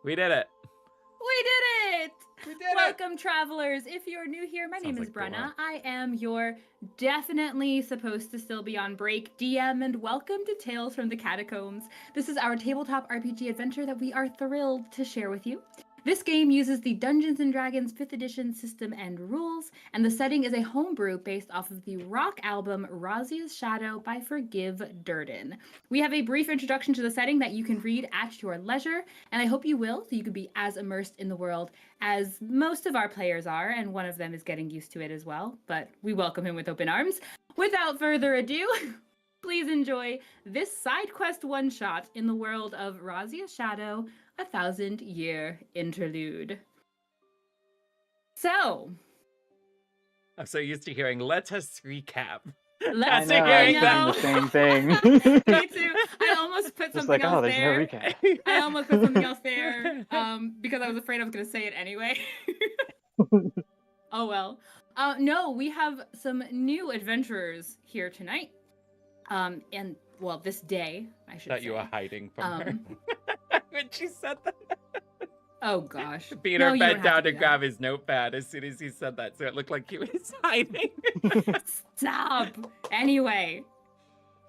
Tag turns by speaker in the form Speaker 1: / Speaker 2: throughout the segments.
Speaker 1: We did it.
Speaker 2: We did it!
Speaker 1: We did
Speaker 2: Welcome, travelers. If you're new here, my name is Brenna. I am your definitely supposed to still be on break DM, and welcome to Tales from the Catacombs. This is our tabletop RPG adventure that we are thrilled to share with you. This game uses the Dungeons&Dragons 5th edition system and rules, and the setting is a homebrew based off of the rock album Razia's Shadow by Forgive Durden. We have a brief introduction to the setting that you can read at your leisure, and I hope you will, so you can be as immersed in the world as most of our players are, and one of them is getting used to it as well, but we welcome him with open arms. Without further ado, please enjoy this side quest one-shot in the world of Razia's Shadow, a 1,000-year interlude. So,
Speaker 1: I'm so used to hearing, let us recap.
Speaker 2: Let's
Speaker 3: I
Speaker 2: know.
Speaker 3: the same thing.
Speaker 2: Me too. I almost put
Speaker 3: Just
Speaker 2: something
Speaker 3: like,
Speaker 2: else
Speaker 3: oh, there's
Speaker 2: there.
Speaker 3: no recap.
Speaker 2: I almost put something else there because I was afraid I was going to say it anyway. Oh well. No, we have some new adventurers here tonight. And well, this day, I should say.
Speaker 1: Thought you were hiding from her when she said that.
Speaker 2: Oh gosh.
Speaker 1: Peter
Speaker 2: No, you
Speaker 1: bent
Speaker 2: don't have
Speaker 1: down
Speaker 2: to
Speaker 1: to
Speaker 2: do
Speaker 1: grab his notepad as soon as he said that, so it looked like he was hiding.
Speaker 2: Stop. Anyway,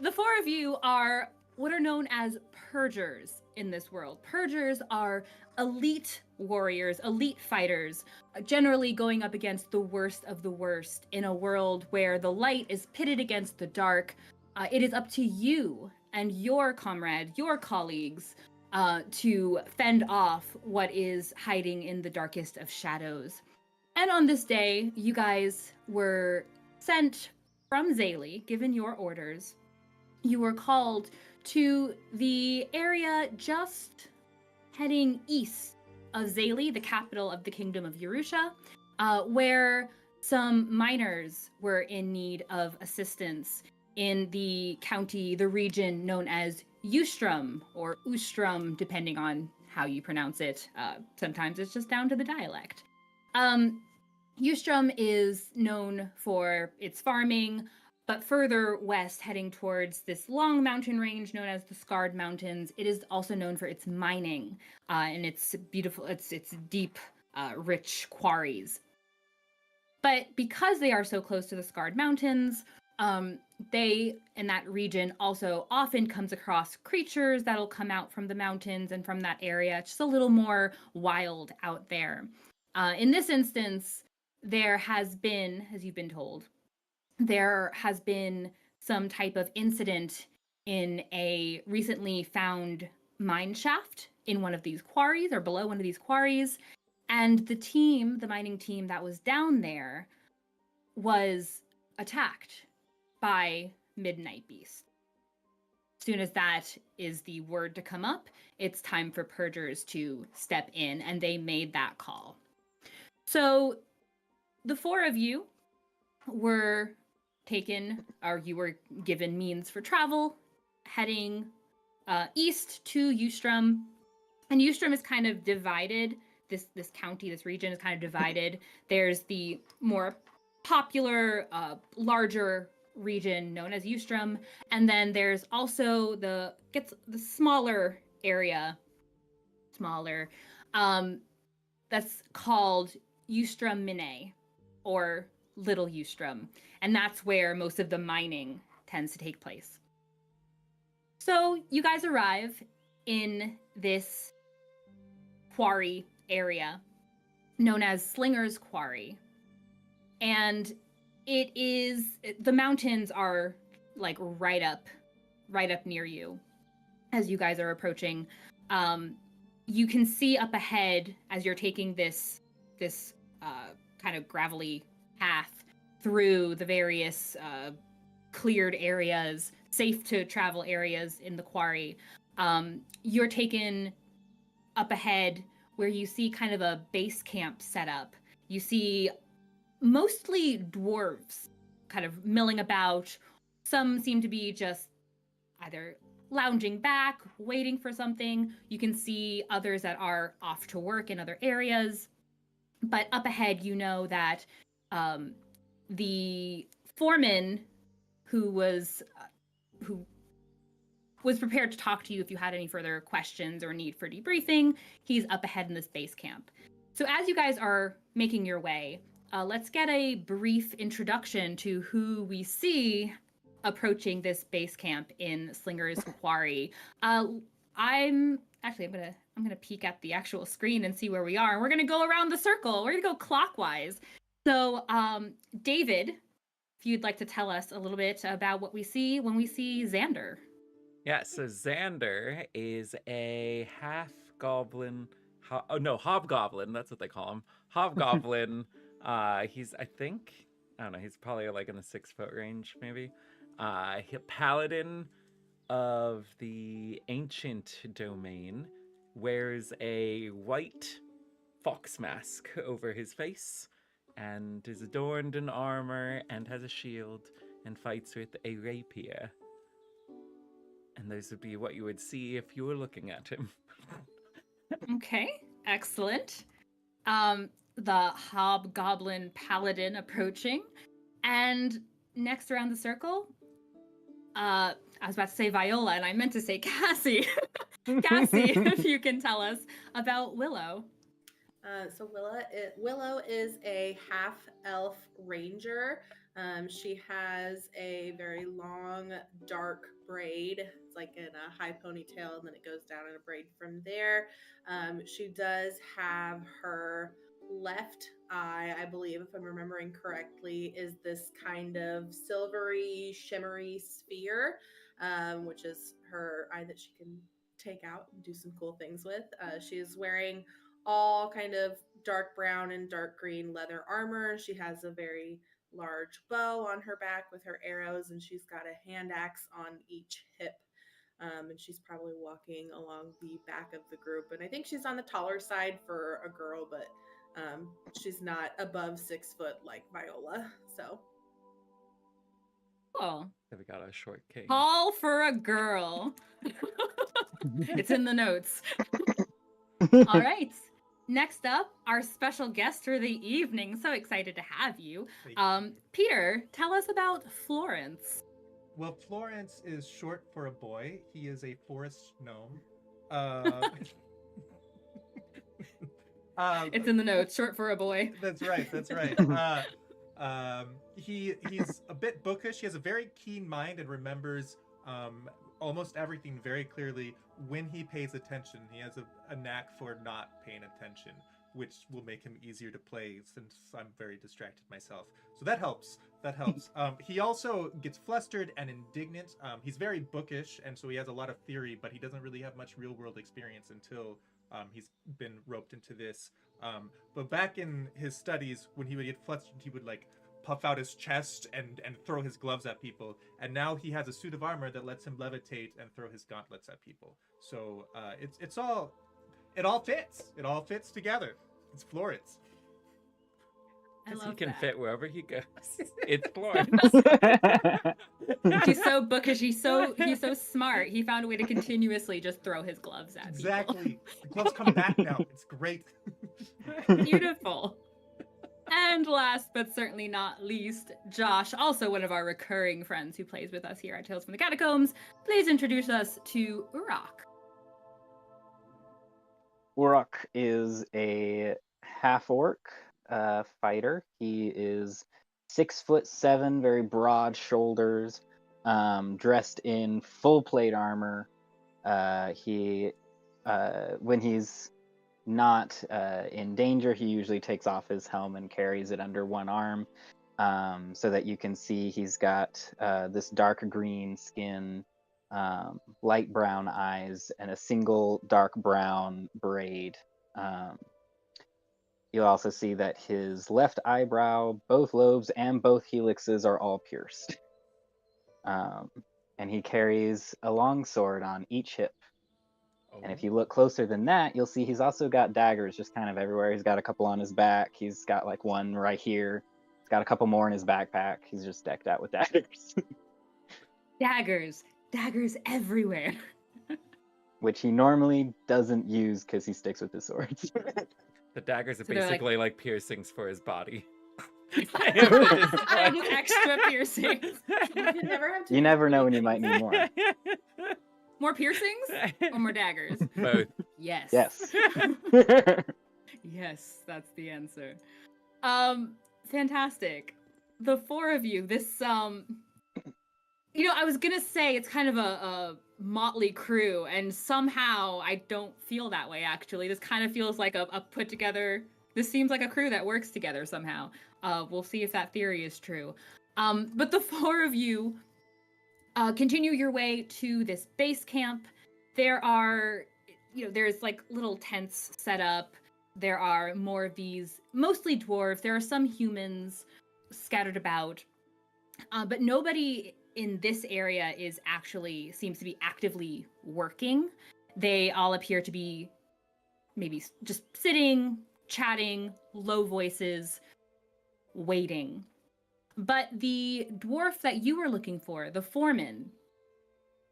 Speaker 2: the four of you are what are known as purgers in this world. Purgers are elite warriors, elite fighters, generally going up against the worst of the worst in a world where the light is pitted against the dark. It is up to you and your comrade, your colleagues, to fend off what is hiding in the darkest of shadows. And on this day, you guys were sent from Zaylee, given your orders. You were called to the area just heading east of Zaylee, the capital of the Kingdom of Yerusha, where some miners were in need of assistance in the county, the region known as Ustrum, or Ustrum, depending on how you pronounce it. Sometimes it's just down to the dialect. Ustrum is known for its farming, but further west, heading towards this long mountain range known as the Scarred Mountains, it is also known for its mining and its beautiful, its deep rich quarries. But because they are so close to the Scarred Mountains, they, in that region, also often comes across creatures that'll come out from the mountains and from that area, just a little more wild out there. In this instance, there has been, as you've been told, there has been some type of incident in a recently found mine shaft in one of these quarries or below one of these quarries. And the mining team that was down there, was attacked by Midnight Beast. As soon as that is the word to come up, it's time for Purgers to step in, and they made that call. So the four of you were you were given means for travel, heading east to Eustrom. And Eustrom is kind of divided. This county, this region is kind of divided. There's the more popular, larger region known as Eustrom, and then there's also the smaller area, that's called Eustrom Mine, or Little Eustrom, and that's where most of the mining tends to take place. So you guys arrive in this quarry area known as Slinger's Quarry. And the mountains are like right up near you as you guys are approaching. You can see up ahead as you're taking this kind of gravelly path through the various cleared areas, safe to travel areas in the quarry. You're taken up ahead where you see kind of a base camp set up. You see mostly dwarves kind of milling about. Some seem to be just either lounging back, waiting for something. You can see others that are off to work in other areas. But up ahead, you know that the foreman who was prepared to talk to you if you had any further questions or need for debriefing, he's up ahead in this base camp. So as you guys are making your way, let's get a brief introduction to who we see approaching this base camp in Slinger's Quarry. I'm gonna peek at the actual screen and see where we are. And we're gonna go around the circle. We're gonna go clockwise. So, David, if you'd like to tell us a little bit about what we see when we see Xander.
Speaker 1: Yeah, so Xander is a half-goblin, hobgoblin, that's what they call him. Hobgoblin. He's, I don't know, he's probably like in the 6-foot range, maybe. Paladin of the ancient domain, wears a white fox mask over his face, and is adorned in armor, and has a shield, and fights with a rapier. And those would be what you would see if you were looking at him.
Speaker 2: Okay, excellent. The hobgoblin paladin approaching. And next around the circle, I was about to say Viola, and I meant to say Kassie. Kassie, if you can tell us about Willow.
Speaker 3: So Willow is a half-elf ranger. She has a very long, dark braid. It's like in a high ponytail, and then it goes down in a braid from there. She does have her left eye, I believe, if I'm remembering correctly, is this kind of silvery, shimmery sphere, which is her eye that she can take out and do some cool things with. She is wearing all kind of dark brown and dark green leather armor. She has a very large bow on her back with her arrows, and she's got a hand axe on each hip. And she's probably walking along the back of the group. And I think she's on the taller side for a girl, but she's not above 6 foot like Viola. So.
Speaker 2: Oh.
Speaker 1: We got a short king.
Speaker 2: Call for a girl. It's in the notes. All right. Next up, our special guest for the evening. So excited to have you. Peter, tell us about Florence.
Speaker 4: Well, Florence is short for a boy. He is a forest gnome.
Speaker 2: It's in the notes, short for a boy.
Speaker 4: That's right. That's right. He's a bit bookish. He has a very keen mind and remembers almost everything very clearly when he pays attention. He has a knack for not paying attention, which will make him easier to play since I'm very distracted myself. So that helps. That helps. He also gets flustered and indignant. He's very bookish, and so he has a lot of theory, but he doesn't really have much real-world experience until he's been roped into this. But back in his studies, when he would get flustered, he would like puff out his chest and throw his gloves at people. And now he has a suit of armor that lets him levitate and throw his gauntlets at people. So it all fits. It all fits together. It's Florence.
Speaker 2: I love
Speaker 1: He can
Speaker 2: that.
Speaker 1: fit wherever he goes. It's Florence.
Speaker 2: He's so bookish. He's so smart. He found a way to continuously just throw his gloves at people.
Speaker 4: Exactly. The gloves come back now. It's great.
Speaker 2: Beautiful. And last but certainly not least, Josh, also one of our recurring friends who plays with us here at Tales from the Catacombs. Please introduce us to Urok.
Speaker 5: Urok is a half-orc fighter. He is 6'7", very broad shoulders, dressed in full plate armor. When he's not in danger, he usually takes off his helm and carries it under one arm, so that you can see he's got this dark green skin, light brown eyes, and a single dark brown braid. You'll also see that his left eyebrow, both lobes, and both helixes are all pierced. And he carries a longsword on each hip. And if you look closer than that, you'll see he's also got daggers just kind of everywhere. He's got a couple on his back. He's got like one right here. He's got a couple more in his backpack. He's just decked out with daggers.
Speaker 2: Daggers everywhere.
Speaker 5: Which he normally doesn't use because he sticks with his swords.
Speaker 1: The daggers are
Speaker 2: So they're
Speaker 1: basically like piercings for his body.
Speaker 2: And extra piercings.
Speaker 5: You never know when you might need more.
Speaker 2: More piercings or more daggers?
Speaker 1: Both.
Speaker 2: Yes.
Speaker 5: Yes.
Speaker 2: Yes, that's the answer. Fantastic. The four of you, this I was gonna say it's kind of a motley crew, and somehow I don't feel that way actually. This kind of feels like a put together. This seems like a crew that works together somehow. We'll see if that theory is true. But the four of you continue your way to this base camp. There are, there's like little tents set up. There are more of these, mostly dwarves. There are some humans scattered about, but nobody in this area seems to be actively working. They all appear to be maybe just sitting, chatting, low voices, waiting. But the dwarf that you were looking for, the foreman,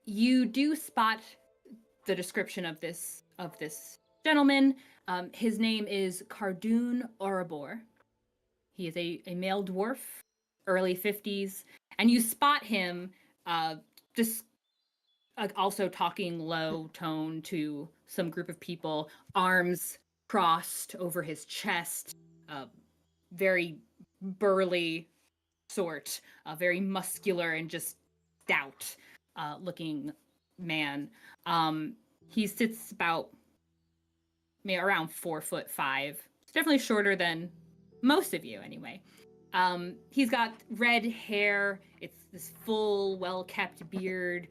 Speaker 2: you do spot the description of this gentleman. His name is Cardoon Orobor. He is a male dwarf, early 50s, and you spot him just also talking low tone to some group of people, arms crossed over his chest, very burly sort, very muscular and just stout looking man. He sits about around 4'5". It's definitely shorter than most of you anyway. He's got red hair. It's this full, well-kept beard.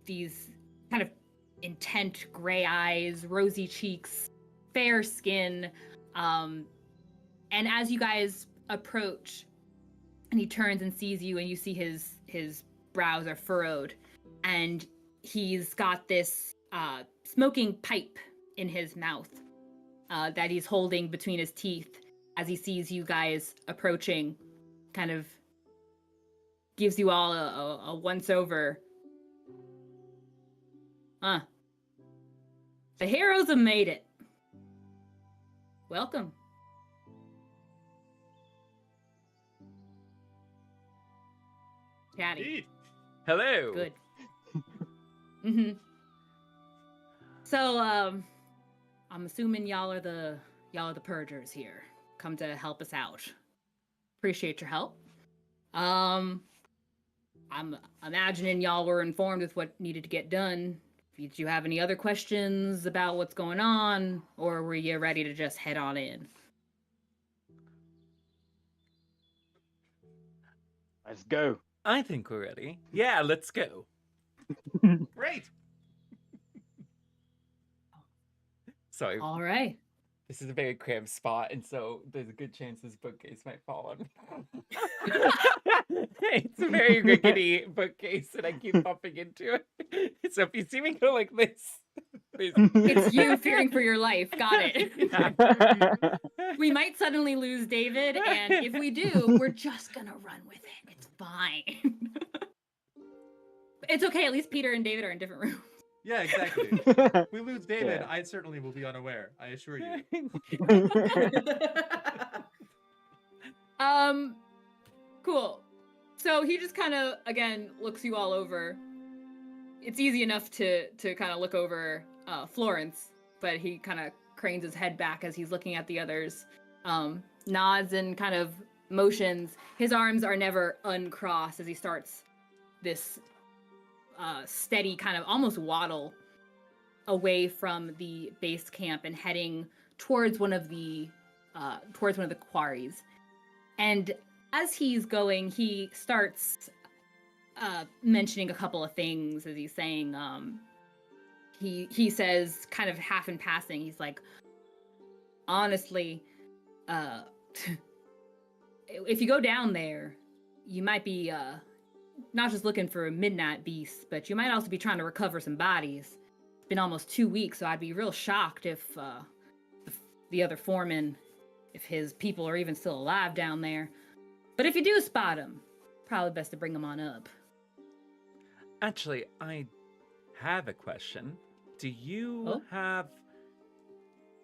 Speaker 2: These kind of intent gray eyes, rosy cheeks, fair skin. And as you guys approach, and he turns and sees you, and you see his brows are furrowed, and he's got this smoking pipe in his mouth that he's holding between his teeth as he sees you guys approaching. Kind of gives you all a once-over. The heroes have made it. Welcome. Chatty.
Speaker 1: Hello.
Speaker 2: Good. So, I'm assuming y'all are the purgers here. Come to help us out. Appreciate your help. I'm imagining y'all were informed with what needed to get done. Did you have any other questions about what's going on, or were you ready to just head on in?
Speaker 5: Let's go.
Speaker 1: I think we're ready. Yeah, let's go.
Speaker 4: Great.
Speaker 1: Sorry,
Speaker 2: All right.
Speaker 1: this is a very cramped spot, and so there's a good chance this bookcase might fall on me. It's a very rickety bookcase, and I keep bumping into it. So if you see me go like this, please.
Speaker 2: It's you fearing for your life. Got it.
Speaker 1: Yeah.
Speaker 2: We might suddenly lose David, and if we do, we're just gonna run with it. It's fine. It's okay. At least Peter and David are in different rooms.
Speaker 4: Yeah, exactly. If we lose David,
Speaker 5: Yeah.
Speaker 4: I certainly will be unaware. I assure you.
Speaker 2: Cool. So he just kind of, again, looks you all over. It's easy enough to kind of look over Florence, but he kind of cranes his head back as he's looking at the others, nods and kind of motions. His arms are never uncrossed as he starts this steady kind of almost waddle away from the base camp and heading towards one of the quarries. And as he's going, he starts mentioning a couple of things as he's saying. He says, kind of half in passing, he's like, honestly, if you go down there, you might be not just looking for midnight beasts, but you might also be trying to recover some bodies. It's been almost 2 weeks, so I'd be real shocked if the other foreman, if his people are even still alive down there. But if you do spot them, probably best to bring them on up.
Speaker 1: Actually, I have a question. Do you have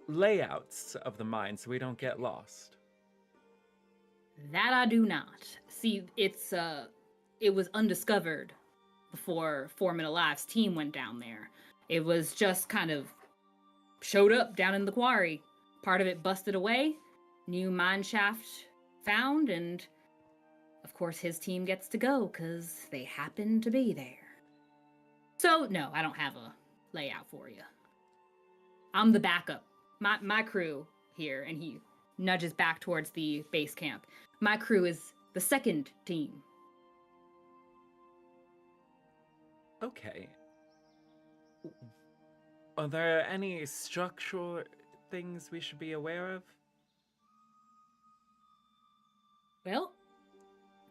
Speaker 1: layouts of the mine so we don't get lost?
Speaker 2: That I do not. See, it was undiscovered before Foreman Alive's team went down there. It was just kind of showed up down in the quarry. Part of it busted away, new mine shaft found, and of course his team gets to go because they happen to be there. So no, I don't have a layout for you. I'm the backup. My crew here, and he nudges back towards the base camp. My crew is the second team.
Speaker 1: Okay. Are there any structural things we should be aware of?
Speaker 2: Well,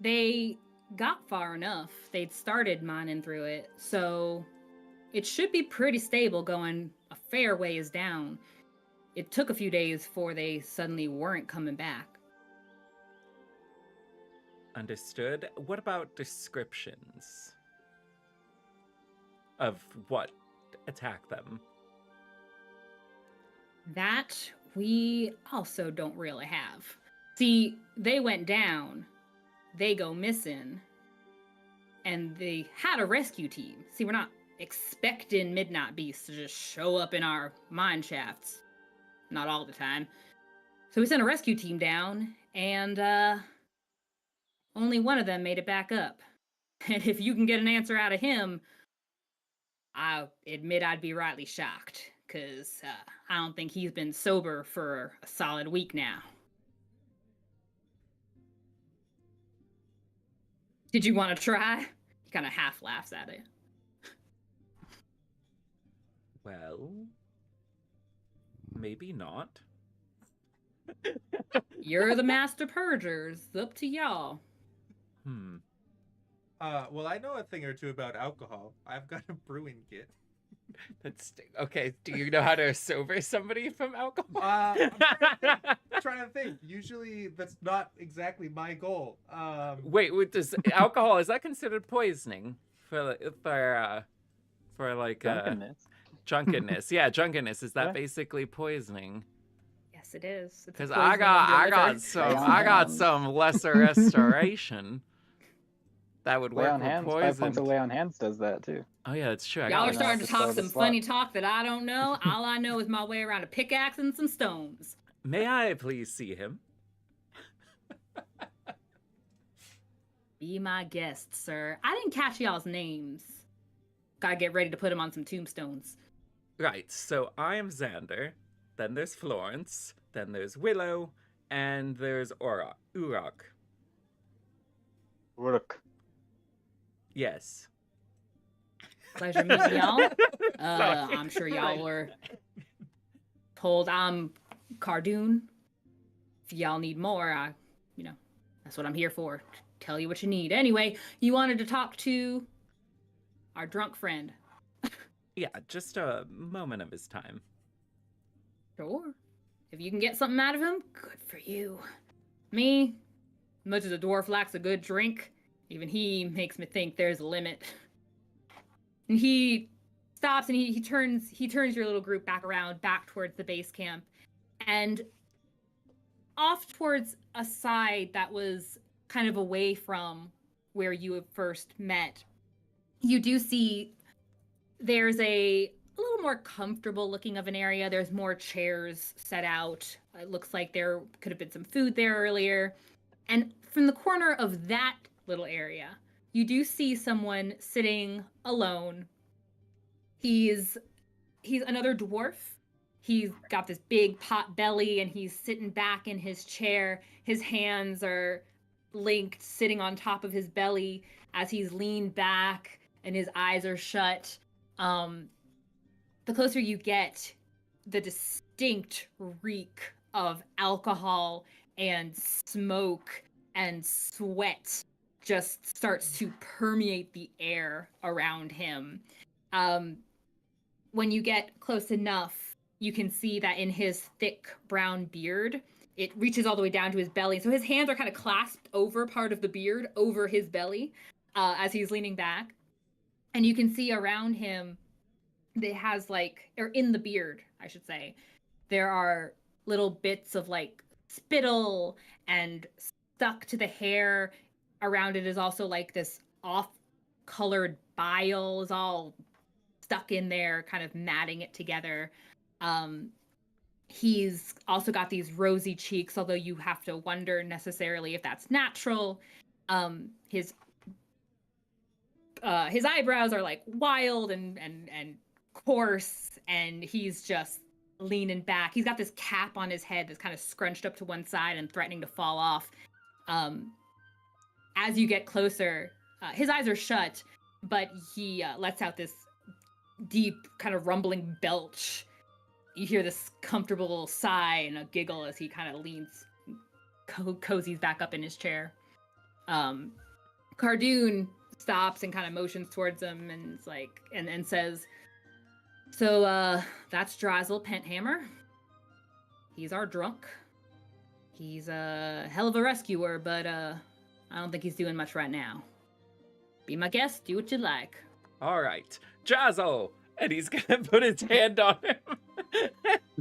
Speaker 2: they got far enough. They'd started mining through it, so it should be pretty stable going a fair ways down. It took a few days before they suddenly weren't coming back.
Speaker 1: Understood. What about descriptions of what attacked them?
Speaker 2: That we also don't really have. See, they went down, they go missing, and they had a rescue team. See, we're not expecting midnight beasts to just show up in our mine shafts. Not all the time. So we sent a rescue team down, and only one of them made it back up. And if you can get an answer out of him, I admit I'd be rightly shocked, because I don't think he's been sober for a solid week now. Did you want to try? He kind of half laughs at it.
Speaker 1: Well, maybe not.
Speaker 2: You're the master purgers. Up to y'all.
Speaker 4: Well, I know a thing or two about alcohol. I've got a brewing kit.
Speaker 1: That's okay. Do you know how to sober somebody from alcohol?
Speaker 4: I'm trying to think. Usually, that's not exactly my goal.
Speaker 1: Wait, does alcohol, is that considered poisoning for like
Speaker 5: Drunkenness.
Speaker 1: drunkenness? Yeah, drunkenness. Is that
Speaker 5: Yeah.
Speaker 1: basically poisoning?
Speaker 2: Yes, it is. It's
Speaker 1: Because
Speaker 2: poisoning
Speaker 1: I
Speaker 2: of your liver.
Speaker 1: got some lesser restoration. That would
Speaker 5: Lay
Speaker 1: work
Speaker 5: on
Speaker 1: with
Speaker 5: hands. 5 points
Speaker 1: poison.
Speaker 5: of lay on hands does that too.
Speaker 1: Oh yeah, that's true. I
Speaker 2: Y'all
Speaker 1: got
Speaker 2: are
Speaker 5: enough
Speaker 2: starting
Speaker 5: to
Speaker 2: to talk
Speaker 5: fill the
Speaker 2: some
Speaker 5: slot.
Speaker 2: funny talk that I don't know. All I know is my way around a pickaxe and some stones.
Speaker 1: May I please see him?
Speaker 2: Be my guest, sir. I didn't catch y'all's names. Gotta get ready to put them on some tombstones.
Speaker 1: Right, so I am Xander, then there's Florence, then there's Willow, and there's Urok.
Speaker 5: Rook.
Speaker 1: Yes.
Speaker 2: Pleasure meeting y'all.
Speaker 1: Sorry.
Speaker 2: I'm sure y'all were told I'm Cardoon. If y'all need more, that's what I'm here for. Tell you what you need. Anyway, you wanted to talk to our drunk friend.
Speaker 1: Yeah, just a moment of his time.
Speaker 2: Sure. If you can get something out of him, good for you. Me, much as a dwarf lacks a good drink, even he makes me think there's a limit. And he stops and he turns your little group back around, back towards the base camp, and off towards a side that was kind of away from where you had first met. You do see there's a little more comfortable looking of an area. There's more chairs set out. It looks like there could have been some food there earlier. And from the corner of that little area, you do see someone sitting alone. He's another dwarf. He's got this big pot belly and he's sitting back in his chair. His hands are linked, sitting on top of his belly as he's leaned back and his eyes are shut. The closer you get, the distinct reek of alcohol and smoke and sweat just starts to permeate the air around him. When you get close enough, you can see that in his thick brown beard, it reaches all the way down to his belly. So his hands are kind of clasped over part of the beard, over his belly, as he's leaning back. And you can see around him, it has or in the beard, I should say, there are little bits of spittle and stuck to the hair. Around it is also this off-colored bile is all stuck in there, kind of matting it together. He's also got these rosy cheeks, although you have to wonder necessarily if that's natural. His eyebrows are wild and coarse, and he's just leaning back. He's got this cap on his head that's kind of scrunched up to one side and threatening to fall off. As you get closer, his eyes are shut, but he lets out this deep kind of rumbling belch. You hear this comfortable sigh and a giggle as he kind of leans, cozies back up in his chair. Cardoon stops and kind of motions towards him and is and says, "So, that's Drazel Penthammer. He's our drunk. He's a hell of a rescuer, but I don't think he's doing much right now. Be my guest, do what you like."
Speaker 1: All right, Jazzle! And he's gonna put his hand on him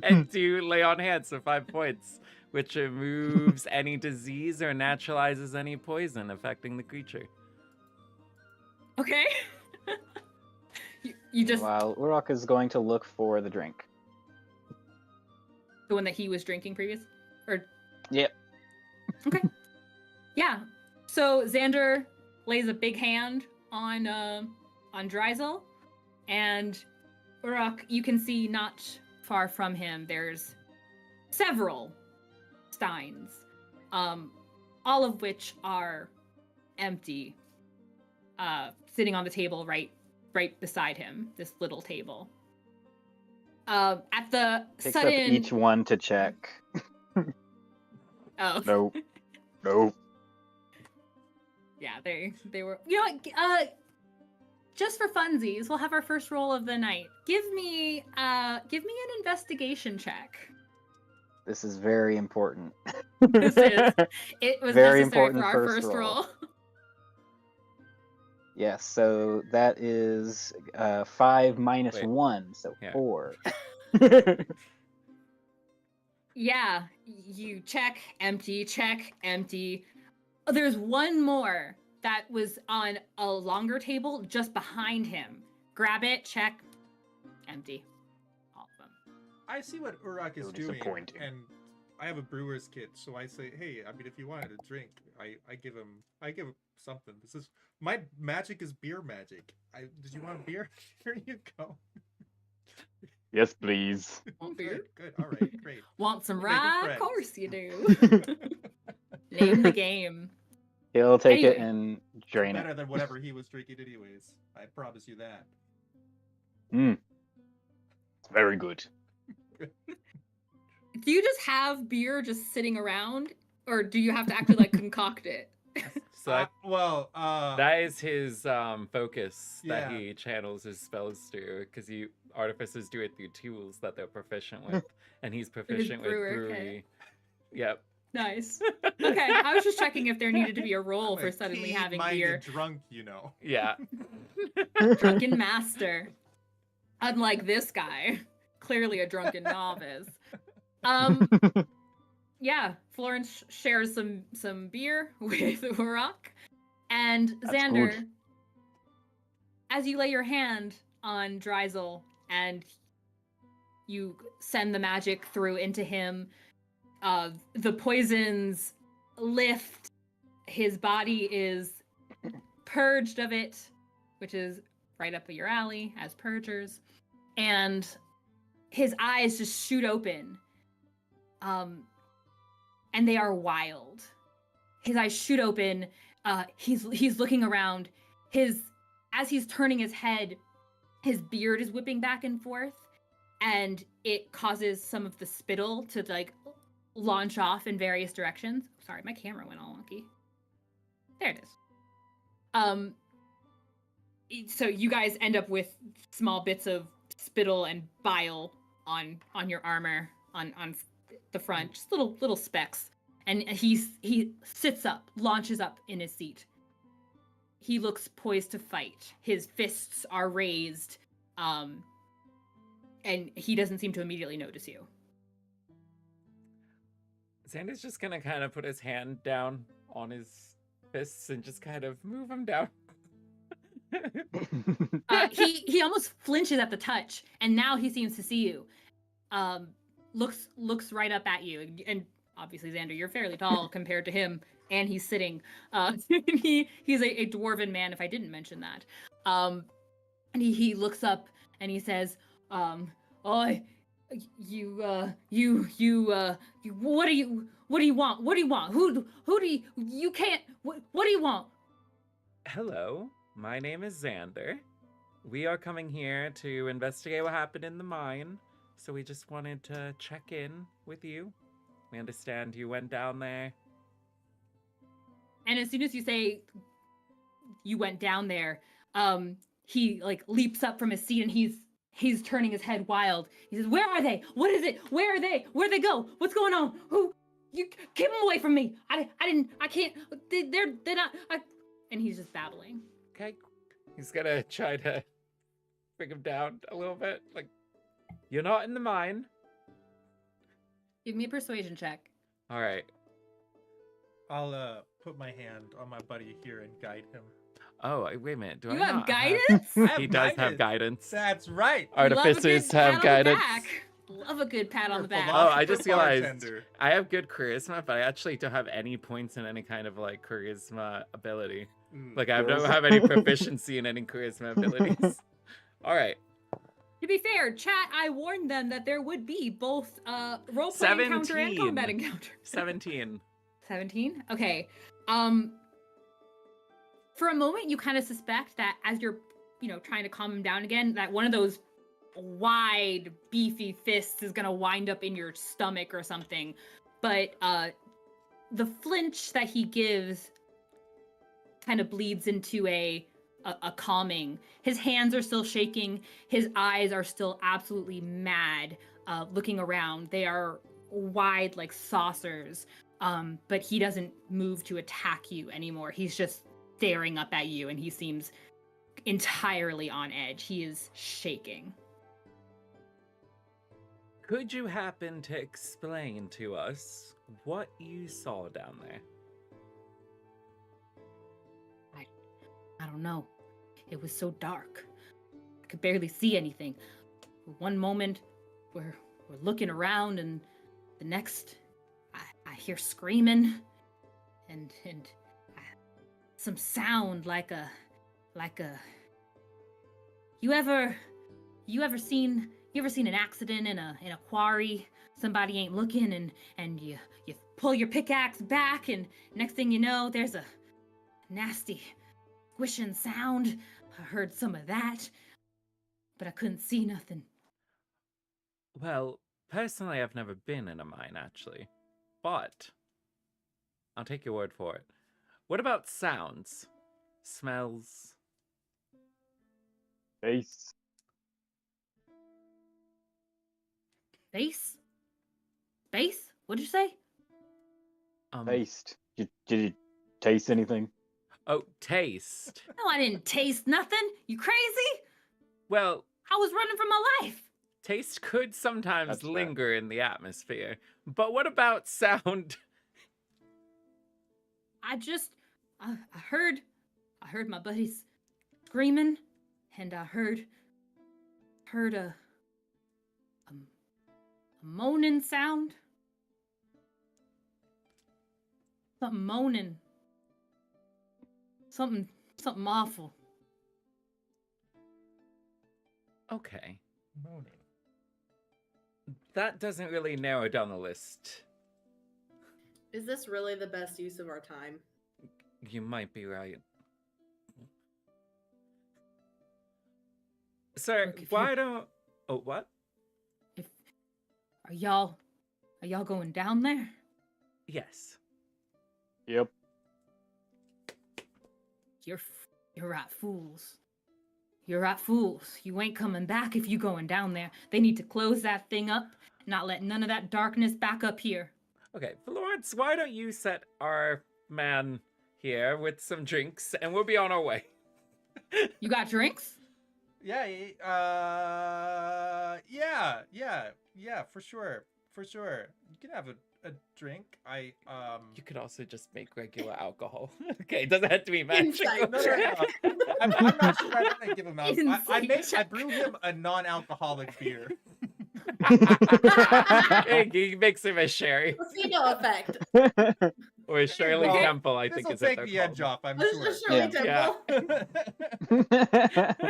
Speaker 1: and do lay on hands for 5 points, which removes any disease or naturalizes any poison affecting the creature.
Speaker 2: Okay. you just
Speaker 5: While Urok is going to look for the drink.
Speaker 2: the one that he was drinking previous, or
Speaker 5: Yep.
Speaker 2: okay, yeah. So Xander lays a big hand on Drazel, and Urok, you can see not far from him, there's several steins, all of which are empty, sitting on the table right beside him, this little table. At the
Speaker 5: Picks
Speaker 2: sudden...
Speaker 5: up each one to check.
Speaker 2: Oh.
Speaker 5: Nope. Nope.
Speaker 2: Yeah, they were... just for funsies, we'll have our first roll of the night. Give me an investigation check.
Speaker 5: This is very important.
Speaker 2: This is. It was
Speaker 5: Very
Speaker 2: necessary
Speaker 5: important
Speaker 2: for our
Speaker 5: first
Speaker 2: first
Speaker 5: roll.
Speaker 2: roll.
Speaker 5: Yes, so that is 5 minus
Speaker 1: Wait.
Speaker 5: 1, so
Speaker 1: Yeah.
Speaker 5: 4.
Speaker 2: Yeah, you check, empty, check, empty. Oh, there's one more. that was on a longer table just behind him. Grab it, check. Empty. All of them.
Speaker 4: I see what Uruk is
Speaker 5: So
Speaker 4: doing,
Speaker 5: disappointing.
Speaker 4: and I have a brewer's kit, so I say, hey, I mean, if you wanted a drink, I give him something. This is my magic is beer magic. Did you want a beer? Here you go.
Speaker 5: Yes, please.
Speaker 2: Want beer?
Speaker 4: Good. All right, great.
Speaker 2: Want some
Speaker 4: We're making
Speaker 2: rye? Of
Speaker 4: friends.
Speaker 2: course you do. Name the game.
Speaker 5: He'll take it
Speaker 2: Anyway.
Speaker 5: and drain
Speaker 4: Better
Speaker 5: it.
Speaker 4: than whatever he was drinking, anyways. I promise you that.
Speaker 5: It's very good.
Speaker 2: Do you just have beer just sitting around, or do you have to actually like concoct it?
Speaker 1: So that,
Speaker 4: Well,
Speaker 1: that is his focus that
Speaker 4: yeah.
Speaker 1: he channels his spells through, because artificers do it through tools that they're proficient with, and he's proficient with
Speaker 2: brewer
Speaker 1: brewery. Yep.
Speaker 2: Nice. Okay, I was just checking if there needed to be a roll
Speaker 4: I'm
Speaker 2: for
Speaker 4: a
Speaker 2: suddenly having
Speaker 4: keen-minded
Speaker 2: beer.
Speaker 4: drunk, you know.
Speaker 1: Yeah.
Speaker 2: Drunken master. Unlike this guy, clearly a drunken novice. Yeah, Florence shares some beer with Uruk, and
Speaker 5: That's
Speaker 2: Xander,
Speaker 5: good.
Speaker 2: as you lay your hand on Dryzel and you send the magic through into him, the poisons lift. His body is purged of it, which is right up your alley as purgers, and his eyes just shoot open. And they are wild. His eyes shoot open. He's looking around. As he's turning his head, his beard is whipping back and forth, and it causes some of the spittle to like launch off in various directions. Sorry, my camera went all wonky. There it is. So you guys end up with small bits of spittle and bile on your armor on the front, just little specks. And he sits up, launches up in his seat. He looks poised to fight. His fists are raised, and he doesn't seem to immediately notice you.
Speaker 1: Xander's just gonna kind of put his hand down on his fists and just kind of move him down.
Speaker 2: He almost flinches at the touch, and now he seems to see you. Looks right up at you, and obviously Xander, you're fairly tall compared to him, and he's sitting. He's a dwarven man, if I didn't mention that. And he looks up and he says, "Oh, you what do you want? What do you want? Who do you can't? What do you want?"
Speaker 1: Hello, my name is Xander. We are coming here to investigate what happened in the mine, so we just wanted to check in with you. We understand you went down there.
Speaker 2: And as soon as you say you went down there, he like leaps up from his seat and he's turning his head wild. He says, "Where are they? What is it? Where are they? Where'd they go? What's going on? Who? You keep them away from me! I can't. They're not." And he's just babbling.
Speaker 1: Okay. He's gonna try to bring him down a little bit. Like, you're not in the mine.
Speaker 2: Give me a persuasion check.
Speaker 1: All right.
Speaker 4: I'll put my hand on my buddy here and guide him.
Speaker 1: Oh, wait a minute. Do
Speaker 2: You
Speaker 1: I
Speaker 2: have
Speaker 1: not
Speaker 2: guidance?
Speaker 4: I have
Speaker 1: He does have guidance.
Speaker 4: That's right.
Speaker 1: Artificers
Speaker 2: Love a
Speaker 1: have
Speaker 2: good pat on the
Speaker 1: guidance.
Speaker 2: back. Love a good pat on the back.
Speaker 1: Oh, I just
Speaker 4: Philosopher
Speaker 1: realized
Speaker 4: bartender.
Speaker 1: I have good charisma, but I actually don't have any points in any kind of like charisma ability. Like I don't have any proficiency in any charisma abilities. All right.
Speaker 2: To be fair, chat, I warned them that there would be both role-play encounter and
Speaker 1: 17.
Speaker 2: combat encounter.
Speaker 1: 17.
Speaker 2: 17? Okay. For a moment, you kind of suspect that as you're, trying to calm him down again, that one of those wide, beefy fists is gonna wind up in your stomach or something. But the flinch that he gives kind of bleeds into a calming. His hands are still shaking. His eyes are still absolutely mad, looking around. They are wide like saucers, but he doesn't move to attack you anymore. He's just staring up at you, and he seems entirely on edge. He is shaking.
Speaker 1: Could you happen to explain to us what you saw down there?
Speaker 2: I don't know. It was so dark. I could barely see anything. One moment, we're looking around, and the next, I hear screaming, and some sound like a. You ever seen an accident in a quarry? Somebody ain't looking, and you pull your pickaxe back, and next thing you know, there's a nasty squishing sound. I heard some of that, but I couldn't see nothing.
Speaker 1: Well, personally, I've never been in a mine, actually. But I'll take your word for it. What about sounds? Smells?
Speaker 5: Face.
Speaker 2: Space? Space? What'd you say?
Speaker 5: Taste. Did you taste anything?
Speaker 1: Oh, taste.
Speaker 2: No, I didn't taste nothing. You crazy?
Speaker 1: Well,
Speaker 2: I was running for my life.
Speaker 1: taste could sometimes
Speaker 5: That's fair.
Speaker 1: linger in the atmosphere. But what about sound?
Speaker 2: I heard my buddies screaming, and I heard a moaning sound. Something moaning. Something awful.
Speaker 1: Okay.
Speaker 4: Moaning.
Speaker 1: That doesn't really narrow down the list.
Speaker 3: Is this really the best use of our time?
Speaker 1: You might be right. Sir,
Speaker 2: Look, if
Speaker 1: why
Speaker 2: you-
Speaker 1: don't... Oh, what?
Speaker 2: Are y'all going down there?
Speaker 1: Yes.
Speaker 5: Yep.
Speaker 2: You're right, fools. You're right, fools. You ain't coming back if you going down there. They need to close that thing up, not let none of that darkness back up here.
Speaker 1: Okay, Florence, why don't you set our man here with some drinks, and we'll be on our way.
Speaker 2: You got drinks?
Speaker 4: Yeah, for sure. You can have a drink.
Speaker 1: You could also just make regular alcohol. Okay, it doesn't have to be magical.
Speaker 3: Insight
Speaker 4: No, no. I'm not sure I want to give him out. I
Speaker 2: Insight
Speaker 4: brew him a non-alcoholic beer.
Speaker 1: He makes him a sherry.
Speaker 3: Placebo effect.
Speaker 1: Or a Shirley
Speaker 4: Well,
Speaker 1: Temple, I
Speaker 4: This
Speaker 1: think
Speaker 4: will
Speaker 1: is what
Speaker 4: take
Speaker 1: they're
Speaker 4: the
Speaker 1: called.
Speaker 4: edge off, I'm
Speaker 3: This
Speaker 4: sure.
Speaker 3: is Shirley
Speaker 5: Yeah.
Speaker 3: Temple.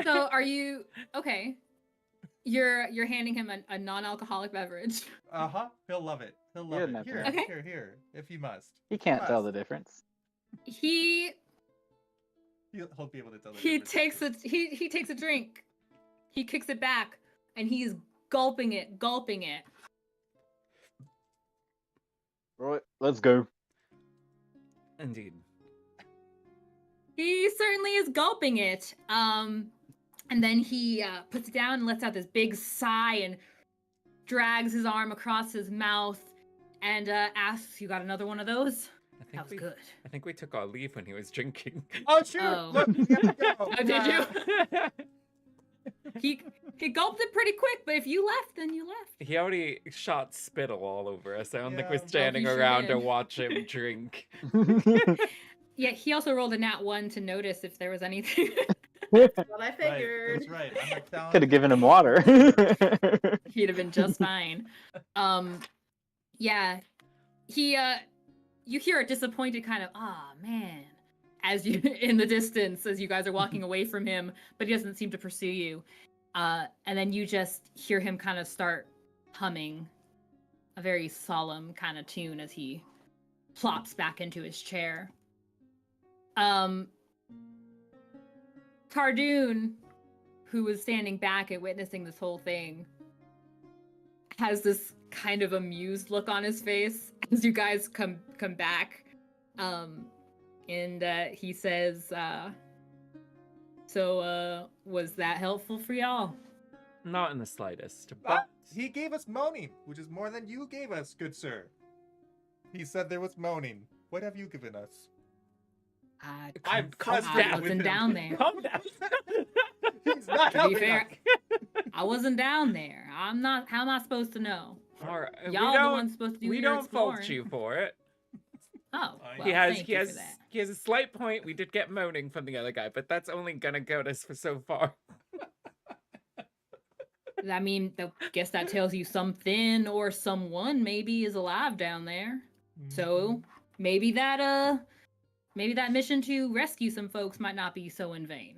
Speaker 2: So are you okay? You're handing him a non-alcoholic beverage.
Speaker 4: He'll love it. He'll love
Speaker 5: Yeah,
Speaker 4: it.
Speaker 5: nothing.
Speaker 4: Here,
Speaker 2: Okay.
Speaker 4: here, if you must.
Speaker 5: He can't tell the difference.
Speaker 2: He
Speaker 4: He'll be able to tell. The
Speaker 2: he
Speaker 4: difference.
Speaker 2: takes a drink. He kicks it back, and he's gulping it.
Speaker 5: Right, let's go.
Speaker 1: Indeed.
Speaker 2: He certainly is gulping it. And then he puts it down and lets out this big sigh and drags his arm across his mouth and asks, "You got another one of those?" That was good.
Speaker 1: I think we took our leave when he was drinking.
Speaker 4: Oh shoot!
Speaker 2: Oh.
Speaker 4: Look, we have to go.
Speaker 2: Oh, did you? He gulped it pretty quick, but if you left, then you left.
Speaker 1: He already shot spittle all over us. I don't think
Speaker 4: Yeah.
Speaker 1: we're standing
Speaker 2: sure
Speaker 1: around to
Speaker 2: did.
Speaker 1: watch him drink.
Speaker 2: Yeah, he also rolled a nat 1 to notice if there was anything.
Speaker 3: That's what I
Speaker 4: Right,
Speaker 3: figured.
Speaker 4: that's right. I'm a talented-
Speaker 5: Could have given him water.
Speaker 2: He'd have been just fine. Yeah, he you hear a disappointed kind of man as you in the distance as you guys are walking away from him, but he doesn't seem to pursue you. And then you just hear him kind of start humming a very solemn kind of tune as he plops back into his chair. Cardoon, who was standing back and witnessing this whole thing, has this kind of amused look on his face as you guys come back. And he says, so was that helpful for y'all?
Speaker 1: Not in the slightest.
Speaker 4: Ah,
Speaker 1: But
Speaker 4: he gave us moaning, which is more than you gave us, good sir. He said there was moaning. What have you given us?
Speaker 1: I'm
Speaker 4: trusted
Speaker 2: I
Speaker 4: with
Speaker 2: wasn't
Speaker 4: him.
Speaker 2: down there.
Speaker 1: calm down.
Speaker 4: He's not
Speaker 2: To be
Speaker 4: helping
Speaker 2: fair,
Speaker 4: us.
Speaker 2: I wasn't down there. I'm not. How am I supposed to know?
Speaker 1: All right.
Speaker 2: Y'all the ones supposed to do
Speaker 1: We
Speaker 2: your
Speaker 1: don't fault
Speaker 2: exploring.
Speaker 1: you for it.
Speaker 2: Oh,
Speaker 4: Fine.
Speaker 2: well,
Speaker 1: he has
Speaker 2: thank
Speaker 1: he
Speaker 2: you
Speaker 1: has
Speaker 2: for that.
Speaker 1: He has a slight point. We did get moaning from the other guy, but that's only gonna get us for so far.
Speaker 2: I mean, I guess that tells you something or someone maybe is alive down there. So maybe that mission to rescue some folks might not be so in vain.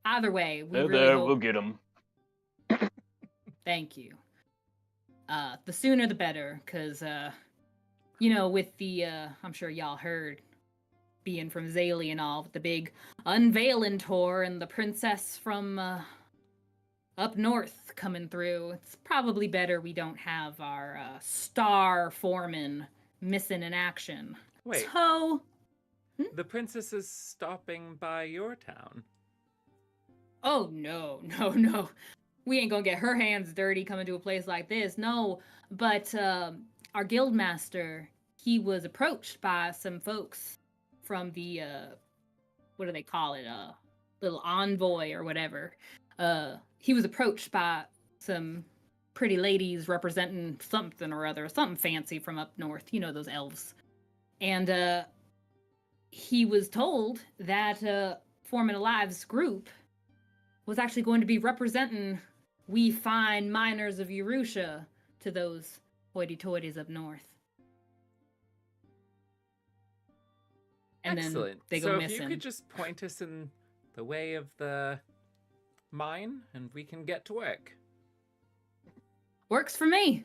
Speaker 2: Either way, we really hope...
Speaker 5: we'll get them.
Speaker 2: Thank you. The sooner the better, because, you know, with the, I'm sure y'all heard, being from Zaylee and all, with the big unveiling tour and the princess from, up north coming through, it's probably better we don't have our, star foreman missing in action.
Speaker 1: Wait.
Speaker 2: So...
Speaker 1: The princess is stopping by your town.
Speaker 2: Oh, no. We ain't gonna get her hands dirty coming to a place like this, no. But our guild master, he was approached by some folks from the, what do they call it? Little envoy or whatever. He was approached by some pretty ladies representing something or other, something fancy from up north, you know, those elves. And he was told that Foreman Alive's group was actually going to be representing we fine miners of Eurusha to those hoity-toities up north. And
Speaker 1: Excellent.
Speaker 2: then they go
Speaker 1: so
Speaker 2: missing.
Speaker 1: If you could just point us in the way of the mine, and we can get to work.
Speaker 2: Works for me.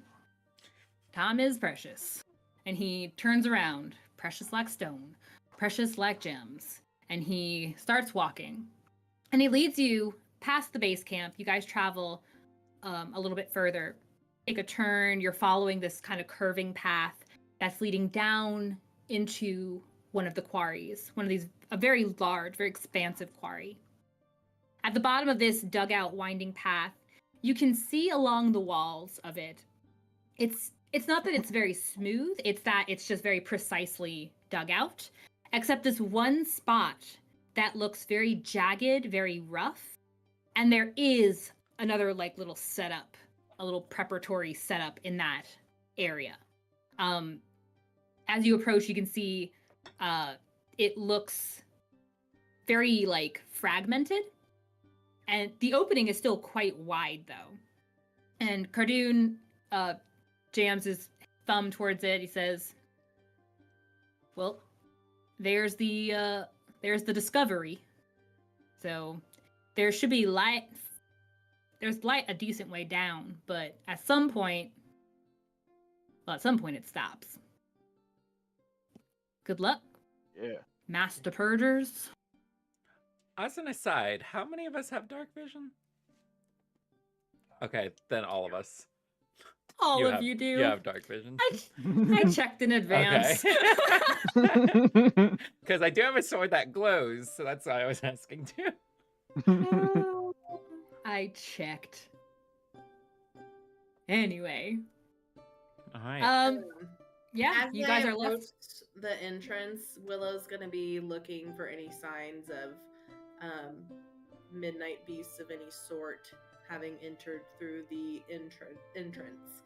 Speaker 2: Time is precious. And he turns around, precious like stone, precious like gems, and he starts walking. And he leads you past the base camp. You guys travel a little bit further. Take a turn. You're following this kind of curving path that's leading down into one of the quarries. One of these, a very large, very expansive quarry. At the bottom of this dugout winding path, you can see along the walls of it. It's not that it's very smooth, it's that it's just very precisely dug out. Except this one spot that looks very jagged, very rough. And there is another like little setup, a little preparatory setup in that area. As you approach, you can see it looks very like fragmented. And the opening is still quite wide though. And Cardoon jams his thumb towards it. He says, well, there's the discovery. So there should be light. There's light a decent way down, but at some point it stops. Good luck.
Speaker 5: Yeah.
Speaker 2: Master Purgers.
Speaker 1: As an aside, how many of us have dark vision? Okay, then all of us.
Speaker 2: All of you do.
Speaker 1: You have dark vision.
Speaker 2: I checked in advance.
Speaker 1: Because I do have a sword that glows, so that's why I was asking too.
Speaker 2: I checked. Anyway.
Speaker 1: All right.
Speaker 2: Yeah,
Speaker 3: As
Speaker 2: you
Speaker 3: they
Speaker 2: guys are
Speaker 3: approach
Speaker 2: left.
Speaker 3: the entrance, Willow's gonna be looking for any signs of midnight beasts of any sort having entered through the entrance.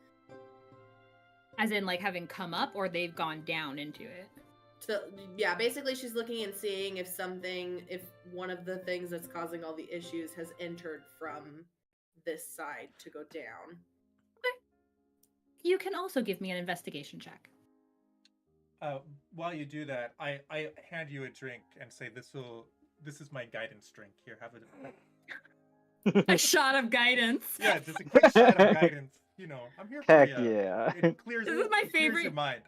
Speaker 2: As in, like, having come up, or they've gone down into it?
Speaker 3: So, yeah, basically she's looking and seeing if one of the things that's causing all the issues has entered from this side to go down.
Speaker 2: Okay. You can also give me an investigation check.
Speaker 4: While you do that, I hand you a drink and say, this is my guidance drink. Here, have it.
Speaker 2: A shot of guidance.
Speaker 4: Yeah, just a quick shot of guidance. You know, I'm here for
Speaker 5: Heck
Speaker 4: you.
Speaker 5: yeah.
Speaker 4: It clears,
Speaker 2: This is my
Speaker 4: it clears your
Speaker 2: favorite-
Speaker 4: mind.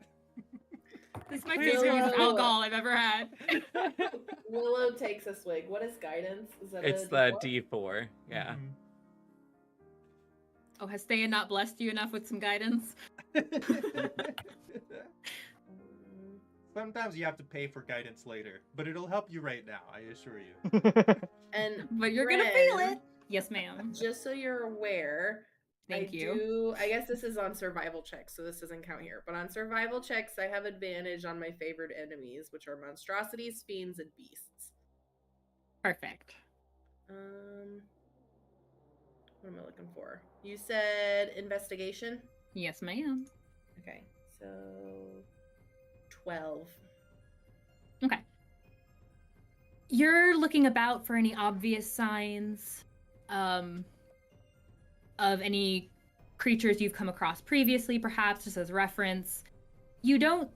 Speaker 2: This is my
Speaker 1: Please
Speaker 2: favorite use of
Speaker 3: don't.
Speaker 2: alcohol I've ever had.
Speaker 3: Willow takes a swig. What is guidance? Is that
Speaker 1: It's
Speaker 3: a
Speaker 1: the
Speaker 3: D4?
Speaker 1: D4. Yeah.
Speaker 4: Mhm.
Speaker 2: Oh, has Thea not blessed you enough with some guidance?
Speaker 4: Sometimes you have to pay for guidance later, but it'll help you right now, I assure you.
Speaker 3: And
Speaker 2: But you're gonna feel
Speaker 3: Bren,
Speaker 2: it. Yes, ma'am.
Speaker 3: Just so you're aware,
Speaker 2: Thank you.
Speaker 3: I guess this is on survival checks, so this doesn't count here. But on survival checks, I have advantage on my favored enemies, which are monstrosities, fiends, and beasts.
Speaker 2: Perfect.
Speaker 3: What am I looking for? You said investigation?
Speaker 2: Yes, ma'am.
Speaker 3: Okay, so 12.
Speaker 2: Okay. You're looking about for any obvious signs of any creatures you've come across previously, perhaps just as reference. You don't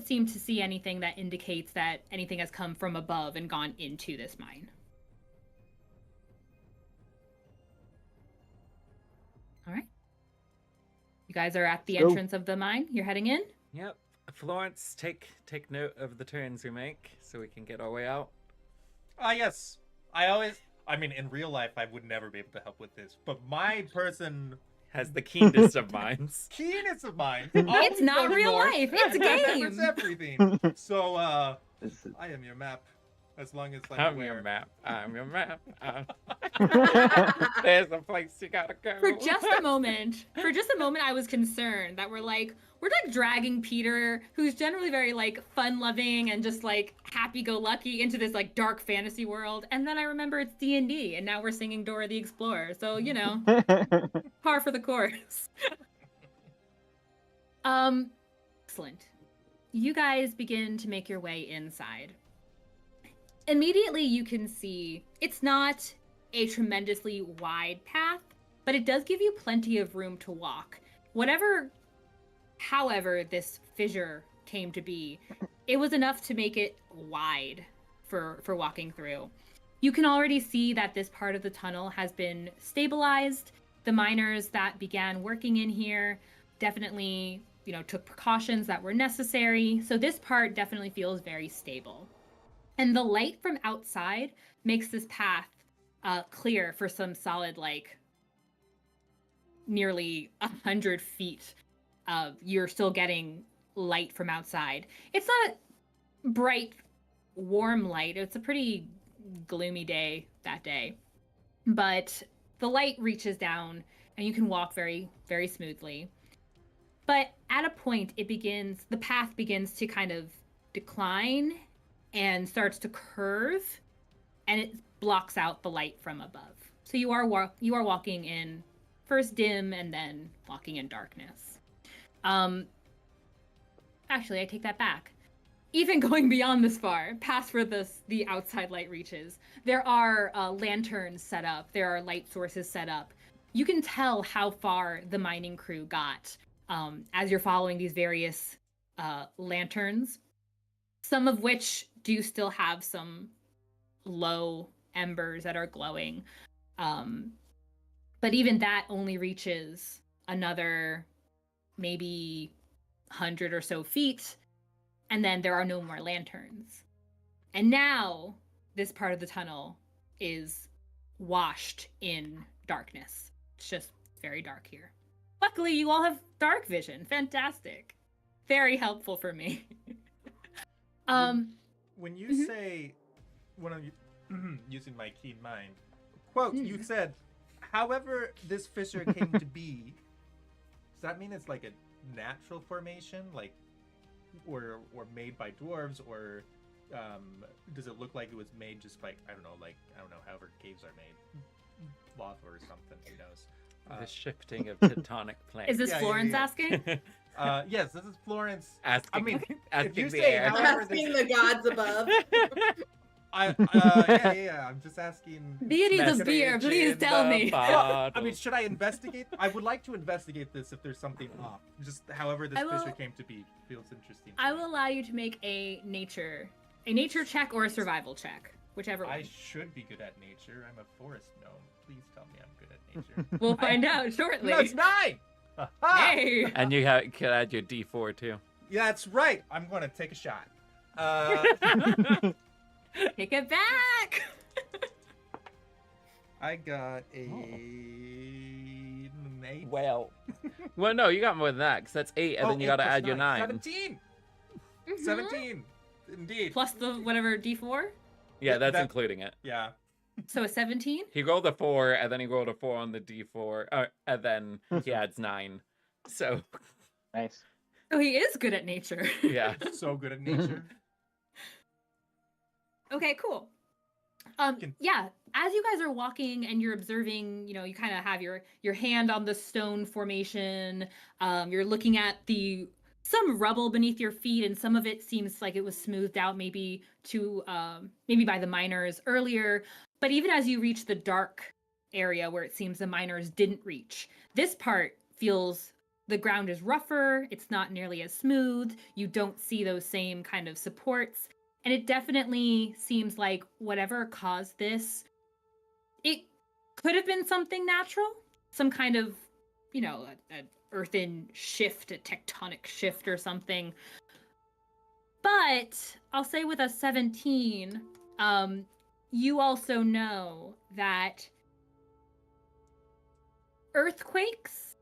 Speaker 2: seem to see anything that indicates that anything has come from above and gone into this mine. All right. You guys are at the
Speaker 5: Go.
Speaker 2: entrance of the mine. You're heading in?
Speaker 1: Yep. Florence, take note of the turns we make so we can get our way out.
Speaker 4: Yes. I mean, in real life, I would never be able to help with this, but my person,
Speaker 1: Has the keenest of minds.
Speaker 4: keenest of mine.
Speaker 2: It's not real life. It's a game.
Speaker 4: It's everything. So,
Speaker 5: This is-
Speaker 4: I am your map. As long as like
Speaker 1: I'm
Speaker 4: where...
Speaker 1: your map. I'm your map. There's a place you gotta go.
Speaker 2: For just a moment, I was concerned that we're like dragging Peter, who's generally very like fun-loving and just like happy-go-lucky, into this like dark fantasy world, and then I remember it's D&D, and now we're singing Dora the Explorer. So you know, par for the course. Excellent. You guys begin to make your way inside. Immediately, you can see it's not a tremendously wide path, but it does give you plenty of room to walk. However this fissure came to be, it was enough to make it wide for walking through. You can already see that this part of the tunnel has been stabilized. The miners that began working in here definitely, took precautions that were necessary. So this part definitely feels very stable. And the light from outside makes this path clear for some solid, like, nearly 100 feet. You're still getting light from outside. It's not bright, warm light. It's a pretty gloomy day that day. But the light reaches down, and you can walk very, very smoothly. But at a point, the path begins to kind of decline and starts to curve, and it blocks out the light from above. So you are walking in first dim and then walking in darkness. Actually, I take that back. Even going beyond this far, past where the outside light reaches, there are lanterns set up. There are light sources set up. You can tell how far the mining crew got as you're following these various lanterns, some of which do still have some low embers that are glowing. But even that only reaches another maybe 100 or so feet, and then there are no more lanterns. And now this part of the tunnel is washed in darkness. It's just very dark here. Luckily, you all have dark vision. Fantastic. Very helpful for me.
Speaker 4: When you say, when I'm using my keen mind, quote, you said, however this fissure came to be, does that mean it's like a natural formation, like, or made by dwarves, or does it look like it was made just like, I don't know, however caves are made, lava or something, who knows?
Speaker 1: The shifting of tectonic plates.
Speaker 2: Is this Florence asking?
Speaker 4: Yes, this is Florence.
Speaker 1: Asking,
Speaker 4: I mean,
Speaker 1: asking
Speaker 4: if you
Speaker 1: the
Speaker 4: say
Speaker 1: air.
Speaker 4: however
Speaker 3: Asking the gods above.
Speaker 4: I'm just asking.
Speaker 2: Deities of beer, please tell me.
Speaker 4: Well, I mean, should I investigate? I would like to investigate this if there's something off. Just however this fissure came to be feels interesting.
Speaker 2: I will allow you to make a nature check or a survival check, whichever one.
Speaker 4: I should be good at nature. I'm a forest gnome. Please tell me I'm good at nature.
Speaker 2: We'll find out shortly.
Speaker 4: No, it's 9!
Speaker 2: Hey!
Speaker 1: And you could add your D4 too.
Speaker 4: Yeah, that's right. I'm going to take a shot.
Speaker 2: Take it back!
Speaker 4: I got a 8.
Speaker 1: Well, no, you got more than that, because that's 8, and then you got to add your 9.
Speaker 4: 17!
Speaker 2: Mhm.
Speaker 4: 17! Indeed.
Speaker 2: Plus the whatever D4?
Speaker 1: Yeah, that's
Speaker 4: that-
Speaker 1: including it.
Speaker 4: Yeah.
Speaker 2: So a 17?
Speaker 1: He rolled a 4, and then he rolled a 4 on the D4, and then he adds 9. So,
Speaker 5: Nice.
Speaker 2: Oh, he is good at nature.
Speaker 1: yeah.
Speaker 4: So good at nature.
Speaker 2: Okay, cool. Yeah, as you guys are walking and you're observing, you kind of have your hand on the stone formation. You're looking at the some rubble beneath your feet, and some of it seems like it was smoothed out maybe by the miners earlier. But even as you reach the dark area where it seems the miners didn't reach, this part feels the ground is rougher, it's not nearly as smooth, you don't see those same kind of supports, and it definitely seems like whatever caused this, it could have been something natural, some kind of, a earthen shift, a tectonic shift or something. But I'll say with a 17, you also know that earthquakes,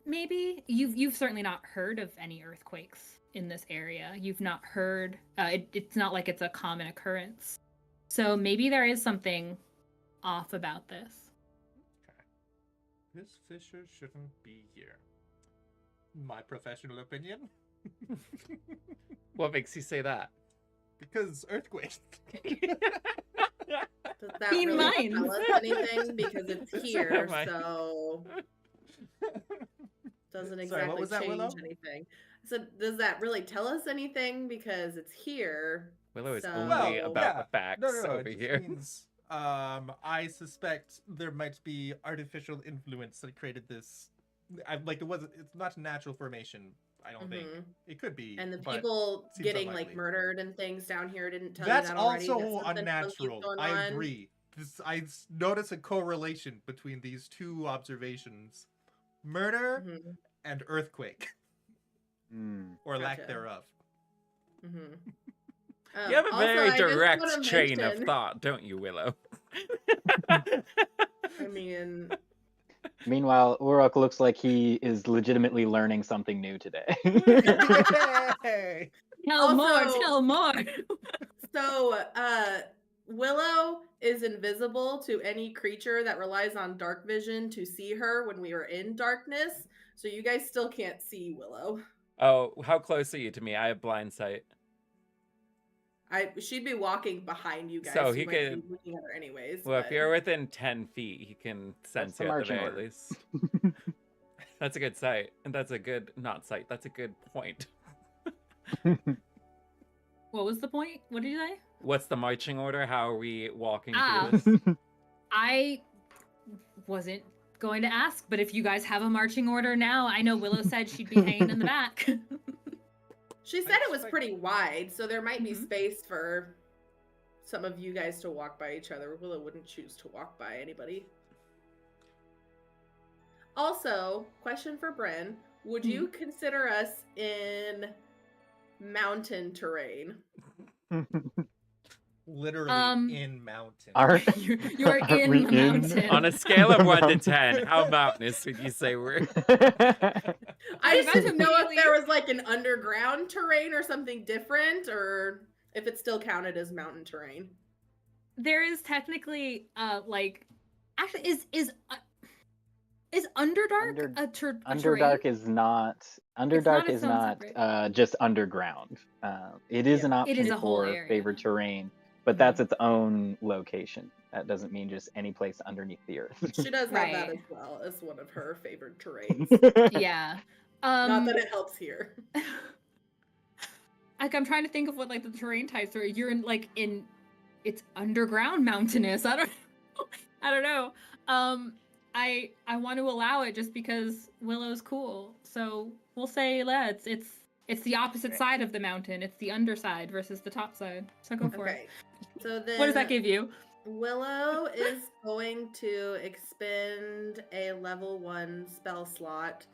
Speaker 2: maybe? You've certainly not heard of any earthquakes in this area. You've not heard, it's not like it's a common occurrence. So maybe there is something off about this.
Speaker 4: Okay. This Fisher shouldn't be here. My professional opinion.
Speaker 1: What makes you say that?
Speaker 4: Because earthquakes.
Speaker 3: Does that
Speaker 2: Mean
Speaker 3: really
Speaker 2: minds.
Speaker 3: tell us anything? Because it's here,
Speaker 1: Mine.
Speaker 3: so doesn't
Speaker 4: Sorry,
Speaker 3: exactly
Speaker 4: what was that, Willow?
Speaker 3: change anything. So does that really tell us anything? Because it's here.
Speaker 1: Willow is
Speaker 3: So-
Speaker 1: only
Speaker 3: Well,
Speaker 1: about the facts
Speaker 4: No,
Speaker 1: over
Speaker 4: it just
Speaker 1: here.
Speaker 4: means, I suspect there might be artificial influence that created this. It's not a natural formation. I don't think
Speaker 3: Mhm.
Speaker 4: it could be.
Speaker 3: And the
Speaker 4: but
Speaker 3: people
Speaker 4: seems
Speaker 3: getting
Speaker 4: unlikely.
Speaker 3: murdered and things down here didn't tell
Speaker 4: That's
Speaker 3: you that already.
Speaker 4: also
Speaker 3: That something funky's
Speaker 4: unnatural.
Speaker 3: going
Speaker 4: I
Speaker 3: on?
Speaker 4: agree. Notice a correlation between these two observations: murder
Speaker 3: Mhm,
Speaker 4: and earthquake, or lack
Speaker 3: Gotcha.
Speaker 4: therev.
Speaker 3: mhm.
Speaker 1: You have a
Speaker 3: Also,
Speaker 1: very
Speaker 3: I just
Speaker 1: direct
Speaker 3: wanna
Speaker 1: train of
Speaker 3: mention-
Speaker 1: thought, don't you, Willow?
Speaker 3: I mean,
Speaker 5: Meanwhile, Uruk looks like he is legitimately learning something new today.
Speaker 4: Hey!
Speaker 2: Tell more,
Speaker 3: Also-
Speaker 2: tell more.
Speaker 3: so Willow is invisible to any creature that relies on dark vision to see her when we are in darkness. So you guys still can't see Willow.
Speaker 1: Oh, how close are you to me? I have blind sight.
Speaker 3: She'd be walking behind you guys.
Speaker 1: So
Speaker 3: So
Speaker 1: he
Speaker 3: you might
Speaker 1: could-
Speaker 3: be looking at her anyways.
Speaker 1: Well, if
Speaker 3: but-
Speaker 1: you're within 10 feet, he can sense
Speaker 5: the
Speaker 1: you at the
Speaker 5: marching
Speaker 1: very
Speaker 5: order.
Speaker 1: least. That's a good sight. And that's a good, not sight, that's a good point.
Speaker 2: What was the point? What did you say?
Speaker 1: What's the marching order? How are we walking
Speaker 2: Ah.
Speaker 1: through this?
Speaker 2: I wasn't going to ask, but if you guys have a marching order now, I know Willow said she'd be hanging in the back.
Speaker 3: She said it was pretty wide, so there might be
Speaker 2: Mhm.
Speaker 3: space for some of you guys to walk by each other. Willow wouldn't choose to walk by anybody. Also, question for Bren. Would you consider us in mountain terrain?
Speaker 4: Literally in mountain.
Speaker 2: You're
Speaker 5: Aren't
Speaker 2: in
Speaker 5: we
Speaker 2: the mountain.
Speaker 1: On a scale of 1 to 10, how mountainous would you say we're?
Speaker 3: I just didn't know if
Speaker 2: immediately-
Speaker 3: there was like an underground terrain or something different, or if it still counted as mountain terrain.
Speaker 2: There is technically actually is Underdark a terrain?
Speaker 5: Underdark is not. Underdark
Speaker 2: its
Speaker 5: is
Speaker 2: own
Speaker 5: not
Speaker 2: separate-
Speaker 5: just underground. It is an
Speaker 2: It
Speaker 5: option
Speaker 2: is a whole
Speaker 5: for
Speaker 2: area.
Speaker 5: favored terrain, but that's its own location. That doesn't mean just any place underneath the earth.
Speaker 3: She does have that
Speaker 2: Right.
Speaker 3: as well as one of her favorite terrains.
Speaker 2: Yeah.
Speaker 3: Not that it helps here.
Speaker 2: Like I'm trying to think of what like the terrain types are. You're in it's underground mountainous. I don't know. I want to allow it just because Willow's cool. So we'll say it's the opposite
Speaker 3: Okay.
Speaker 2: side of the mountain. It's the underside versus the top side. So go for it.
Speaker 3: Okay. So then
Speaker 2: What does that give you?
Speaker 3: Willow is going to expend a level 1 spell slot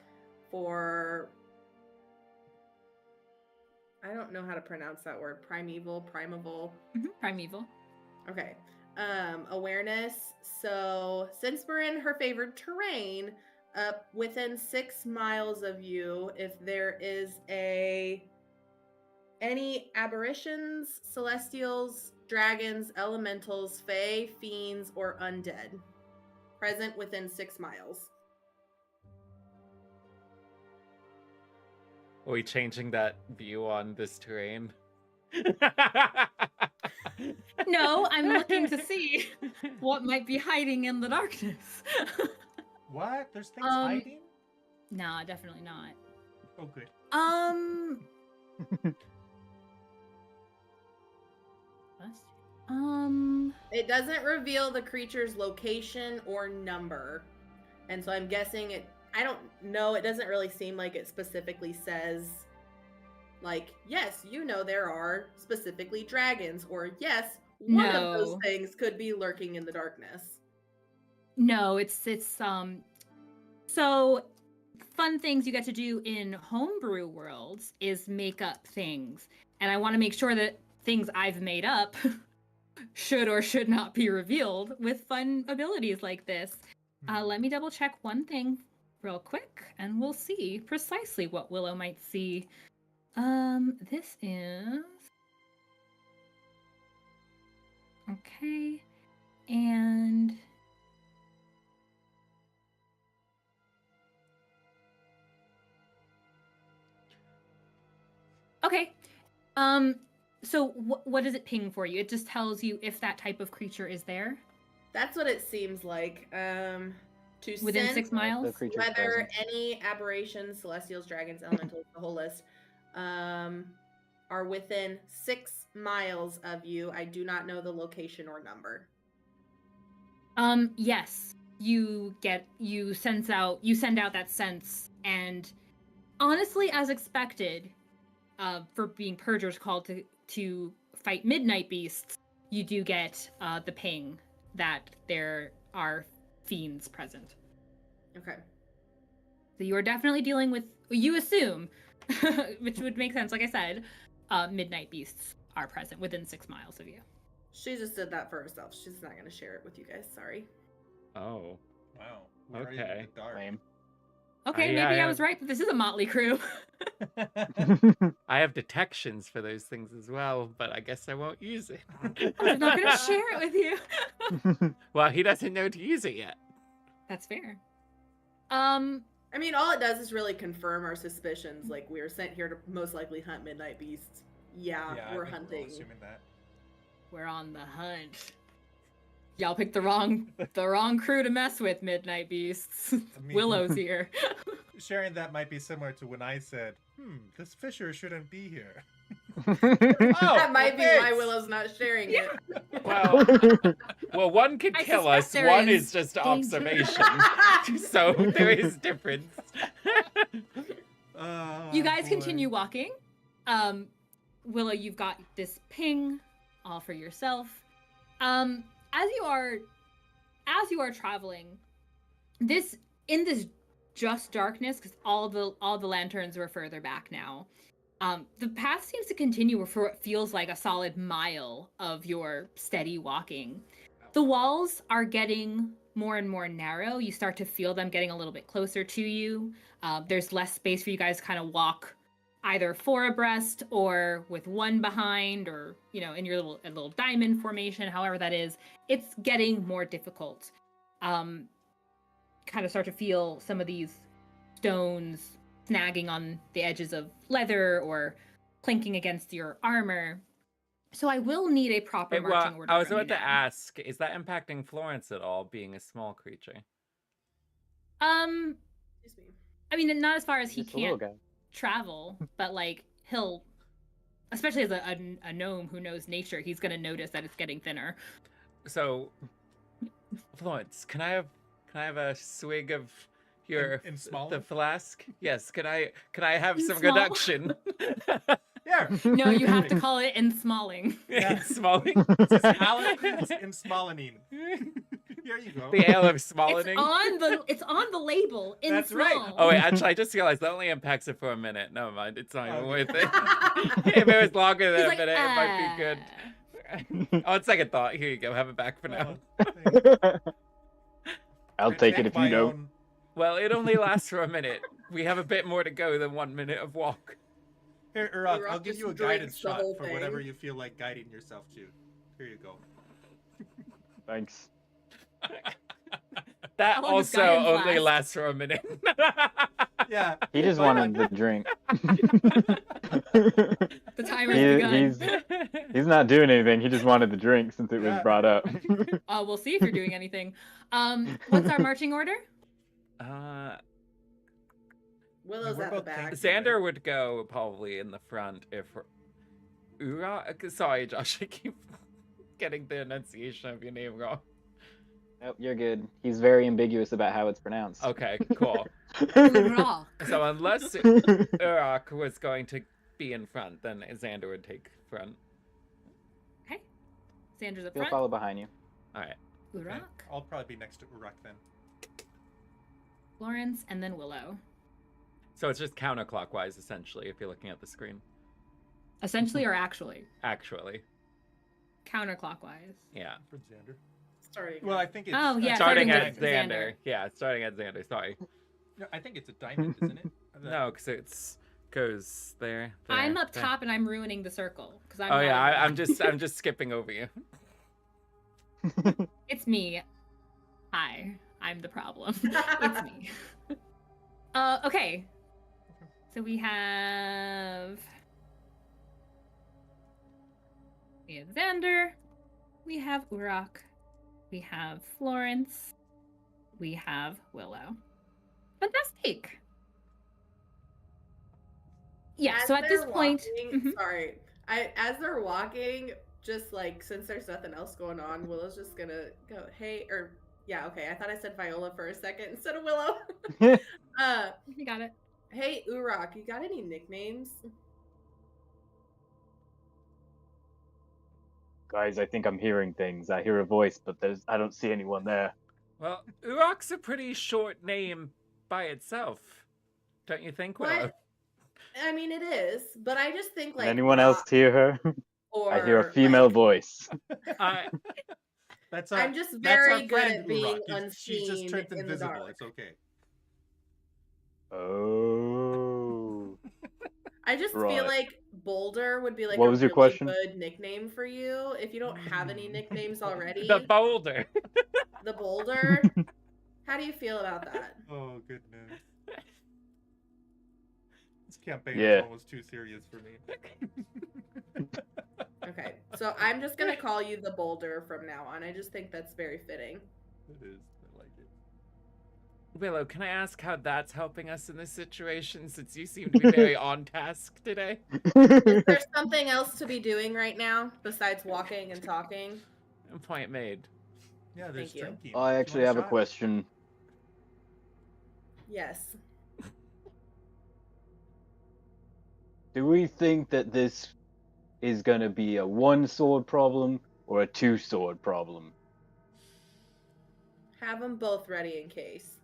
Speaker 3: for, I don't know how to pronounce that word. Primeval.
Speaker 2: Primeval.
Speaker 3: Okay. Awareness. So since we're in her favored terrain, up within 6 miles of you, if there is any aberrations, celestials, dragons, elementals, fae, fiends, or undead present within 6 miles.
Speaker 1: Are we changing that view on this terrain?
Speaker 2: No, I'm looking to see what might be hiding in the darkness.
Speaker 4: What? There's things
Speaker 2: Um,
Speaker 4: hiding?
Speaker 2: Nah, definitely not.
Speaker 4: Oh, good.
Speaker 2: let's see.
Speaker 3: It doesn't reveal the creature's location or number. And so I'm guessing it, I don't know, it doesn't really seem like it specifically says, like, yes, you know there are specifically dragons, or yes, one of those
Speaker 2: No.
Speaker 3: things could be lurking in the darkness.
Speaker 2: No, it's so fun things you get to do in homebrew worlds is make up things. And I want to make sure that things I've made up should or should not be revealed with fun abilities like this. Let me double check one thing real quick, and we'll see precisely what Willow might see. This is... Okay, and... Okay, so what does it ping for you? It just tells you if that type of creature is there?
Speaker 3: That's what it seems like. To
Speaker 2: Within
Speaker 3: sense
Speaker 2: 6 miles?
Speaker 5: The creature's
Speaker 3: whether
Speaker 5: presence.
Speaker 3: any aberrations, celestials, dragons, elementals, the whole list, are within 6 miles of you. I do not know the location or number.
Speaker 2: Yes. You send out that sense, and honestly, as expected, for being purgers called to fight midnight beasts, you do get the ping that there are fiends present.
Speaker 3: Okay.
Speaker 2: So you are definitely dealing with, you assume, which would make sense, like I said, midnight beasts are present within 6 miles of you.
Speaker 3: She just did that for herself. She's not going to share it with you guys. Sorry.
Speaker 1: Oh.
Speaker 4: Wow. Where are you in
Speaker 1: Okay.
Speaker 4: the dark?
Speaker 5: Lame.
Speaker 2: Okay,
Speaker 1: Yeah,
Speaker 2: maybe
Speaker 1: I
Speaker 2: I was right that this is a motley crew.
Speaker 1: I have detections for those things as well, but I guess I won't use it.
Speaker 2: I'm not going to share it with you.
Speaker 1: Well, he doesn't know to use it yet.
Speaker 2: That's fair.
Speaker 3: I mean, all it does is really confirm our suspicions. Like, we are sent here to most likely hunt midnight beasts. Yeah,
Speaker 4: Yeah,
Speaker 3: we're
Speaker 4: I think
Speaker 3: hunting.
Speaker 4: all assuming that.
Speaker 2: We're on the hunt. Y'all picked the wrong crew to mess with, midnight beasts.
Speaker 4: mean-
Speaker 2: Willow's here.
Speaker 4: Sharing that might be similar to when I said, this fisher shouldn't be here.
Speaker 3: That might be why
Speaker 4: thanks.
Speaker 3: Willow's not sharing it.
Speaker 1: Well, one could
Speaker 2: I
Speaker 1: kill
Speaker 2: suspect
Speaker 1: us.
Speaker 2: there
Speaker 1: One
Speaker 2: is
Speaker 1: is just
Speaker 2: danger.
Speaker 1: observation. So there is difference.
Speaker 2: You guys
Speaker 4: boy.
Speaker 2: continue walking. Willow, you've got this ping all for yourself. As you are traveling, in this just darkness, because all the lanterns were further back now. The path seems to continue for what feels like a solid mile of your steady walking. The walls are getting more and more narrow. You start to feel them getting a little bit closer to you. There's less space for you guys to kind of walk either four abreast or with one behind, or in your little diamond formation, however that is. It's getting more difficult. Kind of start to feel some of these stones snagging on the edges of leather or clinking against your armor. So I will need a proper marching order.
Speaker 1: I was
Speaker 2: from you
Speaker 1: about to
Speaker 2: now.
Speaker 1: ask, is that impacting Florence at all, being a small creature?
Speaker 3: Excuse me.
Speaker 2: I mean, not as far as he
Speaker 5: Just a little
Speaker 2: can't
Speaker 5: guy.
Speaker 2: travel, but like he'll, especially as a gnome who knows nature, he's gonna notice that it's getting thinner.
Speaker 1: So, Florence, can I have a swig of your
Speaker 4: In small?
Speaker 1: the flask? Yes. Can I have
Speaker 2: In
Speaker 1: some
Speaker 2: small?
Speaker 1: reduction?
Speaker 4: Yeah.
Speaker 2: No, you have to call it Smalling.
Speaker 4: Yeah.
Speaker 1: Smalling.
Speaker 4: It's in Smolenine. Here you go.
Speaker 1: The ale of
Speaker 2: It's
Speaker 1: Smalling.
Speaker 2: it's on the label in
Speaker 4: That's
Speaker 2: small.
Speaker 4: right.
Speaker 1: Oh wait, actually, I just realized that only impacts it for a minute. Never mind, it's not even
Speaker 4: Okay.
Speaker 1: worth it. If it was longer than
Speaker 2: He's
Speaker 1: a
Speaker 2: like,
Speaker 1: minute, it might be good. On second thought, here you go. Have it back for now.
Speaker 5: I'll take it if you don't.
Speaker 1: Well, it only lasts for a minute. We have a bit more to go than 1 minute of walk.
Speaker 4: Here, Urok,
Speaker 3: Urok
Speaker 4: I'll give
Speaker 3: just
Speaker 4: you a
Speaker 3: drinks
Speaker 4: guidance
Speaker 3: the
Speaker 4: shot
Speaker 3: whole
Speaker 4: for whatever
Speaker 3: thing.
Speaker 4: you feel like guiding yourself to. Here you go.
Speaker 5: Thanks.
Speaker 1: That
Speaker 2: How long does
Speaker 1: also
Speaker 2: guidance
Speaker 1: only
Speaker 2: last?
Speaker 1: lasts for a minute.
Speaker 4: Yeah.
Speaker 5: He just
Speaker 4: Why
Speaker 5: wanted the drink.
Speaker 2: The timer's begun.
Speaker 5: He's not doing anything. He just wanted the drink since it was
Speaker 4: Yeah.
Speaker 5: brought up.
Speaker 2: We'll see if you're doing anything. What's our marching order?
Speaker 3: Willow's
Speaker 4: we're
Speaker 3: at the
Speaker 4: both
Speaker 3: back.
Speaker 4: tanky.
Speaker 1: Xander would go probably in the front if sorry, Josh, I keep getting the enunciation of your name wrong.
Speaker 5: Nope, you're good. He's very ambiguous about how it's pronounced.
Speaker 1: Okay, cool.
Speaker 2: Urok.
Speaker 1: So unless Urok was going to be in front, then Xander would take front.
Speaker 2: Okay. Xander's up
Speaker 5: He'll
Speaker 2: front.
Speaker 5: follow behind you.
Speaker 1: All right.
Speaker 3: Mm-hmm.
Speaker 2: Urok,
Speaker 4: Okay, I'll probably be next to Uruk then.
Speaker 2: Florence, and then Willow.
Speaker 1: So it's just counterclockwise, essentially, if you're looking at the screen.
Speaker 2: Essentially or actually?
Speaker 1: Actually,
Speaker 2: Counterclockwise.
Speaker 1: yeah.
Speaker 4: For Xander.
Speaker 3: Sorry.
Speaker 4: Well, I think it's.
Speaker 2: Oh, yeah,
Speaker 1: Starting
Speaker 2: starting
Speaker 1: at
Speaker 2: with
Speaker 1: Xander.
Speaker 2: Xander.
Speaker 1: Yeah, starting at Xander. Sorry.
Speaker 4: No, I think it's a diamond, isn't it?
Speaker 1: No, because it's goes there.
Speaker 2: I'm
Speaker 1: there,
Speaker 2: up
Speaker 1: there.
Speaker 2: top and I'm ruining the circle because I'm.
Speaker 1: Oh
Speaker 2: not
Speaker 1: yeah,
Speaker 2: in
Speaker 1: I'm just skipping over you.
Speaker 2: It's me. Hi, I'm the problem. It's me. Okay. So we have Xander, we have Urok, we have Florence, we have Willow. Fantastic. Yeah.
Speaker 3: As
Speaker 2: So at this
Speaker 3: they're
Speaker 2: point,
Speaker 3: walking-
Speaker 2: Mhm.
Speaker 3: sorry, as they're walking, just like since there's nothing else going on, Willow's just gonna go, hey, or yeah, okay. I thought I said Viola for a second instead of Willow.
Speaker 2: you got it.
Speaker 3: Hey Urok, you got any nicknames?
Speaker 5: Guys, I think I'm hearing things. I hear a voice, but I don't see anyone there.
Speaker 1: Well, Urok's a pretty short name by itself, don't you think, Willow?
Speaker 3: What? I mean, it is, but I just think like
Speaker 5: Can anyone else
Speaker 3: Rock
Speaker 5: hear her?
Speaker 3: or
Speaker 5: I hear a female
Speaker 3: like,
Speaker 5: voice.
Speaker 1: I,
Speaker 4: That's
Speaker 3: I'm just
Speaker 4: that's our
Speaker 3: very good
Speaker 4: friend
Speaker 3: at being
Speaker 4: Uruk. She's just
Speaker 3: unseen
Speaker 4: turned
Speaker 3: in the
Speaker 4: invisible.
Speaker 3: dark.
Speaker 4: It's okay.
Speaker 5: Oh.
Speaker 3: I just feel
Speaker 5: Right.
Speaker 3: like Boulder would be like
Speaker 5: What
Speaker 3: a
Speaker 5: was your
Speaker 3: really
Speaker 5: question?
Speaker 3: good nickname for you if you don't have any nicknames already.
Speaker 1: the boulder.
Speaker 3: The Boulder. How do you feel about that?
Speaker 4: Oh goodness. This campaign
Speaker 5: Yeah.
Speaker 4: is almost too serious for me.
Speaker 3: Okay, so I'm just gonna call you the Boulder from now on. I just think that's very fitting.
Speaker 4: It is. I like it.
Speaker 1: Willow, can I ask how that's helping us in this situation, since you seem to be very on task today?
Speaker 3: Is there something else to be doing right now besides walking and talking?
Speaker 1: Point made.
Speaker 4: Yeah, there's
Speaker 3: Thank you.
Speaker 4: drinking.
Speaker 5: I
Speaker 4: Do you
Speaker 5: actually
Speaker 4: want
Speaker 5: have a
Speaker 4: shot?
Speaker 5: question.
Speaker 3: Yes.
Speaker 5: Do we think that this is going to be a one-sword problem or a two-sword problem?
Speaker 3: Have them both ready in case.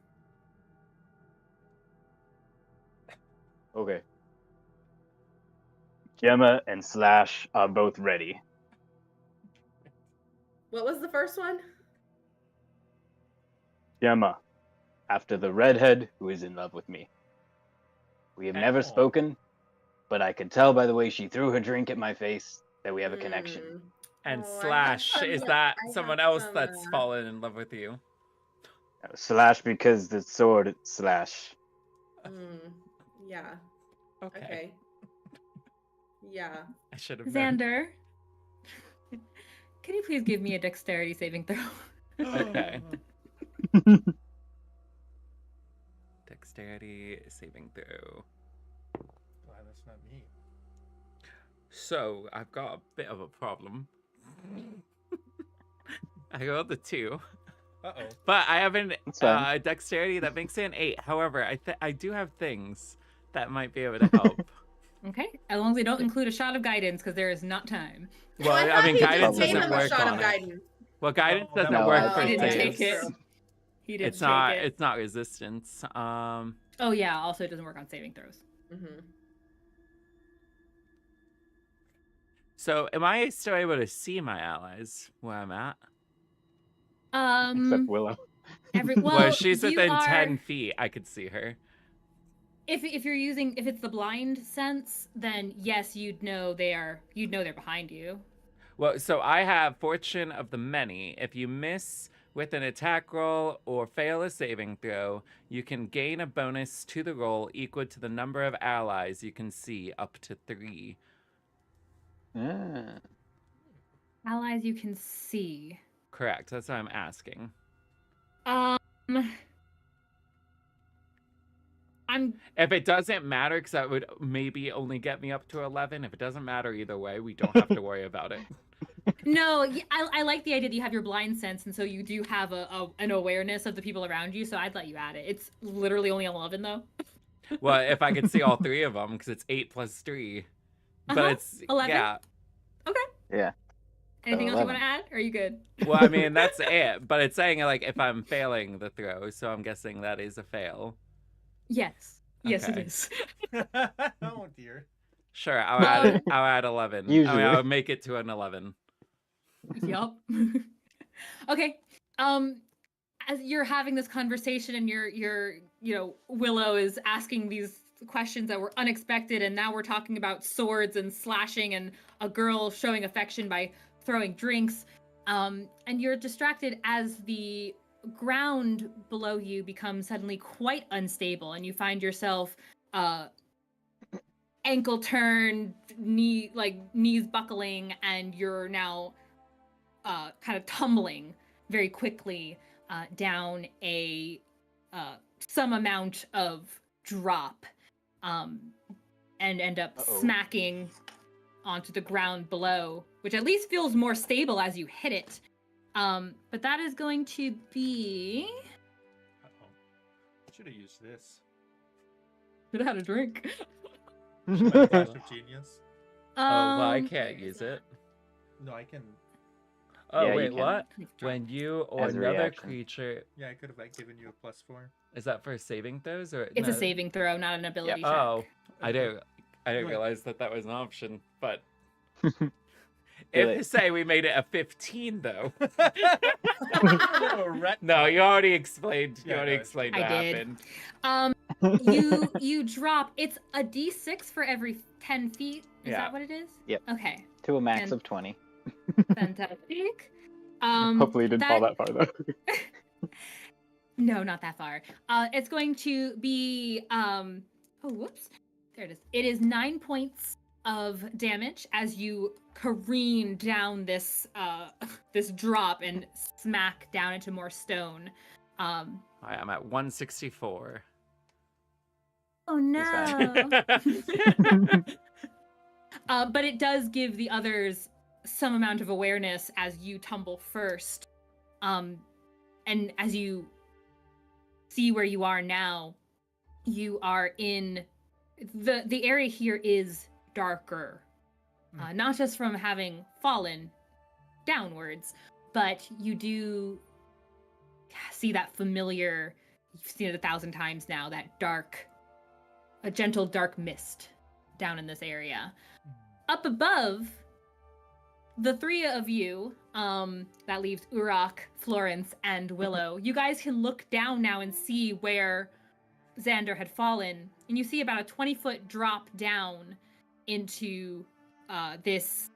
Speaker 5: Okay. Gemma and Slash are both ready.
Speaker 3: What was the first one?
Speaker 5: Gemma, after the redhead who is in love with me. We have never
Speaker 4: Oh.
Speaker 5: spoken, but I could tell by the way she threw her drink at my face that we have a connection.
Speaker 3: Mm.
Speaker 1: And
Speaker 3: Oh, I
Speaker 1: Slash,
Speaker 3: have
Speaker 1: is
Speaker 3: some-
Speaker 1: that
Speaker 3: I have
Speaker 1: someone else
Speaker 3: some,
Speaker 1: that's fallen in love with you?
Speaker 5: Slash because the sword slash.
Speaker 3: Yeah.
Speaker 1: Okay.
Speaker 3: Okay. Yeah.
Speaker 1: I should have known.
Speaker 2: Xander, can you please give me a dexterity saving throw?
Speaker 1: Okay. Dexterity saving throw.
Speaker 4: Glad that's not me.
Speaker 1: So I've got a bit of a problem. I rolled a 2,
Speaker 4: Uh-oh.
Speaker 1: but I have an
Speaker 5: That's fine.
Speaker 1: dexterity that makes it an 8. However, I do have things that might be able to help.
Speaker 2: Okay, as long as they don't include a shot of guidance, because there is not time.
Speaker 1: Well, I
Speaker 3: thought
Speaker 1: mean,
Speaker 3: he just
Speaker 1: guidance
Speaker 3: gave
Speaker 1: doesn't
Speaker 3: him a
Speaker 1: work
Speaker 3: shot
Speaker 1: on
Speaker 3: of
Speaker 1: it.
Speaker 3: guidance.
Speaker 1: Well, guidance
Speaker 4: Oh, that
Speaker 1: doesn't
Speaker 5: No,
Speaker 1: work
Speaker 5: I
Speaker 1: for
Speaker 2: he didn't
Speaker 1: saves.
Speaker 2: take it. He didn't
Speaker 1: It's not.
Speaker 2: take it.
Speaker 1: It's not resistance.
Speaker 2: Oh yeah, also it doesn't work on saving throws.
Speaker 3: Mm-hmm.
Speaker 1: So am I still able to see my allies where I'm at?
Speaker 5: Except Willow.
Speaker 1: Well, she's
Speaker 2: you
Speaker 1: within
Speaker 2: are-
Speaker 1: 10 feet. I could see her.
Speaker 2: If you're using if it's the blind sense, then yes, you'd know they're behind you.
Speaker 1: Well, so I have Fortune of the Many. If you miss with an attack roll or fail a saving throw, you can gain a bonus to the roll equal to the number of allies you can see, up to 3.
Speaker 5: Ah.
Speaker 2: Allies you can see.
Speaker 1: Correct. That's what I'm asking. If it doesn't matter, because that would maybe only get me up to 11. If it doesn't matter either way, we don't have to worry about it.
Speaker 2: No, I like the idea that you have your blind sense, and so you do have an awareness of the people around you. So I'd let you add it. It's literally only 11 though.
Speaker 1: Well, if I could see all 3 of them, because it's 8 plus 3. But it's
Speaker 2: 11.
Speaker 1: yeah.
Speaker 2: Okay.
Speaker 5: Yeah.
Speaker 2: Anything else you
Speaker 5: 11.
Speaker 2: want to add? Or are you good?
Speaker 1: Well, I mean that's it. But it's saying like if I'm failing the throw, so I'm guessing that is a
Speaker 2: Yes. Yes, it
Speaker 1: Okay.
Speaker 2: is.
Speaker 4: Oh dear.
Speaker 1: Sure, I'll add 11. I mean,
Speaker 5: Usually.
Speaker 1: I'll make it to an 11.
Speaker 2: Yup. Okay. As you're having this conversation and Willow is asking these questions that were unexpected, and now we're talking about swords and slashing and a girl showing affection by throwing drinks. And you're distracted as the ground below you becomes suddenly quite unstable, and you find yourself ankle turned, knees buckling, and you're now kind of tumbling very quickly down a some amount of drop, and end up smacking onto the ground below, which at least feels more stable as you hit it. But that is going to be...
Speaker 4: Uh-oh. Should have used this.
Speaker 2: Should have had a drink.
Speaker 4: My flash of genius.
Speaker 1: Oh, well, I
Speaker 2: Um,
Speaker 1: can't use it.
Speaker 4: No, I can.
Speaker 1: Oh,
Speaker 5: Yeah, you
Speaker 1: wait,
Speaker 5: can.
Speaker 1: what? When you or
Speaker 5: As a
Speaker 1: another
Speaker 5: reaction.
Speaker 1: creature...
Speaker 4: Yeah, I could have like given you a +4.
Speaker 1: Is that for saving throws? Or
Speaker 2: It's a
Speaker 1: no?
Speaker 2: saving throw, not an ability check.
Speaker 1: Oh, I didn't
Speaker 4: Right.
Speaker 1: realize that was an option, but...
Speaker 5: Too
Speaker 1: If
Speaker 5: late.
Speaker 1: say we made it a 15, though.
Speaker 4: Little ret-
Speaker 1: No, you already explained. You
Speaker 4: Yeah,
Speaker 1: already
Speaker 4: no,
Speaker 1: explained
Speaker 2: I
Speaker 1: what
Speaker 2: did.
Speaker 1: happened.
Speaker 2: You drop. It's a d6 for every 10 feet. Is
Speaker 1: Yeah.
Speaker 2: that what it is?
Speaker 5: Yep.
Speaker 2: Okay.
Speaker 5: To a max
Speaker 2: And-
Speaker 5: of 20.
Speaker 2: Fantastic.
Speaker 5: Hopefully you didn't fall that far, though.
Speaker 2: No, not that far. It's going to be oh, whoops. There it is. It is 9 points of damage as you careen down this this drop and smack down into more stone.
Speaker 1: I'm at 164.
Speaker 2: Oh no.
Speaker 5: fine.
Speaker 2: But it does give the others some amount of awareness as you tumble first. And as you see where you are now, you are in the area here is darker. Not just from having fallen downwards, but you do see that familiar, you've seen it 1,000 times now, that a gentle dark mist down in this area. Up above, the 3 of you, that leaves Urok, Florence, and Willow, you guys can look down now and see where Xander had fallen, and you see about a 20-foot drop down into this,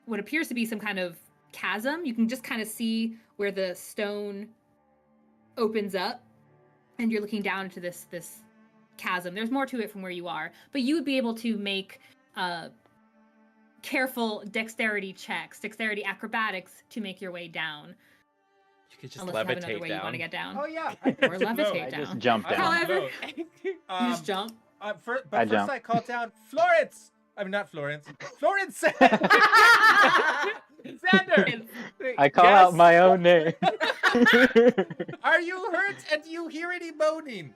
Speaker 2: what appears to be some kind of chasm. You can just kind of see where the stone opens up, and you're looking down into this chasm. There's more to it from where you are, but you would be able to make careful dexterity acrobatics to make your way down.
Speaker 1: You could just
Speaker 2: Unless you have another
Speaker 1: levitate
Speaker 2: way you want to
Speaker 1: down.
Speaker 2: get down.
Speaker 4: Oh yeah.
Speaker 2: Or levitate
Speaker 5: I
Speaker 2: down.
Speaker 5: just jumped
Speaker 4: I
Speaker 5: down.
Speaker 4: can
Speaker 2: However-
Speaker 4: float.
Speaker 2: You just jump.
Speaker 4: First
Speaker 5: I
Speaker 4: first
Speaker 5: jump.
Speaker 4: I called down Florence. I mean, not Florence. Florence. Xander,
Speaker 5: I call out my own name.
Speaker 4: are you hurt and do you hear any moaning?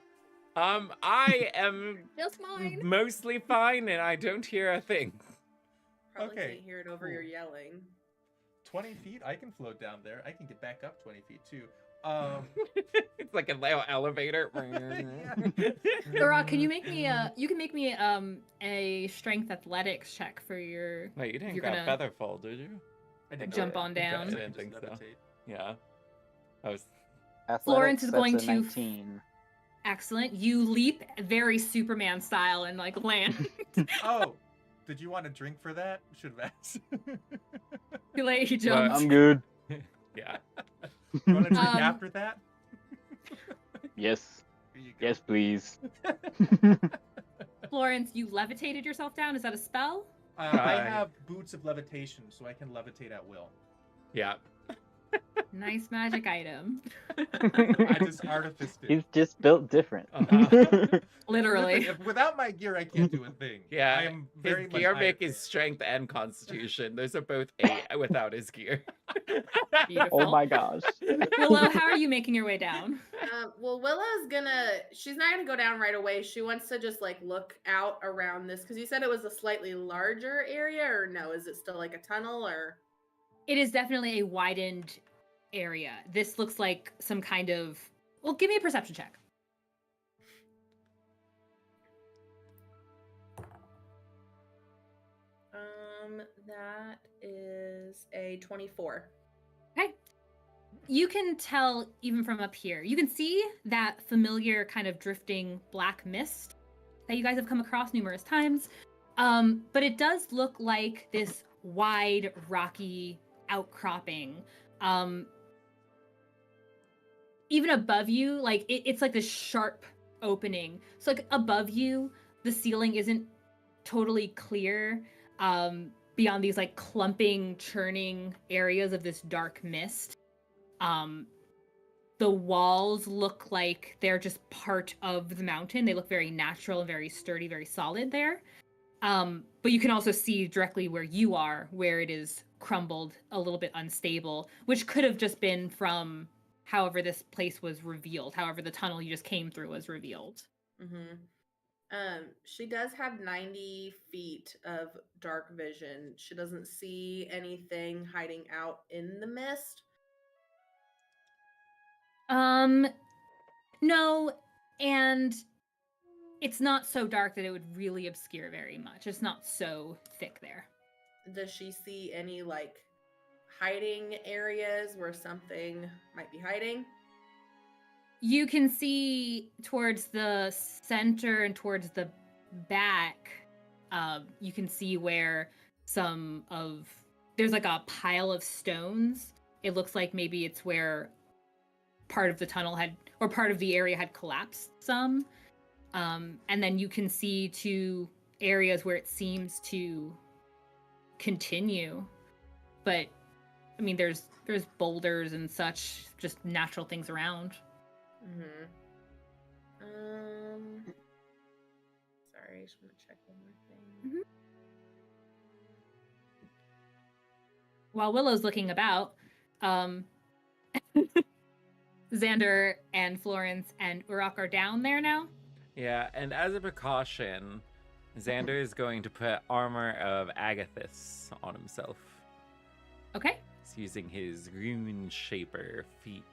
Speaker 1: I am
Speaker 2: Just mine.
Speaker 1: mostly fine, and I don't hear a thing.
Speaker 3: Probably
Speaker 4: Okay,
Speaker 3: can't hear it over
Speaker 4: cool.
Speaker 3: your yelling.
Speaker 4: 20 feet? I can float down there. I can get back up 20 feet too.
Speaker 1: It's like a little elevator.
Speaker 2: Urok, can you make me a strength athletics check for your
Speaker 1: Wait, you didn't
Speaker 2: You're
Speaker 1: grab
Speaker 2: gonna-
Speaker 1: Featherfall, did you?
Speaker 4: I didn't
Speaker 2: jump
Speaker 4: know
Speaker 2: on
Speaker 4: that.
Speaker 2: down?
Speaker 1: I didn't think so.
Speaker 4: Levitate.
Speaker 1: Yeah. I was.
Speaker 2: Florence is
Speaker 5: Athletics,
Speaker 2: going
Speaker 5: that's a
Speaker 2: to-
Speaker 5: 19.
Speaker 2: excellent. You leap very Superman style and like land.
Speaker 4: Oh, did you want a drink for that? Should have asked.
Speaker 2: Too late, he
Speaker 1: Well,
Speaker 2: jumps.
Speaker 5: I'm good.
Speaker 1: Yeah.
Speaker 4: You want a drink
Speaker 2: Um,
Speaker 4: after that?
Speaker 5: Yes.
Speaker 4: Here you go.
Speaker 5: Yes, please.
Speaker 2: Florence, you levitated yourself down. Is that a spell?
Speaker 4: I
Speaker 1: Hi.
Speaker 4: have boots of levitation, so I can levitate at will.
Speaker 1: Yeah.
Speaker 2: Nice magic item.
Speaker 4: I just artificed it.
Speaker 5: He's just built different.
Speaker 2: Literally.
Speaker 4: Listen, without my gear, I can't do a thing.
Speaker 1: Yeah,
Speaker 4: I am
Speaker 1: his
Speaker 4: very much
Speaker 1: gear
Speaker 4: Iron
Speaker 1: make
Speaker 4: Man.
Speaker 1: is strength and constitution. Those are both 8 without his gear.
Speaker 2: Beautiful.
Speaker 5: Oh my gosh.
Speaker 2: Willow, how are you making your way down?
Speaker 3: Well, she's not gonna go down right away. She wants to just like look out around this because you said it was a slightly larger area, or no? Is it still like a tunnel or?
Speaker 2: It is definitely a widened area. This looks like some kind of. Well, give me a perception check.
Speaker 3: That is a 24.
Speaker 2: Okay. You can tell even from up here. You can see that familiar kind of drifting black mist that you guys have come across numerous times. But it does look like this wide, rocky outcropping. Even above you, like it's like this sharp opening. So like above you, the ceiling isn't totally clear. Beyond these like clumping, churning areas of this dark mist. The walls look like they're just part of the mountain. They look very natural and very sturdy, very solid there. But you can also see directly where you are, where it is crumbled, a little bit unstable, which could have just been from however this place was revealed, however the tunnel you just came through was revealed.
Speaker 3: Mm-hmm. She does have 90 feet of dark vision. She doesn't see anything hiding out in the mist.
Speaker 2: No, and it's not so dark that it would really obscure very much. It's not so thick there.
Speaker 3: Does she see any like hiding areas where something might be hiding?
Speaker 2: You can see towards the center and towards the back, you can see where there's like a pile of stones. It looks like maybe it's where part of the tunnel or part of the area had collapsed some. And then you can see 2 areas where it seems to continue. But, I mean, there's boulders and such, just natural things around.
Speaker 3: Mm-hmm. Sorry, I just want to check one more thing.
Speaker 2: Mm-hmm. While Willow's looking about, Xander and Florence and Uruk are down there now.
Speaker 1: Yeah, and as a precaution, Xander is going to put armor of Agathis on himself.
Speaker 2: Okay.
Speaker 1: He's using his rune shaper feet.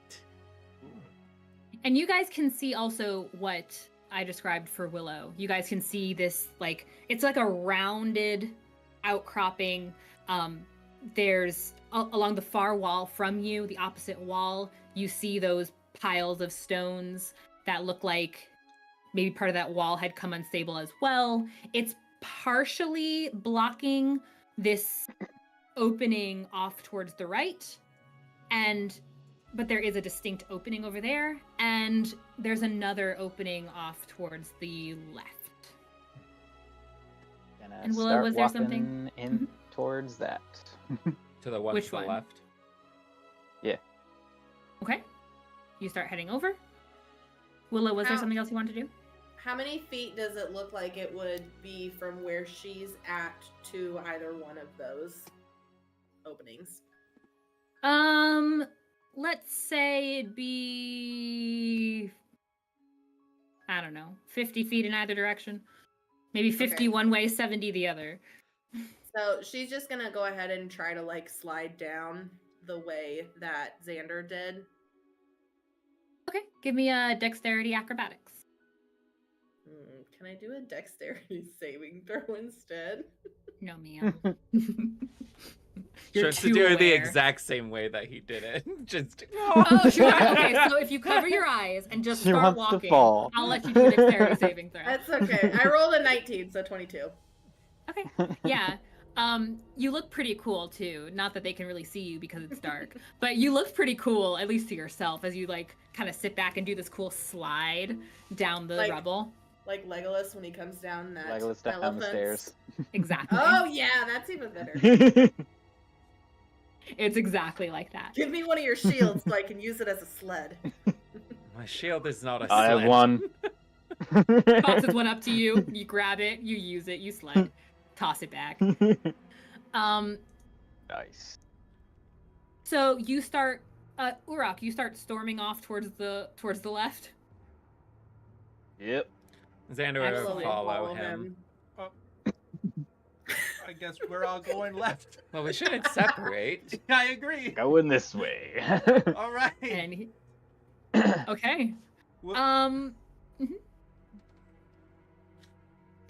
Speaker 2: And you guys can see also what I described for Willow. You guys can see this, like, it's like a rounded outcropping. There's along the far wall from you, the opposite wall, you see those piles of stones that look like maybe part of that wall had come unstable as well. It's partially blocking this opening off towards the right, but there is a distinct opening over there, and there's another opening off towards the left.
Speaker 5: Gonna
Speaker 2: And Willow,
Speaker 5: start
Speaker 2: was there
Speaker 5: walking
Speaker 2: something?
Speaker 5: in towards that?
Speaker 1: To the one
Speaker 2: Which
Speaker 1: to the
Speaker 2: one?
Speaker 1: left.
Speaker 5: Yeah.
Speaker 2: Okay. You start heading over. Willow, was there
Speaker 3: How-
Speaker 2: something else you wanted to do?
Speaker 3: How many feet does it look like it would be from where she's at to either one of those openings?
Speaker 2: Let's say it'd be, I don't know, 50 feet in either direction. Maybe 50
Speaker 3: Okay.
Speaker 2: one way, 70 the other.
Speaker 3: So she's just gonna go ahead and try to like slide down the way that Xander did.
Speaker 2: Okay, give me a dexterity acrobatics.
Speaker 3: Can I do a dexterity saving throw instead?
Speaker 2: No, ma'am.
Speaker 1: She
Speaker 2: You're
Speaker 1: wants to
Speaker 2: too
Speaker 1: do it the
Speaker 2: aware.
Speaker 1: exact same way that he did it. Just
Speaker 2: Oh, sure. Okay, so if you cover your eyes and just
Speaker 5: She
Speaker 2: start
Speaker 5: wants to
Speaker 2: walking,
Speaker 5: fall.
Speaker 2: I'll let you do a dexterity saving throw.
Speaker 3: That's okay. I rolled a 19, so 22.
Speaker 2: Okay. Yeah. You look pretty cool too. Not that they can really see you because it's dark, but you look pretty cool, at least to yourself, as you like kind of sit back and do this cool slide down the
Speaker 3: Like-
Speaker 2: rubble.
Speaker 3: Like Legolas when he comes down that
Speaker 5: Legolas down the
Speaker 3: elephant's-
Speaker 5: stairs.
Speaker 2: Exactly.
Speaker 3: Oh yeah, that's even better.
Speaker 2: It's exactly like that.
Speaker 3: Give me one of your shields so I can use it as a sled.
Speaker 1: My shield is not a
Speaker 5: I have
Speaker 1: sled.
Speaker 5: one.
Speaker 2: Tosses one up to you. You grab it. You use it. You sled. Toss it back.
Speaker 5: Nice.
Speaker 2: So you start, Urok. You start storming off towards the left.
Speaker 5: Yep.
Speaker 1: Xander will
Speaker 2: Excellent.
Speaker 1: follow him.
Speaker 4: I guess we're all going left.
Speaker 1: Well, we shouldn't separate.
Speaker 4: I agree.
Speaker 5: Going this way.
Speaker 4: All right.
Speaker 2: And he... okay.
Speaker 4: Whoop.
Speaker 2: Mhm.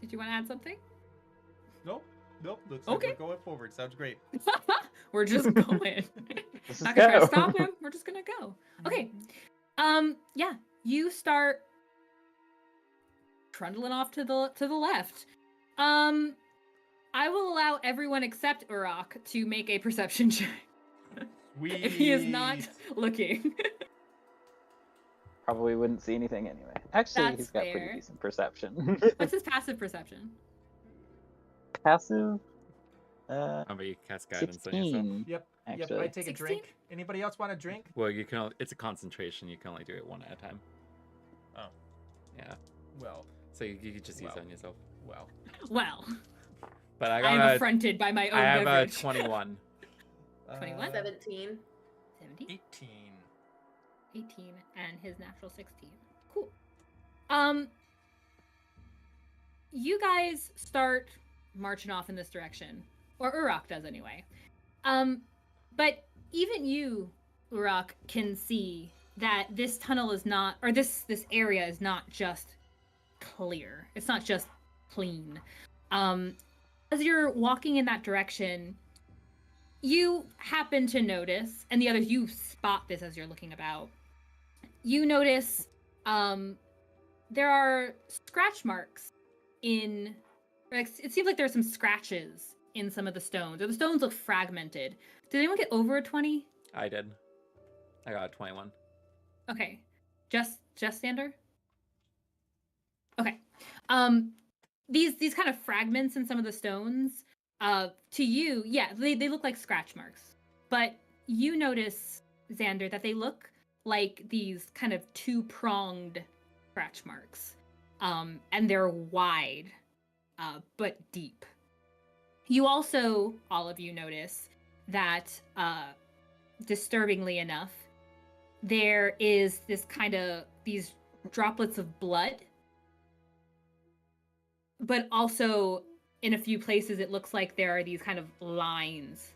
Speaker 2: Did you want to add something?
Speaker 4: Nope. Looks
Speaker 2: Okay.
Speaker 4: like we're going forward. Sounds great.
Speaker 2: We're just going.
Speaker 5: Let's
Speaker 2: Not gonna try to
Speaker 5: go.
Speaker 2: stop him. We're just gonna go. Okay. Yeah. You start trundling off to the left. I will allow everyone except Urok to make a perception check if he is not looking.
Speaker 5: Probably wouldn't see anything anyway. Actually,
Speaker 2: That's
Speaker 5: he's got
Speaker 2: fair.
Speaker 5: pretty decent perception.
Speaker 2: What's his passive perception?
Speaker 5: Passive.
Speaker 1: How about you cast guidance on yourself?
Speaker 5: 16.
Speaker 4: Yep.
Speaker 5: Actually.
Speaker 4: I take
Speaker 2: 16?
Speaker 4: a drink. Anybody else want a drink?
Speaker 1: Well, you can. It's a concentration. You can only do it one at a time.
Speaker 4: Oh.
Speaker 1: Yeah.
Speaker 4: Well.
Speaker 1: So you could just use it
Speaker 4: Well.
Speaker 1: on yourself.
Speaker 2: Well,
Speaker 1: But I
Speaker 2: I
Speaker 1: got
Speaker 2: am
Speaker 1: a.
Speaker 2: affronted by my own
Speaker 1: I have a
Speaker 2: beverage.
Speaker 1: 21.
Speaker 2: 21?
Speaker 3: 17.
Speaker 2: 17,
Speaker 4: 18.
Speaker 2: 18, and his natural 16. Cool. You guys start marching off in this direction, or Urok does anyway. But even you, Urok, can see that this tunnel is not, or this area is not just clear. It's not just clean. As you're walking in that direction, you happen to notice, and the others, you spot this as you're looking about. You notice there are scratch marks in, it seems like there's some scratches in some of the stones, or the stones look fragmented. Did anyone get over a 20?
Speaker 1: I did. I got a 21.
Speaker 2: Okay. Just Xander? Okay. These kind of fragments in some of the stones, to you, yeah, they look like scratch marks. But you notice, Xander, that they look like these kind of two-pronged scratch marks. And they're wide, but deep. You also, all of you, notice that, disturbingly enough, there is this kind of, these droplets of blood. But also, in a few places, it looks like there are these kind of lines,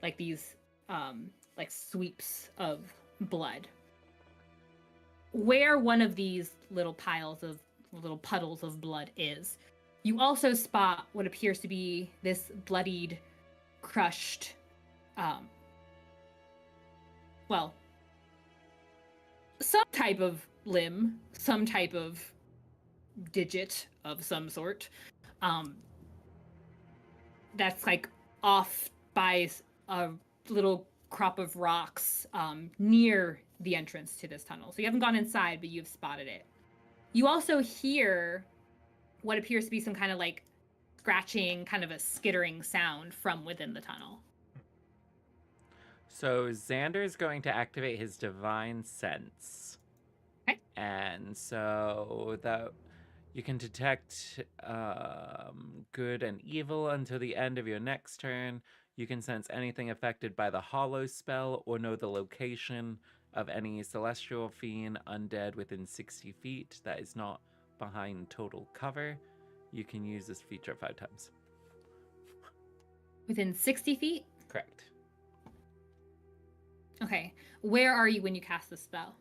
Speaker 2: like these, like sweeps of blood. Where one of these little puddles of blood is, you also spot what appears to be this bloodied, crushed, some type of limb, some type of digit of some sort, that's like off by a little crop of rocks near the entrance to this tunnel. So you haven't gone inside, but you've spotted it. You also hear what appears to be some kind of like scratching, kind of a skittering sound from within the tunnel.
Speaker 1: So Xander's going to activate his divine sense.
Speaker 2: Okay.
Speaker 1: And so that you can detect good and evil until the end of your next turn. You can sense anything affected by the hollow spell or know the location of any celestial fiend undead within 60 feet that is not behind total cover. You can use this feature 5 times.
Speaker 2: Within 60 feet?
Speaker 1: Correct.
Speaker 2: Okay. Where are you when you cast the spell?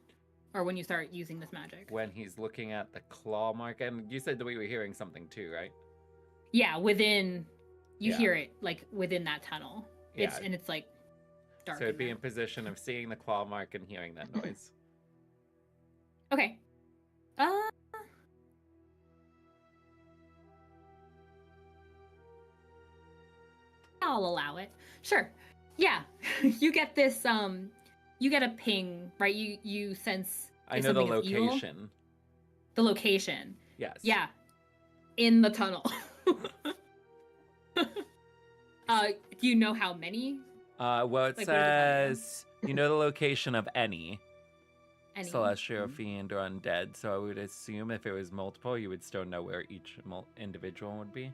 Speaker 2: Or when you start using this magic?
Speaker 1: When he's looking at the claw mark, and you said that we were hearing something too, right?
Speaker 2: Yeah, within, you
Speaker 1: Yeah.
Speaker 2: hear it, like, within that tunnel.
Speaker 1: Yeah.
Speaker 2: And it's, like, dark.
Speaker 1: So it'd be
Speaker 2: there.
Speaker 1: in position of seeing the claw mark and hearing that noise.
Speaker 2: Okay. I'll allow it. Sure. Yeah. You get this, you get a ping, right? You sense
Speaker 1: I
Speaker 2: if
Speaker 1: know the
Speaker 2: something is evil.
Speaker 1: location.
Speaker 2: The location.
Speaker 1: Yes.
Speaker 2: Yeah. In the tunnel. Do you know how many?
Speaker 1: Well, it
Speaker 2: Like, what are the values?
Speaker 1: says you know the location of any
Speaker 2: Any.
Speaker 1: celestial, fiend, or undead. So I would assume if it was multiple, you would still know where each individual would be.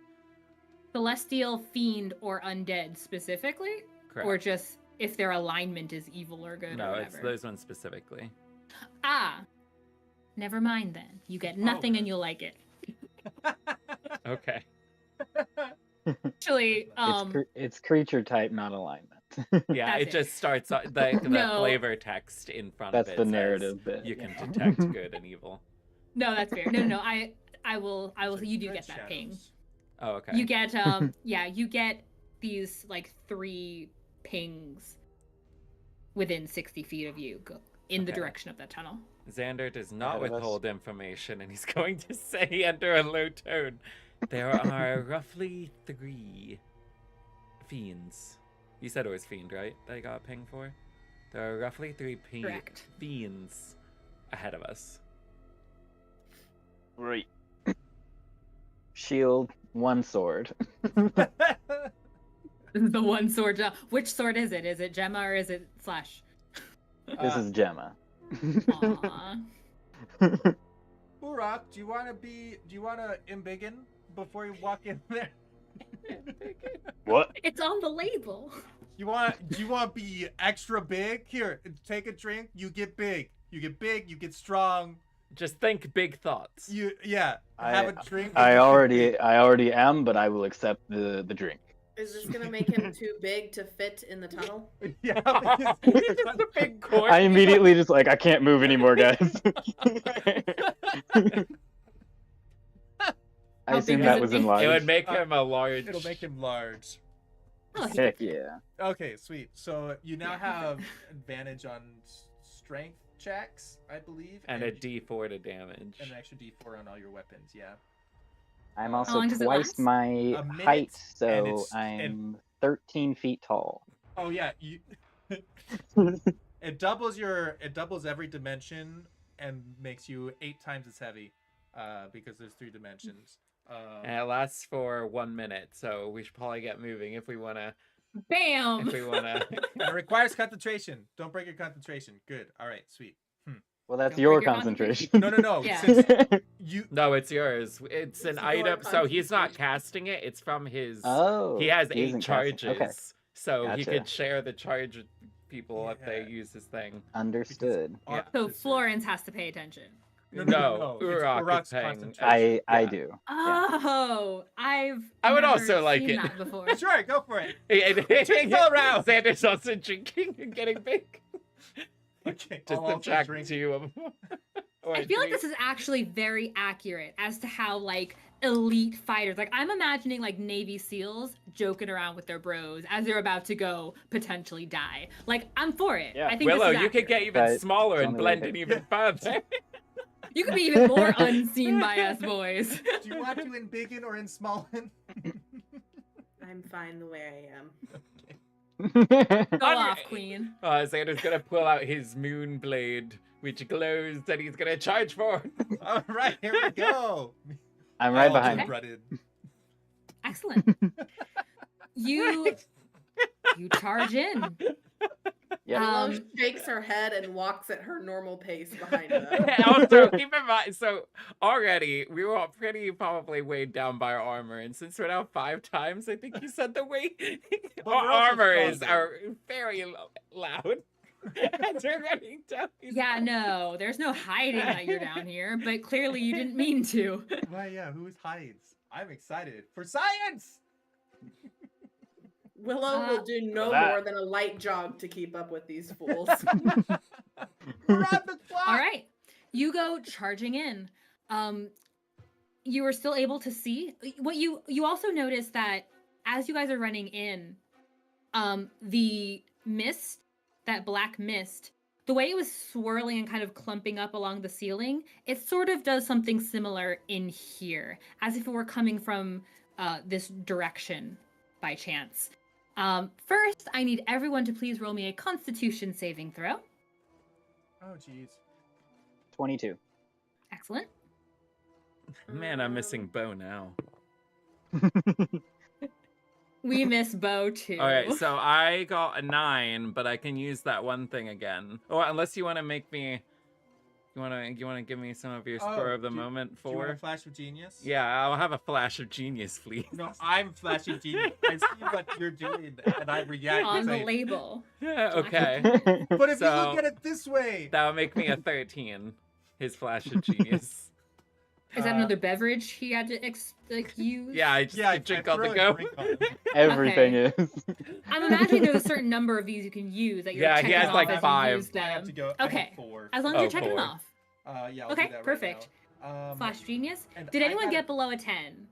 Speaker 2: Celestial, fiend, or undead specifically?
Speaker 1: Correct.
Speaker 2: Or just if their alignment is evil or good or
Speaker 1: No,
Speaker 2: whatever?
Speaker 1: it's those ones specifically.
Speaker 2: Ah. Never mind then. You get nothing and you'll like it.
Speaker 1: Okay.
Speaker 2: Actually,
Speaker 5: It's creature type, not alignment.
Speaker 1: Yeah,
Speaker 2: That's
Speaker 1: it
Speaker 2: it.
Speaker 1: just starts the
Speaker 2: No.
Speaker 1: flavor text in front
Speaker 5: That's
Speaker 1: of it.
Speaker 5: the
Speaker 1: says
Speaker 5: narrative bit.
Speaker 1: You can
Speaker 5: yeah.
Speaker 1: detect good and evil.
Speaker 2: no, that's fair. No. I will. You do
Speaker 4: Red
Speaker 2: get that ping.
Speaker 4: shadows.
Speaker 1: Oh, okay.
Speaker 2: You get you get these like 3 pings within 60 feet of you in the
Speaker 1: Okay.
Speaker 2: direction of that tunnel.
Speaker 1: Xander does not
Speaker 5: Ahead of us.
Speaker 1: withhold information, and he's going to say under a low tone, there are roughly 3 fiends. You said it was fiend, right? That you got a ping for? There are roughly 3
Speaker 2: Correct.
Speaker 1: fiends ahead of us.
Speaker 5: Right. Shield, 1 sword.
Speaker 2: This is the one sword. Which sword is it? Is it Gemma or is it Slash?
Speaker 5: This is Gemma.
Speaker 2: Aww.
Speaker 4: Urak, do you want to embiggen before you walk in there?
Speaker 5: What?
Speaker 2: It's on the label.
Speaker 4: Do you want to be extra big? Here, take a drink. You get big. You get big. You get strong.
Speaker 1: Just think big thoughts.
Speaker 4: Have a drink.
Speaker 5: I already am, but I will accept the drink.
Speaker 3: Is this gonna make him too big to fit in the tunnel?
Speaker 4: Yeah.
Speaker 1: He's just a big corn.
Speaker 5: I immediately just I can't move anymore, guys. I assume
Speaker 2: big
Speaker 5: that
Speaker 2: is
Speaker 5: was
Speaker 2: it?
Speaker 5: enlarged.
Speaker 1: It would make him a large.
Speaker 4: It'll make him large.
Speaker 2: Oh,
Speaker 5: Heck yeah.
Speaker 4: Okay, sweet. So you now
Speaker 2: Yeah.
Speaker 4: have advantage on strength checks, I believe,
Speaker 1: And a D4 to damage.
Speaker 4: and an extra D4 on all your weapons. Yeah.
Speaker 5: I'm
Speaker 2: How
Speaker 5: also
Speaker 2: long does it
Speaker 5: twice
Speaker 2: last?
Speaker 5: my
Speaker 4: A minute,
Speaker 5: height,
Speaker 4: and
Speaker 5: so
Speaker 4: it's-
Speaker 5: I'm 13 feet tall.
Speaker 4: Oh yeah, you. It doubles every dimension and makes you 8 times as heavy, because there's 3 dimensions.
Speaker 1: And it lasts for 1 minute, so we should probably get moving if we wanna.
Speaker 2: Bam!
Speaker 1: If we wanna.
Speaker 4: And it requires concentration. Don't break your concentration. Good. All right. Sweet.
Speaker 5: Well, that's
Speaker 2: Don't
Speaker 5: your
Speaker 2: break your
Speaker 5: concentration.
Speaker 4: No.
Speaker 2: Yeah.
Speaker 4: Since you.
Speaker 1: No, it's yours. It's an
Speaker 3: It's your
Speaker 1: item, so he's not
Speaker 3: concentration.
Speaker 1: casting it. It's from his.
Speaker 5: Oh,
Speaker 1: He has
Speaker 5: he
Speaker 1: 8
Speaker 5: isn't
Speaker 1: charges,
Speaker 5: casting. Okay,
Speaker 1: so he
Speaker 5: Gotcha.
Speaker 1: could share the charge with people if they
Speaker 4: Yeah.
Speaker 1: use his thing.
Speaker 5: understood.
Speaker 1: Yeah.
Speaker 2: So Florence has to pay attention.
Speaker 1: No,
Speaker 4: It's
Speaker 1: Urak is
Speaker 4: Urak's
Speaker 1: paying.
Speaker 4: concentration.
Speaker 5: I
Speaker 1: Yeah.
Speaker 5: do.
Speaker 2: Oh,
Speaker 1: I would
Speaker 2: never
Speaker 1: also like
Speaker 2: seen
Speaker 1: it.
Speaker 2: that before.
Speaker 4: Sure, go for it.
Speaker 1: Drinks
Speaker 4: all around.
Speaker 1: Xander's also drinking and getting big.
Speaker 4: Okay.
Speaker 1: Just
Speaker 4: I'll also
Speaker 1: subtract
Speaker 4: drink.
Speaker 1: 2 of them.
Speaker 2: I feel like this is actually very accurate as to how like elite fighters, like I'm imagining like Navy SEALs joking around with their bros as they're about to go potentially die. Like I'm for it.
Speaker 5: Yeah.
Speaker 2: I think
Speaker 1: Willow,
Speaker 2: this is
Speaker 1: you could get
Speaker 2: accurate.
Speaker 1: even
Speaker 5: Right.
Speaker 1: smaller
Speaker 5: It's
Speaker 1: and
Speaker 5: the only way
Speaker 1: blend
Speaker 5: to
Speaker 1: in
Speaker 5: do
Speaker 1: even further.
Speaker 2: You could be even more unseen by us boys.
Speaker 4: Do you want to in biggin or in smallin?
Speaker 3: I'm fine the way I am.
Speaker 2: Go off, queen.
Speaker 1: Xander's gonna pull out his moon blade, which glows that he's gonna charge for.
Speaker 4: All right, here we go.
Speaker 5: I'm right
Speaker 4: All
Speaker 5: behind
Speaker 2: Okay.
Speaker 5: you.
Speaker 4: rutted.
Speaker 2: Excellent. You charge in.
Speaker 5: Yeah.
Speaker 3: Willow shakes her head and walks at her normal pace behind them.
Speaker 1: Also, keep in mind, so already we were all pretty probably weighed down by our armor, and since we're now 5 times, I think you said the weight,
Speaker 4: But
Speaker 1: our
Speaker 4: we're also
Speaker 1: armor is
Speaker 4: stronger.
Speaker 1: very loud. As we're running down these
Speaker 2: Yeah, no, there's no hiding that you're down here, but clearly you didn't mean to.
Speaker 4: Why, yeah, who hides? I'm excited for science.
Speaker 3: Willow will do no
Speaker 5: that.
Speaker 3: more than a light jog to keep up with these fools.
Speaker 4: We're on the clock.
Speaker 2: All right, you go charging in. You are still able to see what you also notice that as you guys are running in, the mist, that black mist, the way it was swirling and kind of clumping up along the ceiling, it sort of does something similar in here, as if it were coming from this direction by chance. First, I need everyone to please roll me a Constitution saving throw.
Speaker 4: Oh, jeez.
Speaker 5: 22.
Speaker 2: Excellent.
Speaker 1: Man, I'm missing Bo now.
Speaker 2: We miss Bo too.
Speaker 1: All right, so I got a 9, but I can use that one thing again. Oh, unless you want to make me, you want to give me some of your spur of the moment
Speaker 4: Do you want a
Speaker 1: 4?
Speaker 4: flash of genius?
Speaker 1: Yeah, I'll have a flash of genius, please.
Speaker 4: No, I'm flashing genius. I see what you're doing, and I react.
Speaker 2: On
Speaker 4: and
Speaker 2: the
Speaker 4: say,
Speaker 2: label.
Speaker 1: Yeah, okay.
Speaker 4: But if you
Speaker 1: So-
Speaker 4: look at it this way,
Speaker 1: That would make me a 13. His flash of genius.
Speaker 2: Is that another beverage he had to use?
Speaker 1: Yeah, I just
Speaker 4: yeah, I
Speaker 1: drink
Speaker 4: threw
Speaker 1: on the
Speaker 4: a
Speaker 1: go.
Speaker 4: drink on it.
Speaker 5: Everything is.
Speaker 2: I'm imagining there's a certain number of these you can use that you're
Speaker 1: Yeah, he
Speaker 2: checking
Speaker 1: has,
Speaker 2: off
Speaker 1: like,
Speaker 2: as
Speaker 1: 5.
Speaker 2: you use
Speaker 4: I have to
Speaker 2: them.
Speaker 4: go. I have
Speaker 2: Okay.
Speaker 4: 4.
Speaker 2: As long as
Speaker 1: Oh,
Speaker 2: you're checking them
Speaker 1: 4.
Speaker 2: off.
Speaker 4: Yeah. I'll
Speaker 2: Okay,
Speaker 4: do that
Speaker 2: perfect.
Speaker 4: Right now.
Speaker 2: Flash genius.
Speaker 4: and
Speaker 2: Did
Speaker 4: I
Speaker 2: anyone
Speaker 4: had-
Speaker 2: get below a 10?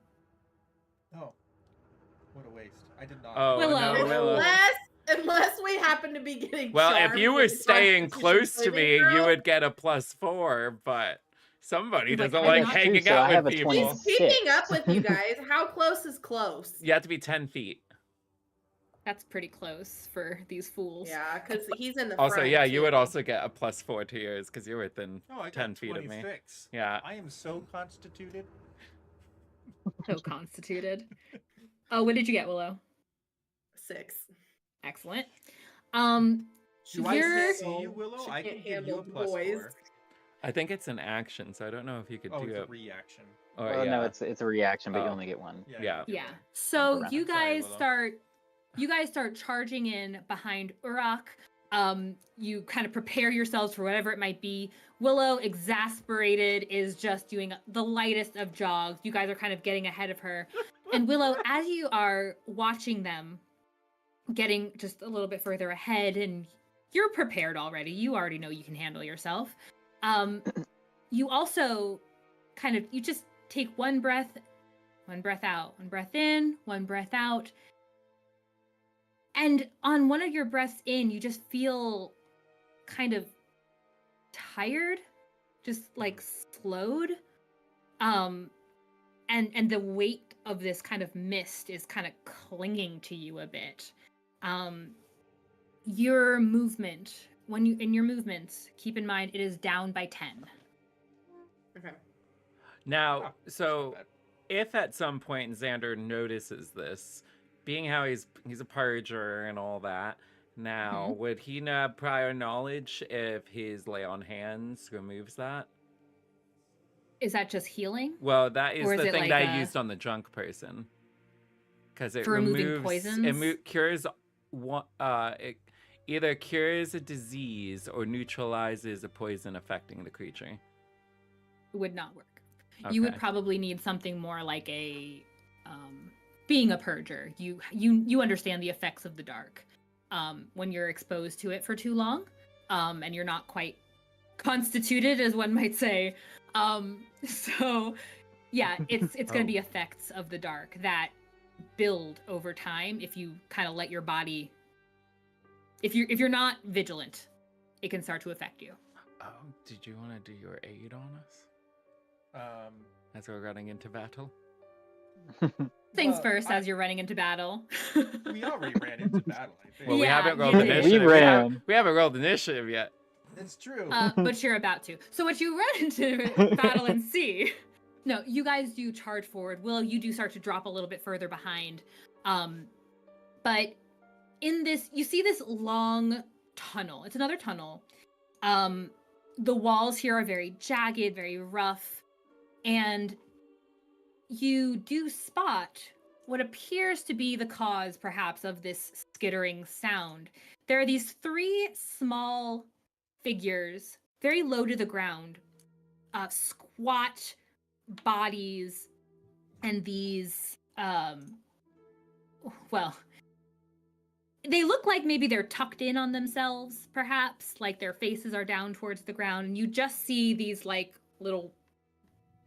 Speaker 4: Oh, what a waste! I did not.
Speaker 1: Oh,
Speaker 2: Willow.
Speaker 1: no, Willow.
Speaker 3: Unless we happen to be getting.
Speaker 1: Well, if
Speaker 3: charmed
Speaker 1: you were
Speaker 3: with
Speaker 1: staying
Speaker 3: Constitution
Speaker 1: close to
Speaker 3: saving
Speaker 1: me, you
Speaker 3: throw,
Speaker 1: would get a +4, but somebody
Speaker 2: Like,
Speaker 1: doesn't
Speaker 2: I'm
Speaker 1: like
Speaker 2: not-
Speaker 1: hanging
Speaker 5: So I
Speaker 1: out
Speaker 5: have
Speaker 1: with
Speaker 5: a
Speaker 1: people.
Speaker 5: 20.
Speaker 3: He's keeping up with you guys. How close is close?
Speaker 1: You have to be 10 feet.
Speaker 2: That's pretty close for these fools.
Speaker 3: Yeah, because he's in the
Speaker 1: Also,
Speaker 3: front,
Speaker 1: yeah, you would
Speaker 3: too.
Speaker 1: also get a +4 to yours because you're within
Speaker 4: Oh, I got
Speaker 1: 10 feet of me.
Speaker 4: 26.
Speaker 1: Yeah.
Speaker 4: I am so constituted.
Speaker 2: So constituted. Oh, what did you get, Willow?
Speaker 3: 6.
Speaker 2: Excellent.
Speaker 4: Do I
Speaker 2: You're-
Speaker 4: see you, Willow?
Speaker 3: She
Speaker 4: I can
Speaker 3: can't
Speaker 4: give you a
Speaker 3: handle boys.
Speaker 4: +4.
Speaker 1: I think it's an action, so I don't know if you could
Speaker 4: Oh,
Speaker 1: do
Speaker 4: it's a
Speaker 1: it.
Speaker 4: reaction.
Speaker 1: Or,
Speaker 5: Well,
Speaker 1: yeah.
Speaker 5: no, it's a reaction, but you
Speaker 1: Oh.
Speaker 5: only get one.
Speaker 1: Yeah.
Speaker 2: Yeah. So
Speaker 5: Brenna.
Speaker 2: you
Speaker 4: Sorry,
Speaker 2: guys
Speaker 4: Willow.
Speaker 2: start charging in behind Uruk. You kind of prepare yourselves for whatever it might be. Willow, exasperated, is just doing the lightest of jogs. You guys are kind of getting ahead of her. And Willow, as you are watching them getting just a little bit further ahead, and you're prepared already. You already know you can handle yourself. You also you just take one breath out, one breath in, one breath out. And on one of your breaths in, you just feel kind of tired, just like slowed. And the weight of this kind of mist is kind of clinging to you a bit. Your movement, in your movements, keep in mind it is down by 10.
Speaker 3: Okay.
Speaker 1: Now,
Speaker 4: Oh,
Speaker 1: so
Speaker 4: bad.
Speaker 1: if at some point Xander notices this, being how he's a purger and all that, now would he have prior knowledge if his lay on hands removes that?
Speaker 2: Is that just healing?
Speaker 1: Well, that is
Speaker 2: Or is
Speaker 1: the
Speaker 2: it
Speaker 1: thing
Speaker 2: like
Speaker 1: that I
Speaker 2: a-
Speaker 1: used on the drunk person. Because it
Speaker 2: For removing
Speaker 1: removes,
Speaker 2: poisons?
Speaker 1: it cures one. It either cures a disease or neutralizes a poison affecting the creature.
Speaker 2: It would not work. You would
Speaker 1: Okay.
Speaker 2: probably need something more like a being a purger. You understand the effects of the dark when you're exposed to it for too long, and you're not quite constituted, as one might say. So yeah, it's going to be effects of the dark that build over time if you kind of let your body. If you're not vigilant, it can start to affect you.
Speaker 1: Oh, did you want to do your aid on us
Speaker 4: Um,
Speaker 1: as we're running into battle?
Speaker 2: Things
Speaker 4: well,
Speaker 2: first, as you're running into battle.
Speaker 4: we already ran into battle. I think.
Speaker 1: Well, we
Speaker 2: Yeah,
Speaker 1: haven't
Speaker 2: you
Speaker 1: rolled
Speaker 2: did.
Speaker 1: initiative.
Speaker 5: We ran.
Speaker 1: We haven't rolled initiative yet.
Speaker 4: It's true.
Speaker 2: But you're about to. So what you run into battle and see. No, you guys do charge forward. Willow, you do start to drop a little bit further behind. But in this, you see this long tunnel. It's another tunnel. The walls here are very jagged, very rough, and you do spot what appears to be the cause, perhaps, of this skittering sound. There are these 3 small figures, very low to the ground, squat bodies, and these, they look like maybe they're tucked in on themselves, perhaps, like their faces are down towards the ground, and you just see these, like, little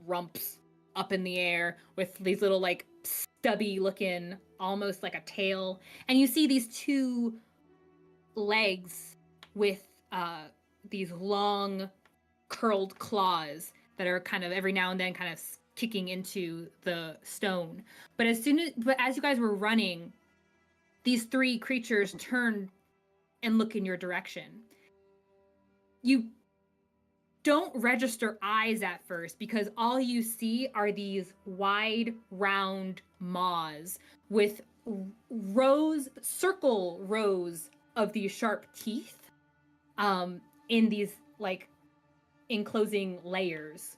Speaker 2: rumps up in the air with these little, like, stubby looking, almost like a tail, and you see these 2 legs with these long curled claws that are kind of every now and then kind of kicking into the stone. But as you guys were running, these 3 creatures turn and look in your direction. You don't register eyes at first because all you see are these wide, round maws with circle rows of these sharp teeth in these like enclosing layers.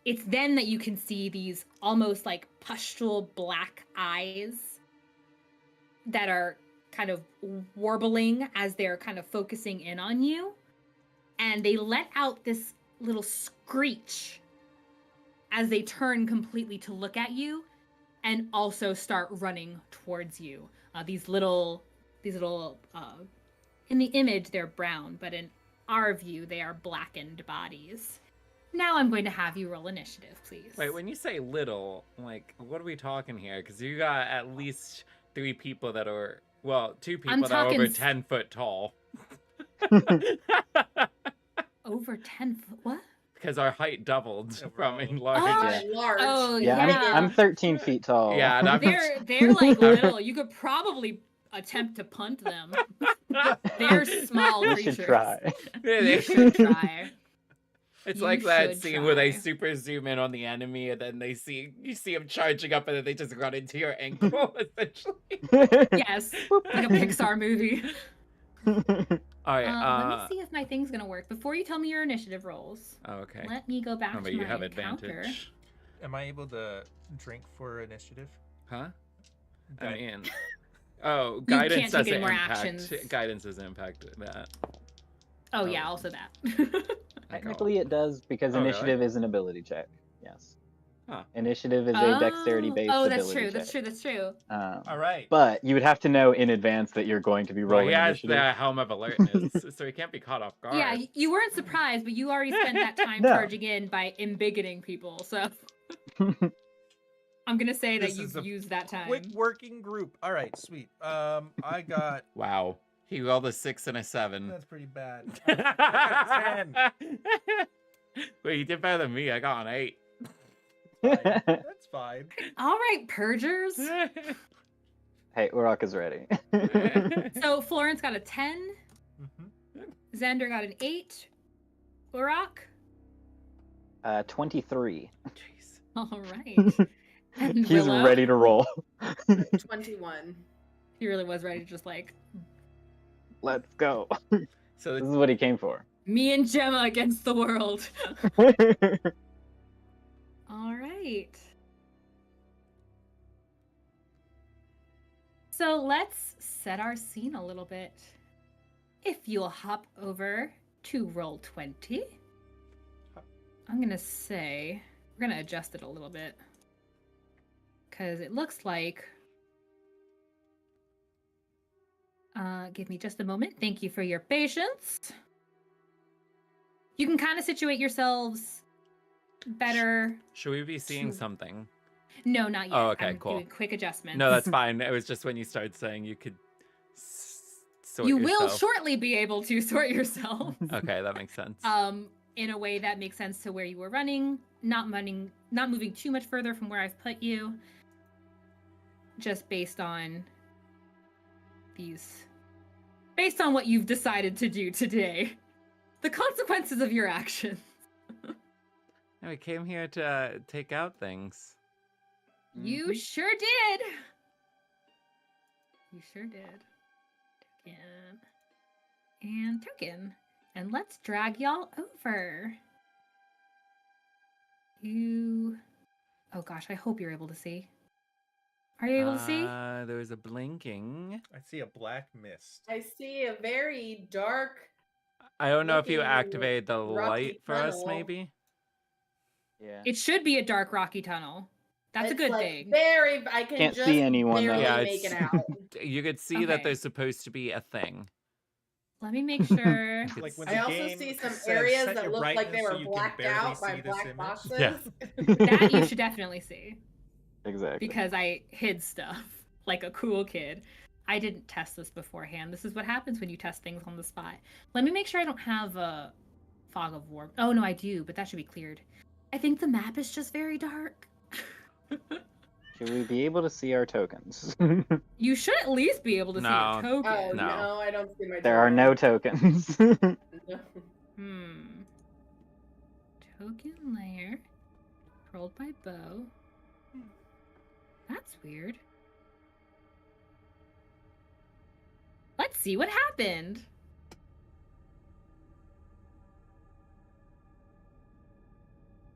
Speaker 2: It's then that you can see these almost like pustule black eyes that are kind of warbling as they're kind of focusing in on you. And they let out this little screech as they turn completely to look at you and also start running towards you. These little, in the image, they're brown, but in our view, they are blackened bodies. Now I'm going to have you roll initiative, please.
Speaker 1: Wait, when you say little, like, what are we talking here? Because you got at least 3 people that are, well, 2 people that are over 10 foot tall.
Speaker 2: Over 10 foot? What?
Speaker 1: Because our height doubled from enlarged.
Speaker 2: Oh,
Speaker 3: Large.
Speaker 2: Oh,
Speaker 5: Yeah,
Speaker 2: yeah.
Speaker 5: I'm 13 feet tall.
Speaker 1: Yeah, and I'm...
Speaker 2: They're like little. You could probably attempt to punt them. They're small
Speaker 5: You
Speaker 2: creatures.
Speaker 5: should try.
Speaker 2: You should try.
Speaker 1: It's
Speaker 2: You
Speaker 1: like that
Speaker 2: should
Speaker 1: scene where they
Speaker 2: try.
Speaker 1: super zoom in on the enemy and then you see them charging up and then they just run into your ankle, essentially.
Speaker 2: Yes, like a Pixar movie.
Speaker 1: All right,
Speaker 2: Let me see if my thing's gonna work. Before you tell me your initiative rolls,
Speaker 1: oh, okay.
Speaker 2: let me go back
Speaker 1: Remember,
Speaker 2: to
Speaker 1: you
Speaker 2: my
Speaker 1: have
Speaker 2: encounter.
Speaker 1: advantage.
Speaker 4: Am I able to drink for initiative?
Speaker 1: Huh? I
Speaker 4: Guide-
Speaker 1: mean, oh,
Speaker 2: can't
Speaker 1: guidance
Speaker 2: take
Speaker 1: doesn't
Speaker 2: any more
Speaker 1: impact.
Speaker 2: actions.
Speaker 1: Guidance doesn't impact that.
Speaker 2: Oh yeah, also that.
Speaker 5: Technically, it does because
Speaker 1: Oh, really?
Speaker 5: initiative is an ability check. Yes.
Speaker 1: Huh.
Speaker 5: Initiative is a dexterity-based
Speaker 2: Oh,
Speaker 5: ability
Speaker 2: that's true.
Speaker 5: check.
Speaker 2: That's true. That's true.
Speaker 4: All right.
Speaker 5: But you would have to know in advance that you're going to be
Speaker 1: Well,
Speaker 5: rolling
Speaker 1: he has
Speaker 5: initiative.
Speaker 1: the helm of alertness, so he can't be caught off guard.
Speaker 2: Yeah, you weren't surprised, but you already spent that time
Speaker 5: No.
Speaker 2: charging in by embiggening people. So I'm gonna say that
Speaker 4: This is
Speaker 2: you've
Speaker 4: a
Speaker 2: used that time.
Speaker 4: Quick working group. All right, sweet. I got.
Speaker 1: Wow. He rolled a 6 and a 7.
Speaker 4: That's pretty bad. I got 10.
Speaker 1: Wait, you did better than me. I got an 8.
Speaker 4: Fine. That's fine.
Speaker 2: All right, purgers.
Speaker 5: Hey, Urok is ready.
Speaker 2: So Florence got a 10.
Speaker 4: Mm-hmm.
Speaker 2: Xander got an 8. Urok.
Speaker 5: 23.
Speaker 1: Jeez.
Speaker 2: All right. And
Speaker 5: He's
Speaker 2: Willow.
Speaker 5: ready to roll.
Speaker 3: 21.
Speaker 2: He really was ready to just like
Speaker 5: Let's go.
Speaker 1: So
Speaker 5: This
Speaker 1: the,
Speaker 5: is what he came for.
Speaker 2: me and Gemma against the world. All right. So let's set our scene a little bit. If you'll hop over to roll 20, I'm gonna say we're gonna adjust it a little bit because it looks like. Give me just a moment. Thank you for your patience. You can kind of situate yourselves better.
Speaker 1: should we be seeing
Speaker 2: Shoot.
Speaker 1: something?
Speaker 2: No, not yet.
Speaker 1: Oh, okay,
Speaker 2: I'm
Speaker 1: cool.
Speaker 2: doing quick adjustments.
Speaker 1: No, that's fine. It was just when you started saying you could sort
Speaker 2: You
Speaker 1: yourself.
Speaker 2: will shortly be able to sort yourself.
Speaker 1: Okay, that makes sense.
Speaker 2: In a way that makes sense to where you were running, not moving too much further from where I've put you. Just based on what you've decided to do today. The consequences of your actions.
Speaker 1: Yeah, we came here to take out things.
Speaker 2: You sure did. You sure did. Token. And token. And let's drag y'all over. Oh gosh, I hope you're able to see. Are you able to see?
Speaker 1: There was a blinking.
Speaker 4: I see a black mist.
Speaker 3: I see a very dark.
Speaker 1: I don't know if you
Speaker 3: looking
Speaker 1: activated the
Speaker 3: rocky
Speaker 1: light for us,
Speaker 3: tunnel.
Speaker 1: maybe?
Speaker 5: Yeah.
Speaker 2: It should be a dark rocky tunnel. That's a
Speaker 3: it's
Speaker 2: good
Speaker 3: like
Speaker 2: thing.
Speaker 3: Very. I can
Speaker 5: Can't
Speaker 3: just
Speaker 5: see anyone, though.
Speaker 3: barely
Speaker 1: Yeah,
Speaker 3: make it
Speaker 1: it's-
Speaker 3: out.
Speaker 1: You could see that
Speaker 2: Okay.
Speaker 1: there's supposed to be a thing.
Speaker 2: Let me make sure.
Speaker 4: Like when
Speaker 3: I
Speaker 4: the
Speaker 3: also
Speaker 4: game
Speaker 3: see some
Speaker 4: says,
Speaker 3: areas
Speaker 4: "Set
Speaker 3: that
Speaker 4: your
Speaker 3: look like they
Speaker 4: brightness so
Speaker 3: were
Speaker 4: you can
Speaker 3: blacked
Speaker 4: barely
Speaker 3: out by
Speaker 4: see this
Speaker 3: black
Speaker 4: image."
Speaker 3: boxes.
Speaker 1: Yeah.
Speaker 2: That you should definitely see.
Speaker 5: Exactly.
Speaker 2: Because I hid stuff like a cool kid. I didn't test this beforehand. This is what happens when you test things on the spot. Let me make sure I don't have a fog of war. Oh no, I do, but that should be cleared. I think the map is just very dark.
Speaker 5: Should we be able to see our tokens?
Speaker 2: You should at least be able to see
Speaker 1: No.
Speaker 2: a token.
Speaker 3: Oh
Speaker 1: No.
Speaker 3: no, I don't see my.
Speaker 5: There are no tokens.
Speaker 3: token. No.
Speaker 2: Token layer. Controlled by bow. That's weird. Let's see what happened.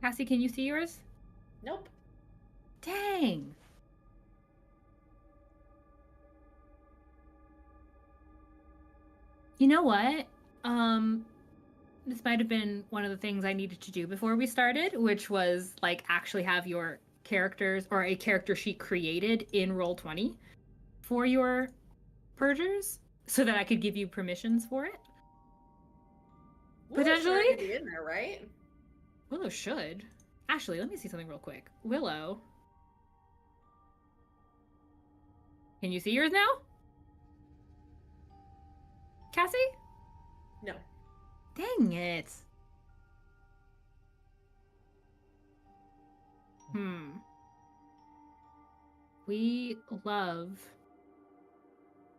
Speaker 2: Kassie, can you see yours?
Speaker 3: Nope.
Speaker 2: Dang. You know what? This might have been one of the things I needed to do before we started, which was like actually have your characters or a character sheet created in Roll20 for your purgers so that I could give you permissions for it.
Speaker 3: Willow's
Speaker 2: Potentially?
Speaker 3: already be in there, right?
Speaker 2: Willow should. Actually, let me see something real quick. Willow. Can you see yours now? Kassie?
Speaker 3: No.
Speaker 2: Dang it. We love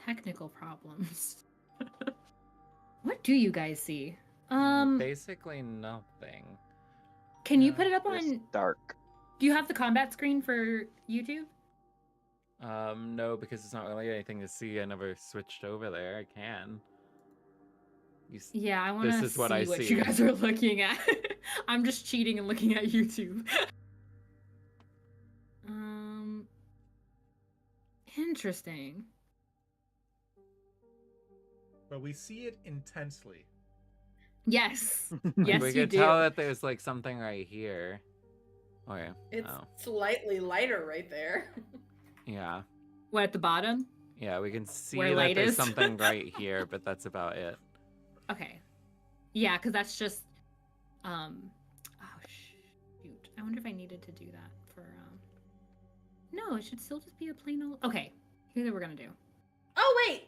Speaker 2: technical problems. What do you guys see?
Speaker 1: Basically nothing.
Speaker 2: Can you put it up
Speaker 5: It's
Speaker 2: on...
Speaker 5: dark.
Speaker 2: Do you have the combat screen for YouTube?
Speaker 1: No, because it's not really anything to see. I never switched over there. I can.
Speaker 2: Yeah, I want to
Speaker 1: This is
Speaker 2: see
Speaker 1: what I
Speaker 2: what
Speaker 1: see.
Speaker 2: you guys are looking at. I'm just cheating and looking at YouTube. Interesting.
Speaker 4: But we see it intensely.
Speaker 2: Yes.
Speaker 1: Like,
Speaker 2: Yes,
Speaker 1: we
Speaker 2: you
Speaker 1: could
Speaker 2: do.
Speaker 1: tell that there's like something right here. Okay.
Speaker 3: It's
Speaker 1: Oh,
Speaker 3: slightly lighter right there.
Speaker 1: yeah.
Speaker 2: What, at the bottom?
Speaker 1: Yeah, we can see
Speaker 2: Where
Speaker 1: that
Speaker 2: light
Speaker 1: there's
Speaker 2: is?
Speaker 1: something right here, but that's about it.
Speaker 2: Okay. Yeah, because that's just... Oh, shoot. I wonder if I needed to do that for... No, it should still just be a plain old... Okay, here's what we're gonna do.
Speaker 3: Oh, wait!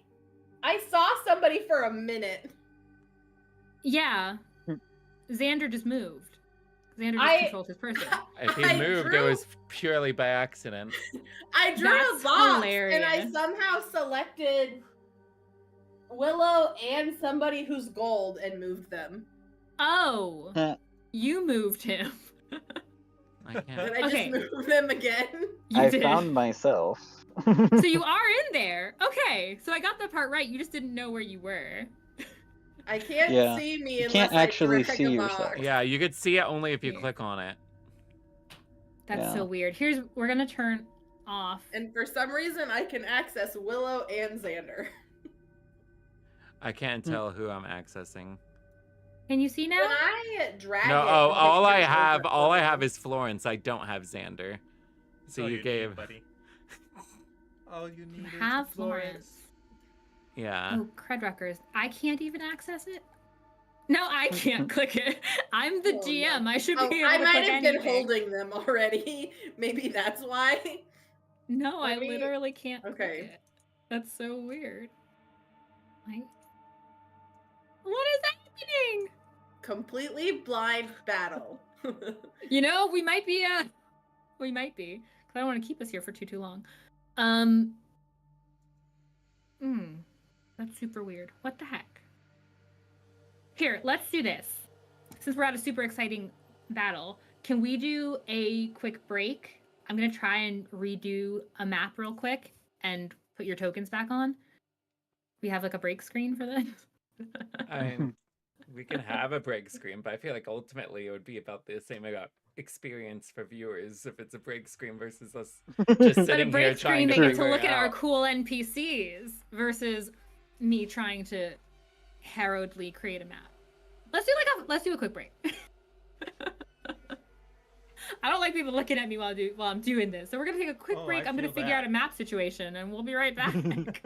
Speaker 3: I saw somebody for a minute.
Speaker 2: Yeah. Xander just moved. Xander just controlled his person.
Speaker 1: If he
Speaker 3: I
Speaker 1: moved, it
Speaker 3: drew-
Speaker 1: was purely by accident.
Speaker 3: I drew
Speaker 2: That's
Speaker 3: a box and I
Speaker 2: hilarious.
Speaker 3: somehow selected Willow and somebody who's gold and moved them.
Speaker 2: Oh! You moved him.
Speaker 1: I
Speaker 3: Did
Speaker 1: can't.
Speaker 3: I
Speaker 2: Okay.
Speaker 3: just move them again?
Speaker 2: You
Speaker 5: I
Speaker 2: did.
Speaker 5: found myself.
Speaker 2: So you are in there. Okay, so I got that part right. You just didn't know where you were.
Speaker 3: I can't
Speaker 5: Yeah.
Speaker 3: see me
Speaker 5: You
Speaker 3: unless
Speaker 5: can't
Speaker 3: I
Speaker 5: actually
Speaker 3: drag
Speaker 5: see
Speaker 3: a
Speaker 5: yourself.
Speaker 3: box.
Speaker 1: Yeah, you could see it only if you
Speaker 2: Yeah.
Speaker 1: click on it.
Speaker 2: That's
Speaker 5: Yeah.
Speaker 2: so weird. We're gonna turn off.
Speaker 3: And for some reason, I can access Willow and Xander.
Speaker 1: I can't tell who I'm accessing.
Speaker 2: Can you see now?
Speaker 3: When I drag
Speaker 1: No,
Speaker 3: it,
Speaker 1: oh,
Speaker 3: the
Speaker 1: all I
Speaker 3: picture
Speaker 1: have,
Speaker 3: goes
Speaker 1: all I
Speaker 3: up.
Speaker 1: have is Florence. I don't have Xander. So
Speaker 4: All
Speaker 1: you
Speaker 4: need,
Speaker 1: gave,
Speaker 4: buddy. All you need is
Speaker 2: Have
Speaker 4: Florence.
Speaker 2: Florence.
Speaker 1: yeah.
Speaker 2: Oh, Credruckers. I can't even access it? No, I can't click it. I'm the
Speaker 3: Oh,
Speaker 2: GM.
Speaker 3: no.
Speaker 2: I should
Speaker 3: Oh,
Speaker 2: be able
Speaker 3: I
Speaker 2: to
Speaker 3: might
Speaker 2: click
Speaker 3: have been
Speaker 2: anything.
Speaker 3: holding them already. Maybe that's why.
Speaker 2: No, I
Speaker 3: Let me-
Speaker 2: literally can't
Speaker 3: Okay.
Speaker 2: click it. That's so weird. Like, what is happening?
Speaker 3: Completely blind battle.
Speaker 2: You know, we might be, because I don't want to keep us here for too long. That's super weird. What the heck? Here, let's do this. Since we're at a super exciting battle, can we do a quick break? I'm gonna try and redo a map real quick and put your tokens back on. We have like a break screen for this.
Speaker 1: I mean, we can have a break screen, but I feel like ultimately it would be about the same experience for viewers if it's a break screen versus us just
Speaker 2: But a
Speaker 1: sitting here
Speaker 2: break
Speaker 1: trying
Speaker 2: screen,
Speaker 1: to
Speaker 2: they get to
Speaker 1: figure
Speaker 2: look
Speaker 1: it
Speaker 2: at our
Speaker 1: out.
Speaker 2: cool NPCs versus me trying to heraldly create a map. Let's do a quick break. I don't like people looking at me while I'm doing this. So we're gonna take a quick
Speaker 4: Oh,
Speaker 2: break.
Speaker 4: I
Speaker 2: I'm gonna
Speaker 4: feel
Speaker 2: figure
Speaker 4: that.
Speaker 2: out a map situation and we'll be right back.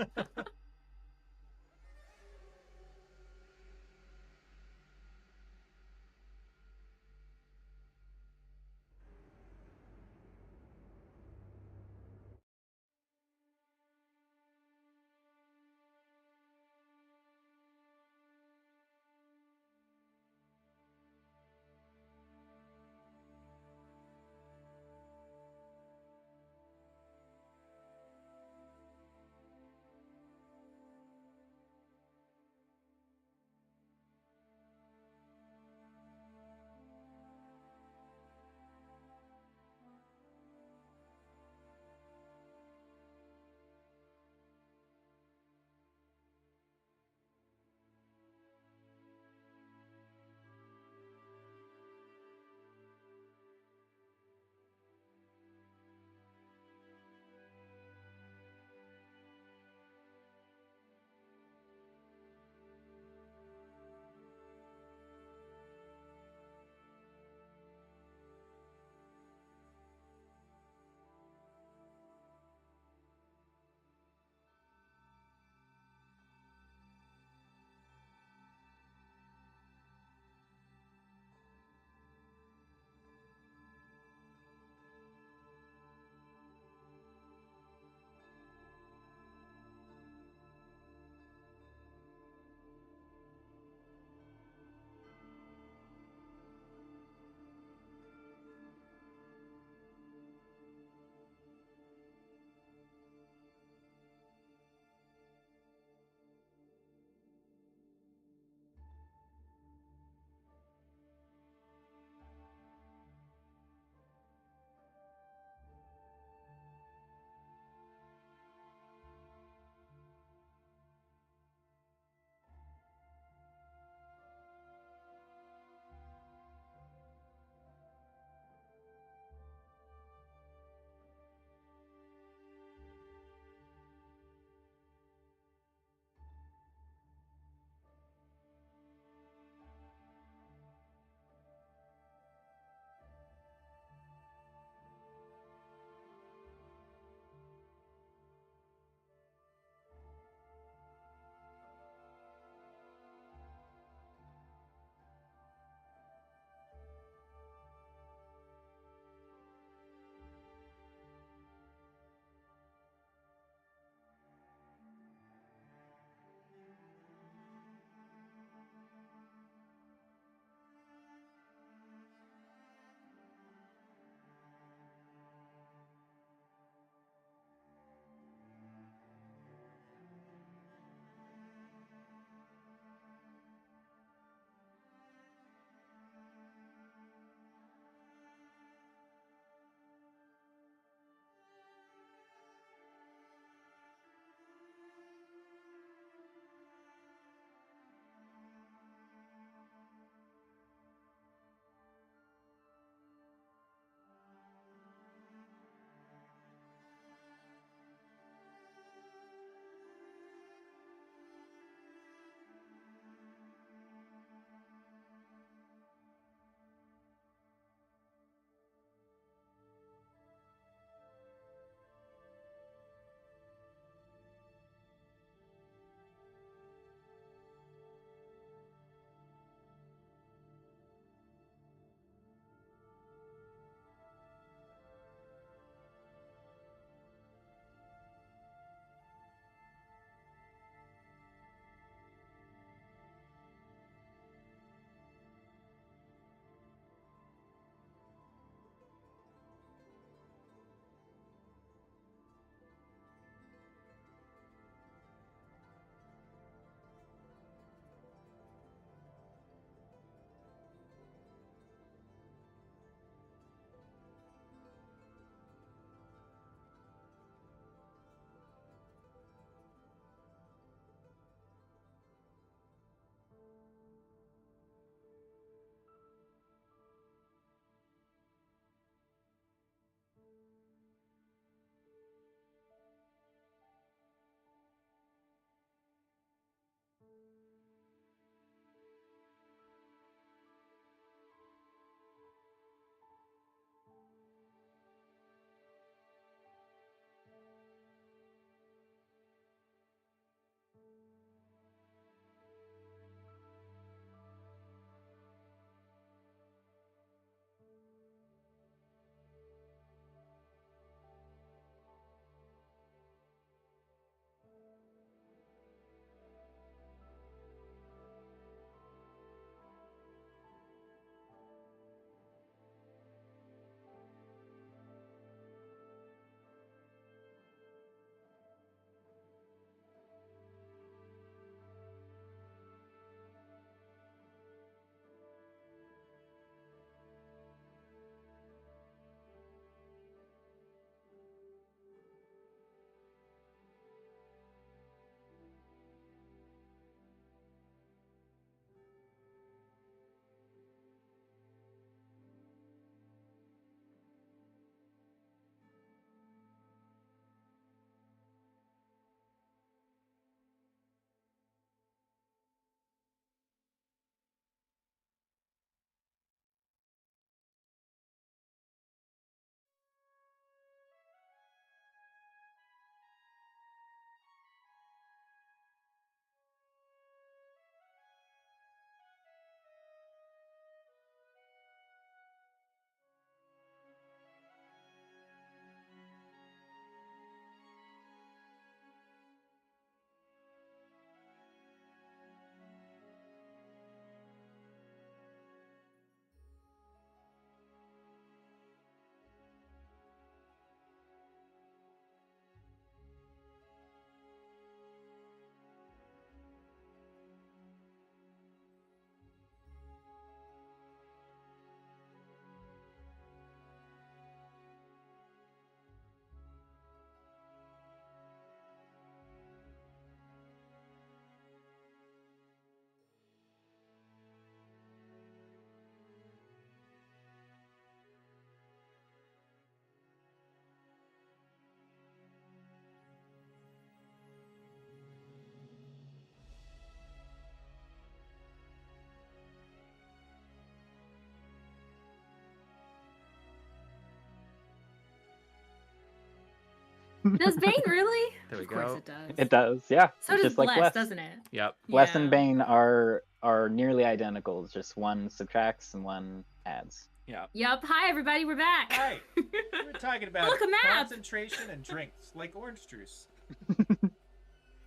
Speaker 2: Does Bane really?
Speaker 1: There we
Speaker 2: Of course
Speaker 1: go.
Speaker 2: it does.
Speaker 5: It does, yeah.
Speaker 2: So
Speaker 5: It's
Speaker 2: does
Speaker 5: just like
Speaker 2: Bless,
Speaker 5: Bless.
Speaker 2: doesn't it?
Speaker 1: Yep.
Speaker 5: Bless
Speaker 2: Yeah.
Speaker 5: and Bane are nearly identical. It's just one subtracts and one adds.
Speaker 1: Yep.
Speaker 2: Yup. Hi, everybody. We're back.
Speaker 4: Hi. We're talking about
Speaker 2: Look, a map.
Speaker 4: concentration and drinks, like orange juice.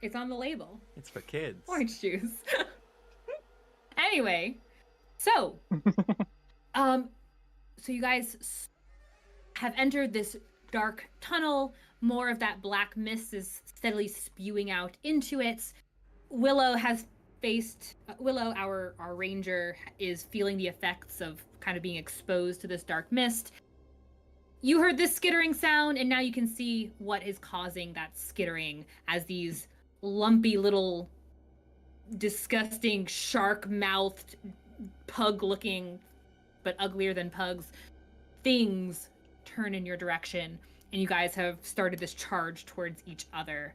Speaker 2: It's on the label.
Speaker 1: It's for kids.
Speaker 2: Orange juice. Anyway, so you guys have entered this dark tunnel. More of that black mist is steadily spewing out into it. Willow, our ranger, is feeling the effects of kind of being exposed to this dark mist. You heard this skittering sound, and now you can see what is causing that skittering as these lumpy little disgusting shark-mouthed, pug-looking, but uglier than pugs, things turn in your direction, and you guys have started this charge towards each other.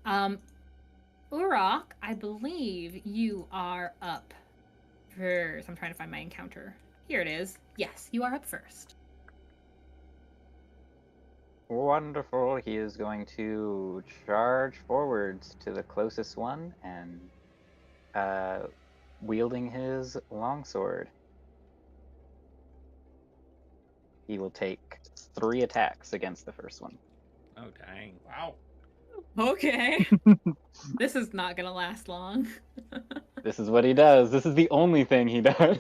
Speaker 2: Urok, I believe you are up first. I'm trying to find my encounter. Here it is. Yes, you are up first.
Speaker 5: Wonderful. He is going to charge forwards to the closest one and wielding his longsword. He will take 3 attacks against the first one.
Speaker 1: Oh, dang.
Speaker 4: Wow.
Speaker 2: Okay. This is not gonna last long.
Speaker 5: This is what he does. This is the only thing he does.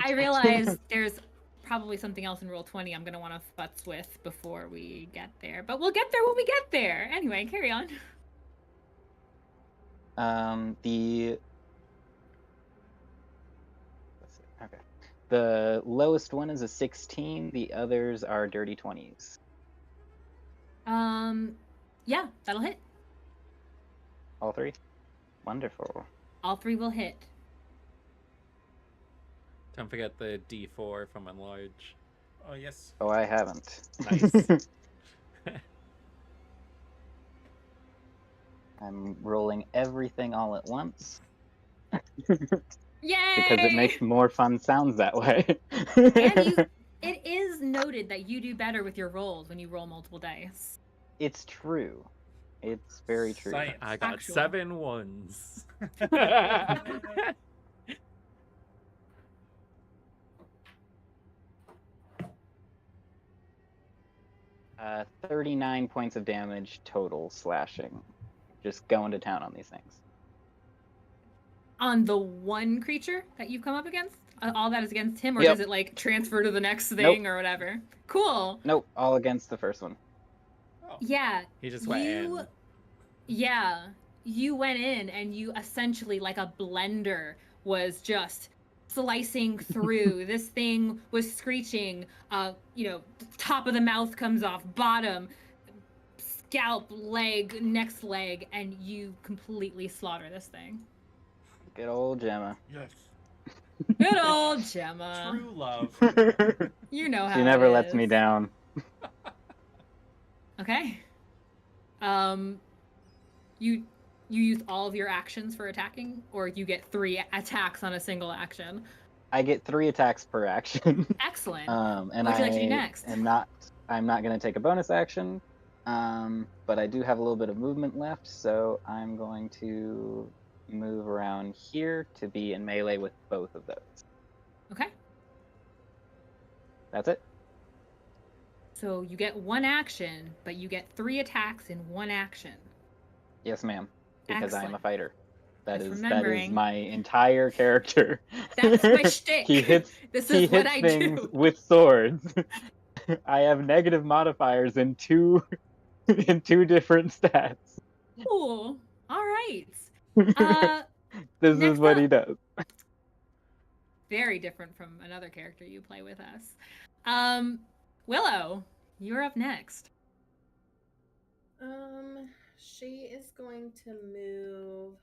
Speaker 2: I realize there's probably something else in Roll20 I'm gonna want to futz with before we get there, but we'll get there when we get there. Anyway, carry on.
Speaker 5: The lowest one is a 16. The others are dirty 20s.
Speaker 2: Yeah, that'll hit.
Speaker 5: All 3? Wonderful.
Speaker 2: All 3 will hit.
Speaker 1: Don't forget the D4 from Enlarge.
Speaker 4: Oh, yes.
Speaker 5: Oh, I haven't.
Speaker 1: Nice.
Speaker 5: I'm rolling everything all at once.
Speaker 2: Yay!
Speaker 5: Because it makes more fun sounds that way.
Speaker 2: And it is noted that you do better with your rolls when you roll multiple dice.
Speaker 5: It's true. It's very true.
Speaker 4: Science.
Speaker 1: I got
Speaker 2: Actual.
Speaker 1: 7 ones.
Speaker 5: 39 points of damage total slashing. Just going to town on these things.
Speaker 2: On the one creature that you've come up against? All that is against him, or
Speaker 5: Yep.
Speaker 2: does it like transfer to the next thing or whatever? Cool.
Speaker 5: Nope, all against the first one.
Speaker 4: Oh.
Speaker 2: Yeah.
Speaker 1: He just went in.
Speaker 2: Yeah. You went in and you essentially, like a blender, was just slicing through. This thing was screeching. Top of the mouth comes off, bottom, scalp, leg, next leg, and you completely slaughter this thing.
Speaker 5: Good old Gemma.
Speaker 4: Yes.
Speaker 2: Good old Gemma.
Speaker 4: True love.
Speaker 2: You know how
Speaker 5: She never
Speaker 2: it
Speaker 5: lets me
Speaker 2: is.
Speaker 5: down.
Speaker 2: Okay. You use all of your actions for attacking, or you get 3 attacks on a single action.
Speaker 5: I get 3 attacks per action.
Speaker 2: Excellent.
Speaker 5: And
Speaker 2: What would you like to do next?
Speaker 5: I'm not going to take a bonus action, but I do have a little bit of movement left, so I'm going to move around here to be in melee with both of those.
Speaker 2: Okay.
Speaker 5: That's it.
Speaker 2: So you get 1 action, but you get 3 attacks in 1 action.
Speaker 5: Yes, ma'am. Because I am a
Speaker 2: Excellent.
Speaker 5: fighter. That
Speaker 2: Just
Speaker 5: is
Speaker 2: remembering.
Speaker 5: my entire character.
Speaker 2: That's my shtick.
Speaker 5: He hits
Speaker 2: This
Speaker 5: he
Speaker 2: is what
Speaker 5: hits
Speaker 2: I
Speaker 5: things
Speaker 2: do.
Speaker 5: with swords. I have negative modifiers in 2 different stats.
Speaker 2: Cool. All right.
Speaker 5: This
Speaker 2: next
Speaker 5: is what he
Speaker 2: up.
Speaker 5: does.
Speaker 2: Very different from another character you play with us. Willow, you're up next.
Speaker 3: She is going to move.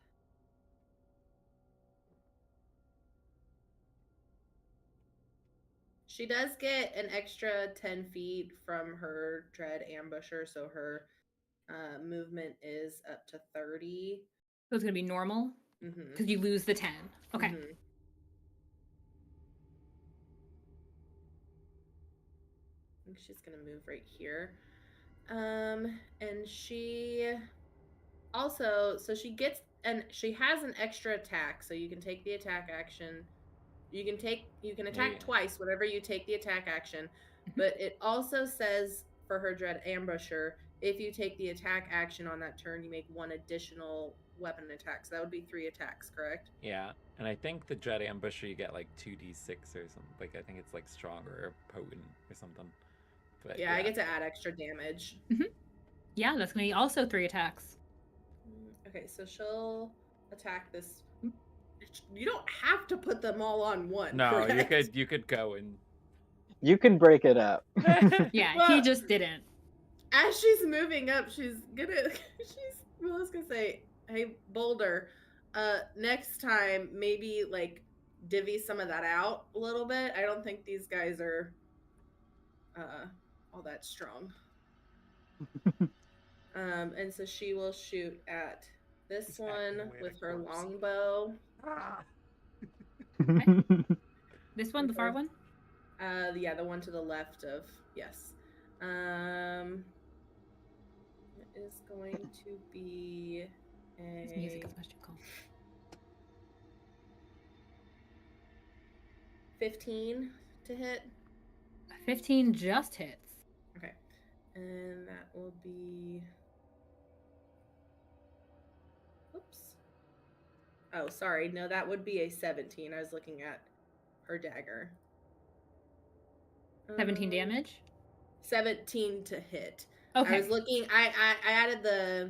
Speaker 3: She does get an extra 10 feet from her dread ambusher, so her movement is up to 30.
Speaker 2: So it's gonna be normal
Speaker 3: Mm-hmm.
Speaker 2: because you lose the 10. Okay.
Speaker 3: Mhm. I think she's gonna move right here. And she also, so she gets, and she has an extra attack, so you can take the attack action. You can attack
Speaker 1: Yeah.
Speaker 3: twice, whatever you take the attack action. But it also says for her Dread Ambusher, if you take the attack action on that turn, you make one additional weapon attack. So that would be 3 attacks, correct?
Speaker 1: Yeah, and I think the Dread Ambusher you get like 2d6 or something. Like I think it's like stronger or potent or something. But
Speaker 3: Yeah, I get to add extra damage.
Speaker 2: Yeah, that's gonna be also 3 attacks.
Speaker 3: Okay, so she'll attack this. You don't have to put them all on one.
Speaker 1: No,
Speaker 3: correct?
Speaker 1: you could go and
Speaker 5: You can break it up.
Speaker 2: Yeah, he
Speaker 3: Well-
Speaker 2: just didn't.
Speaker 3: As she's moving up, Willow's gonna say, "Hey, Boulder, next time maybe like divvy some of that out a little bit. I don't think these guys are all that strong." And so she will shoot at this
Speaker 4: He's acting
Speaker 3: one
Speaker 4: away at
Speaker 3: with
Speaker 4: a
Speaker 3: her
Speaker 4: corpse.
Speaker 3: longbow.
Speaker 2: This one, the far one?
Speaker 3: Yeah, the one to the left of yes. It is going to be
Speaker 2: His music
Speaker 3: a
Speaker 2: is much too calm.
Speaker 3: 15 to hit.
Speaker 2: 15 just hits.
Speaker 3: Okay. And that will be. Oops. Oh, sorry. No, that would be a 17. I was looking at her dagger.
Speaker 2: 17 damage?
Speaker 3: 17 to hit.
Speaker 2: Okay.
Speaker 3: I was looking. I added the.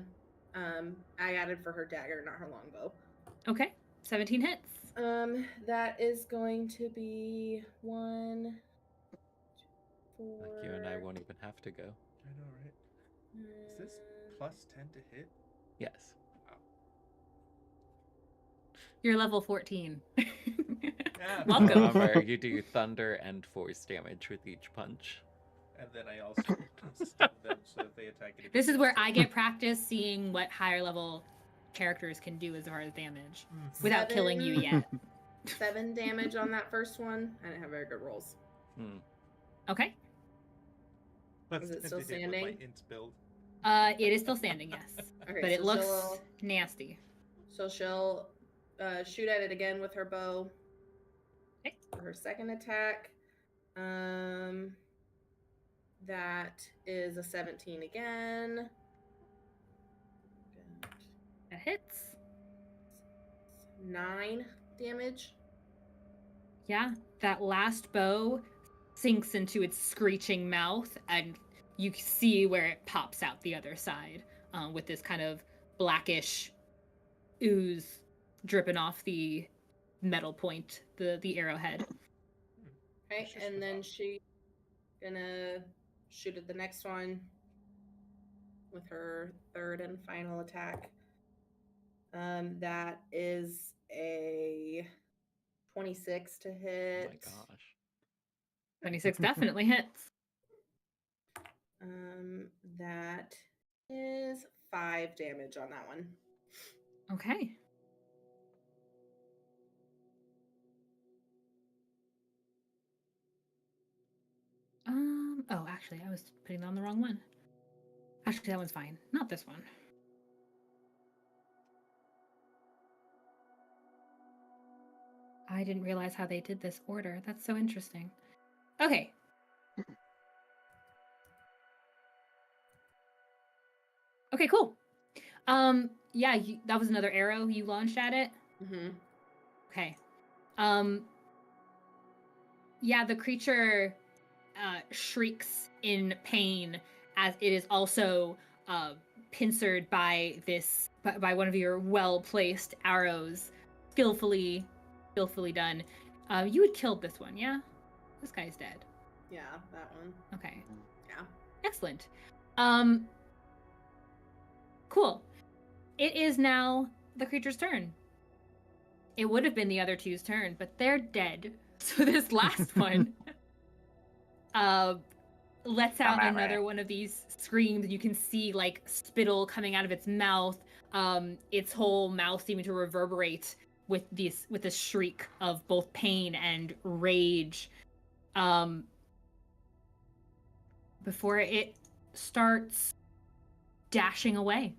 Speaker 3: I added for her dagger, not her longbow.
Speaker 2: Okay. 17 hits.
Speaker 3: That is going to be 1, 4.
Speaker 1: like you and I won't even have to go.
Speaker 4: I know, right? Is this plus 10 to hit?
Speaker 1: Yes.
Speaker 2: You're level 14.
Speaker 4: Yeah.
Speaker 2: Welcome.
Speaker 1: Remember, you do thunder and force damage with each punch.
Speaker 4: And then I also stun them so if they attack it.
Speaker 2: This is where I get practice seeing what higher level characters can do as far as damage without killing you yet.
Speaker 3: 7 damage on that first one. I didn't have very good rolls.
Speaker 2: Okay.
Speaker 3: Is it still standing?
Speaker 4: My int build.
Speaker 2: It is still standing, yes.
Speaker 3: Okay,
Speaker 2: But it
Speaker 3: so
Speaker 2: looks
Speaker 3: she'll-
Speaker 2: nasty.
Speaker 3: So she'll shoot at it again with her bow.
Speaker 2: Okay.
Speaker 3: For her second attack. That is a 17 again.
Speaker 2: That hits.
Speaker 3: 9 damage.
Speaker 2: Yeah, that last bow sinks into its screeching mouth, and you see where it pops out the other side with this kind of blackish ooze dripping off the metal point, the arrowhead.
Speaker 3: Okay,
Speaker 4: That's just
Speaker 3: and then
Speaker 4: bizarre.
Speaker 3: she gonna shoot at the next one with her third and final attack. That is a 26 to
Speaker 1: Oh
Speaker 3: hit.
Speaker 1: my gosh.
Speaker 2: 26 definitely hits.
Speaker 3: That is 5 damage on that one.
Speaker 2: Okay. Oh, actually, I was putting on the wrong one. Actually, that one's fine. Not this one. I didn't realize how they did this order. That's so interesting. Okay. Okay, cool. Yeah, that was another arrow you launched at it.
Speaker 3: Mm-hmm.
Speaker 2: Okay. Yeah, the creature shrieks in pain as it is also pincered by by one of your well-placed arrows, skillfully done. You had killed this one, yeah? This guy's dead.
Speaker 3: Yeah, that one.
Speaker 2: Okay.
Speaker 3: Yeah.
Speaker 2: Excellent. Cool. It is now the creature's turn. It would have been the other two's turn, but they're dead. So this last one lets out another one of these screams. You can see like spittle coming out of its mouth. Its whole mouth seeming to reverberate with this shriek of both pain and rage. Before it starts dashing away.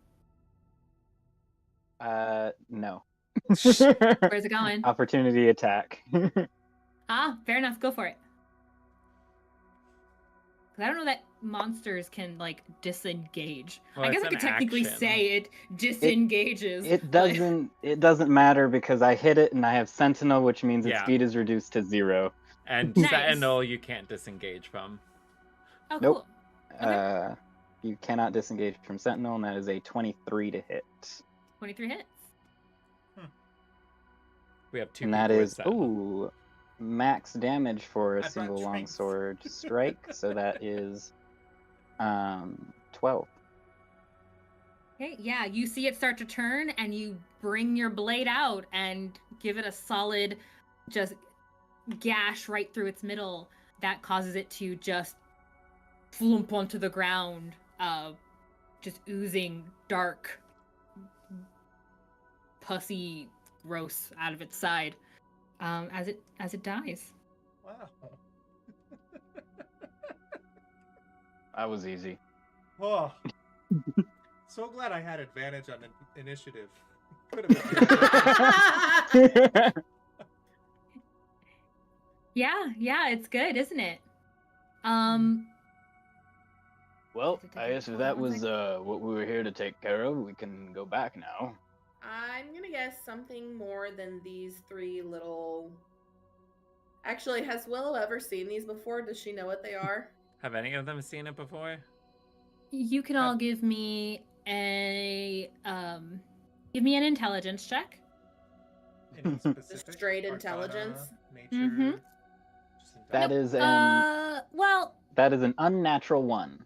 Speaker 5: No.
Speaker 2: Where's it going?
Speaker 5: Opportunity attack.
Speaker 2: Fair enough. Go for it. 'Cause I don't know that monsters can like disengage.
Speaker 1: Well,
Speaker 2: I guess
Speaker 1: it's
Speaker 2: I could
Speaker 1: an
Speaker 2: technically
Speaker 1: action.
Speaker 2: say it disengages.
Speaker 5: It
Speaker 2: but-
Speaker 5: doesn't matter because I hit it and I have Sentinel, which means its
Speaker 1: Yeah.
Speaker 5: speed is reduced to 0.
Speaker 1: And
Speaker 2: Nice.
Speaker 1: Sentinel, you can't disengage from.
Speaker 2: Oh,
Speaker 5: Nope.
Speaker 2: cool. Okay.
Speaker 5: You cannot disengage from Sentinel, and that is a 23 to hit.
Speaker 2: 23 hits.
Speaker 1: We have 2
Speaker 5: And that
Speaker 1: people with
Speaker 5: is
Speaker 1: Sentinel.
Speaker 5: max damage for a
Speaker 4: I brought
Speaker 5: single
Speaker 4: drinks.
Speaker 5: longsword strike. So that is 12.
Speaker 2: Okay, yeah, you see it start to turn, and you bring your blade out and give it a solid, just gash right through its middle that causes it to just flump onto the ground, just oozing dark, pussy, gross out of its side, as it dies.
Speaker 4: Wow.
Speaker 5: That was easy.
Speaker 4: Oh. So glad I had advantage on initiative. Could have been.
Speaker 2: Yeah, it's good, isn't it?
Speaker 5: Well, I guess if that was what we were here to take care of, we can go back now.
Speaker 3: I'm gonna guess something more than these 3 little. Actually, has Willow ever seen these before? Does she know what they are?
Speaker 1: Have any of them seen it before?
Speaker 2: You can all give me an intelligence check.
Speaker 4: Any specific
Speaker 3: Just straight
Speaker 4: arcana,
Speaker 3: intelligence?
Speaker 4: Nature.
Speaker 2: Mhm.
Speaker 4: Just
Speaker 5: That
Speaker 4: intelligence?
Speaker 5: is an
Speaker 2: Well,
Speaker 5: that is an unnatural 1.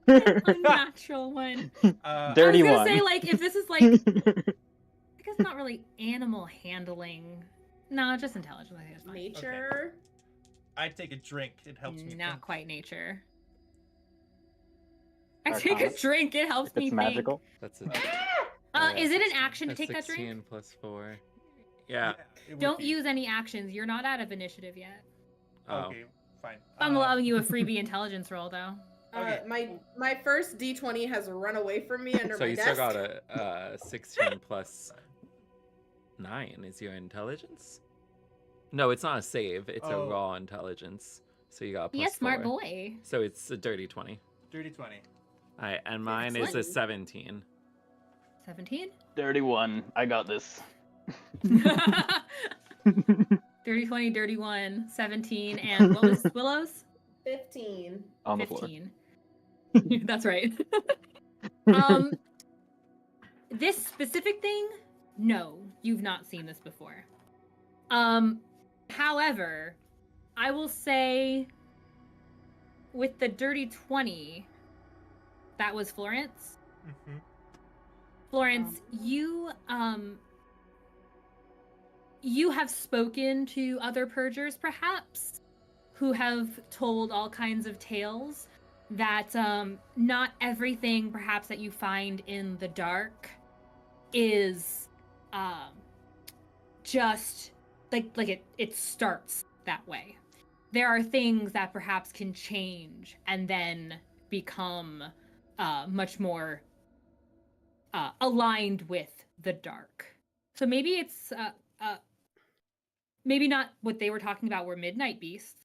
Speaker 2: unnatural one.
Speaker 5: Dirty
Speaker 2: I was gonna
Speaker 5: one.
Speaker 2: say, like, if this is like, I guess not really animal handling. No, just intelligence. I think it's fine.
Speaker 3: Nature.
Speaker 4: I take a drink. It helps me.
Speaker 2: Not
Speaker 4: think.
Speaker 2: quite nature. I
Speaker 5: Arcana.
Speaker 2: take a drink. It helps
Speaker 5: If
Speaker 2: me
Speaker 5: it's magical.
Speaker 1: That's a.
Speaker 2: Is it an action to take that
Speaker 1: 16
Speaker 2: drink?
Speaker 1: plus 4. Yeah.
Speaker 4: it would
Speaker 2: Don't
Speaker 4: be.
Speaker 2: use any actions. You're not out of initiative yet.
Speaker 1: Oh.
Speaker 4: Okay, fine.
Speaker 2: I'm allowing you a freebie intelligence roll, though.
Speaker 4: Okay.
Speaker 3: My first D20 has run away from me under
Speaker 1: So
Speaker 3: my
Speaker 1: you
Speaker 3: desk.
Speaker 1: still got a 16 plus 9 is your intelligence? No, it's not a save. It's a
Speaker 4: Oh.
Speaker 1: raw intelligence. So you got a plus
Speaker 2: Yes, smart
Speaker 1: 4.
Speaker 2: boy.
Speaker 1: So it's a dirty 20.
Speaker 4: Dirty 20.
Speaker 1: All right, and mine is a
Speaker 2: Excellent.
Speaker 1: 17.
Speaker 2: 17.
Speaker 5: Dirty 1. I got this.
Speaker 2: Dirty 20, dirty 1, 17, and what was Willow's?
Speaker 3: 15.
Speaker 5: On the floor.
Speaker 2: 15. That's right. This specific thing, no, you've not seen this before. However, I will say with the dirty 20, that was Florence.
Speaker 4: Mm-hmm.
Speaker 2: Florence, you have spoken to other purgers, perhaps, who have told all kinds of tales that not everything, perhaps, that you find in the dark is just like it starts that way. There are things that perhaps can change and then become much more aligned with the dark. So maybe it's maybe not what they were talking about were midnight beasts.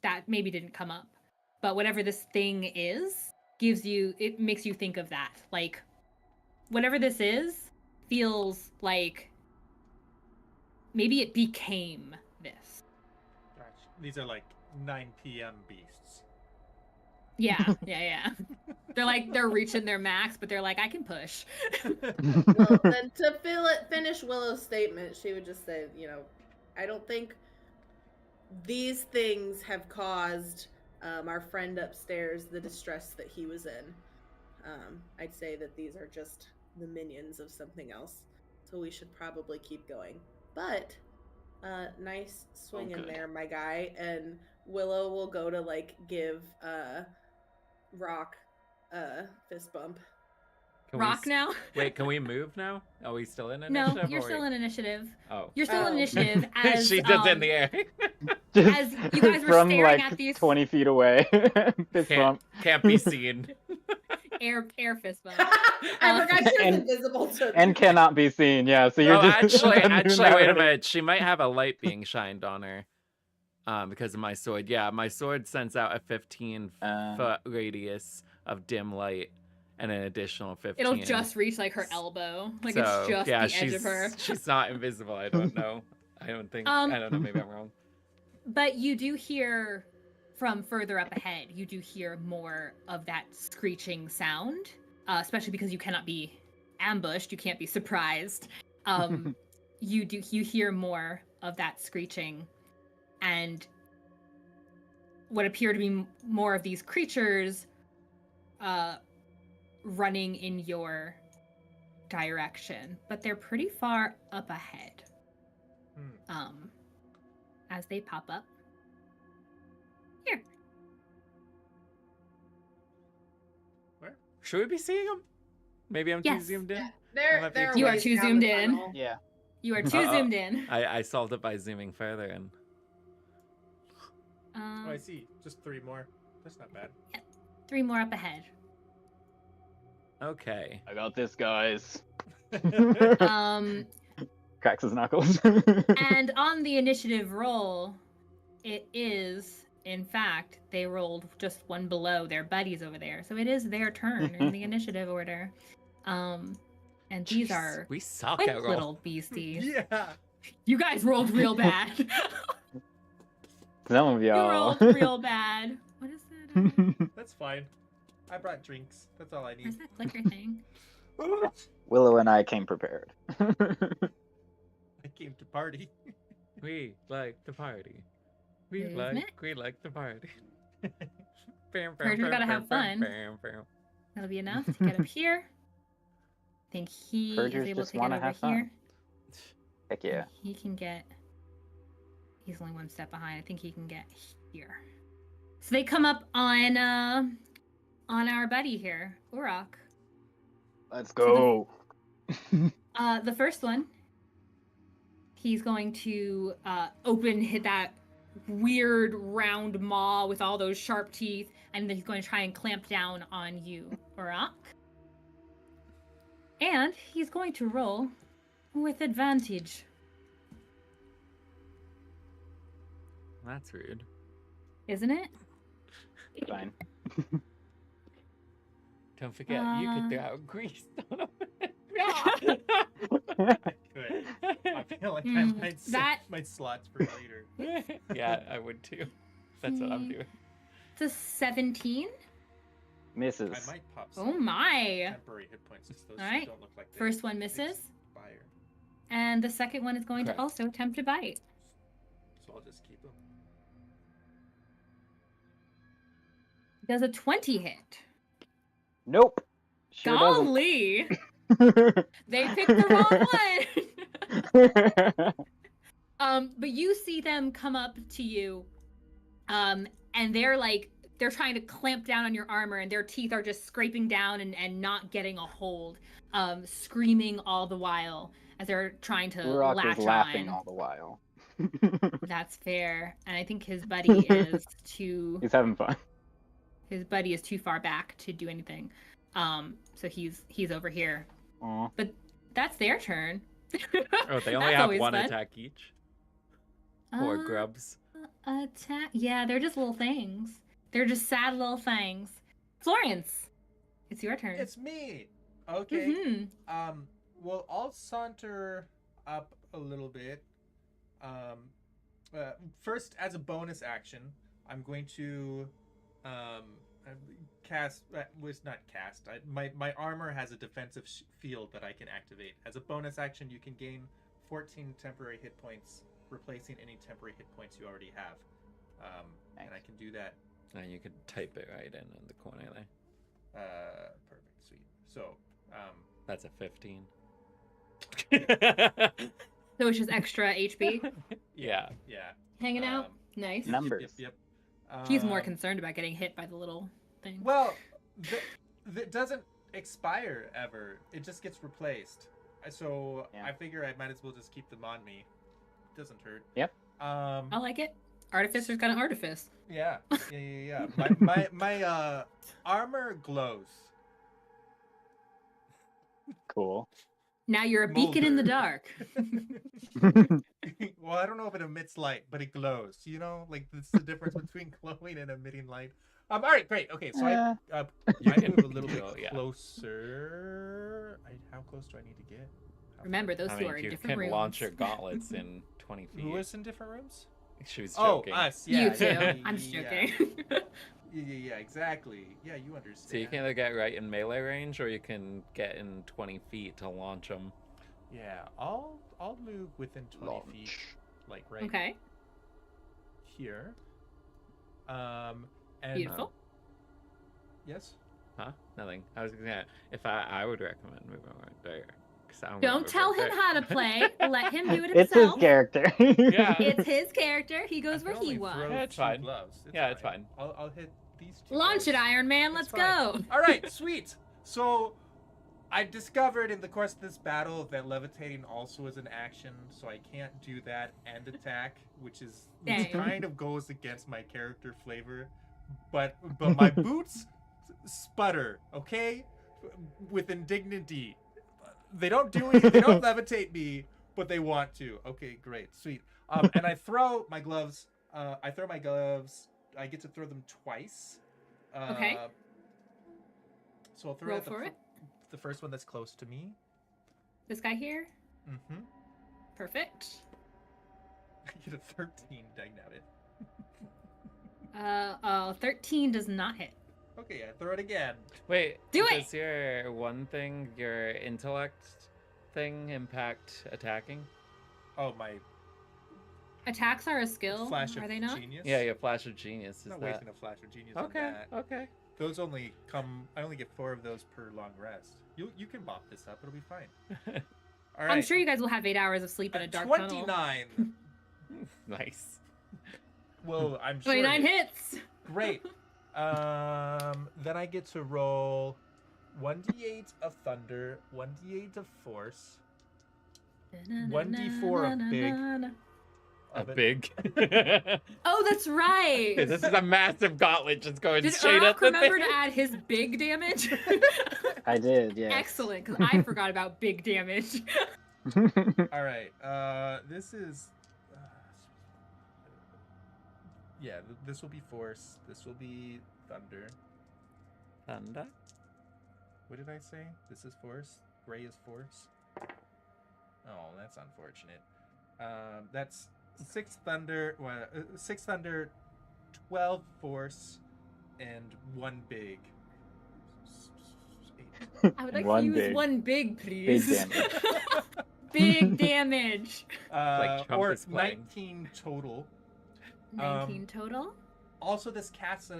Speaker 2: That maybe didn't come up. But whatever this thing is, it makes you think of that. Like, whatever this is feels like maybe it became this.
Speaker 4: Gotcha. These are like 9 p.m. beasts.
Speaker 2: Yeah. They're reaching their max, but they're like, I can push.
Speaker 3: Well, then to finish Willow's statement, she would just say, I don't think these things have caused our friend upstairs the distress that he was in. I'd say that these are just the minions of something else. So we should probably keep going. But nice swing in
Speaker 5: good.
Speaker 3: there, my guy. And Willow will go to give Rock a fist bump.
Speaker 1: Can we
Speaker 2: Rock now?
Speaker 1: Wait, can we move now? Are we still in
Speaker 2: No,
Speaker 1: initiative?
Speaker 2: you're
Speaker 1: or
Speaker 2: still
Speaker 1: we-
Speaker 2: in initiative.
Speaker 1: Oh.
Speaker 2: You're still in
Speaker 3: Oh.
Speaker 2: initiative as
Speaker 1: She's just in the air.
Speaker 5: Just
Speaker 2: As you guys were
Speaker 5: from
Speaker 2: staring
Speaker 5: like
Speaker 2: at these
Speaker 5: 20 feet away. Fist bump.
Speaker 1: Can't be seen.
Speaker 2: air fist bump.
Speaker 3: I forgot she was
Speaker 5: And-
Speaker 3: invisible to
Speaker 5: And cannot be seen. Yeah, so you're
Speaker 1: Oh,
Speaker 5: just
Speaker 1: actually, wait a minute. She might have a light being shined on her. Because of my sword. Yeah, my sword sends out a 15-foot radius of dim light and an additional 15.
Speaker 2: It'll just reach like her elbow. Like
Speaker 1: So,
Speaker 2: it's just
Speaker 1: yeah,
Speaker 2: the edge of her.
Speaker 1: She's not invisible. I don't know. I don't know. Maybe I'm wrong.
Speaker 2: But you do hear from further up ahead, you do hear more of that screeching sound, especially because you cannot be ambushed. You can't be surprised. You hear more of that screeching. And what appear to be more of these creatures running in your direction, but they're pretty far up ahead. As they pop up here.
Speaker 4: Where?
Speaker 1: Should we be seeing them? Maybe I'm too
Speaker 2: Yes.
Speaker 1: zoomed in.
Speaker 3: They're
Speaker 2: You are
Speaker 3: ways
Speaker 2: too
Speaker 3: down
Speaker 2: zoomed
Speaker 3: the
Speaker 2: in.
Speaker 3: tunnel.
Speaker 5: Yeah.
Speaker 2: You are too
Speaker 1: Uh-oh.
Speaker 2: zoomed in.
Speaker 1: I solved it by zooming further in.
Speaker 4: Oh, I see. Just 3 more. That's not bad.
Speaker 2: 3 more up ahead.
Speaker 1: Okay.
Speaker 5: I got this, guys.
Speaker 2: Um,
Speaker 5: Cracks his knuckles.
Speaker 2: and on the initiative roll, it is, in fact, they rolled just one below their buddies over there. So it is their turn in the initiative order. And these
Speaker 1: Jeez,
Speaker 2: are
Speaker 1: we suck
Speaker 2: quick
Speaker 1: at roll.
Speaker 2: little beasties.
Speaker 4: Yeah.
Speaker 2: You guys rolled real bad.
Speaker 5: Some of
Speaker 2: You
Speaker 5: y'all.
Speaker 2: rolled real bad. What is that?
Speaker 4: That's fine. I brought drinks. That's all I need.
Speaker 2: Where's that clicker thing?
Speaker 5: Willow and I came prepared.
Speaker 4: I came to party.
Speaker 1: We like the party. We
Speaker 2: Movement.
Speaker 1: like the party.
Speaker 2: Heard we gotta have fun. That'll be enough to get up here. I think he
Speaker 5: Purgers
Speaker 2: is able
Speaker 5: just
Speaker 2: to get
Speaker 5: wanna
Speaker 2: over
Speaker 5: have fun.
Speaker 2: here.
Speaker 5: Heck yeah.
Speaker 2: He can get. He's only 1 step behind. I think he can get here. So they come up on our buddy here, Urok.
Speaker 5: Let's go.
Speaker 2: The first one, he's going to hit that weird round maw with all those sharp teeth, and then he's going to try and clamp down on you, Urok. And he's going to roll with advantage.
Speaker 1: That's rude.
Speaker 2: Isn't it?
Speaker 5: Fine.
Speaker 1: Don't forget, you could throw out grease on him.
Speaker 4: Good. I feel like I might save
Speaker 2: that-
Speaker 4: my slots for later.
Speaker 1: Yeah, I would too. That's what I'm doing.
Speaker 2: It's a 17.
Speaker 5: Misses.
Speaker 4: I might pop
Speaker 2: Oh
Speaker 4: some
Speaker 2: my.
Speaker 4: temporary hit points since those
Speaker 2: Alright.
Speaker 4: don't look like they
Speaker 2: First one misses,
Speaker 4: expire.
Speaker 2: and the second one is going
Speaker 1: Correct.
Speaker 2: to also attempt to bite.
Speaker 4: So I'll just keep them.
Speaker 2: Does a 20 hit?
Speaker 5: Nope. Sure doesn't.
Speaker 2: Golly! They picked the wrong one! But you see them come up to you, and they're trying to clamp down on your armor, and their teeth are just scraping down and not getting a hold, screaming all the while as they're trying to
Speaker 5: Urok
Speaker 2: latch
Speaker 5: is laughing
Speaker 2: on.
Speaker 5: all the while.
Speaker 2: That's fair, and I think his buddy is too.
Speaker 5: He's having fun.
Speaker 2: His buddy is too far back to do anything. So he's over here.
Speaker 5: Aw.
Speaker 2: But that's their turn.
Speaker 1: Oh, they only
Speaker 2: That's
Speaker 1: have
Speaker 2: always
Speaker 1: one
Speaker 2: fun.
Speaker 1: attack each. Poor grubs.
Speaker 2: Attack. Yeah, they're just little things. They're just sad little things. Florence, it's your turn.
Speaker 4: It's me. Okay.
Speaker 2: Mhm.
Speaker 4: Well, I'll saunter up a little bit. First, as a bonus action, I'm going to cast. Was not cast. My armor has a defensive field that I can activate. As a bonus action, you can gain 14 temporary hit points, replacing any temporary hit points you already have. And I can do that.
Speaker 1: And you could type it right in the corner there.
Speaker 4: Perfect, sweet. So,
Speaker 1: That's a 15.
Speaker 2: So it's just extra HP.
Speaker 1: Yeah.
Speaker 4: yeah.
Speaker 2: Hanging out. Nice.
Speaker 5: Numbers.
Speaker 4: Yep.
Speaker 2: He's more concerned about getting hit by the little thing.
Speaker 4: Well, that doesn't expire ever. It just gets replaced. So
Speaker 5: Yeah.
Speaker 4: I figure I might as well just keep them on me. Doesn't hurt.
Speaker 5: Yep.
Speaker 2: I like it. Artificer's got an artifice.
Speaker 4: Yeah. My armor glows.
Speaker 5: Cool.
Speaker 2: Now you're a beacon in the
Speaker 4: Molder.
Speaker 2: dark.
Speaker 4: Well, I don't know if it emits light, but it glows. You know, like that's the difference between glowing and emitting light. All right, great. Okay, so I move a little bit
Speaker 1: Yeah.
Speaker 4: closer. How close do I need to get? How
Speaker 2: Remember,
Speaker 4: far?
Speaker 2: those
Speaker 1: I
Speaker 2: two
Speaker 1: mean,
Speaker 2: are in
Speaker 1: you
Speaker 2: different
Speaker 1: can
Speaker 2: rooms.
Speaker 1: launch your gauntlets in 20 feet.
Speaker 4: Who is in different rooms?
Speaker 1: She was
Speaker 4: Oh,
Speaker 1: joking.
Speaker 4: us. Yeah.
Speaker 2: You too.
Speaker 4: yeah,
Speaker 2: I'm just
Speaker 4: yeah,
Speaker 2: joking.
Speaker 4: Yeah, exactly. Yeah, you understand.
Speaker 1: So you can either get right in melee range, or you can get in 20 feet to launch them.
Speaker 4: Yeah, I'll move within 20 feet, like right
Speaker 2: Okay.
Speaker 4: here. And
Speaker 2: Beautiful.
Speaker 4: Yes.
Speaker 1: Huh? Nothing. I was gonna. If I would recommend moving right there. 'Cause I'm gonna
Speaker 2: Don't
Speaker 1: move
Speaker 2: tell
Speaker 1: right
Speaker 2: him
Speaker 1: there.
Speaker 2: how to play. Let him do it
Speaker 5: It's his
Speaker 2: himself.
Speaker 5: character.
Speaker 1: Yeah.
Speaker 2: It's his character. He goes
Speaker 4: I
Speaker 2: where
Speaker 4: can
Speaker 2: he
Speaker 4: only
Speaker 2: wants.
Speaker 4: throw
Speaker 1: Yeah, it's
Speaker 4: 2
Speaker 1: fine.
Speaker 4: gloves.
Speaker 1: Yeah, it's fine.
Speaker 4: I'll hit these 2.
Speaker 2: Launch it,
Speaker 4: gloves.
Speaker 2: Iron Man.
Speaker 4: It's
Speaker 2: Let's
Speaker 4: fine.
Speaker 2: go.
Speaker 4: All right, sweet. So I discovered in the course of this battle that levitating also is an action, so I can't do that and attack, which
Speaker 2: Dang.
Speaker 4: kind of goes against my character flavor. But my boots sputter, okay? With indignity. They don't do anything. They don't levitate me, but they want to. Okay, great, sweet. And I throw my gloves. I get to throw them twice.
Speaker 2: Okay.
Speaker 4: So I'll throw
Speaker 2: Roll
Speaker 4: out
Speaker 2: for it.
Speaker 4: the first one that's close to me.
Speaker 2: This guy here.
Speaker 4: Mm-hmm.
Speaker 2: Perfect.
Speaker 4: I get a 13. Dang it.
Speaker 2: 13 does not hit.
Speaker 4: Okay, I throw it again.
Speaker 1: Wait.
Speaker 2: Do it!
Speaker 1: Does your one thing, your intellect thing, impact attacking?
Speaker 4: Oh, my
Speaker 2: Attacks are a skill,
Speaker 4: flash of
Speaker 2: are they not?
Speaker 4: genius.
Speaker 1: Yeah, your flash of genius. Is
Speaker 4: I'm not
Speaker 1: that?
Speaker 4: wasting a flash of genius on
Speaker 1: Okay.
Speaker 4: that.
Speaker 1: Okay.
Speaker 4: Those only come. I only get 4 of those per long rest. You can bop this up. It'll be fine. All right.
Speaker 2: I'm sure you guys will have 8 hours of sleep in a dark
Speaker 4: 29.
Speaker 2: tunnel.
Speaker 1: Nice.
Speaker 4: Well, I'm sure.
Speaker 2: 29 hits.
Speaker 4: Great. Then I get to roll 1d8 of thunder, 1d8 of force, 1d4 of big.
Speaker 1: A
Speaker 4: of it.
Speaker 1: big.
Speaker 2: Oh, that's right.
Speaker 1: This is a massive gauntlet just going
Speaker 2: Did
Speaker 1: straight
Speaker 2: Urok
Speaker 1: at the
Speaker 2: remember
Speaker 1: thing.
Speaker 2: to add his big damage?
Speaker 5: I did, yeah.
Speaker 2: Excellent, because I forgot about big damage.
Speaker 4: All right. This is. Yeah, this will be force. This will be thunder.
Speaker 1: Thunder.
Speaker 4: What did I say? This is force. Gray is force. Oh, that's unfortunate. That's 6 thunder. 6 thunder, 12 force, and 1 big.
Speaker 2: I would like
Speaker 5: One
Speaker 2: to use
Speaker 5: big.
Speaker 2: one big, please.
Speaker 5: Big damage.
Speaker 2: Big damage.
Speaker 1: Like Trump
Speaker 4: Or
Speaker 1: is playing.
Speaker 4: 19 total.
Speaker 2: 19 total.
Speaker 4: Also, this casts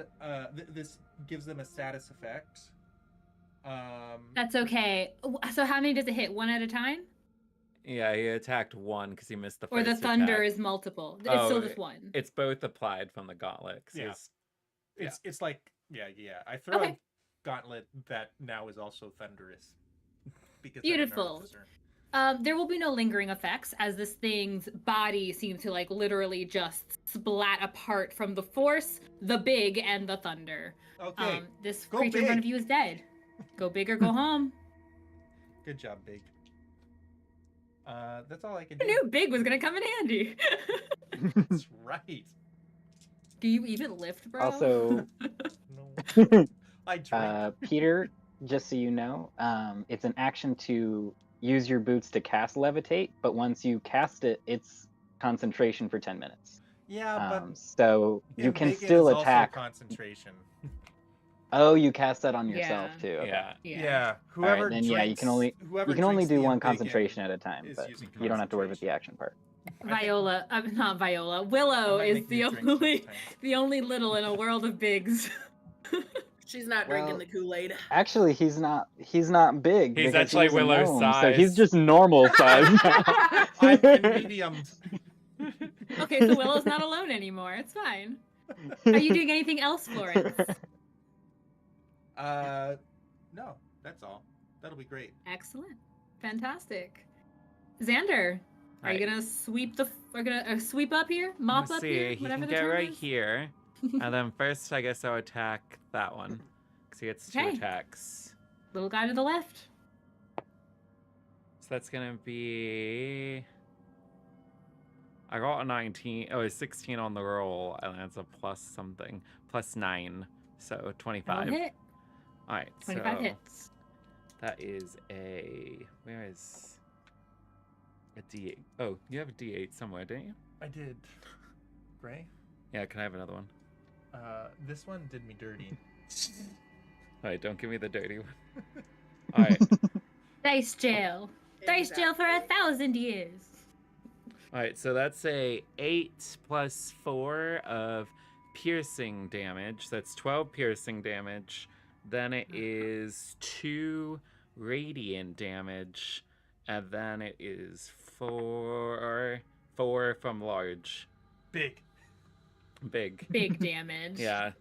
Speaker 4: this gives them a status effect.
Speaker 2: That's okay. So how many does it hit? 1 at a time?
Speaker 1: Yeah, he attacked 1 because he missed the
Speaker 2: Or
Speaker 1: first
Speaker 2: the thunder
Speaker 1: attack.
Speaker 2: is multiple? It's
Speaker 1: Oh,
Speaker 2: still just 1.
Speaker 1: It's both applied from the gauntlet. 'Cause
Speaker 4: Yeah.
Speaker 1: he's-
Speaker 4: It's like yeah. I throw
Speaker 2: Okay.
Speaker 4: a gauntlet that now is also thunderous. Because
Speaker 2: Beautiful.
Speaker 4: I'm an artificer.
Speaker 2: There will be no lingering effects as this thing's body seems to like literally just splat apart from the force, the big, and the thunder.
Speaker 4: Okay.
Speaker 2: This
Speaker 4: Go
Speaker 2: creature in front of
Speaker 4: big.
Speaker 2: you is dead. Go big or go home.
Speaker 4: Good job, Big. That's all I can
Speaker 2: I
Speaker 4: do.
Speaker 2: knew big was gonna come in handy.
Speaker 4: That's right.
Speaker 2: Do you even lift, bro?
Speaker 5: Also,
Speaker 4: No. I drink.
Speaker 5: Peter, just so you know, it's an action to use your boots to cast levitate, but once you cast it, it's concentration for 10 minutes.
Speaker 4: Yeah, but
Speaker 5: So you can
Speaker 4: bacon
Speaker 5: still
Speaker 4: is also
Speaker 5: attack.
Speaker 4: concentration.
Speaker 5: Oh, you cast that on yourself
Speaker 2: Yeah.
Speaker 5: too. Okay.
Speaker 1: Yeah.
Speaker 4: Yeah. Whoever
Speaker 5: then,
Speaker 4: drinks,
Speaker 5: yeah, you can only
Speaker 4: drinks
Speaker 5: do
Speaker 4: the
Speaker 5: one
Speaker 4: bacon
Speaker 5: concentration at a time,
Speaker 4: is
Speaker 5: but
Speaker 4: using
Speaker 5: you don't have to worry about the
Speaker 4: concentration.
Speaker 5: action part.
Speaker 2: Viola, not Viola. Willow
Speaker 4: I might
Speaker 2: is
Speaker 4: make
Speaker 2: the
Speaker 4: you drink
Speaker 2: only,
Speaker 4: sometimes.
Speaker 2: the only little in a world of bigs.
Speaker 3: She's not drinking
Speaker 5: Well,
Speaker 3: the Kool-Aid.
Speaker 5: Actually, he's not big.
Speaker 1: He's
Speaker 5: because
Speaker 1: actually
Speaker 5: he's a
Speaker 1: Willow's
Speaker 5: gnome, So he's
Speaker 1: size.
Speaker 5: just normal size.
Speaker 4: I'm in medium.
Speaker 2: Okay, so Willow's not alone anymore. It's fine. Are you doing anything else, Florence?
Speaker 4: No, that's all. That'll be great.
Speaker 2: Excellent. Fantastic. Xander, Are you gonna sweep the? Are gonna sweep up here? Mop up here?
Speaker 1: He
Speaker 2: Whatever
Speaker 1: can
Speaker 2: the
Speaker 1: get
Speaker 2: term
Speaker 1: right
Speaker 2: is.
Speaker 1: here. And then first, I guess I'll attack that one. Because he gets 2
Speaker 2: Okay.
Speaker 1: attacks.
Speaker 2: Little guy to the left.
Speaker 1: So that's going to be... I got a 19. Oh, a 16 on the roll. And that's a plus something. Plus 9. So 25.
Speaker 2: That'll hit.
Speaker 1: Alright,
Speaker 2: 25
Speaker 1: so
Speaker 2: hits.
Speaker 1: that is a... Where is... A D8. Oh, you have a D8 somewhere, don't you?
Speaker 4: I did. Right?
Speaker 1: Yeah, can I have another one?
Speaker 4: This one did me dirty.
Speaker 1: Alright, don't give me the dirty one. Alright.
Speaker 2: Dice jail. Dice jail for
Speaker 3: Exactly.
Speaker 2: 1,000 years.
Speaker 1: Alright, so that's a 8 plus 4 of piercing damage. That's 12 piercing damage. Then it is 2 radiant damage. And then it is 4 from large.
Speaker 4: Big.
Speaker 1: Big.
Speaker 2: Big damage.
Speaker 1: Yeah.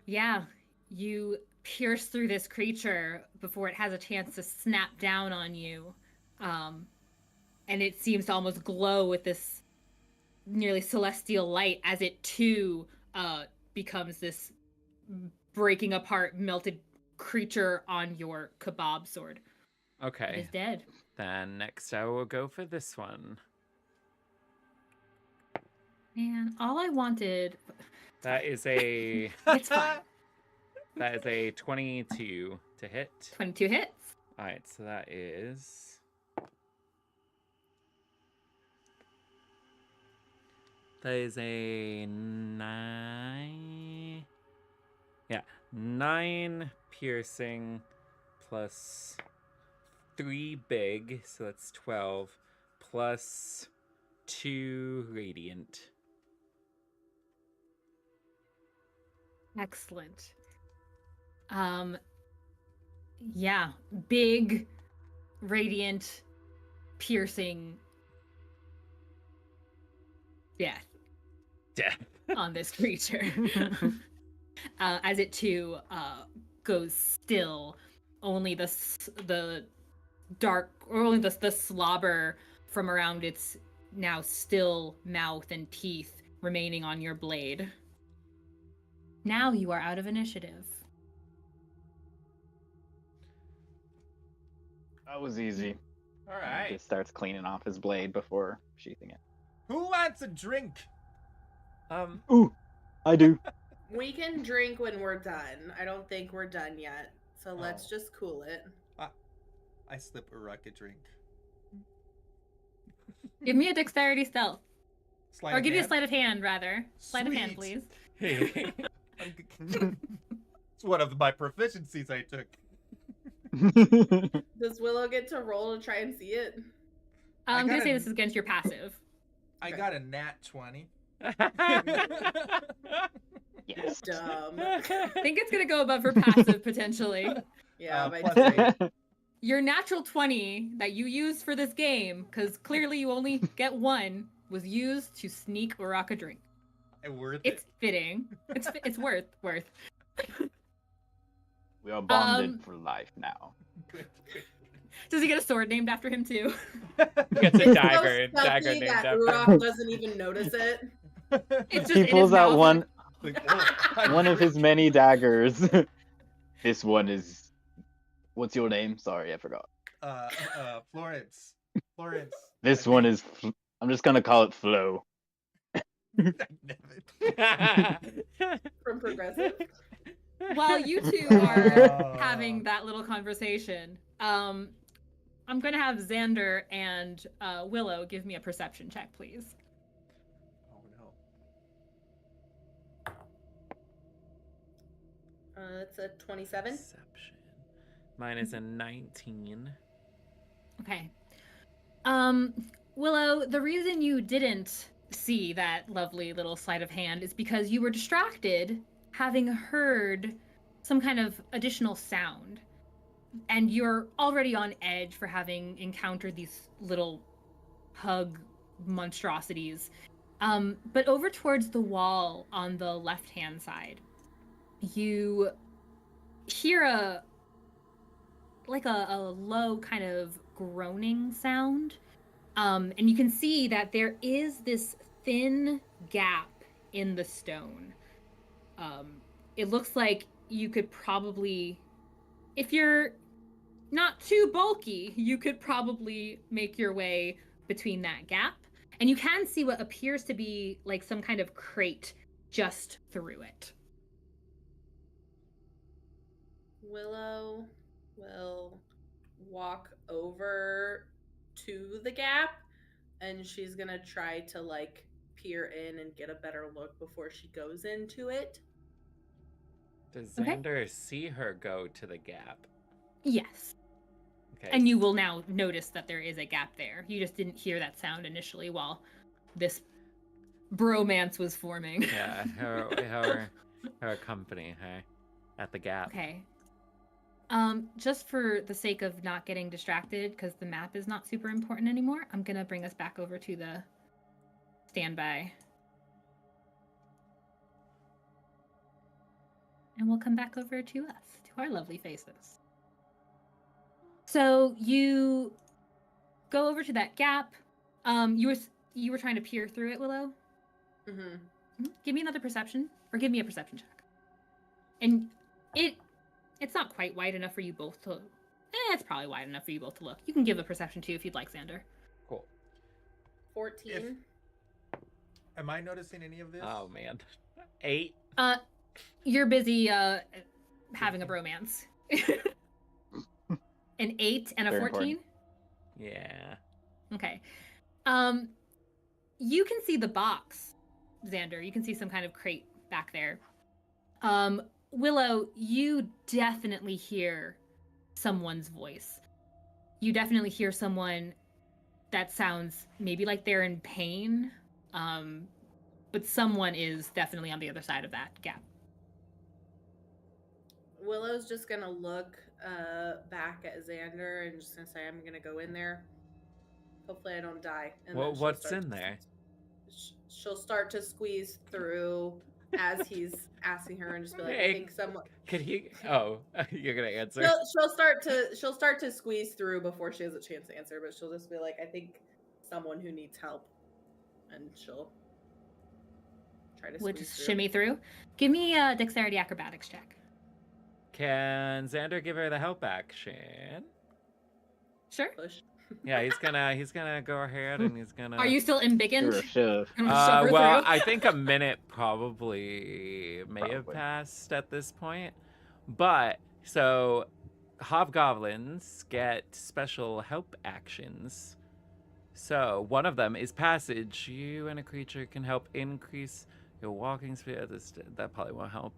Speaker 2: Yeah. You pierce through this creature before it has a chance to snap down on you. And it seems to almost glow with this nearly celestial light as it too becomes this breaking apart, melted creature on your kebab sword. It
Speaker 1: Okay.
Speaker 2: is dead.
Speaker 1: Then next I will go for this one.
Speaker 2: Man, all I wanted.
Speaker 1: That is a
Speaker 2: It's fine.
Speaker 1: that is a 22 to hit.
Speaker 2: 22 hits.
Speaker 1: Alright, so that is... That is a 9... Yeah, 9 piercing plus 3 big, so that's 12, plus 2 radiant.
Speaker 2: Excellent. Yeah, big, radiant, piercing death
Speaker 1: Death.
Speaker 2: on this creature. As it too goes still, only the dark, or only the slobber from around its now still mouth and teeth remaining on your blade. Now you are out of initiative.
Speaker 5: That was easy.
Speaker 4: All
Speaker 5: He
Speaker 4: right.
Speaker 5: just starts cleaning off his blade before sheathing it.
Speaker 4: Who wants a drink?
Speaker 5: Ooh, I do.
Speaker 3: We can drink when we're done. I don't think we're done yet. So let's
Speaker 4: Oh.
Speaker 3: just cool it.
Speaker 4: I slip a rocket drink.
Speaker 2: Give me a dexterity stealth.
Speaker 4: Sleight
Speaker 2: Or
Speaker 4: of
Speaker 2: give you a
Speaker 4: hand?
Speaker 2: sleight of hand, rather. Sleight of hand,
Speaker 4: Sweet.
Speaker 2: please.
Speaker 4: It's one of my proficiencies I took.
Speaker 3: Does Willow get to roll to try and see it?
Speaker 2: I'm going
Speaker 4: got
Speaker 2: to say
Speaker 4: a-
Speaker 2: this is against your passive.
Speaker 4: I
Speaker 3: Okay.
Speaker 4: got a nat 20.
Speaker 5: Yes.
Speaker 3: Dumb.
Speaker 2: I think it's going to go above her passive, potentially.
Speaker 3: Yeah,
Speaker 4: plus
Speaker 3: by
Speaker 4: 8.
Speaker 2: Your natural 20 that you used for this game, because clearly you only get one, was used to sneak Uraka a drink.
Speaker 4: Worth
Speaker 2: It's
Speaker 4: it.
Speaker 2: fitting. It's worth.
Speaker 5: We are bonded
Speaker 2: Um,
Speaker 5: for life now.
Speaker 2: Does he get a sword named after him too?
Speaker 1: He gets a
Speaker 3: It's
Speaker 1: dagger,
Speaker 3: so
Speaker 1: dagger
Speaker 3: stealthy
Speaker 1: named
Speaker 3: that
Speaker 1: after
Speaker 3: Urok
Speaker 1: him.
Speaker 3: doesn't even notice it.
Speaker 2: It's just
Speaker 5: He
Speaker 2: in his
Speaker 5: pulls out
Speaker 2: mouth.
Speaker 5: one
Speaker 4: Like, oh,
Speaker 5: one of his many daggers. This one is. What's your name? Sorry, I forgot.
Speaker 4: Florence. Florence.
Speaker 5: This
Speaker 4: I
Speaker 5: one
Speaker 4: think-
Speaker 5: is. I'm just gonna call it Flo.
Speaker 4: Damn it.
Speaker 3: From Progressive.
Speaker 2: While you two are
Speaker 4: Oh.
Speaker 2: having that little conversation, I'm gonna have Xander and Willow give me a perception check, please.
Speaker 4: Oh no.
Speaker 3: It's a 27.
Speaker 1: Perception. Mine is a 19.
Speaker 2: Okay. Willow, the reason you didn't see that lovely little sleight of hand is because you were distracted having heard some kind of additional sound. And you're already on edge for having encountered these little pug monstrosities. But over towards the wall on the left-hand side, you hear a low kind of groaning sound And you can see that there is this thin gap in the stone. It looks like you could probably, if you're not too bulky, you could probably make your way between that gap. And you can see what appears to be like some kind of crate just through it.
Speaker 3: Willow will walk over to the gap, and she's gonna try to like peer in and get a better look before she goes into it.
Speaker 1: Does
Speaker 2: Okay.
Speaker 1: Xander see her go to the gap?
Speaker 2: Yes.
Speaker 1: Okay.
Speaker 2: And you will now notice that there is a gap there. You just didn't hear that sound initially while this bromance was forming.
Speaker 1: Yeah, her company, hey, at the gap.
Speaker 2: Okay. Just for the sake of not getting distracted, because the map is not super important anymore, I'm gonna bring us back over to the standby. And we'll come back over to us, to our lovely faces. So you go over to that gap. You were trying to peer through it, Willow?
Speaker 3: Mm-hmm.
Speaker 2: Give me another perception, or give me a perception check. And it's not quite wide enough for you both to... it's probably wide enough for you both to look. You can give a perception too if you'd like, Xander.
Speaker 1: Cool.
Speaker 3: 14.
Speaker 4: Am I noticing any of this?
Speaker 1: Oh man, 8.
Speaker 2: You're busy having a bromance. An 8 and a
Speaker 5: Very
Speaker 2: 14?
Speaker 5: important.
Speaker 1: Yeah.
Speaker 2: Okay. You can see the box, Xander. You can see some kind of crate back there. Willow, you definitely hear someone's voice. You definitely hear someone that sounds maybe like they're in pain, but someone is definitely on the other side of that gap.
Speaker 3: Willow's just gonna look back at Xander and just gonna say, I'm gonna go in there. Hopefully I don't die. And
Speaker 1: Well,
Speaker 3: then she'll
Speaker 1: what's
Speaker 3: start
Speaker 1: in
Speaker 3: to-
Speaker 1: there?
Speaker 3: She'll start to squeeze through as he's asking her and just be like, I
Speaker 1: Hey,
Speaker 3: think someone...
Speaker 1: Could he? Oh, you're gonna answer.
Speaker 3: She'll start to squeeze through before she has a chance to answer, but she'll just be like, I think someone who needs help, and she'll try to
Speaker 2: Would
Speaker 3: squeeze
Speaker 2: just
Speaker 3: through.
Speaker 2: shimmy through. Give me a dexterity acrobatics check.
Speaker 1: Can Xander give her the help action?
Speaker 2: Sure.
Speaker 3: Push.
Speaker 1: Yeah, he's gonna go ahead and he's gonna.
Speaker 2: Are you still embiggened?
Speaker 5: Sure, shove.
Speaker 2: I'm gonna shove her
Speaker 1: Well,
Speaker 2: through.
Speaker 1: I think a minute probably may have
Speaker 5: Probably.
Speaker 1: passed at this point. But so hobgoblins get special help actions. So one of them is passage. You and a creature can help increase your walking speed. That probably won't help.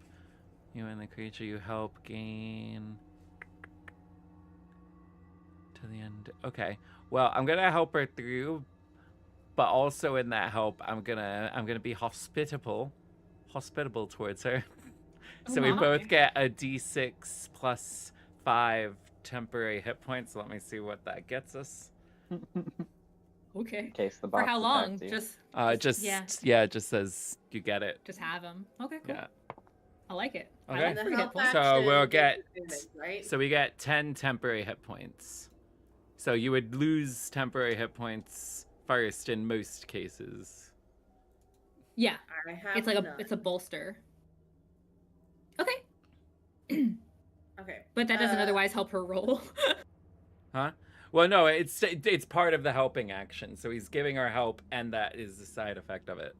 Speaker 1: You and the creature you help gain to the end. Okay. Well, I'm gonna help her through, but also in that help, I'm gonna be hospitable towards her. So we
Speaker 2: my.
Speaker 1: both get a d6 plus 5 temporary hit points. Let me see what that gets us.
Speaker 2: Okay.
Speaker 5: In case the
Speaker 2: For
Speaker 5: box
Speaker 2: how long?
Speaker 5: attacks you.
Speaker 1: It just says you get it.
Speaker 2: Just have them. Okay, cool.
Speaker 1: Yeah.
Speaker 2: I like it.
Speaker 1: Okay.
Speaker 2: I like
Speaker 3: And the
Speaker 2: free hit
Speaker 3: help
Speaker 2: points.
Speaker 1: So
Speaker 3: action
Speaker 1: we'll
Speaker 3: gets
Speaker 1: get-
Speaker 3: advantage, right?
Speaker 1: So we get 10 temporary hit points. So you would lose temporary hit points first in most cases.
Speaker 2: Yeah,
Speaker 3: I have
Speaker 2: it's like
Speaker 3: none.
Speaker 2: it's a bolster. Okay,
Speaker 3: Okay.
Speaker 2: but that doesn't otherwise help her roll.
Speaker 1: Huh? Well, no, it's part of the helping action. So he's giving her help, and that is the side effect of it.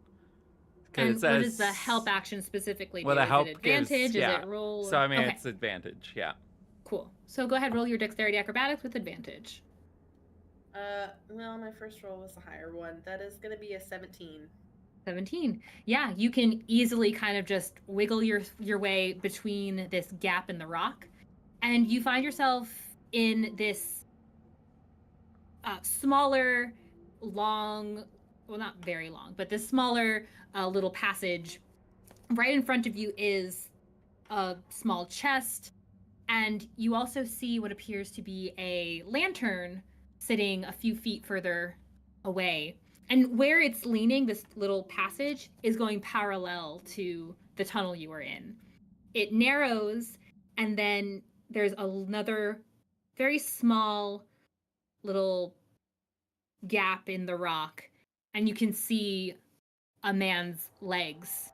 Speaker 1: 'Cause
Speaker 2: And
Speaker 1: it
Speaker 2: what
Speaker 1: says,
Speaker 2: does the help action specifically do?
Speaker 1: Well, the
Speaker 2: Is
Speaker 1: help
Speaker 2: it advantage?
Speaker 1: gives-
Speaker 2: Is it roll?
Speaker 1: So I mean,
Speaker 2: okay,
Speaker 1: it's advantage. Yeah.
Speaker 2: cool. So go ahead, roll your dexterity acrobatics with advantage.
Speaker 3: Well, my first roll was the higher one. That is going to be a 17.
Speaker 2: 17. Yeah, you can easily kind of just wiggle your way between this gap in the rock, and you find yourself in this smaller, long, well, not very long, but this smaller little passage. Right in front of you is a small chest, and you also see what appears to be a lantern sitting a few feet further away. And where it's leaning, this little passage is going parallel to the tunnel you were in. It narrows, and then there's another very small little gap in the rock, and you can see a man's legs.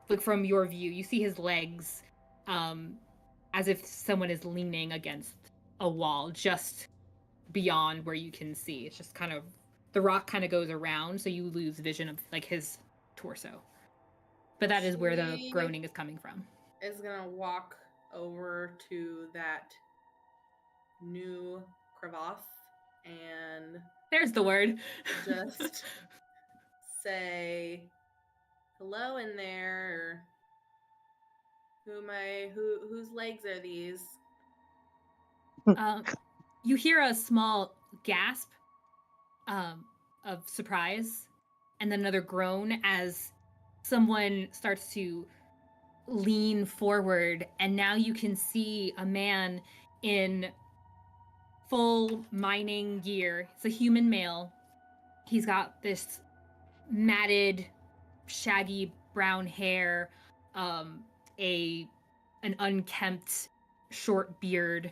Speaker 2: Like from your view, you see his legs as if someone is leaning against a wall just beyond where you can see. It's just kind of, the rock kind of goes around, so you lose vision of like his torso. But that is where the groaning is coming from.
Speaker 3: Is gonna walk over to that new crevasse and
Speaker 2: There's the word.
Speaker 3: just say hello in there. Whose legs are these?
Speaker 2: You hear a small gasp of surprise and then another groan as someone starts to lean forward, and now you can see a man in full mining gear. It's a human male. He's got this matted, shaggy brown hair, an unkempt short beard.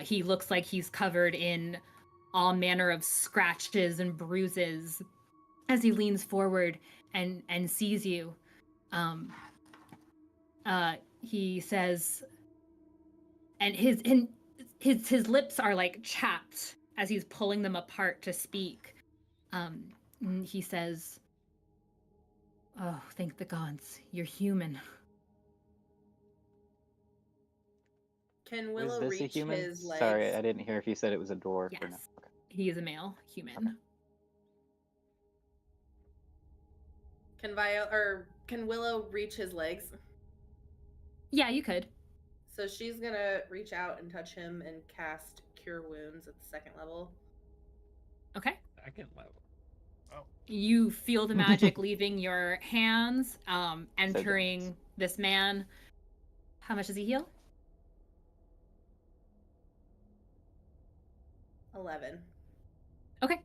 Speaker 2: He looks like he's covered in all manner of scratches and bruises as he leans forward and sees you. He says, and his lips are like chapped as he's pulling them apart to speak. And he says, "Oh, thank the gods, you're human."
Speaker 3: Can
Speaker 5: Was
Speaker 3: Willow
Speaker 5: this
Speaker 3: reach
Speaker 5: a human?
Speaker 3: his legs?
Speaker 5: Sorry, I didn't hear if you said it was a dwarf or
Speaker 2: Yes,
Speaker 5: not. Okay.
Speaker 2: he is a male human.
Speaker 3: Can Willow reach his legs?
Speaker 2: Yeah, you could.
Speaker 3: So she's gonna reach out and touch him and cast Cure Wounds at the 2nd level.
Speaker 2: Okay.
Speaker 1: Second level. Oh.
Speaker 2: You feel the magic leaving your hands, entering
Speaker 5: dense.
Speaker 2: this man. How much does he heal?
Speaker 3: 11.
Speaker 2: Okay.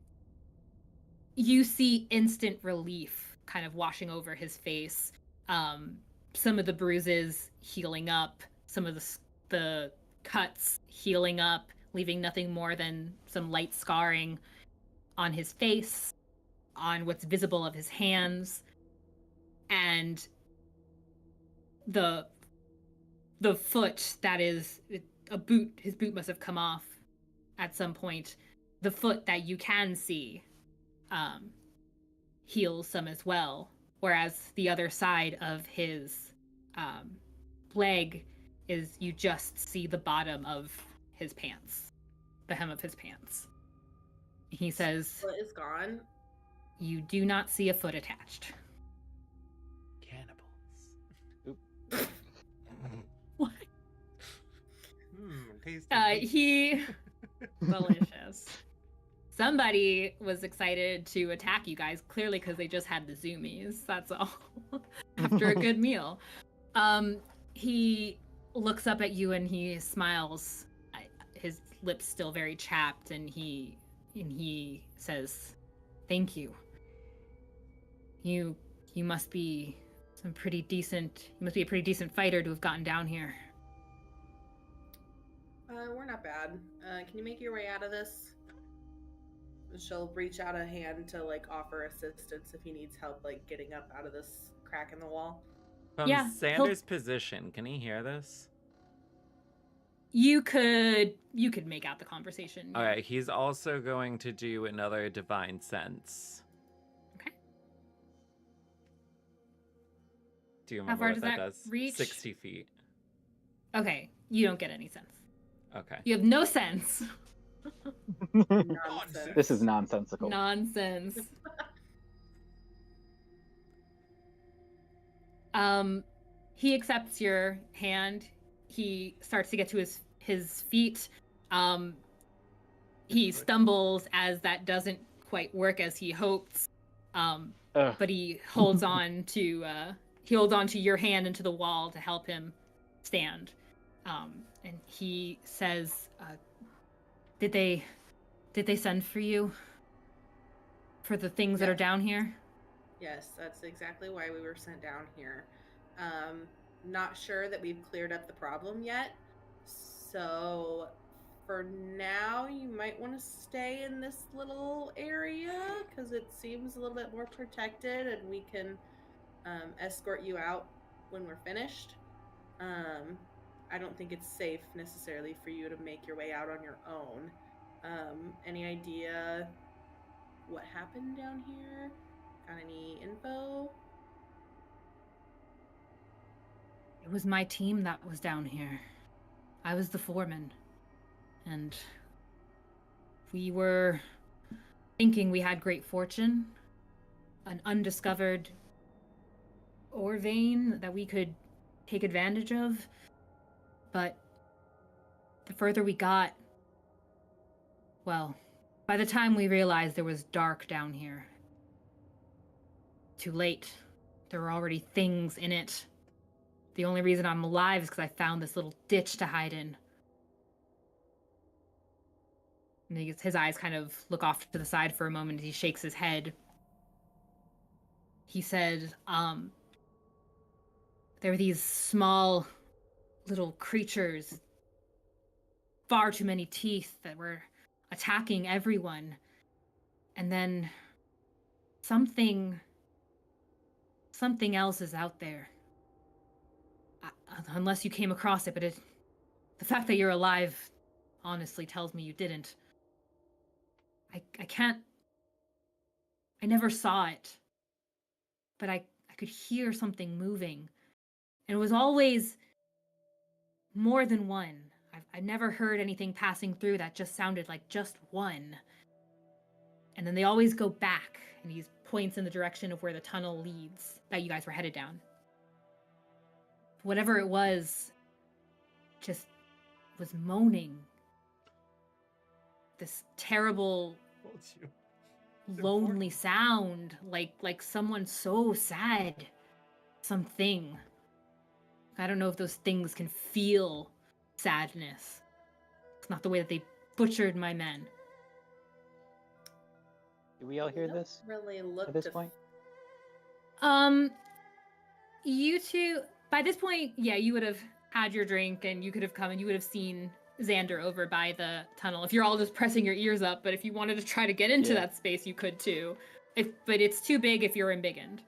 Speaker 2: You see instant relief kind of washing over his face. Some of the bruises healing up, some of the cuts healing up, leaving nothing more than some light scarring on his face, on what's visible of his hands, and the foot that is a boot. His boot must have come off at some point. The foot that you can see heals some as well, whereas the other side of his leg is, you just see the bottom of his pants, the hem of his pants. He says,
Speaker 3: Foot is gone.
Speaker 2: "You do not see a foot attached."
Speaker 1: Cannibals.
Speaker 2: What?
Speaker 4: Tasty.
Speaker 2: He delicious. Somebody was excited to attack you guys, clearly because they just had the zoomies. That's all. After a good meal. He looks up at you and he smiles. His lips still very chapped, and he says, "Thank you. You must be some pretty decent. You must be a pretty decent fighter to have gotten down here."
Speaker 3: We're not bad. Can you make your way out of this? She'll reach out a hand to like offer assistance if he needs help, like getting up out of this crack in the wall.
Speaker 1: From
Speaker 2: Yeah,
Speaker 1: Xander's position, can he hear this?
Speaker 2: You could make out the conversation.
Speaker 1: All right, he's also going to do another divine sense.
Speaker 2: Okay.
Speaker 1: Do you
Speaker 2: How
Speaker 1: remember
Speaker 2: far
Speaker 1: what
Speaker 2: does
Speaker 1: that
Speaker 2: that
Speaker 1: does?
Speaker 2: reach?
Speaker 1: 60 feet.
Speaker 2: Okay, you don't get any sense.
Speaker 1: Okay.
Speaker 2: You have no sense.
Speaker 3: Nonsense.
Speaker 5: This is nonsensical.
Speaker 2: Nonsense. He accepts your hand. He starts to get to his feet. He stumbles as that doesn't quite work as he hopes. But he holds on to your hand into the wall to help him stand. And he says, Did they send for you? For the things that are down here?"
Speaker 3: Yes, that's exactly why we were sent down here. Not sure that we've cleared up the problem yet. So for now, you might want to stay in this little area because it seems a little bit more protected, and we can escort you out when we're finished. I don't think it's safe necessarily for you to make your way out on your own. Any idea what happened down here? Got any info?
Speaker 2: It was my team that was down here. I was the foreman. And we were thinking we had great fortune, an undiscovered ore vein that we could take advantage of. But the further we got, well, by the time we realized there was dark down here, too late. There were already things in it. The only reason I'm alive is because I found this little ditch to hide in. And his eyes kind of look off to the side for a moment as he shakes his head. He said, there were these small little creatures, far too many teeth, that were attacking everyone. And then something else is out there. Unless you came across it, but the fact that you're alive honestly tells me you didn't. I never saw it, but I could hear something moving. And it was always more than one. I never heard anything passing through that just sounded like just one. And then they always go back, and he points in the direction of where the tunnel leads that you guys were headed down. Whatever it was, just was moaning. This terrible, lonely sound, like someone so sad. Something. I don't know if those things can feel sadness. It's not the way that they butchered my men.
Speaker 5: Do we all hear this
Speaker 3: Really look
Speaker 5: at this point?
Speaker 2: You two, by this point, yeah, you would have had your drink and you could have come and you would have seen Xander over by the tunnel. If you're all just pressing your ears up, but if you wanted to try to get into that space, you could too. But it's too big if you're embiggened.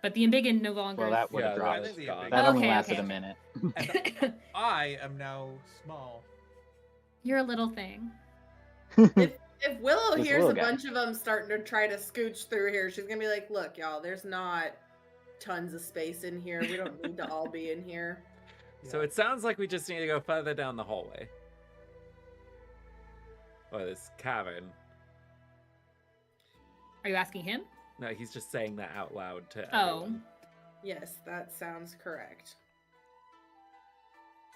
Speaker 2: But the embiggened no longer.
Speaker 5: Well, that would have
Speaker 1: Yeah,
Speaker 5: dropped.
Speaker 4: that is the
Speaker 5: That only
Speaker 2: Okay,
Speaker 5: lasted
Speaker 2: okay.
Speaker 5: a minute.
Speaker 4: And I am now small.
Speaker 2: You're a little thing.
Speaker 3: If Willow
Speaker 5: This
Speaker 3: hears
Speaker 5: Willow
Speaker 3: a
Speaker 5: guy.
Speaker 3: bunch of them starting to try to scooch through here, she's gonna be like, "Look, y'all, there's not tons of space in here. We don't need to all be in here."
Speaker 1: So it sounds like we just need to go further down the hallway. Or this cavern.
Speaker 2: Are you asking him?
Speaker 1: No, he's just saying that out loud to
Speaker 2: Oh.
Speaker 1: everyone.
Speaker 3: Yes, that sounds correct.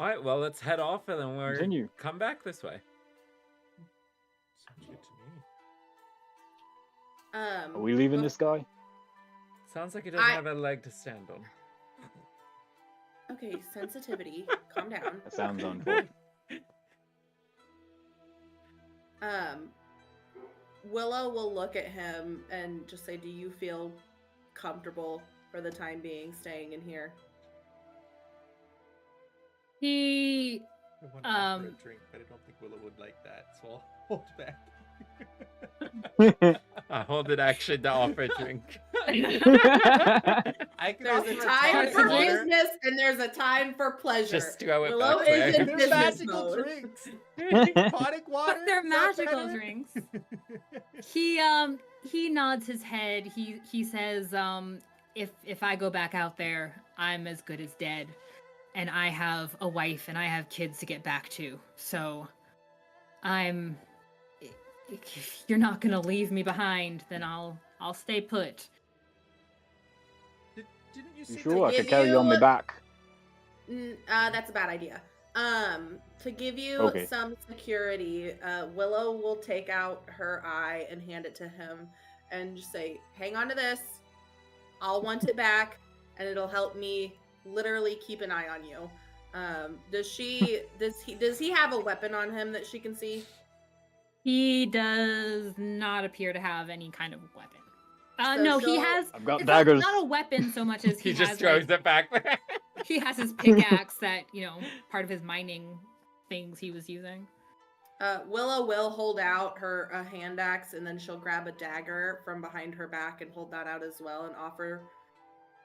Speaker 1: Alright, well, let's head off and then we'll
Speaker 5: Continue.
Speaker 1: come back this way.
Speaker 4: Sounds good to me.
Speaker 5: Are we leaving
Speaker 3: bef-
Speaker 5: this guy?
Speaker 1: Sounds like he doesn't
Speaker 3: I-
Speaker 1: have a leg to stand on.
Speaker 3: Okay, sensitivity. Calm down.
Speaker 5: That sounds unfortunate.
Speaker 3: Willow will look at him and just say, "Do you feel comfortable for the time being staying in here?"
Speaker 2: He
Speaker 4: I want to offer a
Speaker 2: Um,
Speaker 4: drink, but I don't think Willow would like that, so I'll hold back.
Speaker 1: I hold an action to offer a drink.
Speaker 4: I can
Speaker 3: There's
Speaker 4: offer
Speaker 3: a time
Speaker 2: tonic
Speaker 3: for
Speaker 2: water.
Speaker 3: business and there's a time for pleasure.
Speaker 1: Just throw it
Speaker 3: Willow
Speaker 1: back
Speaker 3: is
Speaker 1: there.
Speaker 3: in
Speaker 4: They're
Speaker 3: business
Speaker 4: magical
Speaker 3: mode.
Speaker 4: drinks. Tonic water.
Speaker 2: But they're
Speaker 4: is that
Speaker 2: magical
Speaker 4: better?
Speaker 2: drinks. He nods his head. He says, if I go back out there, I'm as good as dead. And I have a wife and I have kids to get back to. So if you're not gonna leave me behind, then I'll stay put.
Speaker 4: Didn't you
Speaker 5: You
Speaker 4: see
Speaker 5: sure? I
Speaker 3: give
Speaker 5: could carry you on my
Speaker 3: you-
Speaker 5: back.
Speaker 3: That's a bad idea. To give you
Speaker 5: Okay.
Speaker 3: some security, Willow will take out her eye and hand it to him and just say, "Hang on to this. I'll want it back, and it'll help me literally keep an eye on you." Does he have a weapon on him that she can see?
Speaker 2: He does not appear to have any kind of weapon.
Speaker 3: So
Speaker 2: No, he
Speaker 3: she'll-
Speaker 2: has.
Speaker 5: I've got
Speaker 2: It's
Speaker 5: daggers.
Speaker 2: not a weapon so much as
Speaker 1: He
Speaker 2: he
Speaker 1: just
Speaker 2: has
Speaker 1: throws
Speaker 2: like,
Speaker 1: it back there.
Speaker 2: he has his pickaxe that, part of his mining things he was using.
Speaker 3: Willow will hold out her hand axe, and then she'll grab a dagger from behind her back and hold that out as well and offer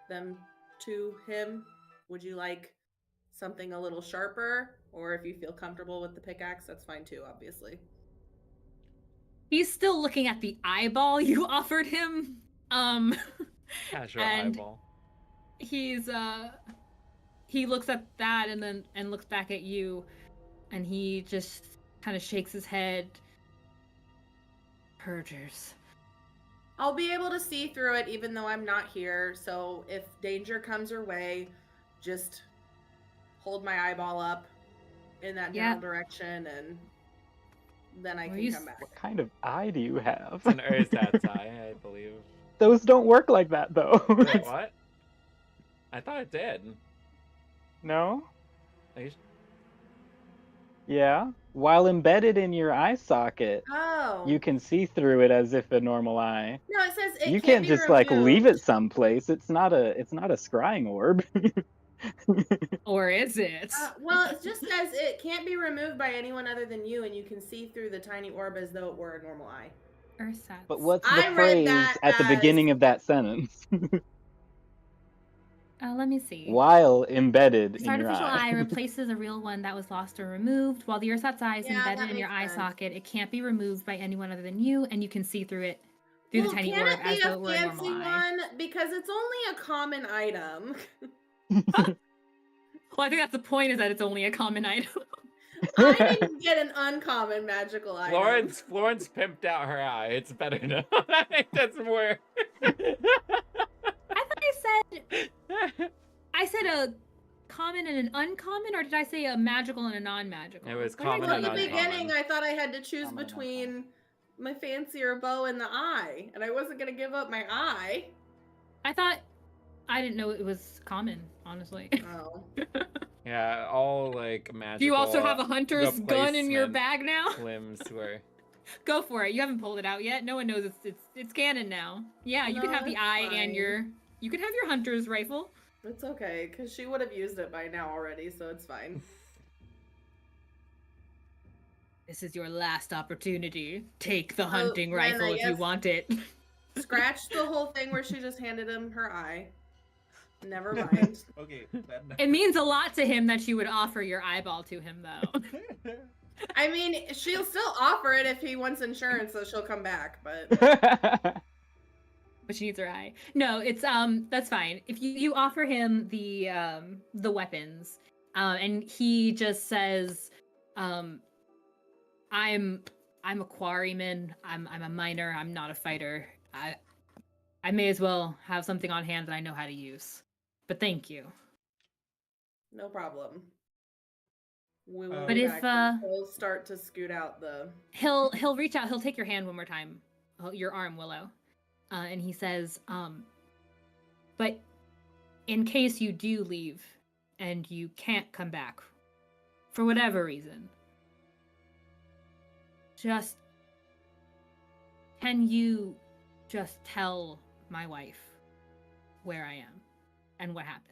Speaker 3: them to him. Would you like something a little sharper? Or if you feel comfortable with the pickaxe, that's fine too, obviously.
Speaker 2: He's still looking at the eyeball you offered him.
Speaker 1: Casual
Speaker 2: and
Speaker 1: eyeball.
Speaker 2: he's he looks at that and looks back at you, and he just kind of shakes his head. Purgers.
Speaker 3: I'll be able to see through it even though I'm not here, so if danger comes your way, just hold my eyeball up in that general direction, and then I can come back.
Speaker 5: What kind of eye do you have?
Speaker 1: It's an Erzat's eye, I believe.
Speaker 5: Those don't work like that, though.
Speaker 1: Wait, what? I thought it did.
Speaker 5: No?
Speaker 1: Are you...
Speaker 5: Yeah. While embedded in your eye socket,
Speaker 3: Oh.
Speaker 5: you can see through it as if a normal eye.
Speaker 3: No, it says it
Speaker 5: You
Speaker 3: can't
Speaker 5: can't
Speaker 3: be
Speaker 5: just
Speaker 3: removed.
Speaker 5: like leave it someplace. It's not a scrying orb.
Speaker 2: Or is it?
Speaker 3: Well, it just says it can't be removed by anyone other than you, and you can see through the tiny orb as though it were a normal eye.
Speaker 2: Ersatz.
Speaker 5: But what's the
Speaker 3: I read
Speaker 5: phrase
Speaker 3: that
Speaker 5: at the
Speaker 3: as-
Speaker 5: beginning of that sentence?
Speaker 2: Let me see.
Speaker 5: While embedded
Speaker 2: This
Speaker 5: in your
Speaker 2: artificial eye
Speaker 5: eye.
Speaker 2: replaces a real one that was lost or removed. While the ersatz eye is
Speaker 3: Yeah,
Speaker 2: embedded
Speaker 3: that
Speaker 2: in your eye
Speaker 3: makes sense.
Speaker 2: socket, it can't be removed by anyone other than you, and you can see through it through
Speaker 3: Well,
Speaker 2: the tiny
Speaker 3: can
Speaker 2: orb
Speaker 3: it
Speaker 2: as
Speaker 3: be
Speaker 2: though
Speaker 3: a
Speaker 2: it were a normal
Speaker 3: fancy
Speaker 2: eye.
Speaker 3: one? Because it's only a common item.
Speaker 2: Well, I think that's the point, is that it's only a common item.
Speaker 3: I didn't get an uncommon magical item.
Speaker 1: Florence pimped out her eye. It's better now. I think that's more.
Speaker 2: I thought I said a common and an uncommon, or did I say a magical and a non-magical?
Speaker 1: It was
Speaker 2: What did I
Speaker 1: common
Speaker 2: tell
Speaker 1: and
Speaker 2: you?
Speaker 3: At the
Speaker 1: uncommon.
Speaker 3: beginning, I thought I had to choose
Speaker 5: Common and
Speaker 3: between my fancier bow and the eye, and I wasn't gonna give up my eye.
Speaker 2: I didn't know it was common, honestly.
Speaker 3: Oh.
Speaker 1: Yeah, all like magical.
Speaker 2: Do you also have a hunter's gun in your
Speaker 1: replacement
Speaker 2: bag now?
Speaker 1: Limbs were.
Speaker 2: Go for it. You haven't pulled it out yet. No one knows it's canon now. Yeah, you can
Speaker 3: No,
Speaker 2: have the
Speaker 3: it's
Speaker 2: eye and
Speaker 3: fine.
Speaker 2: you can have your hunter's rifle.
Speaker 3: It's okay, because she would have used it by now already, so it's fine.
Speaker 2: This is your last opportunity. Take the hunting
Speaker 3: then
Speaker 2: rifle
Speaker 3: I
Speaker 2: if you
Speaker 3: guess-
Speaker 2: want it.
Speaker 3: Scratch the whole thing where she just handed him her eye. Never mind.
Speaker 4: Okay.
Speaker 2: It means a lot to him that you would offer your eyeball to him, though.
Speaker 3: I mean, she'll still offer it if he wants insurance, so she'll come back, but...
Speaker 2: But she needs her eye. No, it's that's fine. If you offer him the weapons, and he just says, I'm a quarryman. I'm a miner. I'm not a fighter. I may as well have something on hand that I know how to use. But thank you.
Speaker 3: No problem. We will
Speaker 4: But
Speaker 3: be
Speaker 2: if,
Speaker 3: back. We'll start to scoot out the...
Speaker 2: He'll reach out. He'll take your hand one more time, your arm, Willow, and he says, "But in case you do leave and you can't come back, for whatever reason, can you just tell my wife where I am and what happened?"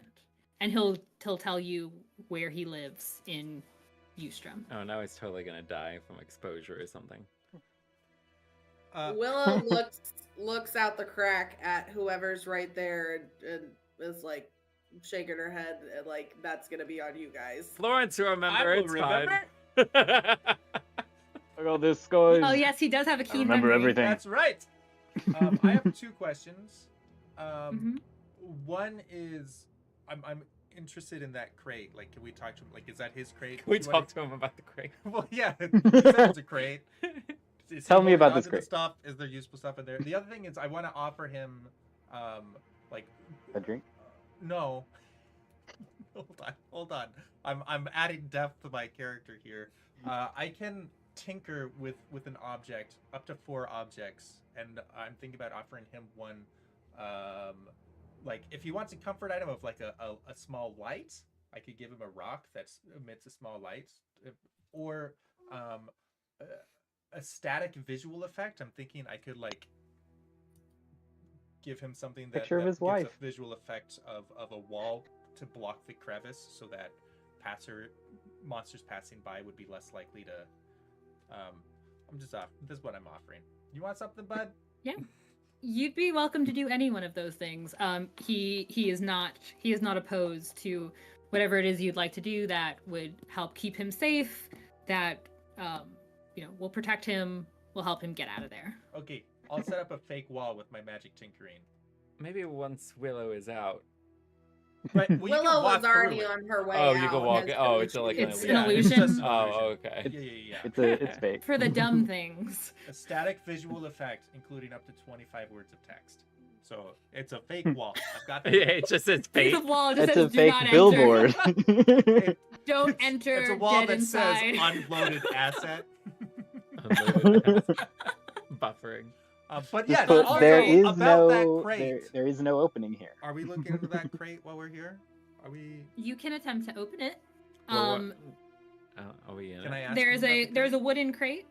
Speaker 2: And he'll tell you where he lives in Eustrom.
Speaker 1: Oh, now he's totally gonna die from exposure or something.
Speaker 3: Willow looks out the crack at whoever's right there and is like shaking her head and like, that's gonna be on you guys.
Speaker 1: Florence, remember,
Speaker 4: I will
Speaker 1: it's
Speaker 4: remember.
Speaker 1: fine.
Speaker 5: Look, all this goes.
Speaker 2: Oh yes, he does have a
Speaker 5: I
Speaker 2: keen
Speaker 5: remember
Speaker 2: memory.
Speaker 5: everything.
Speaker 4: That's right. I have two questions.
Speaker 2: Mhm.
Speaker 4: One is, I'm interested in that crate. Like, can we talk to him? Like, is that his crate?
Speaker 1: Can we
Speaker 4: Do you wanna-
Speaker 1: talk to him about the crate?
Speaker 4: Well, yeah. He said it's a crate. Is he
Speaker 5: Tell me
Speaker 4: holding
Speaker 5: about
Speaker 4: onto
Speaker 5: this
Speaker 4: the
Speaker 5: crate.
Speaker 4: Stuff? Is there useful stuff in there? The other thing is, I want to offer him, like,
Speaker 5: A drink?
Speaker 4: no. Hold on. I'm adding depth to my character here. I can tinker with an object, up to 4 objects, and I'm thinking about offering him one. Like, if he wants a comfort item of like a small light, I could give him a rock that emits a small light, or a static visual effect. I'm thinking I could like give him something that,
Speaker 5: Picture of
Speaker 4: that
Speaker 5: his
Speaker 4: gives
Speaker 5: wife.
Speaker 4: a visual effect of a wall to block the crevice, so that monsters passing by would be less likely to I'm just off. This is what I'm offering. You want something, bud?
Speaker 2: You'd be welcome to do any one of those things. He is not opposed to whatever it is you'd like to do that would help keep him safe, that will protect him, will help him get out of there.
Speaker 4: Okay, I'll set up a fake wall with my magic tinkering.
Speaker 1: Maybe once Willow is out.
Speaker 4: Right. Well, you can
Speaker 3: Willow
Speaker 4: walk
Speaker 3: was already
Speaker 4: through it.
Speaker 3: on her way
Speaker 1: Oh,
Speaker 3: out.
Speaker 1: you can walk.
Speaker 3: as
Speaker 1: Oh, it's like
Speaker 2: It's
Speaker 1: an
Speaker 2: an
Speaker 1: illusion.
Speaker 2: illusion?
Speaker 4: It's just an
Speaker 1: Oh,
Speaker 4: illusion.
Speaker 1: okay.
Speaker 4: Yeah.
Speaker 5: It's fake.
Speaker 2: For the dumb things.
Speaker 4: A static visual effect, including up to 25 words of text. So it's a fake wall. I've got
Speaker 1: Yeah, it's just it's fake.
Speaker 2: The wall just
Speaker 5: It's
Speaker 2: says
Speaker 5: a
Speaker 2: do
Speaker 5: fake
Speaker 2: not
Speaker 5: billboard.
Speaker 2: enter. Don't enter.
Speaker 4: It's a wall
Speaker 2: dead
Speaker 4: that
Speaker 2: inside.
Speaker 4: says unloaded asset.
Speaker 1: Buffering.
Speaker 4: But yeah,
Speaker 2: But
Speaker 4: also
Speaker 5: there is
Speaker 4: about that
Speaker 5: no
Speaker 4: crate.
Speaker 5: there is no opening here.
Speaker 4: Are we looking into that crate while we're here? Are we?
Speaker 2: You can attempt to open it.
Speaker 1: Well, are we in
Speaker 4: Can
Speaker 1: it?
Speaker 4: I ask?
Speaker 2: There's
Speaker 4: him
Speaker 2: a
Speaker 4: about the
Speaker 2: there's a
Speaker 4: crate?
Speaker 2: wooden crate.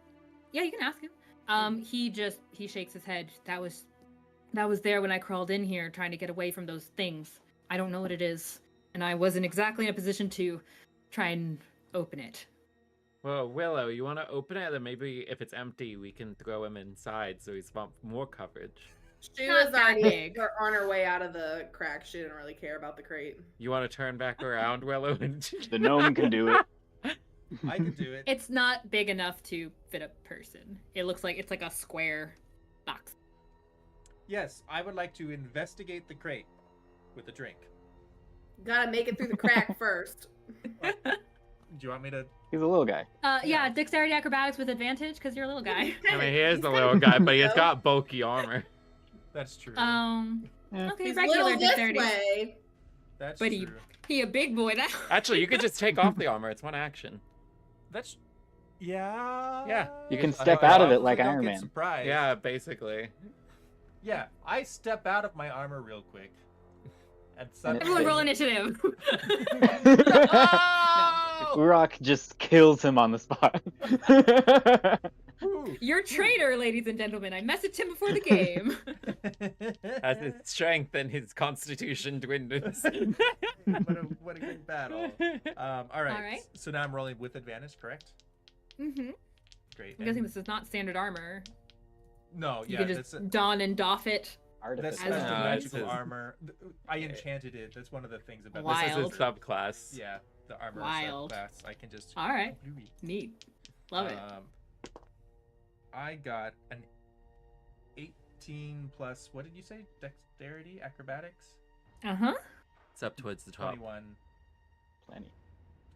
Speaker 2: Yeah, you can ask him. He shakes his head. That was there when I crawled in here trying to get away from those things. I don't know what it is, and I wasn't exactly in a position to try and open it.
Speaker 1: Well, Willow, you want to open it? Then maybe if it's empty, we can throw him inside so he's got more coverage.
Speaker 3: She
Speaker 2: Not
Speaker 3: was
Speaker 2: that
Speaker 3: already
Speaker 2: big.
Speaker 3: on her way out of the crack. She didn't really care about the crate.
Speaker 1: You want to turn back around, Willow? And...
Speaker 5: The gnome can do it.
Speaker 4: I can do it.
Speaker 2: It's not big enough to fit a person. It looks like it's like a square box.
Speaker 4: Yes, I would like to investigate the crate with a drink.
Speaker 3: Gotta make it through the crack first.
Speaker 4: Do you want me to?
Speaker 5: He's a little guy.
Speaker 2: Yeah, dexterity acrobatics with advantage because you're a little guy.
Speaker 1: I mean, he is
Speaker 3: He's
Speaker 1: a
Speaker 3: kind
Speaker 1: little
Speaker 3: of
Speaker 1: guy,
Speaker 3: cute,
Speaker 1: but he's
Speaker 3: though.
Speaker 1: got bulky armor.
Speaker 4: That's true.
Speaker 5: Yeah.
Speaker 2: Okay,
Speaker 3: He's
Speaker 2: regular
Speaker 3: little this
Speaker 2: dexterity.
Speaker 3: way.
Speaker 4: That's
Speaker 2: but
Speaker 4: true.
Speaker 2: He a big boy now.
Speaker 1: Actually, you could just take off the armor. It's one action.
Speaker 4: That's. Yeah.
Speaker 1: Yeah.
Speaker 5: You can
Speaker 4: I
Speaker 5: step out of it
Speaker 4: hopefully
Speaker 5: like
Speaker 4: don't
Speaker 5: Iron
Speaker 4: get
Speaker 5: Man.
Speaker 4: Surprised.
Speaker 1: Yeah, basically.
Speaker 4: Yeah, I step out of my armor real quick. And suddenly...
Speaker 2: Everyone roll initiative.
Speaker 4: Oh!
Speaker 5: Urok just kills him on the spot.
Speaker 4: Woo.
Speaker 2: Your traitor, ladies and gentlemen. I messaged him before the game.
Speaker 1: As his strength and his constitution dwindles.
Speaker 4: what a good battle. All right.
Speaker 2: All right.
Speaker 4: So now I'm rolling with advantage, correct?
Speaker 2: Mm-hmm.
Speaker 4: Great.
Speaker 2: I'm guessing
Speaker 4: And-
Speaker 2: this is not standard armor.
Speaker 4: No,
Speaker 2: You
Speaker 4: yeah,
Speaker 2: can
Speaker 4: that's
Speaker 2: just don and doff it.
Speaker 4: that's
Speaker 2: As
Speaker 4: the
Speaker 2: it
Speaker 4: magical
Speaker 1: is.
Speaker 4: armor. I enchanted it. That's one of the things about
Speaker 2: Wild.
Speaker 1: This is his subclass.
Speaker 4: Yeah, the armor
Speaker 2: Wild.
Speaker 4: class. I can just.
Speaker 2: All right. Neat. Love it.
Speaker 4: I got an 18 plus. What did you say? Dexterity, acrobatics.
Speaker 2: Uh-huh.
Speaker 1: It's up towards the top.
Speaker 4: 21.
Speaker 5: Plenty.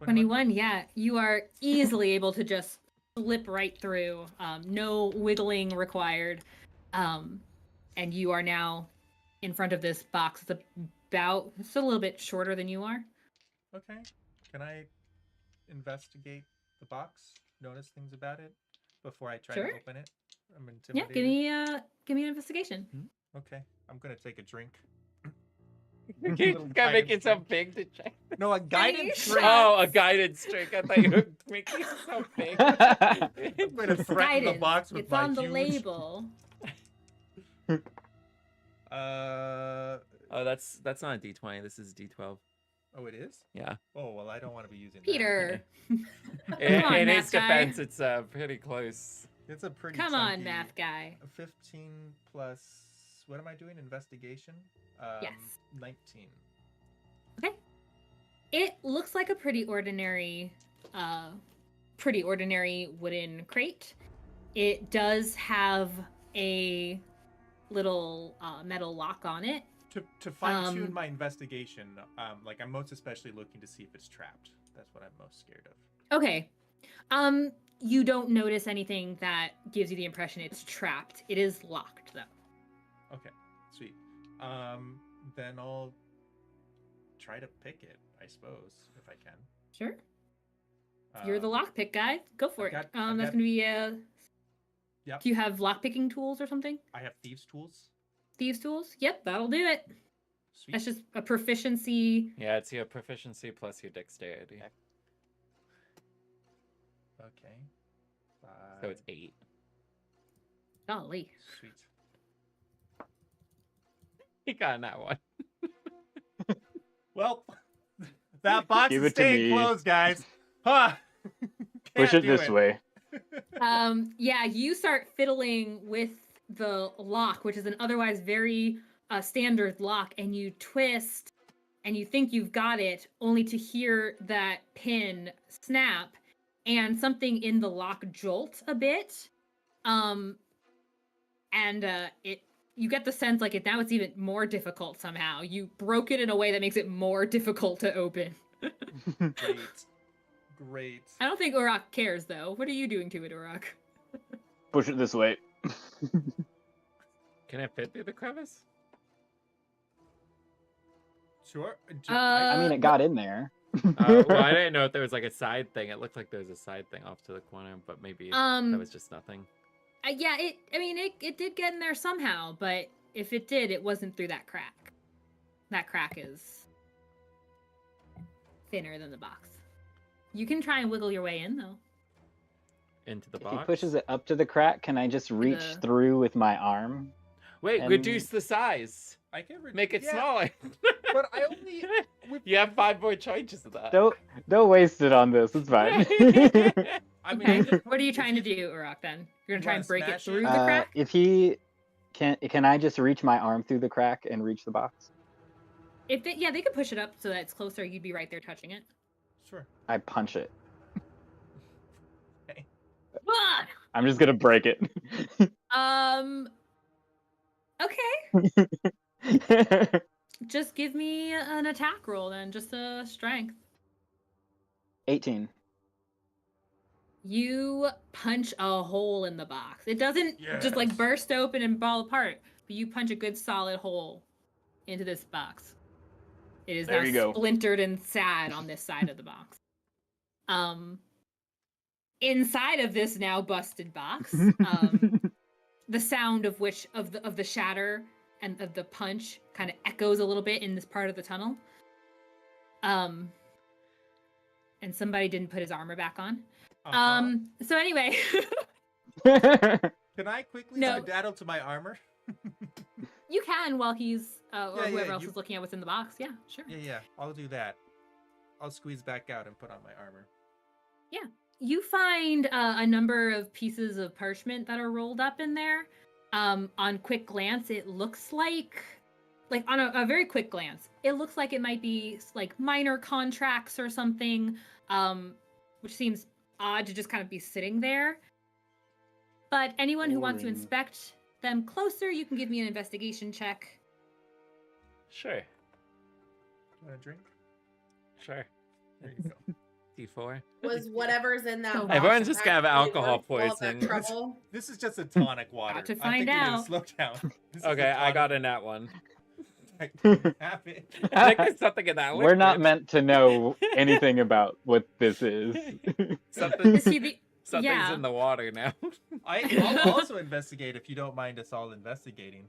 Speaker 2: 21, yeah. You are easily able to just slip right through. No wiggling required. And you are now in front of this box. It's a little bit shorter than you are.
Speaker 4: Okay. Can I investigate the box? Notice things about it before I try
Speaker 2: Sure.
Speaker 4: to open it? I'm
Speaker 2: Yeah,
Speaker 4: intimidated.
Speaker 2: give me an investigation.
Speaker 4: Okay. I'm gonna take a drink.
Speaker 1: You
Speaker 4: Little
Speaker 1: gotta make
Speaker 4: guidance
Speaker 1: yourself
Speaker 4: drink.
Speaker 1: big to check.
Speaker 4: No, a guidance
Speaker 2: you
Speaker 4: drink.
Speaker 1: Oh, a guided drink. I thought you were making yourself big.
Speaker 4: I'm gonna threaten the
Speaker 2: Guidance.
Speaker 4: box with
Speaker 2: It's
Speaker 4: my
Speaker 2: on the
Speaker 4: huge...
Speaker 2: label.
Speaker 1: Oh, that's not a D20. This is D12.
Speaker 4: Oh, it is?
Speaker 1: Yeah.
Speaker 4: Oh, well, I don't want to be using
Speaker 2: Peter.
Speaker 1: In,
Speaker 2: on,
Speaker 1: in
Speaker 2: math
Speaker 1: his
Speaker 2: guy.
Speaker 1: defense, it's pretty close.
Speaker 4: that. It's a pretty
Speaker 2: Come on,
Speaker 4: chunky-
Speaker 2: math guy.
Speaker 4: 15 plus... What am I doing? Investigation?
Speaker 2: Yes.
Speaker 4: 19.
Speaker 2: It looks like a pretty ordinary wooden crate. It does have a little metal lock on it.
Speaker 4: To fine-tune
Speaker 2: Um,
Speaker 4: my investigation, like I'm most especially looking to see if it's trapped. That's what I'm most scared of.
Speaker 2: Okay. You don't notice anything that gives you the impression it's trapped. It is locked though.
Speaker 4: Okay, sweet. Then I'll try to pick it, I suppose, if I can.
Speaker 2: Sure. You're the lockpick guy. Go for
Speaker 4: I've
Speaker 2: it.
Speaker 4: got- I've
Speaker 2: That's
Speaker 4: got-
Speaker 2: gonna be
Speaker 4: Yep.
Speaker 2: Do you have lockpicking tools or something?
Speaker 4: I have thieves' tools.
Speaker 2: Thieves tools? Yep, that'll do it.
Speaker 4: Sweet.
Speaker 2: That's just a proficiency.
Speaker 1: Yeah, it's your proficiency plus your dexterity.
Speaker 4: Okay.
Speaker 1: So it's 8.
Speaker 2: Golly.
Speaker 4: Sweet.
Speaker 1: He got that one.
Speaker 4: Well, that box
Speaker 5: Give
Speaker 4: is
Speaker 5: it to
Speaker 4: staying
Speaker 5: me.
Speaker 4: closed, guys. Huh.
Speaker 5: Push
Speaker 4: Can't
Speaker 5: it
Speaker 4: do
Speaker 5: this way.
Speaker 2: Yeah, you start fiddling with the lock, which is an otherwise very standard lock, and you twist, and you think you've got it, only to hear that pin snap, and something in the lock jolt a bit. And you get the sense like now it's even more difficult somehow. You broke it in a way that makes it more difficult to open.
Speaker 4: Great.
Speaker 2: I don't think Uruk cares though. What are you doing to it, Uruk?
Speaker 5: Push it this way.
Speaker 1: Can I fit through the crevice?
Speaker 4: Sure.
Speaker 5: I mean, it got in there.
Speaker 1: Well, I didn't know if there was like a side thing. It looked like there was a side thing off to the corner, but maybe that was just nothing.
Speaker 2: Yeah, it did get in there somehow, but if it did, it wasn't through that crack. That crack is thinner than the box. You can try and wiggle your way in, though.
Speaker 1: Into the
Speaker 5: If
Speaker 1: box?
Speaker 5: he pushes it up to the crack, can I just reach through with my arm?
Speaker 1: Wait,
Speaker 5: and-
Speaker 1: reduce the size.
Speaker 4: I can
Speaker 1: Make it
Speaker 4: yeah,
Speaker 1: smaller.
Speaker 4: But I only.
Speaker 1: You have 5 more choices of that.
Speaker 5: Don't waste it on this. It's fine.
Speaker 4: I mean,
Speaker 2: Okay, what are you trying to do, Uruk, then? You're gonna try and break it
Speaker 4: smash it?
Speaker 2: through the crack?
Speaker 5: If he can I just reach my arm through the crack and reach the box?
Speaker 2: Yeah, they could push it up so that it's closer. You'd be right there touching it.
Speaker 4: Sure.
Speaker 5: I punch it.
Speaker 2: Ah!
Speaker 5: I'm just gonna break it.
Speaker 2: Okay. Just give me an attack roll then, just a strength.
Speaker 5: 18.
Speaker 2: You punch a hole in the box. It doesn't just like burst open and fall apart, but you punch a good solid hole into this box. It is
Speaker 5: There you
Speaker 2: now
Speaker 5: go.
Speaker 2: splintered and sad on this side of the box. Inside of this now busted box, the sound of the shatter and of the punch kind of echoes a little bit in this part of the tunnel. And somebody didn't put his armor back on. So anyway.
Speaker 4: Can I quickly
Speaker 2: No.
Speaker 4: skedaddle to my armor?
Speaker 2: You can while he's or
Speaker 4: Yeah,
Speaker 2: whoever
Speaker 4: yeah,
Speaker 2: else is looking at what's in the box. Yeah, sure.
Speaker 4: Yeah, I'll do that. I'll squeeze back out and put on my armor.
Speaker 2: You find a number of pieces of parchment that are rolled up in there. On quick glance, it looks like on a very quick glance, it looks like it might be like minor contracts or something, which seems odd to just kind of be sitting there. But anyone who wants to
Speaker 5: Boring.
Speaker 2: inspect them closer, you can give me an investigation check.
Speaker 1: Sure.
Speaker 4: You want a drink?
Speaker 1: Sure.
Speaker 4: There you go.
Speaker 1: D4.
Speaker 3: Was whatever's in that
Speaker 2: Oh,
Speaker 3: box
Speaker 1: Everyone's just gonna have
Speaker 3: actually
Speaker 1: alcohol
Speaker 3: worth all that
Speaker 1: poisoning.
Speaker 3: trouble?
Speaker 4: This is just a tonic water.
Speaker 2: Got to
Speaker 4: I
Speaker 2: find
Speaker 4: think we need
Speaker 2: out.
Speaker 4: to slow down. This is
Speaker 1: Okay,
Speaker 4: a
Speaker 1: I got
Speaker 4: tonic.
Speaker 1: a nat one.
Speaker 4: I can have it.
Speaker 1: I think there's something in that
Speaker 5: We're not
Speaker 1: liquid.
Speaker 5: meant to know anything about what this is.
Speaker 1: Something,
Speaker 2: See, the,
Speaker 1: something's
Speaker 2: yeah.
Speaker 1: in the water now.
Speaker 4: I'll also investigate if you don't mind us all investigating.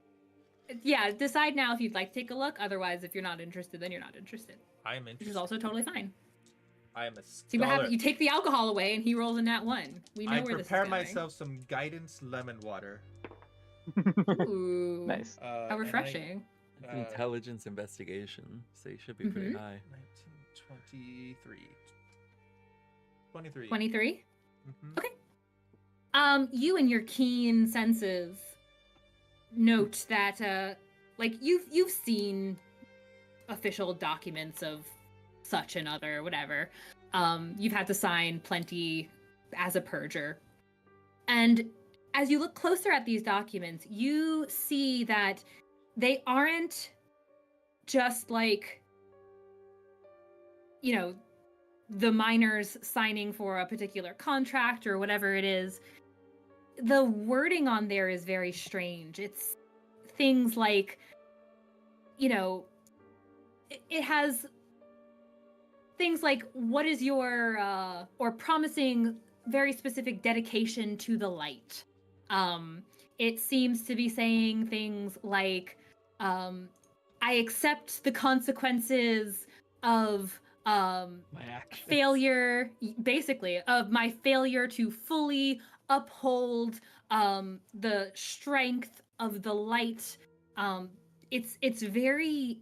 Speaker 2: Yeah, decide now if you'd like to take a look. Otherwise, if you're not interested, then you're not interested.
Speaker 4: I am
Speaker 2: Which
Speaker 4: interested.
Speaker 2: is also totally fine.
Speaker 4: I am a
Speaker 2: See what
Speaker 4: scholar.
Speaker 2: happens. You take the alcohol away, and he rolls a nat 1. We know
Speaker 4: I
Speaker 2: where this is
Speaker 4: prepare
Speaker 2: going.
Speaker 4: myself some guidance lemon water.
Speaker 2: Ooh,
Speaker 5: Nice.
Speaker 2: How
Speaker 4: and I-
Speaker 2: refreshing.
Speaker 1: It's intelligence investigation, so you should be pretty
Speaker 2: Mhm.
Speaker 1: high.
Speaker 4: 19, 23. 23.
Speaker 2: 23.
Speaker 4: Mhm.
Speaker 2: You and your keen senses note that, like you've seen official documents of such and other, whatever. You've had to sign plenty as a purger, and as you look closer at these documents, you see that they aren't just like, the miners signing for a particular contract or whatever it is. The wording on there is very strange. It's things like, it has things like, what is your, or promising very specific dedication to the light. It seems to be saying things like, I accept the consequences of
Speaker 1: My actions.
Speaker 2: failure, basically, of my failure to fully uphold the strength of the light. It's very,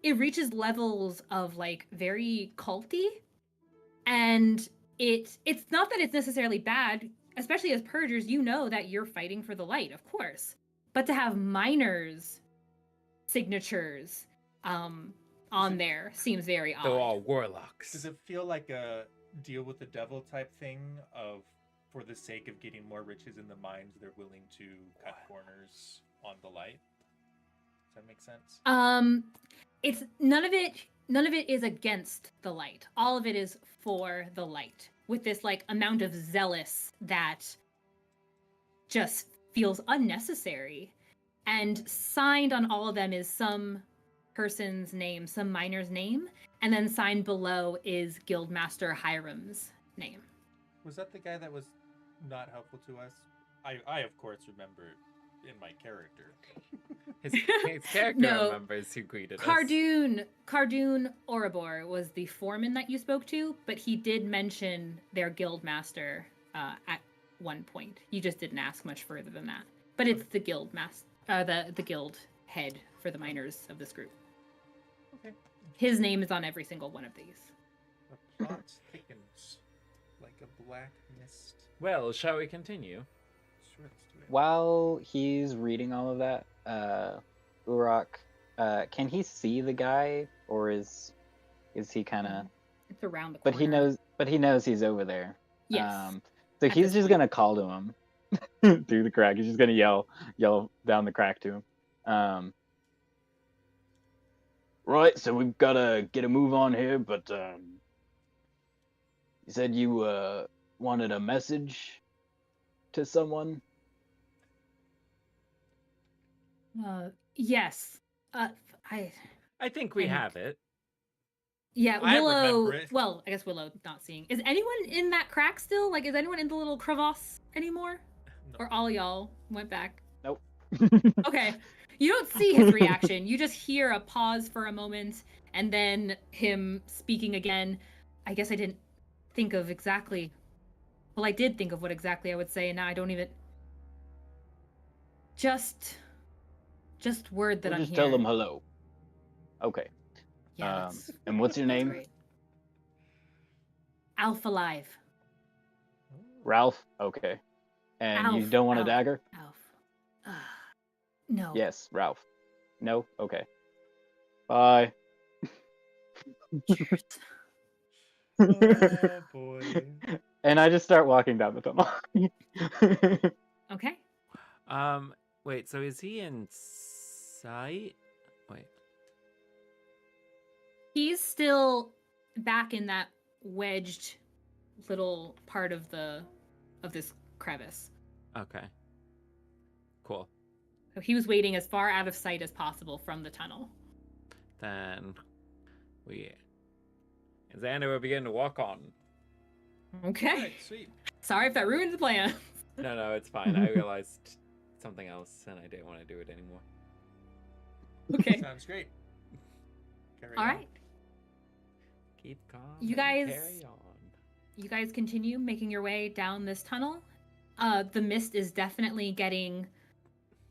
Speaker 2: it reaches levels of like very culty, and it's not that it's necessarily bad. especially as purgers, you know that you're fighting for the light, of course. But to have miners' signatures on there seems very odd.
Speaker 1: They're all warlocks.
Speaker 4: Does it feel like a deal with the devil type thing of, for the sake of getting more riches in the mines, they're willing to cut corners on the light? Does that make sense?
Speaker 2: It's none of it is against the light. All of it is for the light, with this like amount of zealous that just feels unnecessary. And signed on all of them is some person's name, some miner's name, and then signed below is Guildmaster Hiram's name.
Speaker 4: Was that the guy that was not helpful to us? I of course remember in my character.
Speaker 1: His character
Speaker 2: No.
Speaker 1: remembers who greeted us.
Speaker 2: Cardoon Oribor was the foreman that you spoke to, but he did mention their guildmaster at one point. You just didn't ask much further than that. But it's the guild the guild head for the miners of this group.
Speaker 4: Okay.
Speaker 2: His name is on every single one of these.
Speaker 4: The plot thickens like a black mist.
Speaker 1: Well, shall we continue?
Speaker 4: Sure, let's do it.
Speaker 5: While he's reading all of that, Urok, can he see the guy, or is he kind of?
Speaker 2: It's around the corner.
Speaker 5: But he knows he's over there.
Speaker 2: Yes.
Speaker 5: So
Speaker 2: At
Speaker 5: he's
Speaker 2: this
Speaker 5: just
Speaker 2: point.
Speaker 5: gonna call to him through the crack. He's just gonna yell down the crack to him. Right, so we've gotta get a move on here, but you said you wanted a message to someone.
Speaker 2: Yes.
Speaker 1: I think we
Speaker 2: And-
Speaker 1: have it.
Speaker 2: Yeah,
Speaker 4: I
Speaker 2: Willow.
Speaker 4: remember it.
Speaker 2: Well, I guess Willow not seeing. Is anyone in that crack still? Like, is anyone in the little crevasse anymore?
Speaker 4: No.
Speaker 2: Or all y'all went back?
Speaker 5: Nope.
Speaker 2: Okay. You don't see his reaction. You just hear a pause for a moment and then him speaking again. I guess I didn't think of exactly. Well, I did think of what exactly I would say, and now I don't even. Just word that
Speaker 5: We'll
Speaker 2: I'm
Speaker 5: just
Speaker 2: here.
Speaker 5: tell them hello. Okay.
Speaker 2: Yeah, that's-
Speaker 5: And what's your
Speaker 2: that's
Speaker 5: name?
Speaker 2: great. Alpha Live.
Speaker 5: Ralph. Okay. And you
Speaker 2: Alf,
Speaker 5: don't want a
Speaker 2: Alf.
Speaker 5: dagger?
Speaker 2: Alf. No.
Speaker 5: Yes, Ralph. No? Okay. Bye.
Speaker 2: Cheers.
Speaker 4: Oh boy.
Speaker 5: And I just start walking down the tunnel.
Speaker 2: Okay.
Speaker 1: Wait, so is he in sight? Wait.
Speaker 2: He's still back in that wedged little part of this crevice.
Speaker 1: Okay. Cool.
Speaker 2: So he was waiting as far out of sight as possible from the tunnel.
Speaker 1: Then Xander will begin to walk on.
Speaker 2: Okay.
Speaker 4: Alright, sweet.
Speaker 2: Sorry if that ruined the plan.
Speaker 1: No, it's fine. I realized something else and I didn't want to do it anymore.
Speaker 2: Okay.
Speaker 4: Sounds great. Carry
Speaker 2: All
Speaker 4: on.
Speaker 2: right.
Speaker 1: Keep calm.
Speaker 2: You
Speaker 1: and
Speaker 2: guys-
Speaker 1: carry on.
Speaker 2: You guys continue making your way down this tunnel. The mist is definitely getting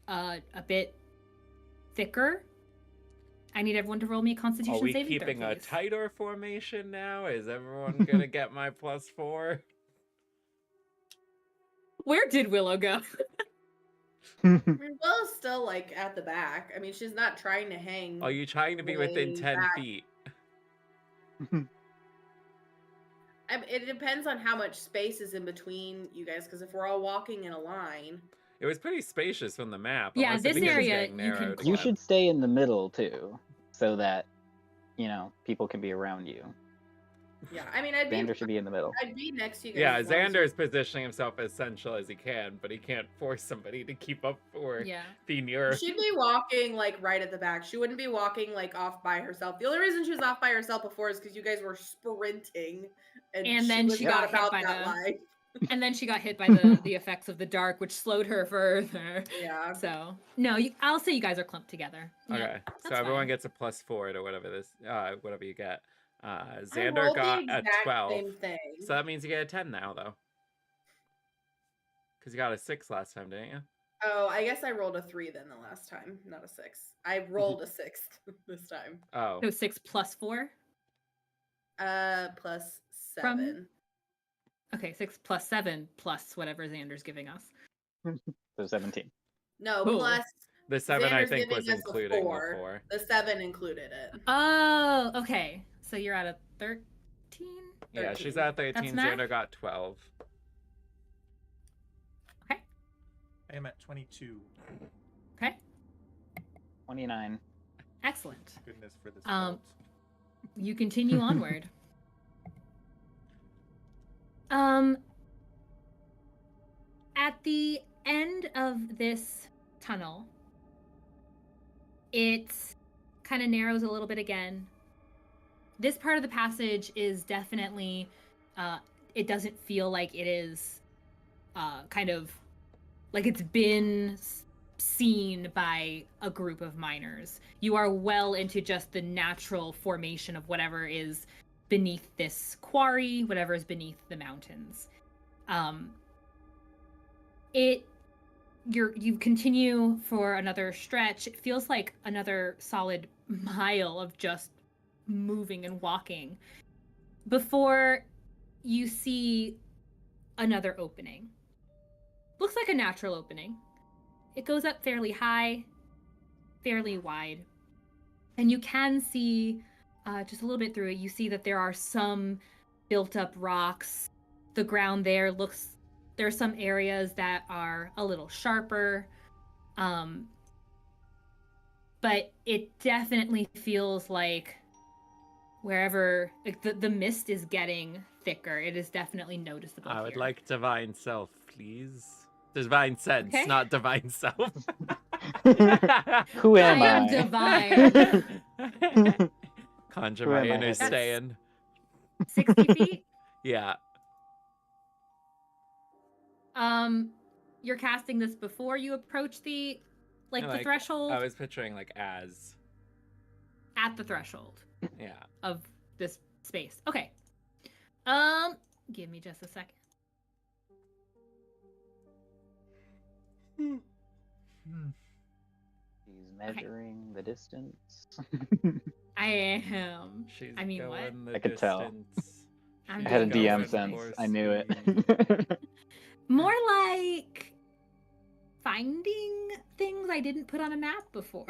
Speaker 2: a bit thicker. I need everyone to roll me a Constitution
Speaker 1: Are we
Speaker 2: saving
Speaker 1: keeping
Speaker 2: throw,
Speaker 1: a
Speaker 2: please.
Speaker 1: tighter formation now? Is everyone gonna get my +4?
Speaker 2: Where did Willow go?
Speaker 3: I mean, Willow's still like at the back. I mean, she's not trying to hang.
Speaker 1: Are you trying to be within
Speaker 3: Way
Speaker 1: 10
Speaker 3: back.
Speaker 1: feet?
Speaker 3: It depends on how much space is in between you guys. Because if we're all walking in a line,
Speaker 1: It was pretty spacious from the map.
Speaker 2: Yeah,
Speaker 1: unless it
Speaker 2: this
Speaker 1: begins
Speaker 2: area
Speaker 1: getting
Speaker 2: you can
Speaker 1: narrowed
Speaker 5: You
Speaker 1: again.
Speaker 5: should stay in the middle too, so that people can be around you.
Speaker 3: yeah. I mean, I'd
Speaker 5: Xander should be in the middle.
Speaker 3: be next to you guys.
Speaker 1: Yeah,
Speaker 3: as long as
Speaker 1: Xander's positioning himself as central as he can, but he can't force somebody to keep up or
Speaker 2: Yeah.
Speaker 1: be near.
Speaker 3: She'd be walking like right at the back. She wouldn't be walking like off by herself. The only reason she was off by herself before is because you guys were sprinting,
Speaker 2: And then
Speaker 3: was
Speaker 2: she
Speaker 3: not
Speaker 2: got hit
Speaker 3: about
Speaker 2: by
Speaker 3: that
Speaker 2: the-
Speaker 3: life.
Speaker 2: And then she got hit by the effects of the dark, which slowed her further.
Speaker 3: Yeah.
Speaker 2: So no, I'll say you guys are clumped together. Yeah,
Speaker 1: Okay, so
Speaker 2: that's
Speaker 1: everyone
Speaker 2: fine.
Speaker 1: gets a +4 to whatever whatever you get.
Speaker 3: I
Speaker 1: Xander
Speaker 3: rolled the
Speaker 1: got a
Speaker 3: exact
Speaker 1: 12,
Speaker 3: Same thing.
Speaker 1: so that means you get a 10 now, though. Because you got a 6 last time, didn't you?
Speaker 3: Oh, I guess I rolled a 3 then the last time, not a 6. I rolled a 6 this time.
Speaker 1: Oh,
Speaker 2: So 6 plus 4.
Speaker 3: Plus
Speaker 2: From-
Speaker 3: 7.
Speaker 2: Okay, 6 plus 7 plus whatever Xander's giving us.
Speaker 5: So 17.
Speaker 3: No,
Speaker 2: Cool.
Speaker 3: plus
Speaker 1: The 7 I
Speaker 3: Xander's
Speaker 1: think
Speaker 3: giving
Speaker 1: was
Speaker 3: us a
Speaker 1: including the
Speaker 3: 4.
Speaker 1: 4.
Speaker 3: The 7 included it.
Speaker 2: Oh, okay. So you're at a 13?
Speaker 1: Yeah,
Speaker 3: 13.
Speaker 1: she's at 13.
Speaker 2: That's math?
Speaker 1: Xander got 12.
Speaker 2: Okay.
Speaker 4: I am at 22.
Speaker 2: Okay.
Speaker 5: 29.
Speaker 2: Excellent.
Speaker 4: Goodness for this
Speaker 2: Um,
Speaker 4: belt.
Speaker 2: You continue onward. At the end of this tunnel, it kind of narrows a little bit again. This part of the passage is definitely, it doesn't feel like it is kind of like it's been seen by a group of miners. You are well into just the natural formation of whatever is beneath this quarry, whatever is beneath the mountains. You continue for another stretch. It feels like another solid mile of just moving and walking before you see another opening. Looks like a natural opening. It goes up fairly high, fairly wide, and you can see just a little bit through it. You see that there are some built up rocks. The ground there there are some areas that are a little sharper, but it definitely feels like wherever the mist is getting thicker, it is definitely noticeable.
Speaker 1: I would
Speaker 2: here.
Speaker 1: like divine self, please. Divine sense,
Speaker 2: Okay.
Speaker 1: not divine self.
Speaker 5: Who am
Speaker 2: I
Speaker 5: I?
Speaker 2: am divine.
Speaker 1: Conjure
Speaker 5: Who
Speaker 1: my
Speaker 5: am I,
Speaker 1: inner
Speaker 5: Heather?
Speaker 1: stand.
Speaker 2: 60 feet.
Speaker 1: Yeah.
Speaker 2: You're casting this before you approach the threshold.
Speaker 1: I was picturing like as.
Speaker 2: At the threshold
Speaker 1: Yeah.
Speaker 2: of this space. Okay. Give me just a second.
Speaker 5: He's measuring the distance.
Speaker 2: I am.
Speaker 1: She's
Speaker 2: I mean,
Speaker 1: going
Speaker 2: what?
Speaker 1: the
Speaker 5: I could tell.
Speaker 1: distance.
Speaker 2: I'm
Speaker 5: I had a
Speaker 2: doing
Speaker 5: DM
Speaker 2: both
Speaker 5: sense.
Speaker 2: ways.
Speaker 5: I knew it.
Speaker 2: More like finding things I didn't put on a map before.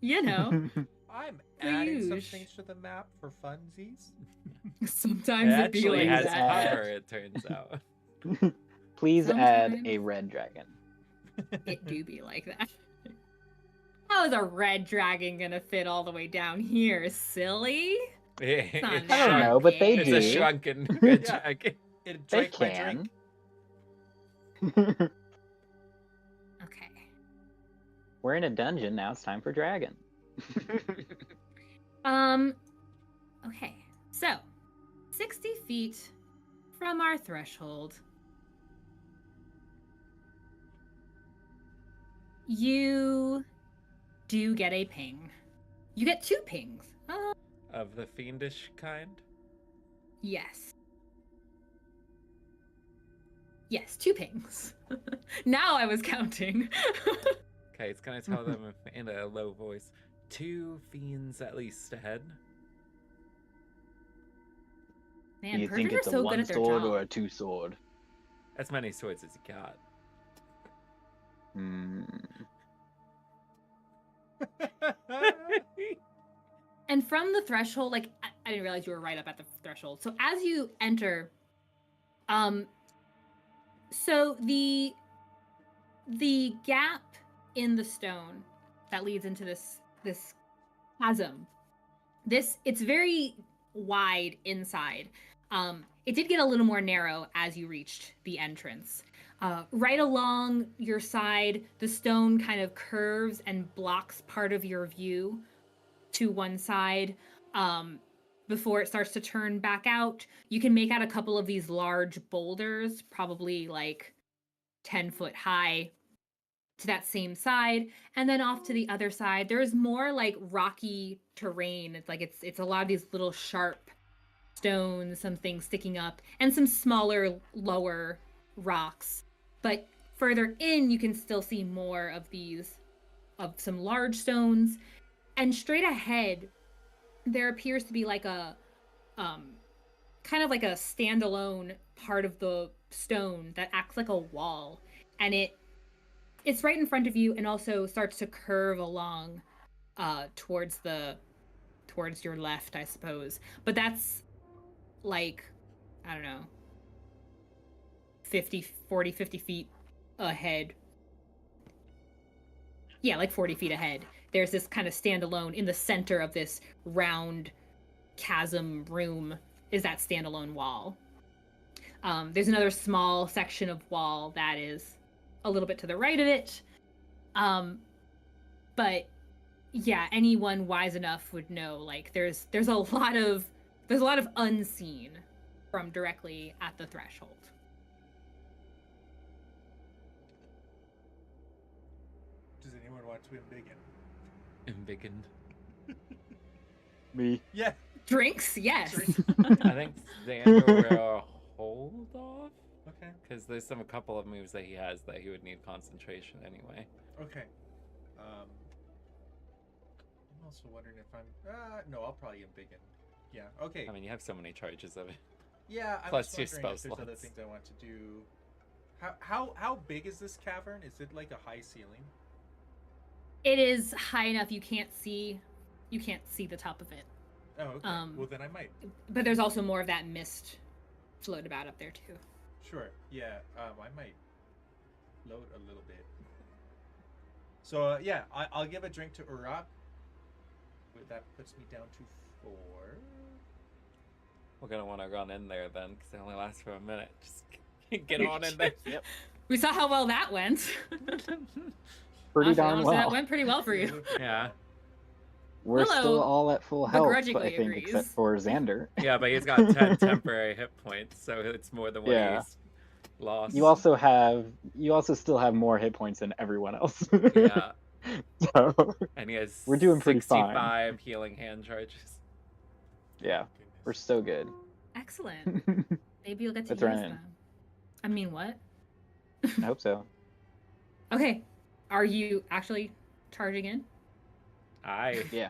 Speaker 2: You know,
Speaker 4: I'm adding some
Speaker 2: Whoosh.
Speaker 4: things to the map for funsies.
Speaker 2: sometimes
Speaker 1: It
Speaker 2: it be
Speaker 1: actually
Speaker 2: like
Speaker 1: has
Speaker 2: that.
Speaker 1: cover, it turns out.
Speaker 5: Please add
Speaker 2: Sometimes.
Speaker 5: a red dragon.
Speaker 2: It do be like that. How is a red dragon gonna fit all the way down here, silly?
Speaker 1: It's
Speaker 2: not
Speaker 5: I don't
Speaker 2: that
Speaker 5: know, but they
Speaker 1: It's
Speaker 5: do.
Speaker 1: a shrunken
Speaker 4: Yeah.
Speaker 1: dragon.
Speaker 4: It
Speaker 5: They
Speaker 4: drank my drink.
Speaker 5: can.
Speaker 2: Okay.
Speaker 5: We're in a dungeon now. It's time for dragon.
Speaker 2: Okay. So, 60 feet from our threshold, you do get a ping. You get 2 pings.
Speaker 1: Of the fiendish kind.
Speaker 2: Yes. Yes, 2 pings. Now I was counting.
Speaker 1: Okay, it's gonna tell them in a low voice. 2 fiends at least ahead.
Speaker 2: Man,
Speaker 5: you think
Speaker 2: Purgers
Speaker 5: it's
Speaker 2: are
Speaker 5: a
Speaker 2: so good
Speaker 5: one
Speaker 2: at their
Speaker 5: sword
Speaker 2: job.
Speaker 5: or a 2 sword?
Speaker 1: As many swords as you got.
Speaker 5: Hmm.
Speaker 2: And from the threshold, like I didn't realize you were right up at the threshold. So as you enter, so the gap in the stone that leads into this chasm, it's very wide inside. It did get a little more narrow as you reached the entrance. Right along your side, the stone kind of curves and blocks part of your view to one side before it starts to turn back out. You can make out a couple of these large boulders, probably like 10 foot high, to that same side. And then off to the other side, there's more like rocky terrain. It's like it's a lot of these little sharp stones, some things sticking up, and some smaller, lower rocks. But further in, you can still see more of some large stones. And straight ahead, there appears to be like a kind of like a standalone part of the stone that acts like a wall, and it's right in front of you and also starts to curve along towards your left, I suppose. But that's like, I don't know, 50 feet ahead. Yeah, like 40 feet ahead. There's this kind of standalone in the center of this round chasm room is that standalone wall. There's another small section of wall that is a little bit to the right of it. But yeah, anyone wise enough would know, like, there's a lot of unseen from directly at the threshold.
Speaker 4: Does anyone want to embiggen?
Speaker 5: Me.
Speaker 4: Yeah.
Speaker 2: Drinks, yes.
Speaker 1: I think Xander will hold off.
Speaker 4: Okay.
Speaker 1: Because there's a couple of moves that he has that he would need concentration anyway.
Speaker 4: Okay. I'm also wondering if I'm. No, I'll probably embiggen. Yeah. Okay.
Speaker 1: I mean, you have so many charges of it.
Speaker 4: Yeah. I'm
Speaker 1: Plus
Speaker 4: just
Speaker 1: your
Speaker 4: wondering
Speaker 1: spell
Speaker 4: if there's other
Speaker 1: slots.
Speaker 4: things I want to do. How big is this cavern? Is it like a high ceiling?
Speaker 2: It is high enough you can't see the top of it.
Speaker 4: Oh, okay. Well, then I might.
Speaker 2: But there's also more of that mist float about up there too.
Speaker 4: Sure. Yeah. I might float a little bit. So yeah, I'll give a drink to Uruk. That puts me down to 4.
Speaker 1: We're gonna want to run in there then, because it only lasts for a minute. Just get on in there.
Speaker 5: Yep.
Speaker 2: We saw how well that went.
Speaker 5: Pretty darn
Speaker 2: Honestly, that
Speaker 5: well.
Speaker 2: went pretty well for you.
Speaker 1: Yeah.
Speaker 5: We're
Speaker 2: Willow
Speaker 5: still all at full health,
Speaker 2: begrudgingly
Speaker 5: I think,
Speaker 2: agrees.
Speaker 5: except for Xander.
Speaker 1: Yeah, but he's got 10 temporary hit points, so it's more than what
Speaker 5: Yeah.
Speaker 1: he's lost.
Speaker 5: You also still have more hit points than everyone else.
Speaker 1: Yeah,
Speaker 5: So
Speaker 1: and he has
Speaker 5: We're doing pretty fine.
Speaker 1: 65 healing hand charges.
Speaker 5: yeah, we're so good.
Speaker 2: Excellent. Maybe you'll get to
Speaker 5: That's
Speaker 2: use
Speaker 5: right.
Speaker 2: them. I mean, what?
Speaker 5: I hope so.
Speaker 2: Okay. Are you actually charging in?
Speaker 5: Yeah.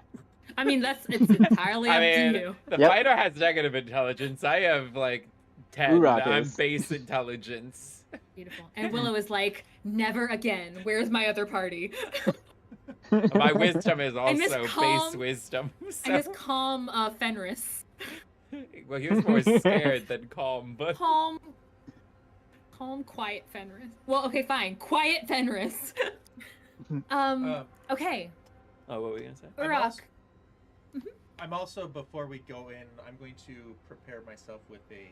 Speaker 2: I mean, it's entirely up
Speaker 1: I mean,
Speaker 2: to you.
Speaker 1: the
Speaker 5: Yep.
Speaker 1: fighter has negative intelligence. I have like 10.
Speaker 5: Uruk
Speaker 1: I'm
Speaker 5: is.
Speaker 1: base intelligence.
Speaker 2: Beautiful. And Willow is like, never again. Where's my other party?
Speaker 1: My wisdom is
Speaker 2: And this
Speaker 1: also
Speaker 2: calm-
Speaker 1: base wisdom.
Speaker 2: And
Speaker 1: So...
Speaker 2: this calm Fenris.
Speaker 1: Well, he was more scared than calm, but
Speaker 2: Calm, quiet Fenris. Well, okay, fine. Quiet Fenris. Okay.
Speaker 1: oh, what were you gonna say?
Speaker 2: Uruk.
Speaker 4: I'm also, before we go in, I'm going to prepare myself with a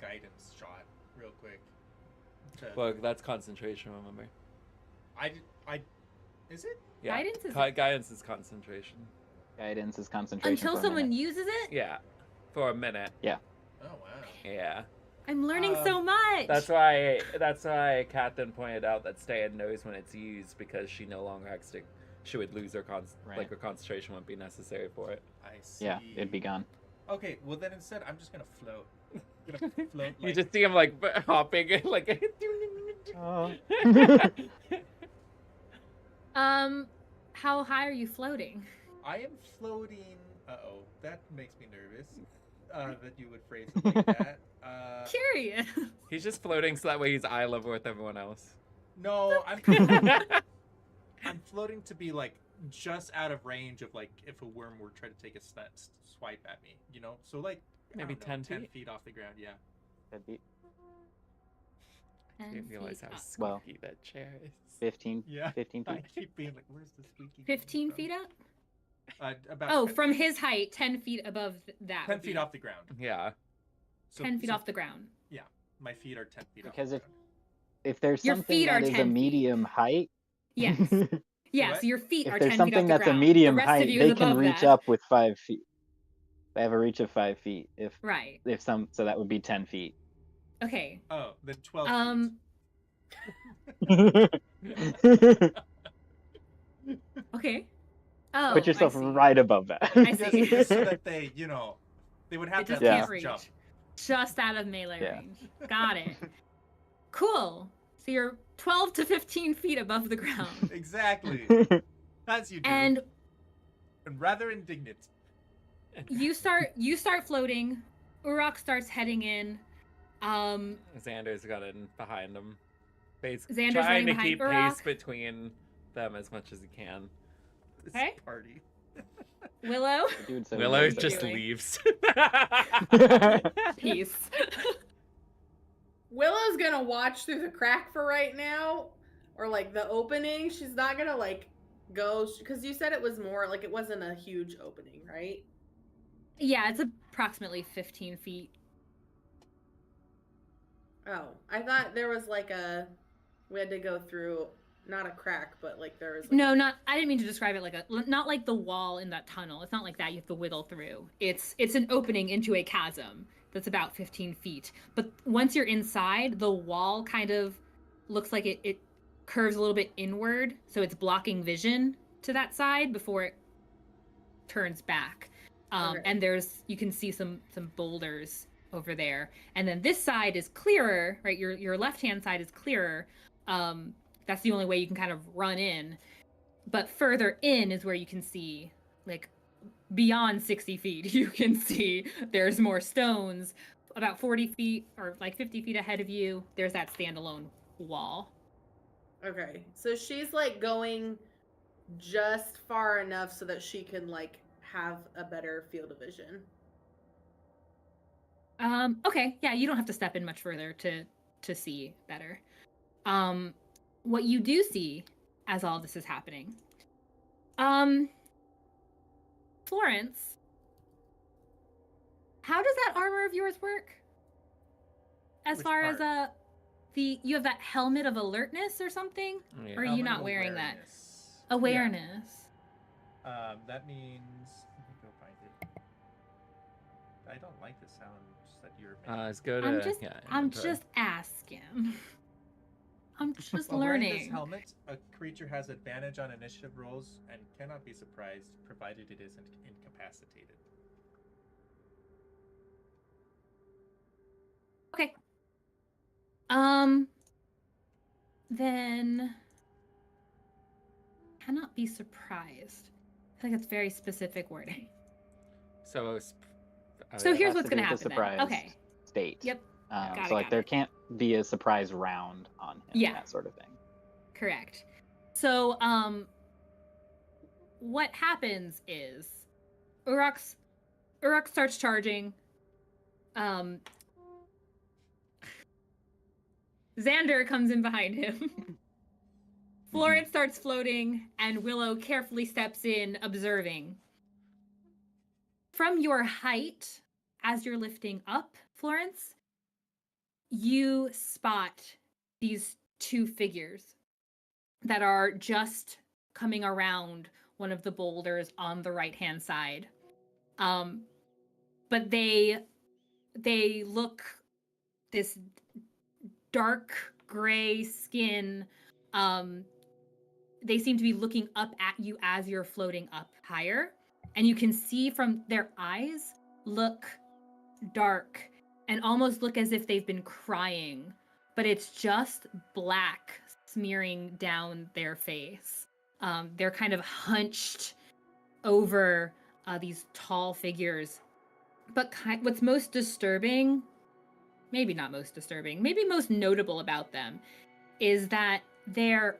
Speaker 4: guidance shot real quick.
Speaker 1: Well, that's concentration. Remember?
Speaker 4: Is it?
Speaker 1: Yeah.
Speaker 2: Guidance is-
Speaker 1: Guidance is concentration.
Speaker 5: Guidance is concentration.
Speaker 2: Until
Speaker 5: for a
Speaker 2: someone
Speaker 5: minute.
Speaker 2: uses it?
Speaker 1: Yeah, for a minute.
Speaker 4: Oh wow.
Speaker 1: Yeah.
Speaker 2: I'm learning so much.
Speaker 1: That's why Catherine pointed out that Stan knows when it's used, because she no longer has to. She would lose her
Speaker 5: Right.
Speaker 1: her concentration wouldn't be necessary for it.
Speaker 4: I see.
Speaker 5: Yeah, it'd be gone.
Speaker 4: Okay, well then instead I'm just gonna float. I'm gonna float.
Speaker 1: You just see him like hopping like.
Speaker 5: Oh.
Speaker 2: How high are you floating?
Speaker 4: I am floating. That makes me nervous. That you would phrase it like that.
Speaker 2: Curious.
Speaker 1: He's just floating so that way he's eye level with everyone else.
Speaker 4: No, I'm floating to be like just out of range of like if a worm were trying to take a swipe at me, you know? So like I
Speaker 1: Maybe
Speaker 4: don't know,
Speaker 1: 10
Speaker 4: 10
Speaker 1: feet?
Speaker 4: feet off the ground, yeah.
Speaker 5: That'd be
Speaker 1: You
Speaker 2: 10
Speaker 1: didn't realize
Speaker 2: feet
Speaker 1: how
Speaker 2: up.
Speaker 5: Well,
Speaker 1: squeaky that chair is.
Speaker 5: 15,
Speaker 4: Yeah.
Speaker 5: 15
Speaker 4: I
Speaker 5: feet.
Speaker 4: keep being like, where's the squeaky?
Speaker 2: 15
Speaker 4: from?
Speaker 2: feet up?
Speaker 4: About
Speaker 2: Oh,
Speaker 4: 10
Speaker 2: from
Speaker 4: feet.
Speaker 2: his height, 10 feet above that.
Speaker 4: 10
Speaker 2: would be
Speaker 4: feet off the ground.
Speaker 1: Yeah.
Speaker 4: So,
Speaker 2: 10 feet
Speaker 4: so
Speaker 2: off the ground.
Speaker 4: my feet are 10 feet
Speaker 5: Because
Speaker 4: off
Speaker 5: if-
Speaker 4: the ground.
Speaker 5: If there's
Speaker 2: Your
Speaker 5: something
Speaker 2: feet are
Speaker 5: that is
Speaker 2: 10
Speaker 5: a
Speaker 2: feet.
Speaker 5: medium height,
Speaker 2: Yes. Yeah,
Speaker 4: what?
Speaker 2: so your feet
Speaker 5: if
Speaker 2: are 10
Speaker 5: there's
Speaker 2: feet off
Speaker 5: something
Speaker 2: the
Speaker 5: that's
Speaker 2: ground.
Speaker 5: a medium
Speaker 2: the rest
Speaker 5: height,
Speaker 2: of you
Speaker 5: they
Speaker 2: is
Speaker 5: can
Speaker 2: above
Speaker 5: reach
Speaker 2: that.
Speaker 5: up with 5 feet. They have a reach of 5 feet.
Speaker 2: Right.
Speaker 5: So that would be 10 feet.
Speaker 2: Okay.
Speaker 4: Oh, then 12
Speaker 2: Okay. Oh,
Speaker 5: Put yourself
Speaker 2: I see.
Speaker 5: right above that.
Speaker 2: I
Speaker 4: feet.
Speaker 2: see.
Speaker 4: Just so that they, they would have
Speaker 2: It
Speaker 4: to
Speaker 2: just
Speaker 4: at
Speaker 5: Yeah.
Speaker 2: can't
Speaker 4: least
Speaker 2: reach.
Speaker 4: jump.
Speaker 2: Just out of melee
Speaker 5: Yeah.
Speaker 2: range. Got it. Cool. So you're 12 to 15 feet above the ground.
Speaker 4: Exactly. As you do.
Speaker 2: And
Speaker 4: And rather indignant.
Speaker 2: you start floating Urok starts heading in.
Speaker 1: Xander's got in behind him. Basically,
Speaker 2: Xander's
Speaker 1: trying
Speaker 2: running
Speaker 1: to
Speaker 2: behind
Speaker 1: keep
Speaker 2: Urok.
Speaker 1: pace between them as much as he can.
Speaker 4: This
Speaker 2: Okay.
Speaker 4: party.
Speaker 2: Willow.
Speaker 5: We're doing so
Speaker 1: Willow
Speaker 5: good so
Speaker 1: just
Speaker 5: far.
Speaker 1: leaves.
Speaker 2: Peace.
Speaker 3: Willow's gonna watch through the crack for right now, or like the opening. She's not gonna like go because you said it was more like it wasn't a huge opening, right?
Speaker 2: Yeah, it's approximately 15 feet.
Speaker 3: Oh, I thought there was like we had to go through not a crack, but like there was. Like,
Speaker 2: No, not. I didn't mean to describe it like not like the wall in that tunnel. It's not like that. You have to wiggle through. It's an opening into a chasm that's about 15 feet. But once you're inside, the wall kind of looks like it curves a little bit inward, so it's blocking vision to that side before it turns back.
Speaker 3: Okay.
Speaker 2: And you can see some boulders over there, and then this side is clearer, right? Your left hand side is clearer. That's the only way you can kind of run in, but further in is where you can see, like, beyond 60 feet, you can see there's more stones. About 40 feet or like 50 feet ahead of you, there's that standalone wall.
Speaker 3: Okay, so she's like going just far enough so that she can like have a better field of vision.
Speaker 2: Okay, yeah, you don't have to step in much further to see better. What you do see as all this is happening, Florence, how does that armor of yours work? As
Speaker 4: Which
Speaker 2: far
Speaker 4: part?
Speaker 2: as you have that helmet of alertness or something?
Speaker 1: Yeah.
Speaker 2: Or are you
Speaker 4: Helmet
Speaker 2: not
Speaker 4: of
Speaker 2: wearing that?
Speaker 4: awareness.
Speaker 2: Awareness.
Speaker 4: Yeah. That means. Let me go find it. I don't like the sounds that you're making.
Speaker 1: Let's go to.
Speaker 2: I'm
Speaker 1: inventory.
Speaker 2: just asking. I'm just
Speaker 4: While wearing this
Speaker 2: learning.
Speaker 4: helmet, a creature has advantage on initiative rolls and cannot be surprised, provided it isn't incapacitated.
Speaker 2: Okay. Then cannot be surprised. I feel like that's very specific wording.
Speaker 1: So.
Speaker 2: So
Speaker 5: It
Speaker 2: here's
Speaker 5: has
Speaker 2: what's
Speaker 5: to do
Speaker 2: gonna
Speaker 5: with the
Speaker 2: happen then.
Speaker 5: surprise
Speaker 2: Okay.
Speaker 5: state.
Speaker 2: Yep. Got
Speaker 5: So
Speaker 2: it,
Speaker 5: like
Speaker 2: got
Speaker 5: there
Speaker 2: it.
Speaker 5: can't be a surprise round on him.
Speaker 2: Yeah.
Speaker 5: That sort of thing.
Speaker 2: Correct. So what happens is Urok starts charging. Xander comes in behind him. Florence starts floating, and Willow carefully steps in, observing. From your height, as you're lifting up, Florence, you spot these two figures that are just coming around one of the boulders on the right-hand side. But they look this dark gray skin. They seem to be looking up at you as you're floating up higher. And you can see from their eyes look dark and almost look as if they've been crying, but it's just black smearing down their face. They're kind of hunched over these tall figures. But what's most disturbing, maybe not most disturbing, maybe most notable about them is that their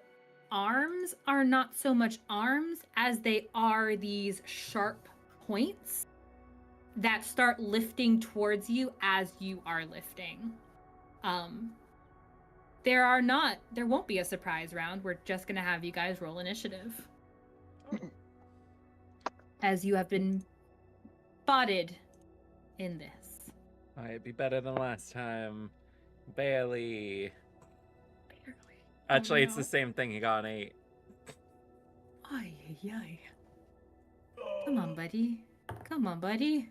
Speaker 2: arms are not so much arms as they are these sharp points that start lifting towards you as you are lifting. There won't be a surprise round. We're just gonna have you guys roll initiative. As you have been spotted in this.
Speaker 1: Might be better than last time. Barely.
Speaker 2: Barely.
Speaker 1: Actually,
Speaker 2: Oh,
Speaker 1: it's
Speaker 2: no.
Speaker 1: the same thing. He got an 8.
Speaker 2: Ay, ay, ay. Come on, buddy. Come on, buddy.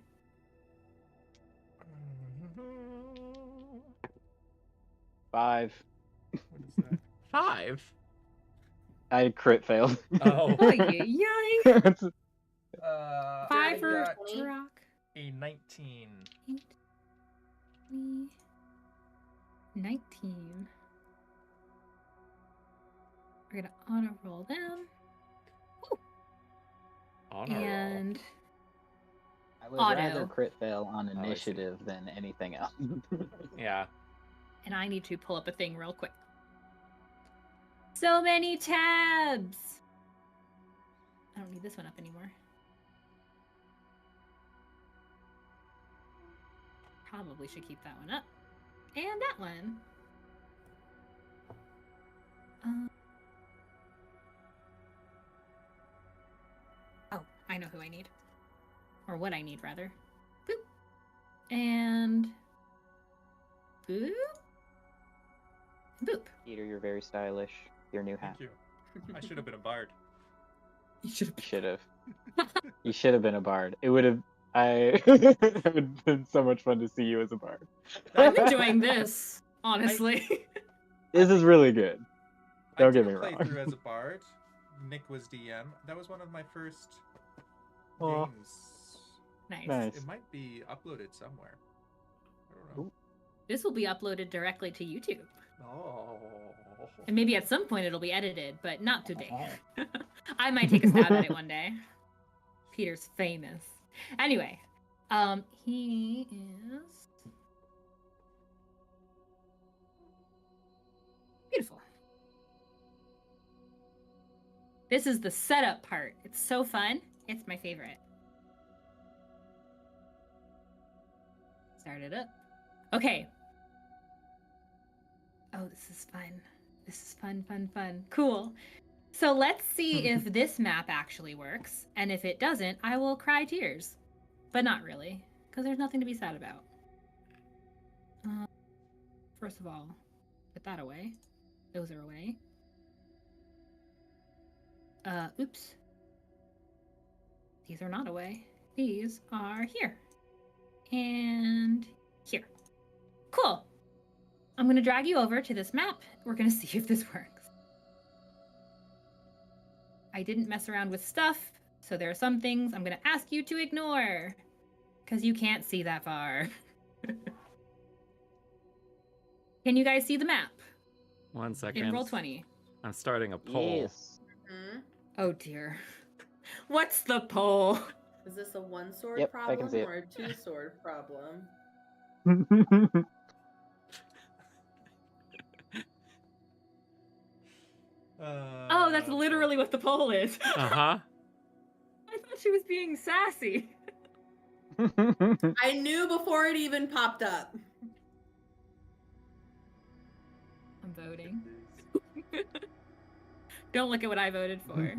Speaker 5: Five.
Speaker 4: What is that?
Speaker 1: 5.
Speaker 5: I crit failed.
Speaker 1: Oh.
Speaker 2: Ay, ay, ay. 5
Speaker 4: I
Speaker 2: for
Speaker 4: got
Speaker 2: Rock.
Speaker 4: a 19.
Speaker 2: 19. We're gonna honor roll them.
Speaker 1: Honor roll.
Speaker 2: And
Speaker 5: I would
Speaker 2: Auto.
Speaker 5: rather crit fail on
Speaker 1: I see.
Speaker 5: initiative than anything else.
Speaker 1: Yeah.
Speaker 2: And I need to pull up a thing real quick. So many tabs! I don't need this one up anymore. Probably should keep that one up. And that one. Oh, I know who I need. Or what I need, rather. Boop. And... boop. Boop.
Speaker 5: Peter, you're very stylish. Your new hat.
Speaker 4: Thank you. I should have been a bard.
Speaker 2: You should
Speaker 5: You should have. You should have been a bard. It would have. It would have been so much fun to see you as a bard.
Speaker 2: I'm enjoying this, honestly.
Speaker 5: This is really good.
Speaker 4: I
Speaker 5: Don't
Speaker 4: did
Speaker 5: get me
Speaker 4: a
Speaker 5: wrong.
Speaker 4: playthrough as a bard. Nick was DM. That was one of my first
Speaker 5: Aw.
Speaker 4: games.
Speaker 2: Nice.
Speaker 5: Nice.
Speaker 4: It might be uploaded somewhere. I don't know.
Speaker 2: This will be uploaded directly to YouTube.
Speaker 4: Oh.
Speaker 2: And maybe at some point it'll be edited, but not today. I might take a stab at it one day. Peter's famous. Anyway, he is beautiful. This is the setup part. It's so fun. It's my favorite. Start it up. Okay. Oh, this is fun. This is fun, fun, fun. Cool. So let's see if this map actually works. And if it doesn't, I will cry tears. But not really, because there's nothing to be sad about. First of all, put that away. Those are away. Oops. These are not away. These are here. And here. Cool. I'm going to drag you over to this map. We're going to see if this works. I didn't mess around with stuff, so there are some things I'm going to ask you to ignore. Because you can't see that far. Can you guys see the map?
Speaker 1: 1 second.
Speaker 2: In Roll20.
Speaker 1: I'm starting a poll.
Speaker 5: Yes.
Speaker 3: Hmm?
Speaker 2: Oh dear. What's the poll?
Speaker 3: Is this a one sword
Speaker 5: Yep, I can
Speaker 3: problem
Speaker 5: see it.
Speaker 3: or a two sword problem?
Speaker 2: Oh, that's literally what the poll is.
Speaker 1: Uh-huh.
Speaker 2: I thought she was being sassy.
Speaker 3: I knew before it even popped up.
Speaker 2: I'm voting. Don't look at what I voted for.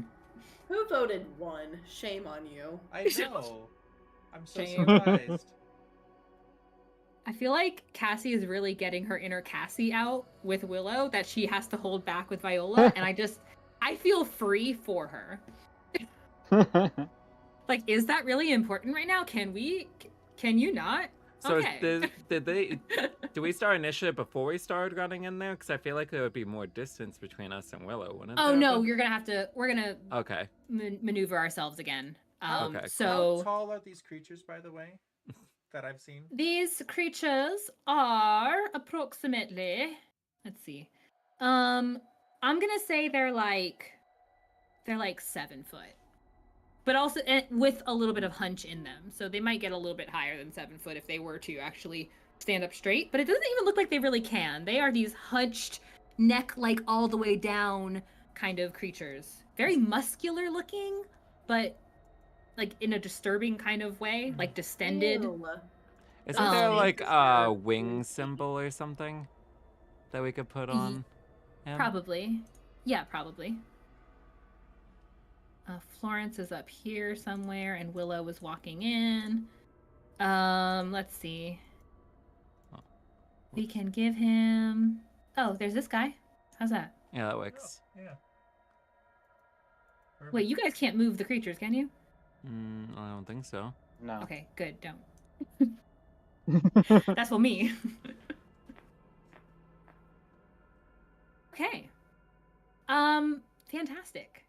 Speaker 3: Who voted one? Shame on you.
Speaker 4: I know. I'm so
Speaker 2: Shame.
Speaker 4: surprised.
Speaker 2: I feel like Kassie is really getting her inner Kassie out with Willow that she has to hold back with Viola, and I feel free for her. Like, is that really important right now? Can you not?
Speaker 1: So
Speaker 2: Okay.
Speaker 1: do we start initiative before we started running in there? Because I feel like there would be more distance between us and Willow, wouldn't
Speaker 2: Oh
Speaker 1: there?
Speaker 2: no,
Speaker 1: But-
Speaker 2: we're gonna
Speaker 1: Okay.
Speaker 2: maneuver ourselves again.
Speaker 1: Okay, cool.
Speaker 2: So
Speaker 4: How tall are these creatures, by the way, that I've seen?
Speaker 2: these creatures are approximately, let's see. I'm gonna say they're like 7 foot. But also with a little bit of hunch in them. So they might get a little bit higher than 7 foot if they were to actually stand up straight. But it doesn't even look like they really can. They are these hunched, neck like all the way down kind of creatures. Very muscular looking, but like in a disturbing kind of way, like distended.
Speaker 3: Ew.
Speaker 1: Isn't there
Speaker 2: Um,
Speaker 1: like a wing symbol or something that we could put on him?
Speaker 2: Probably. Yeah, probably. Florence is up here somewhere, and Willow is walking in. Let's see.
Speaker 1: Oh.
Speaker 2: We can give him... Oh, there's this guy. How's that?
Speaker 1: Yeah, that works.
Speaker 4: Oh, yeah.
Speaker 2: Wait, you guys can't move the creatures, can you?
Speaker 1: I don't think so.
Speaker 5: No.
Speaker 2: Okay, good, don't. That's what me. Okay. Fantastic.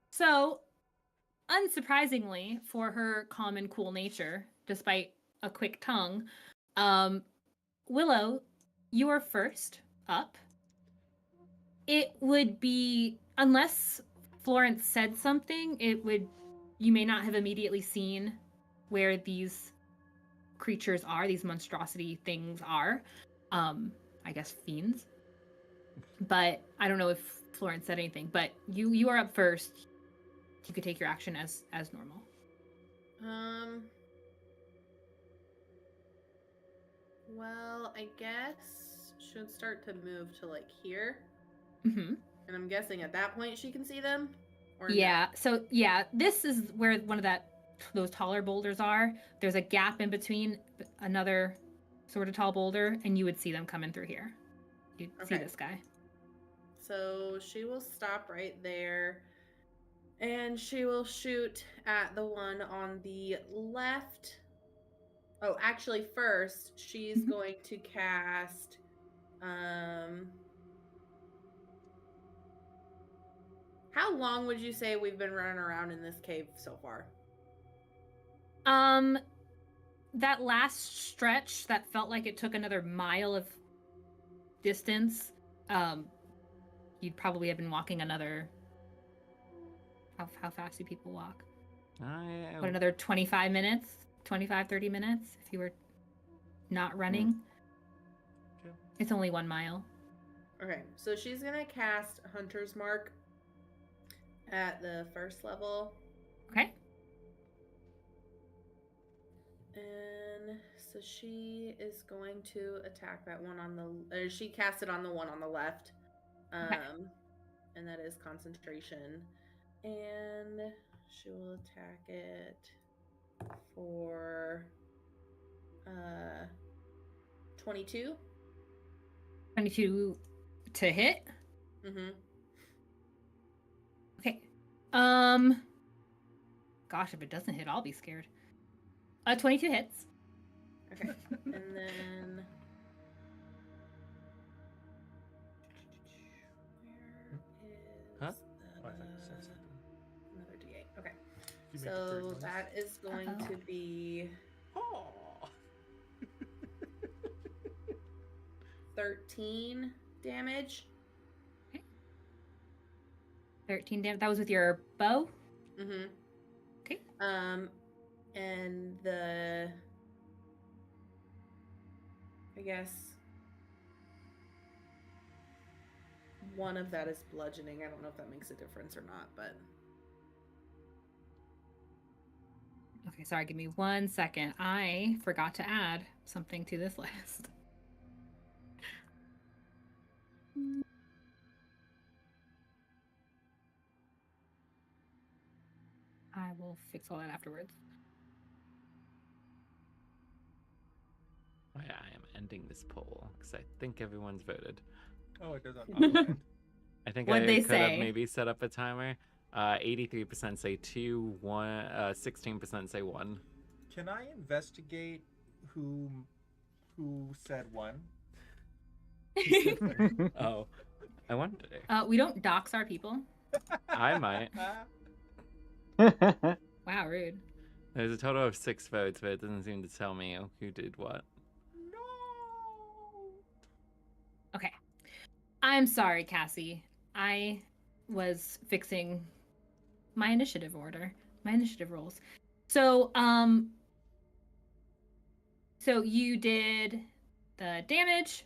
Speaker 2: So, unsurprisingly, for her calm and cool nature, despite a quick tongue, Willow, you are first up. It would be, unless Florence said something, you may not have immediately seen where these creatures are, these monstrosity things are. I guess fiends. But I don't know if Florence said anything. But you are up first. You could take your action as normal.
Speaker 3: Well, I guess should start to move to like here.
Speaker 2: Mm-hmm.
Speaker 3: And I'm guessing at that point she can see them? Or
Speaker 2: Yeah. So yeah, this is where one of those taller boulders are. There's a gap in between another sort of tall boulder, and you would see them coming through here. You'd see
Speaker 3: Okay.
Speaker 2: this guy.
Speaker 3: So she will stop right there. And she will shoot at the one on the left. Oh, actually, first, she's going to cast. How long would you say we've been running around in this cave so far?
Speaker 2: That last stretch that felt like it took another mile of distance, you'd probably have been walking another. How fast do people walk? What, another 25 minutes? 25, 30 minutes if you were not running?
Speaker 4: Okay.
Speaker 2: It's only 1 mile.
Speaker 3: Okay, so she's going to cast Hunter's Mark at the first level.
Speaker 2: Okay.
Speaker 3: And so she is going to attack that one on the... she cast it on the one on the left.
Speaker 2: Okay.
Speaker 3: And that is concentration. And she will attack it for 22.
Speaker 2: 22 to hit?
Speaker 3: Mm-hmm.
Speaker 2: Okay. Gosh, if it doesn't hit, I'll be scared. 22 hits.
Speaker 3: Okay. And then... Where is
Speaker 4: Oh, I thought you said something.
Speaker 3: another D8. Okay.
Speaker 4: You make it
Speaker 3: So
Speaker 4: 30
Speaker 3: that is going to be
Speaker 4: Oh.
Speaker 3: 13 damage.
Speaker 2: 13 damage. That was with your bow?
Speaker 3: Mm-hmm.
Speaker 2: Okay.
Speaker 3: And the... I guess... one of that is bludgeoning. I don't know if that makes a difference or not, but...
Speaker 2: Okay, sorry, give me 1 second. I forgot to add something to this list. I will fix all that afterwards.
Speaker 1: I am ending this poll because I think everyone's voted.
Speaker 4: Oh, it does on my end.
Speaker 1: I think
Speaker 2: What'd
Speaker 1: I
Speaker 2: they
Speaker 1: could have
Speaker 2: say?
Speaker 1: maybe set up a timer. 83% say 2, 16% say 1.
Speaker 4: Can I investigate who said 1?
Speaker 1: Oh, I wonder.
Speaker 2: We don't dox our people.
Speaker 1: I might.
Speaker 2: Wow, rude.
Speaker 1: There's a total of 6 votes, but it doesn't seem to tell me who did what.
Speaker 4: No.
Speaker 2: Okay. I'm sorry, Cassie. I was fixing my initiative order, my initiative rolls. So, so you did the damage.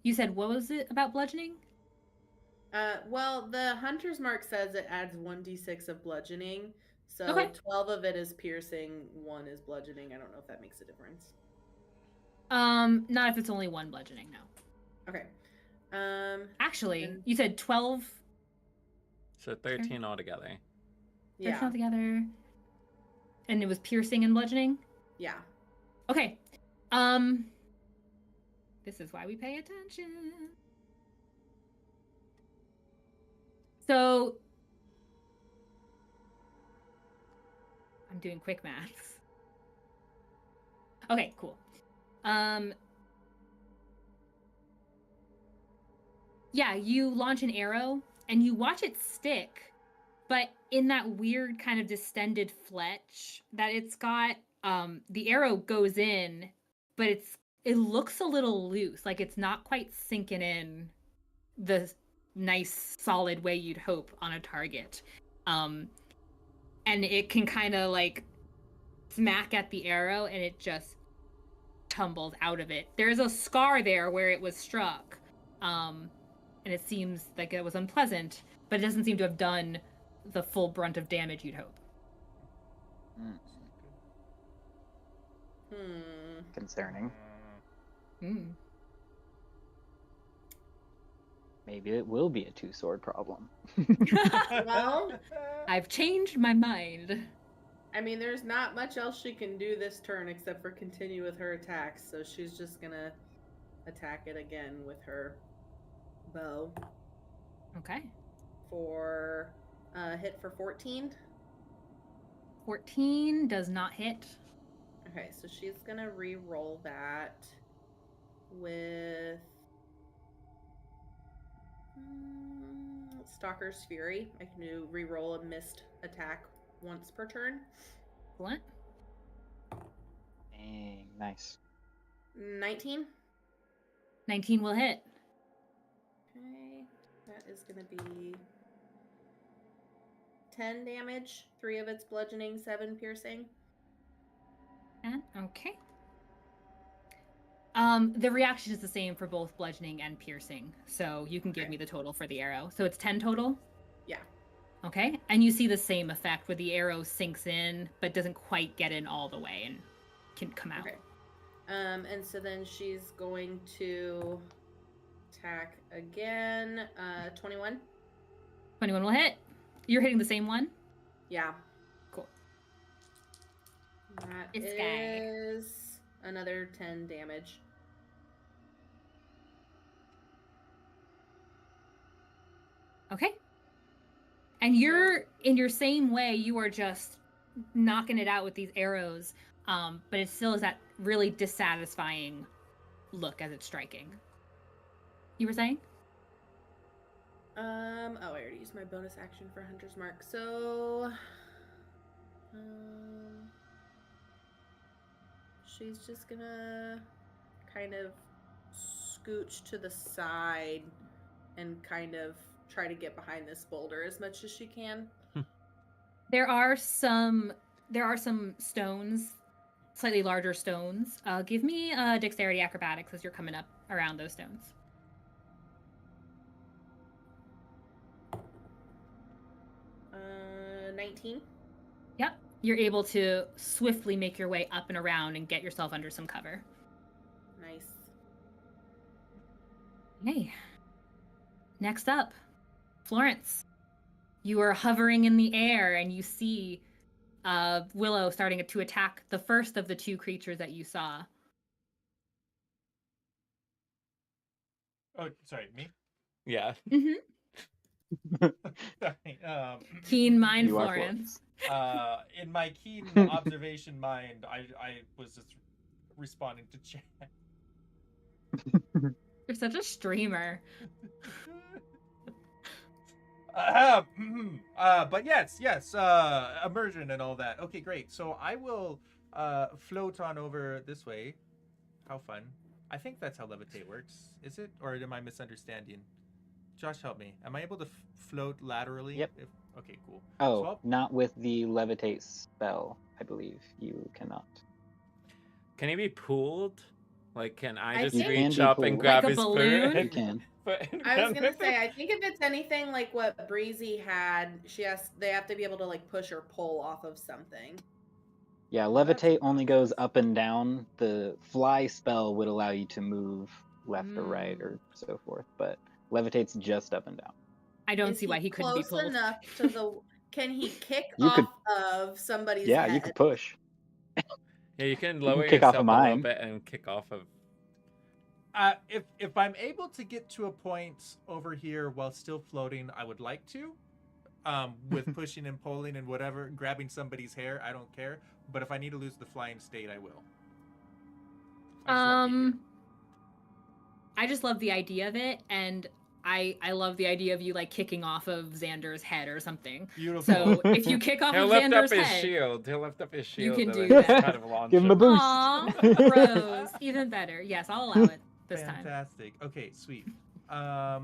Speaker 2: You said, what was it about bludgeoning?
Speaker 3: Well, the Hunter's Mark says it adds 1d6 of bludgeoning. So
Speaker 2: Okay.
Speaker 3: 12 of it is piercing, 1 is bludgeoning. I don't know if that makes a difference.
Speaker 2: Not if it's only 1 bludgeoning, no.
Speaker 3: Okay.
Speaker 2: Actually,
Speaker 3: and-
Speaker 2: you said 12
Speaker 1: So 13 altogether.
Speaker 3: Yeah.
Speaker 2: all together. And it was piercing and bludgeoning?
Speaker 3: Yeah.
Speaker 2: Okay. This is why we pay attention. So I'm doing quick maths. Okay, cool. Yeah, you launch an arrow and you watch it stick, but in that weird kind of distended fletch that it's got, the arrow goes in, but it looks a little loose, like it's not quite sinking in the nice solid way you'd hope on a target. And it can kind of like smack at the arrow, and it just tumbles out of it. There's a scar there where it was struck, and it seems like it was unpleasant, but it doesn't seem to have done the full brunt of damage you'd hope.
Speaker 5: Concerning.
Speaker 2: Mm.
Speaker 5: Maybe it will be a two-sword problem.
Speaker 3: Well,
Speaker 2: I've changed my mind.
Speaker 3: I mean, there's not much else she can do this turn except for continue with her attacks, so she's just gonna attack it again with her bow
Speaker 2: Okay.
Speaker 3: for hit for 14.
Speaker 2: 14 does not hit.
Speaker 3: Okay, so she's gonna re-roll that with Stalker's Fury. I can do re-roll a missed attack once per turn.
Speaker 2: Excellent.
Speaker 5: Dang, nice.
Speaker 3: 19.
Speaker 2: 19 will hit.
Speaker 3: Okay, that is gonna be 10 damage. 3 of it's bludgeoning, 7 piercing.
Speaker 2: And okay. The reaction is the same for both bludgeoning and piercing, so you can give me the total for the arrow. So it's 10 total?
Speaker 3: Yeah.
Speaker 2: Okay, and you see the same effect where the arrow sinks in, but doesn't quite get in all the way and can come out.
Speaker 3: Okay. And so then she's going to attack again. 21.
Speaker 2: 21 will hit. You're hitting the same one?
Speaker 3: Yeah.
Speaker 2: Cool.
Speaker 3: That
Speaker 2: This guy.
Speaker 3: is another 10 damage.
Speaker 2: Okay. And you're in your same way, you are just knocking it out with these arrows, but it still is that really dissatisfying look as it's striking. You were saying?
Speaker 3: Oh, I already used my bonus action for Hunter's Mark. So, she's just gonna kind of scooch to the side and kind of try to get behind this boulder as much as she can.
Speaker 2: There are some stones, slightly larger stones. Give me dexterity acrobatics as you're coming up around those stones.
Speaker 3: 19.
Speaker 2: Yep. You're able to swiftly make your way up and around and get yourself under some cover.
Speaker 3: Nice.
Speaker 2: Okay. Next up, Florence. You are hovering in the air and you see Willow starting to attack the first of the two creatures that you saw.
Speaker 4: Oh, sorry, me?
Speaker 1: Yeah.
Speaker 2: Mm-hmm.
Speaker 4: Sorry,
Speaker 2: Keen mind,
Speaker 5: You are
Speaker 2: Florence.
Speaker 4: in my keen observation mind, I was just responding to chat.
Speaker 2: You're such a streamer.
Speaker 4: But yes, immersion and all that. Okay, great. So I will float on over this way. How fun. I think that's how levitate works. Is it? Or am I misunderstanding? Josh, help me. Am I able to float laterally?
Speaker 5: Yep.
Speaker 4: Okay, cool.
Speaker 5: Oh,
Speaker 4: So I'll-
Speaker 5: not with the levitate spell, I believe. You cannot.
Speaker 1: Can he be pulled? Like, can I
Speaker 3: I
Speaker 1: just
Speaker 3: think-
Speaker 1: reach
Speaker 5: You can
Speaker 1: up
Speaker 5: be
Speaker 1: and
Speaker 5: pulled.
Speaker 1: grab
Speaker 2: Like a
Speaker 1: his
Speaker 2: balloon?
Speaker 1: foot?
Speaker 5: You can.
Speaker 3: I was gonna say, I think if it's anything like what Breezy had, they have to be able to like push or pull off of something.
Speaker 5: Yeah,
Speaker 4: Well, that's
Speaker 5: levitate only goes
Speaker 4: nice.
Speaker 5: up and down. The fly spell would allow you to move left or right
Speaker 2: Mm.
Speaker 5: or so forth, but levitate's just up and down.
Speaker 2: I don't
Speaker 3: Is
Speaker 2: see why he couldn't be
Speaker 3: close
Speaker 2: pulled.
Speaker 3: enough to the? Can he kick
Speaker 5: You
Speaker 3: off
Speaker 5: could-
Speaker 3: of somebody's
Speaker 5: Yeah,
Speaker 3: head?
Speaker 5: you could push.
Speaker 1: Yeah, you can lower
Speaker 5: kick off
Speaker 1: yourself
Speaker 5: of
Speaker 1: a little
Speaker 5: mine.
Speaker 1: bit and kick off of.
Speaker 4: If I'm able to get to a point over here while still floating, I would like to. With pushing and pulling and whatever, grabbing somebody's hair, I don't care. But if I need to lose the flying state, I will. I just wanna be here.
Speaker 2: I just love the idea of it, and I love the idea of you like kicking off of Xander's head or something.
Speaker 4: Beautiful.
Speaker 2: So if you kick off
Speaker 1: He'll
Speaker 2: of
Speaker 1: lift up
Speaker 2: Xander's
Speaker 1: his
Speaker 2: head,
Speaker 1: shield. He'll lift up his shield.
Speaker 2: can
Speaker 1: and
Speaker 2: do
Speaker 1: then just
Speaker 2: that.
Speaker 1: kind of launch
Speaker 5: Give him a
Speaker 1: him.
Speaker 5: boost.
Speaker 2: aw, Rose, even better. Yes, I'll allow it this time.
Speaker 4: Fantastic. Okay, sweet.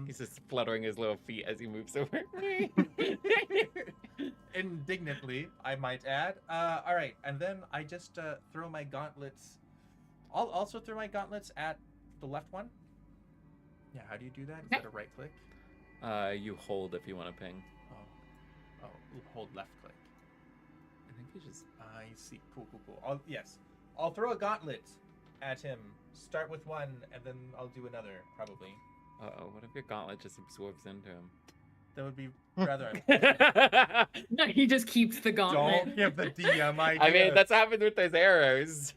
Speaker 1: He's just fluttering his little feet as he moves over.
Speaker 4: indignantly, I might add. All right, and then I just throw my gauntlets. I'll also throw my gauntlets at the left one. Yeah, how do you do that? Is that a right click?
Speaker 1: You hold if you want to ping.
Speaker 4: Oh, hold left click.
Speaker 1: I think you just.
Speaker 4: I see. Cool. I'll throw a gauntlet at him. Start with one, and then I'll do another, probably.
Speaker 1: Uh-oh, what if your gauntlet just absorbs into him?
Speaker 4: That would be rather.
Speaker 2: No, he just keeps the gauntlet.
Speaker 4: Don't give the DM idea.
Speaker 1: I mean, that's happened with those arrows.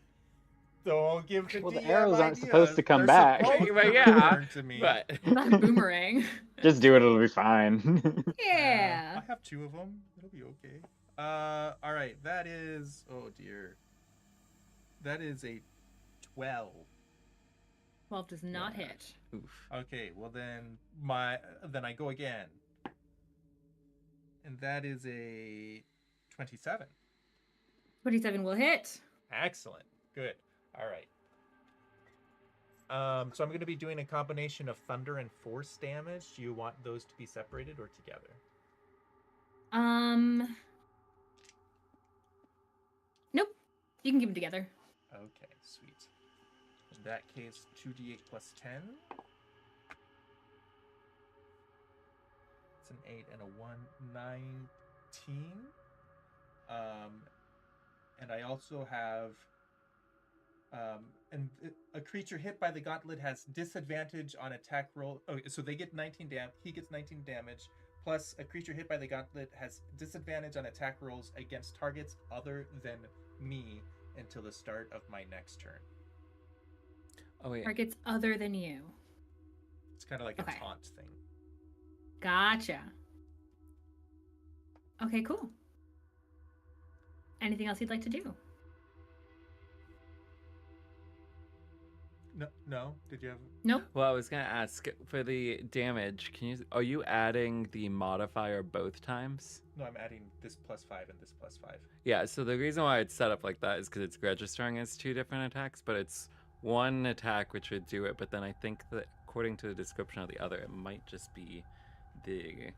Speaker 4: Don't give the
Speaker 5: Well, the
Speaker 4: DM
Speaker 5: arrows aren't
Speaker 4: ideas.
Speaker 5: supposed to come
Speaker 4: They're
Speaker 5: back.
Speaker 4: supposed to
Speaker 1: But yeah,
Speaker 4: return to me.
Speaker 1: but
Speaker 2: Not a boomerang.
Speaker 5: Just do it, it'll be fine.
Speaker 2: Yeah.
Speaker 4: I have 2 of them. It'll be okay. All right. That is. Oh dear. That is a 12.
Speaker 2: 12 does not
Speaker 4: Yeah.
Speaker 2: hit.
Speaker 1: oof.
Speaker 4: Okay. Well then I go again. And that is a 27.
Speaker 2: 27 will hit.
Speaker 4: Excellent. Good. All right. So I'm going to be doing a combination of thunder and force damage. Do you want those to be separated or together?
Speaker 2: Nope. You can keep them together.
Speaker 4: Okay, sweet. In that case, 2d8 plus 10. It's an 8 and a 1, 19. And I also have a creature hit by the gauntlet has disadvantage on attack roll. Oh, so they get 19 damage. He gets 19 damage. Plus, a creature hit by the gauntlet has disadvantage on attack rolls against targets other than me until the start of my next turn.
Speaker 1: Oh wait.
Speaker 2: Targets other than you.
Speaker 4: It's kind of like
Speaker 2: Okay.
Speaker 4: a taunt thing.
Speaker 2: Gotcha. Okay, cool. Anything else you'd like to do?
Speaker 4: No. Did you have?
Speaker 2: Nope.
Speaker 1: Well, I was gonna ask for the damage. Are you adding the modifier both times?
Speaker 4: No, I'm adding this +5 and this +5.
Speaker 1: Yeah. So the reason why it's set up like that is because it's registering as 2 different attacks, but it's one attack which would do it. But then I think that according to the description of the other, it might just be the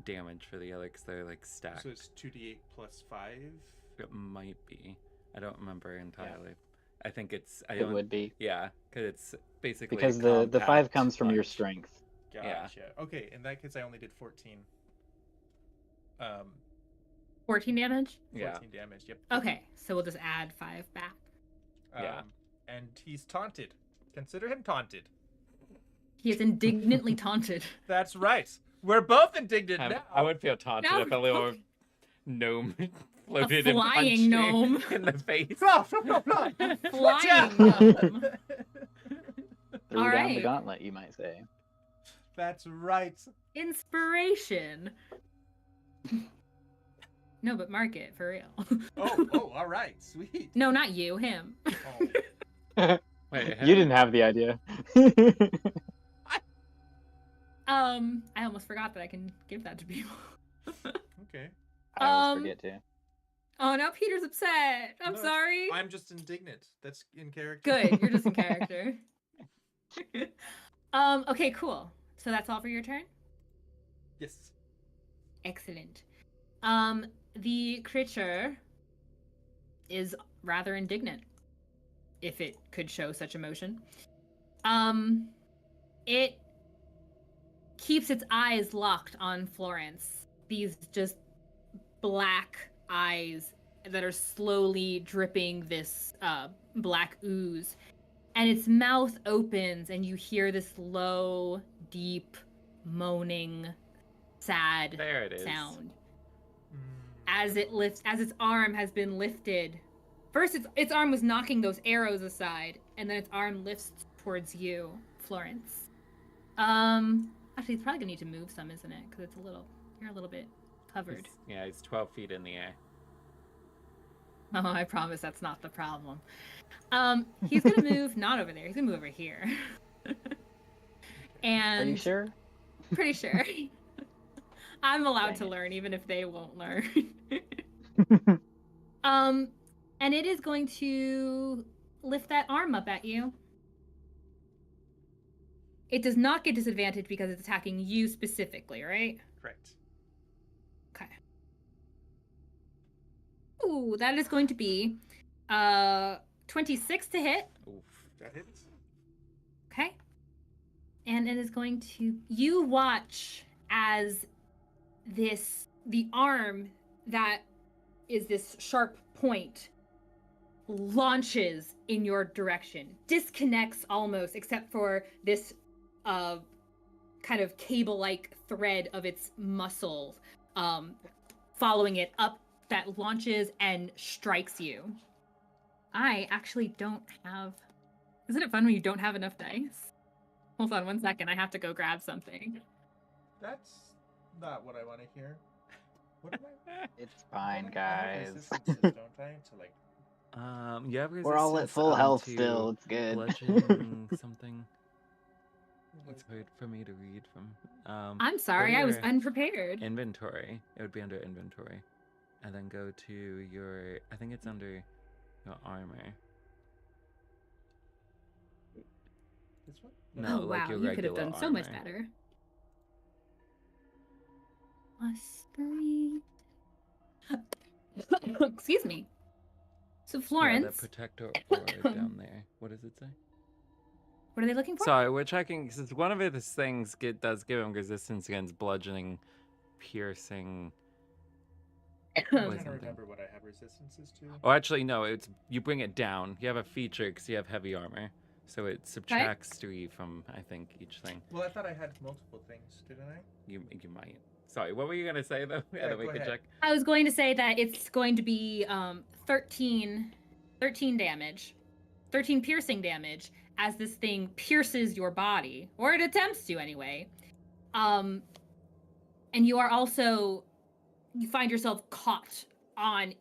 Speaker 1: damage for the other because they're like stacked.
Speaker 4: So it's 2d8 plus 5.
Speaker 1: It might be. I don't remember entirely. I think it's. I
Speaker 5: It
Speaker 1: don't.
Speaker 5: would be.
Speaker 1: Yeah, because it's basically
Speaker 5: Because
Speaker 1: a
Speaker 5: the 5
Speaker 1: compact
Speaker 5: comes from your
Speaker 1: punch.
Speaker 5: strength.
Speaker 4: Gotcha.
Speaker 1: Yeah.
Speaker 4: Okay, in that case, I only did 14.
Speaker 2: 14 damage?
Speaker 4: 14
Speaker 1: Yeah.
Speaker 4: damage. Yep.
Speaker 2: Okay, so we'll just add 5 back.
Speaker 1: Yeah.
Speaker 4: And he's taunted. Consider him taunted.
Speaker 2: He is indignantly taunted.
Speaker 4: That's right. We're both indignant now.
Speaker 1: I would feel taunted
Speaker 2: Now
Speaker 1: if a little
Speaker 2: we're
Speaker 1: gnome floated and
Speaker 2: flying
Speaker 1: punched you
Speaker 2: gnome.
Speaker 1: in the face.
Speaker 4: No. Watch
Speaker 2: Flying
Speaker 4: out.
Speaker 2: gnome.
Speaker 5: Threw
Speaker 2: All
Speaker 5: down the
Speaker 2: right.
Speaker 5: gauntlet, you might say.
Speaker 4: That's right.
Speaker 2: Inspiration. No, but mark it for real.
Speaker 4: Oh, all right. Sweet.
Speaker 2: No, not you, him.
Speaker 4: Oh,
Speaker 1: Wait,
Speaker 5: You didn't have the idea.
Speaker 2: I almost forgot that I can give that to people.
Speaker 4: okay.
Speaker 5: I always forget to.
Speaker 2: Oh, now Peter's upset. I'm
Speaker 4: No,
Speaker 2: sorry.
Speaker 4: I'm just indignant. That's in character.
Speaker 2: Good, you're just in character. Okay, cool. So that's all for your turn?
Speaker 4: Yes.
Speaker 2: Excellent. The creature is rather indignant, if it could show such emotion. It keeps its eyes locked on Florence. These just black eyes that are slowly dripping this black ooze. And its mouth opens and you hear this low, deep, moaning, sad
Speaker 1: There it is.
Speaker 2: sound. As it lifts, as its arm has been lifted. First, its arm was knocking those arrows aside, and then its arm lifts towards you, Florence. Actually, it's probably gonna need to move some, isn't it? Because you're a little bit covered.
Speaker 1: He's 12 feet in the air.
Speaker 2: Oh, I promise that's not the problem. He's gonna move not over there. He's gonna move over here. And
Speaker 5: Are you sure?
Speaker 2: pretty sure. I'm allowed
Speaker 5: Dang
Speaker 2: to
Speaker 5: it.
Speaker 2: learn, even if they won't learn. And it is going to lift that arm up at you. It does not get disadvantage because it's attacking you specifically, right?
Speaker 4: Correct.
Speaker 2: Okay. Ooh, that is going to be 26 to hit.
Speaker 1: Oof.
Speaker 4: That hits.
Speaker 2: Okay. And it is going to. You watch as the arm that is this sharp point launches in your direction, disconnects almost, except for this kind of cable-like thread of its muscle following it up, that launches and strikes you. I actually don't have... Isn't it fun when you don't have enough dice? Hold on 1 second, I have to go grab something.
Speaker 4: That's not what I want to hear. What am I?
Speaker 5: It's fine,
Speaker 4: I have
Speaker 5: guys.
Speaker 4: resistances, don't I? To like.
Speaker 1: You have
Speaker 5: We're all at
Speaker 1: resistance
Speaker 5: full health
Speaker 1: to
Speaker 5: still. It's good.
Speaker 1: bludgeoning something. It's hard for me to read from.
Speaker 2: I'm sorry, I was
Speaker 1: your
Speaker 2: unprepared.
Speaker 1: Inventory. It would be under inventory, and then go to your. I think it's under your armor.
Speaker 4: This one?
Speaker 1: No,
Speaker 2: Oh
Speaker 1: like
Speaker 2: wow,
Speaker 1: your
Speaker 2: you could have
Speaker 1: regular
Speaker 2: done so much
Speaker 1: armor.
Speaker 2: better. +3. Excuse me. So
Speaker 1: Yeah,
Speaker 2: Florence,
Speaker 1: the protector orb down there. What does it say?
Speaker 2: what are they looking for?
Speaker 1: Sorry, we're checking since one of his things does give him resistance against bludgeoning, piercing.
Speaker 4: I'm
Speaker 1: Or
Speaker 4: trying to
Speaker 1: something.
Speaker 4: remember what I have resistances to.
Speaker 1: Oh, actually, no. It's you bring it down. You have a feature because you have heavy armor, so it subtracts 3 from I think each thing.
Speaker 4: Well, I thought I had multiple things, didn't I?
Speaker 1: You might. Sorry, what were you gonna say though?
Speaker 4: Yeah,
Speaker 1: Then we
Speaker 4: go
Speaker 1: could
Speaker 4: ahead.
Speaker 1: check.
Speaker 2: I was going to say that it's going to be 13 damage, 13 piercing damage as this thing pierces your body, or it attempts to anyway. And you are also, you find yourself caught on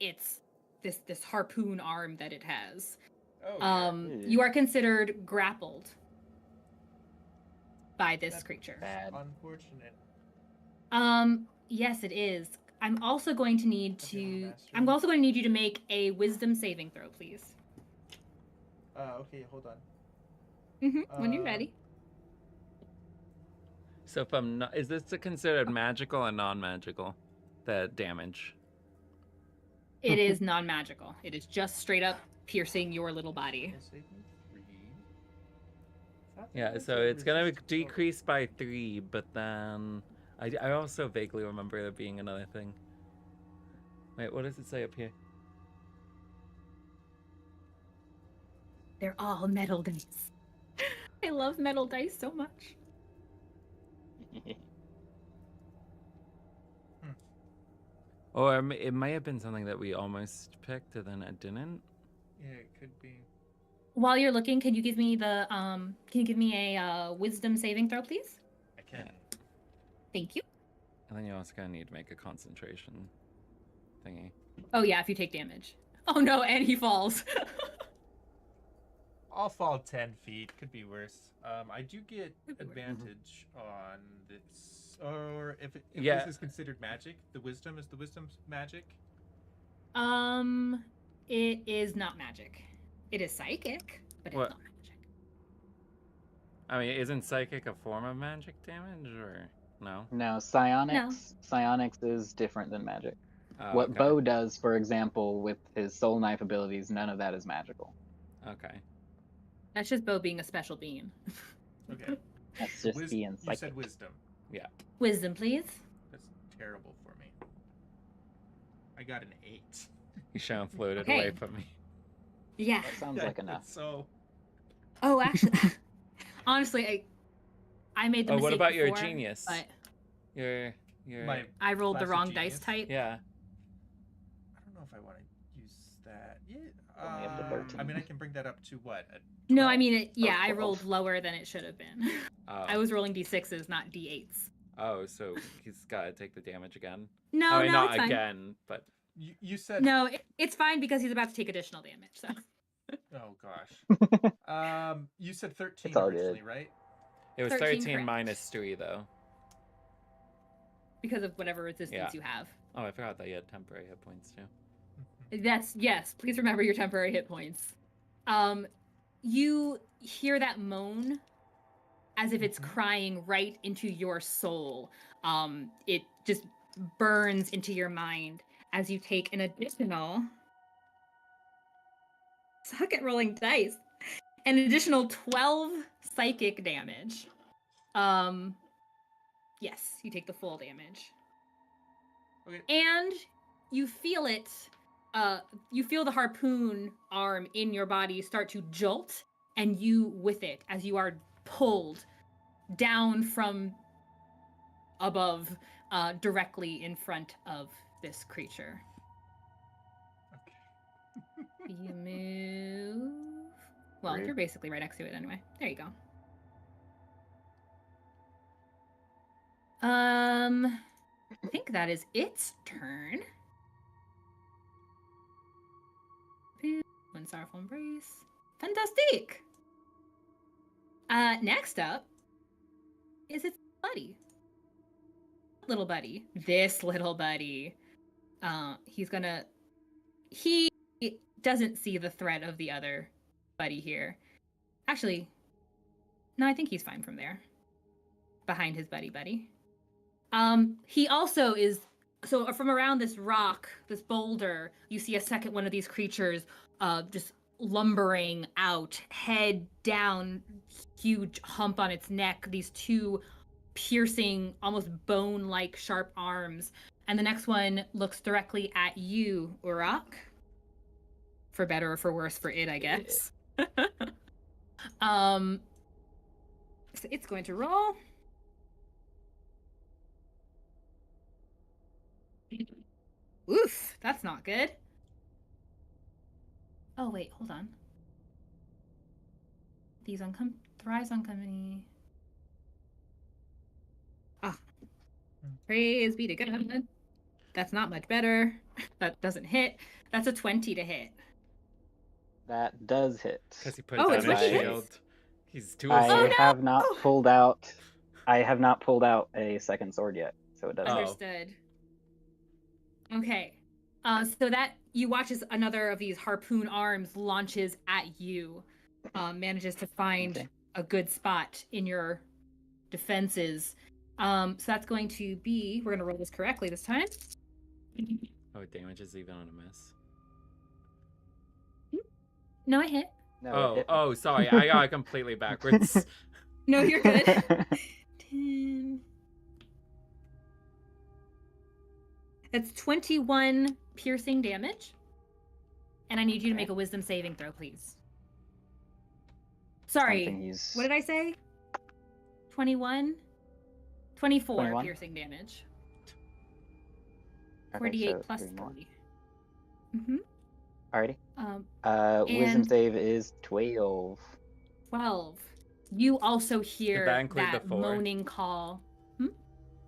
Speaker 2: this harpoon arm that it has.
Speaker 4: Oh,
Speaker 2: You are considered grappled by this
Speaker 4: That's
Speaker 2: creature.
Speaker 5: Bad.
Speaker 4: unfortunate.
Speaker 2: Yes, it is. I'm also going to need
Speaker 4: Okay,
Speaker 2: to.
Speaker 4: master.
Speaker 2: I'm also going to need you to make a wisdom saving throw, please.
Speaker 4: Okay, hold on.
Speaker 2: When you're ready.
Speaker 1: So if I'm not, is this considered magical or non-magical? The damage.
Speaker 2: It is non-magical. It is just straight up piercing your little body.
Speaker 4: Will save me 3.
Speaker 1: Yeah, so it's gonna decrease by 3, but then I also vaguely remember there being another thing. Wait, what does it say up here?
Speaker 2: They're all metal dice. I love metal dice so much.
Speaker 1: Or it may have been something that we almost picked and then it didn't.
Speaker 4: Yeah, it could be.
Speaker 2: While you're looking, can you give me the can you give me a wisdom saving throw, please?
Speaker 4: I can.
Speaker 2: Thank you.
Speaker 1: And then you also gonna need to make a concentration thingy.
Speaker 2: Oh yeah, if you take damage. Oh no, and he falls.
Speaker 4: I'll fall 10 feet. Could be worse. I do get
Speaker 2: Could be worse.
Speaker 4: advantage on this, or if
Speaker 1: Yeah.
Speaker 4: this is considered magic, the wisdom is the wisdom's magic.
Speaker 2: It is not magic. It is psychic, but it's
Speaker 1: What?
Speaker 2: not magic.
Speaker 1: I mean, isn't psychic a form of magic damage or no?
Speaker 5: No, psionics. Psionics is different than magic.
Speaker 1: Oh,
Speaker 5: What
Speaker 1: okay.
Speaker 5: Bo does, for example, with his soul knife abilities, none of that is magical.
Speaker 1: Okay.
Speaker 2: That's just Bo being a special being.
Speaker 4: Okay.
Speaker 5: That's just being
Speaker 4: You
Speaker 5: psychic.
Speaker 4: said wisdom.
Speaker 2: Wisdom, please.
Speaker 4: That's terrible for me. I got an 8.
Speaker 1: You shall floated
Speaker 2: Okay.
Speaker 1: away from me.
Speaker 2: Yeah.
Speaker 5: That sounds like enough.
Speaker 4: So
Speaker 2: Oh, actually, honestly, I made the
Speaker 1: Oh,
Speaker 2: mistake
Speaker 1: what about your
Speaker 2: before,
Speaker 1: genius?
Speaker 2: But
Speaker 1: Your
Speaker 4: my
Speaker 2: I rolled the
Speaker 4: class of
Speaker 2: wrong
Speaker 4: genius?
Speaker 2: dice type.
Speaker 1: yeah.
Speaker 4: I don't know if I want to use that. Yeah.
Speaker 5: Only up to 13.
Speaker 4: I mean, I can bring that up to what?
Speaker 2: No, I
Speaker 4: 12?
Speaker 2: mean, yeah, I
Speaker 5: 12.
Speaker 2: rolled lower than it should have been.
Speaker 1: Oh.
Speaker 2: I was rolling d6s, not d8s.
Speaker 1: Oh, so he's got to take the damage again.
Speaker 2: No,
Speaker 1: I mean,
Speaker 2: no,
Speaker 1: not
Speaker 2: it's fine.
Speaker 1: again, but
Speaker 4: You said.
Speaker 2: No, it's fine because he's about to take additional damage. So
Speaker 4: Oh gosh. You said 13
Speaker 5: It's all
Speaker 4: originally,
Speaker 5: good.
Speaker 4: right?
Speaker 1: it was
Speaker 2: 13,
Speaker 1: 13
Speaker 2: correct.
Speaker 1: minus 3 though.
Speaker 2: because of whatever resistance
Speaker 1: Yeah.
Speaker 2: you have.
Speaker 1: Oh, I forgot that you had temporary hit points too.
Speaker 2: That's yes. Please remember your temporary hit points. You hear that moan as if it's
Speaker 4: Mhm.
Speaker 2: crying right into your soul. It just burns into your mind as you take an additional. Suck at rolling dice. An additional 12 psychic damage. Yes, you take the full damage.
Speaker 4: Okay.
Speaker 2: And you feel it. You feel the harpoon arm in your body start to jolt, and you with it as you are pulled down from above, directly in front of this creature.
Speaker 4: Okay.
Speaker 2: You move. Well,
Speaker 5: Rude.
Speaker 2: you're basically right next to it anyway. There you go. I think that is its turn. One sorrowful embrace. Fantastic. Next up is its buddy. Little buddy. This little buddy. He doesn't see the threat of the other buddy here. Actually, no, I think he's fine from there. Behind his buddy. He also is, so from around this rock, this boulder, you see a second one of these creatures just lumbering out, head down, huge hump on its neck, these two piercing, almost bone-like sharp arms. And the next one looks directly at you, Urak. For better or for worse for it, I guess. So it's going to roll. Oof, that's not good. Oh, wait, hold on. These thrives on company. Ah. Praise be to God. That's not much better. That doesn't hit. That's a 20 to hit.
Speaker 5: That does hit.
Speaker 1: Because he puts
Speaker 2: Oh,
Speaker 1: out
Speaker 2: it's
Speaker 1: his
Speaker 2: what he hits.
Speaker 1: shield. He's too
Speaker 5: I
Speaker 1: afraid.
Speaker 5: have not pulled out. I have not pulled out a second sword yet, so it doesn't.
Speaker 1: Oh.
Speaker 2: Understood. Okay. So that you watch as another of these harpoon arms launches at you, manages to find
Speaker 5: Okay.
Speaker 2: a good spot in your defenses. So that's going to be, we're going to roll this correctly this time.
Speaker 1: Oh, damage is even on a miss.
Speaker 2: No, I hit.
Speaker 5: No, it
Speaker 1: Oh,
Speaker 5: hit.
Speaker 1: oh, sorry. I got it completely backwards.
Speaker 2: No, you're good. 10. That's 21 piercing damage. And I need you to
Speaker 5: Okay.
Speaker 2: make a wisdom saving throw, please. Sorry.
Speaker 5: Something he's-
Speaker 2: What did I say? 21? 24
Speaker 5: 21?
Speaker 2: piercing damage.
Speaker 5: Okay,
Speaker 2: 48
Speaker 5: so
Speaker 2: plus
Speaker 5: 3 more.
Speaker 2: 3. Mm-hmm.
Speaker 5: Alrighty.
Speaker 2: And-
Speaker 5: Wisdom save is 12.
Speaker 2: 12. You also hear
Speaker 1: that include
Speaker 2: that
Speaker 1: the 4?
Speaker 2: moaning call.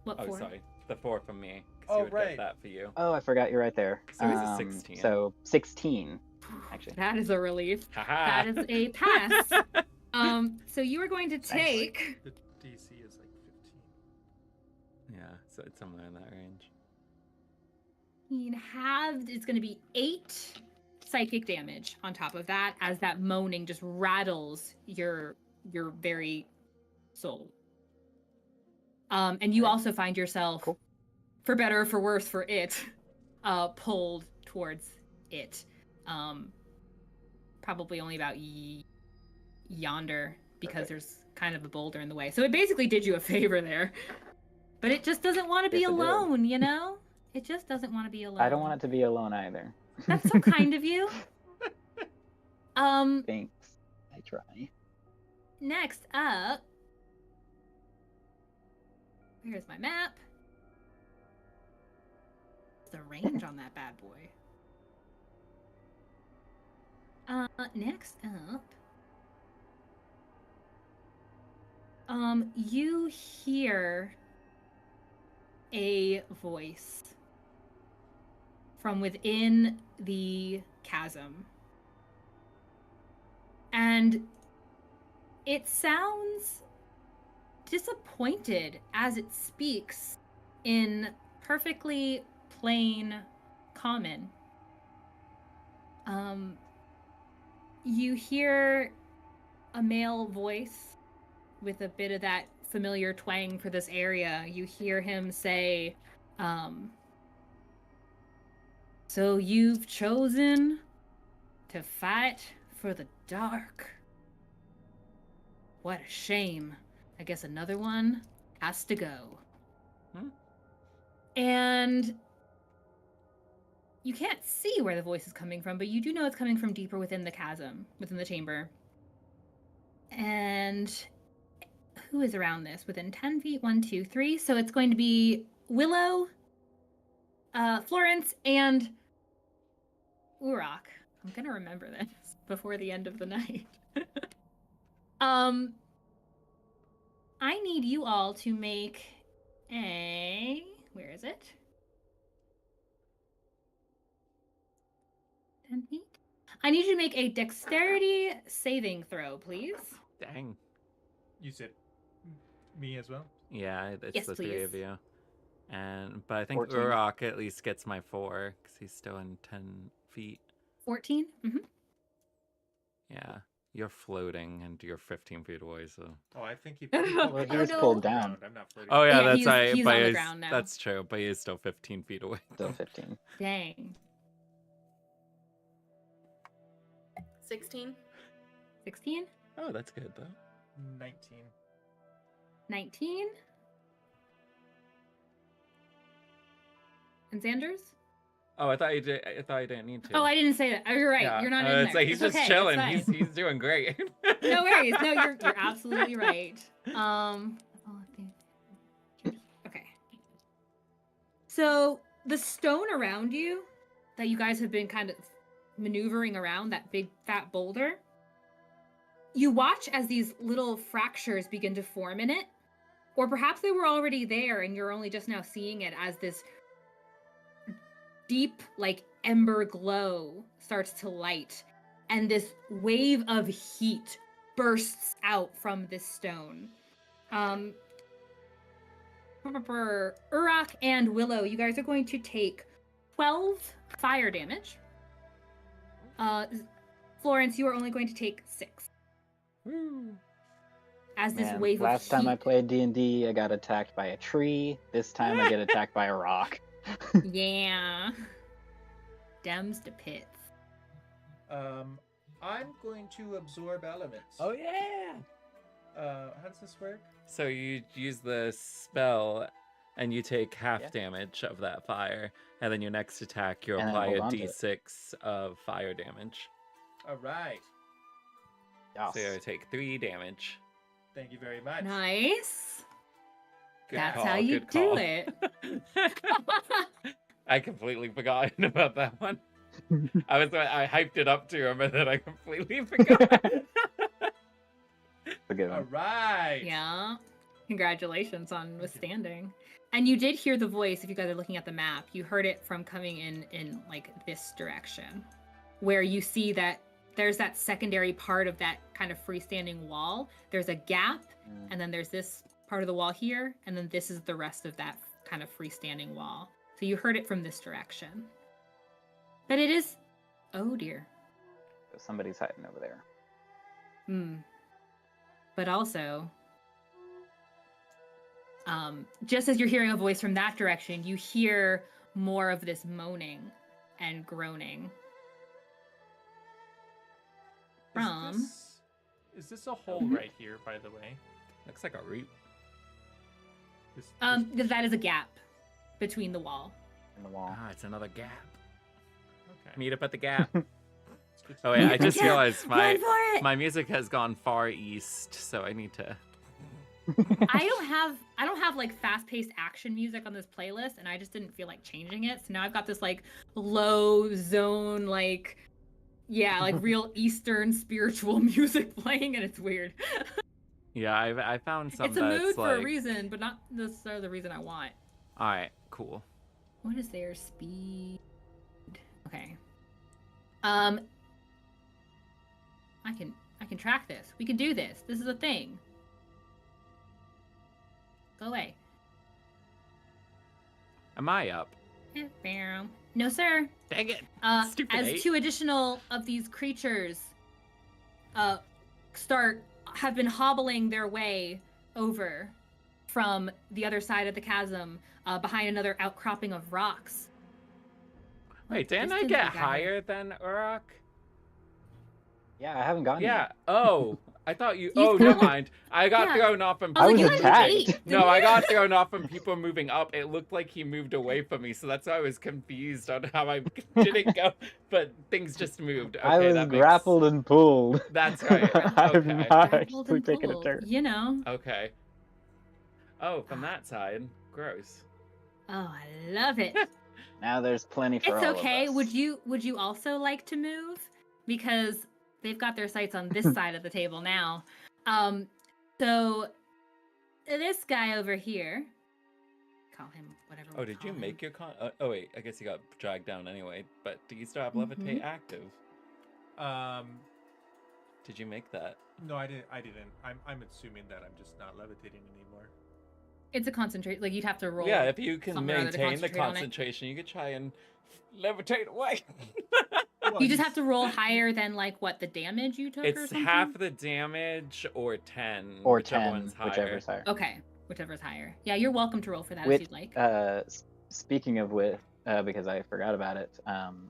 Speaker 2: What
Speaker 1: Oh,
Speaker 2: for?
Speaker 1: sorry. The 4 from me. 'Cause
Speaker 4: Oh,
Speaker 1: you would
Speaker 4: right.
Speaker 1: get that for you.
Speaker 5: Oh, I forgot you're right there.
Speaker 1: So it's a 16.
Speaker 5: So 16, actually.
Speaker 2: That is a relief.
Speaker 1: Haha.
Speaker 2: That is a pass. So you are going to take.
Speaker 4: The DC is like 15.
Speaker 1: Yeah, so it's somewhere in that range.
Speaker 2: Halved. It's going to be 8 psychic damage on top of that, as that moaning just rattles your very soul. And you
Speaker 5: Okay.
Speaker 2: also find yourself,
Speaker 5: Cool.
Speaker 2: for better or for worse for it, pulled towards it. Probably only about yonder, because
Speaker 5: Okay.
Speaker 2: there's kind of a boulder in the way. So it basically did you a favor there. But it just doesn't want to be
Speaker 5: Yes, it did.
Speaker 2: alone, you know? It just doesn't want to be alone.
Speaker 5: I don't want it to be alone either.
Speaker 2: That's so kind of you.
Speaker 5: Thanks. I try.
Speaker 2: Next up, here's my map. The range on that bad boy. Next up, you hear a voice from within the chasm. And it sounds disappointed as it speaks in perfectly plain common. You hear a male voice with a bit of that familiar twang for this area. You hear him say, So you've chosen to fight for the dark. What a shame. I guess another one has to go. And you can't see where the voice is coming from, but you do know it's coming from deeper within the chasm, within the chamber. And who is around this? Within 10 feet, 1, 2, 3. So it's going to be Willow, Florence, and Urok. I'm going to remember this before the end of the night. I need you all to make a... Where is it? 10 feet? I need you to make a dexterity saving throw, please.
Speaker 1: Dang.
Speaker 4: You said me as well?
Speaker 1: Yeah, it's
Speaker 2: Yes,
Speaker 1: the three of
Speaker 2: please.
Speaker 1: you. But I think
Speaker 5: 14.
Speaker 1: Urok at least gets my 4 because he's still in 10 feet.
Speaker 2: 14? Mm-hmm.
Speaker 1: Yeah, you're floating and you're 15 feet away, so.
Speaker 4: Oh, I think he
Speaker 5: Well, he was
Speaker 2: no.
Speaker 5: pulled down.
Speaker 4: I'm not floating.
Speaker 1: Oh yeah,
Speaker 2: Yeah,
Speaker 1: that's
Speaker 2: he's
Speaker 1: right.
Speaker 2: on
Speaker 1: But
Speaker 2: the
Speaker 1: he's-
Speaker 2: ground now.
Speaker 1: That's true, but he is still 15 feet away.
Speaker 5: Still 15.
Speaker 2: Dang.
Speaker 3: 16.
Speaker 2: 16?
Speaker 1: Oh, that's good though.
Speaker 4: 19.
Speaker 2: 19? And Xander's?
Speaker 1: Oh, I thought you did. I thought you didn't need to.
Speaker 2: Oh, I didn't say that. Oh, you're right.
Speaker 1: Yeah,
Speaker 2: You're not
Speaker 1: I
Speaker 2: in
Speaker 1: was
Speaker 2: there.
Speaker 1: like, he's
Speaker 2: It's
Speaker 1: just
Speaker 2: okay.
Speaker 1: chilling.
Speaker 2: It's
Speaker 1: He's
Speaker 2: fine.
Speaker 1: doing great.
Speaker 2: No worries. No, you're absolutely right. Okay. So the stone around you that you guys have been kind of maneuvering around, that big fat boulder, you watch as these little fractures begin to form in it. Or perhaps they were already there and you're only just now seeing it as this deep, like, ember glow starts to light. And this wave of heat bursts out from this stone. Urok and Willow, you guys are going to take 12 fire damage. Florence, you are only going to take 6. As this
Speaker 5: Man,
Speaker 2: wave
Speaker 5: last
Speaker 2: of
Speaker 5: time I
Speaker 2: heat.
Speaker 5: played D&D, I got attacked by a tree. This time I get attacked by a rock.
Speaker 2: Yeah. Dems to pits.
Speaker 4: I'm going to absorb elements.
Speaker 1: Oh yeah.
Speaker 4: How does this work?
Speaker 1: So you use the spell, and you take half
Speaker 5: Yeah.
Speaker 1: damage of that fire, and then your next attack you
Speaker 5: And then
Speaker 1: apply
Speaker 5: hold
Speaker 1: a
Speaker 5: on to it.
Speaker 1: d6 of fire damage.
Speaker 4: All right.
Speaker 5: Yes.
Speaker 1: So you take 3 damage.
Speaker 4: Thank you very much.
Speaker 2: Nice.
Speaker 1: Good
Speaker 2: That's
Speaker 1: call,
Speaker 2: how you
Speaker 1: good
Speaker 2: do
Speaker 1: call.
Speaker 2: it.
Speaker 1: I completely forgotten about that one. I hyped it up to him, and then I completely forgot.
Speaker 5: A good
Speaker 4: All
Speaker 5: one.
Speaker 4: right.
Speaker 2: Yeah. Congratulations on withstanding. And you did hear the voice, if you guys are looking at the map, you heard it from coming in like this direction, where you see that there's that secondary part of that kind of freestanding wall. There's a gap, and then there's this part of the wall here, and then this is the rest of that kind of freestanding wall. So you heard it from this direction. But it is... Oh, dear.
Speaker 5: Somebody's hiding over there.
Speaker 2: But also, just as you're hearing a voice from that direction, you hear more of this moaning and groaning. From...
Speaker 4: Is this a hole
Speaker 2: Mhm.
Speaker 4: right here, by the way?
Speaker 1: Looks like a root.
Speaker 2: That is a gap between the wall.
Speaker 5: In the wall.
Speaker 1: Ah, it's another gap.
Speaker 4: Okay.
Speaker 1: Meet up at the gap.
Speaker 4: It's good to
Speaker 1: Oh
Speaker 4: know.
Speaker 1: yeah,
Speaker 2: Meet
Speaker 1: I
Speaker 2: up at the
Speaker 1: just
Speaker 2: gap.
Speaker 1: realized
Speaker 2: Run for it!
Speaker 1: my music has gone far east, so I need to.
Speaker 2: I don't have like fast-paced action music on this playlist, and I just didn't feel like changing it. So now I've got this like low zone, like real Eastern spiritual music playing, and it's weird.
Speaker 1: Yeah, I found some
Speaker 2: It's a
Speaker 1: that's
Speaker 2: mood for a
Speaker 1: like.
Speaker 2: reason, but not necessarily the reason I want.
Speaker 1: All right, cool.
Speaker 2: What is their speed? Okay. I can track this. We can do this. This is a thing. Go away.
Speaker 1: Am I up?
Speaker 2: No, sir.
Speaker 1: Dang it!
Speaker 2: As
Speaker 1: Stupid eight.
Speaker 2: 2 additional of these creatures have been hobbling their way over from the other side of the chasm behind another outcropping of rocks.
Speaker 1: Wait, didn't I
Speaker 2: distance
Speaker 1: get
Speaker 2: we got here?
Speaker 1: higher than Uruk?
Speaker 5: Yeah, I haven't gone
Speaker 1: Yeah.
Speaker 5: yet.
Speaker 1: Oh, I thought you.
Speaker 2: You've
Speaker 1: Oh, never
Speaker 2: got-
Speaker 1: mind. I got
Speaker 2: yeah.
Speaker 1: thrown off from
Speaker 2: I was
Speaker 5: I
Speaker 2: like,
Speaker 5: was
Speaker 2: you had
Speaker 5: attacked.
Speaker 2: 8.
Speaker 1: No, I got thrown off from people moving up. It looked like he moved away from me, so that's why I was confused on how I didn't go. But things just moved. Okay,
Speaker 5: I was
Speaker 1: that makes...
Speaker 5: grappled and pulled.
Speaker 1: That's right.
Speaker 5: I've
Speaker 1: Okay.
Speaker 5: not
Speaker 2: Grappled
Speaker 5: actually
Speaker 2: and
Speaker 5: taken a
Speaker 2: pulled,
Speaker 5: turn.
Speaker 2: You know.
Speaker 1: Okay. Oh, from that side. Gross.
Speaker 2: Oh, I love it.
Speaker 5: Now there's plenty for
Speaker 2: It's
Speaker 5: all
Speaker 2: okay.
Speaker 5: of us.
Speaker 2: Would you also like to move? Because they've got their sights on this side of the table now. So this guy over here, call him whatever.
Speaker 1: Oh,
Speaker 2: we
Speaker 1: did
Speaker 2: call
Speaker 1: you
Speaker 2: him.
Speaker 1: make your con? Oh wait, I guess you got dragged down anyway. But do you still have levitate active? Did you make that?
Speaker 4: No, I didn't. I'm assuming that I'm just not levitating anymore.
Speaker 2: It's a concentrate. Like you'd have to roll.
Speaker 1: Yeah, if you can
Speaker 2: something or other to
Speaker 1: maintain the
Speaker 2: concentrate on it.
Speaker 1: concentration, you could try and levitate away.
Speaker 2: You just have to roll higher than like what the damage you took or
Speaker 1: It's
Speaker 2: something.
Speaker 1: half the damage or 10.
Speaker 5: Or
Speaker 1: whichever
Speaker 5: 10,
Speaker 1: one's higher.
Speaker 5: whichever's higher.
Speaker 2: Okay, whichever's higher. Yeah, you're welcome to roll for that if
Speaker 5: With,
Speaker 2: you'd like.
Speaker 5: speaking of which, because I forgot about it,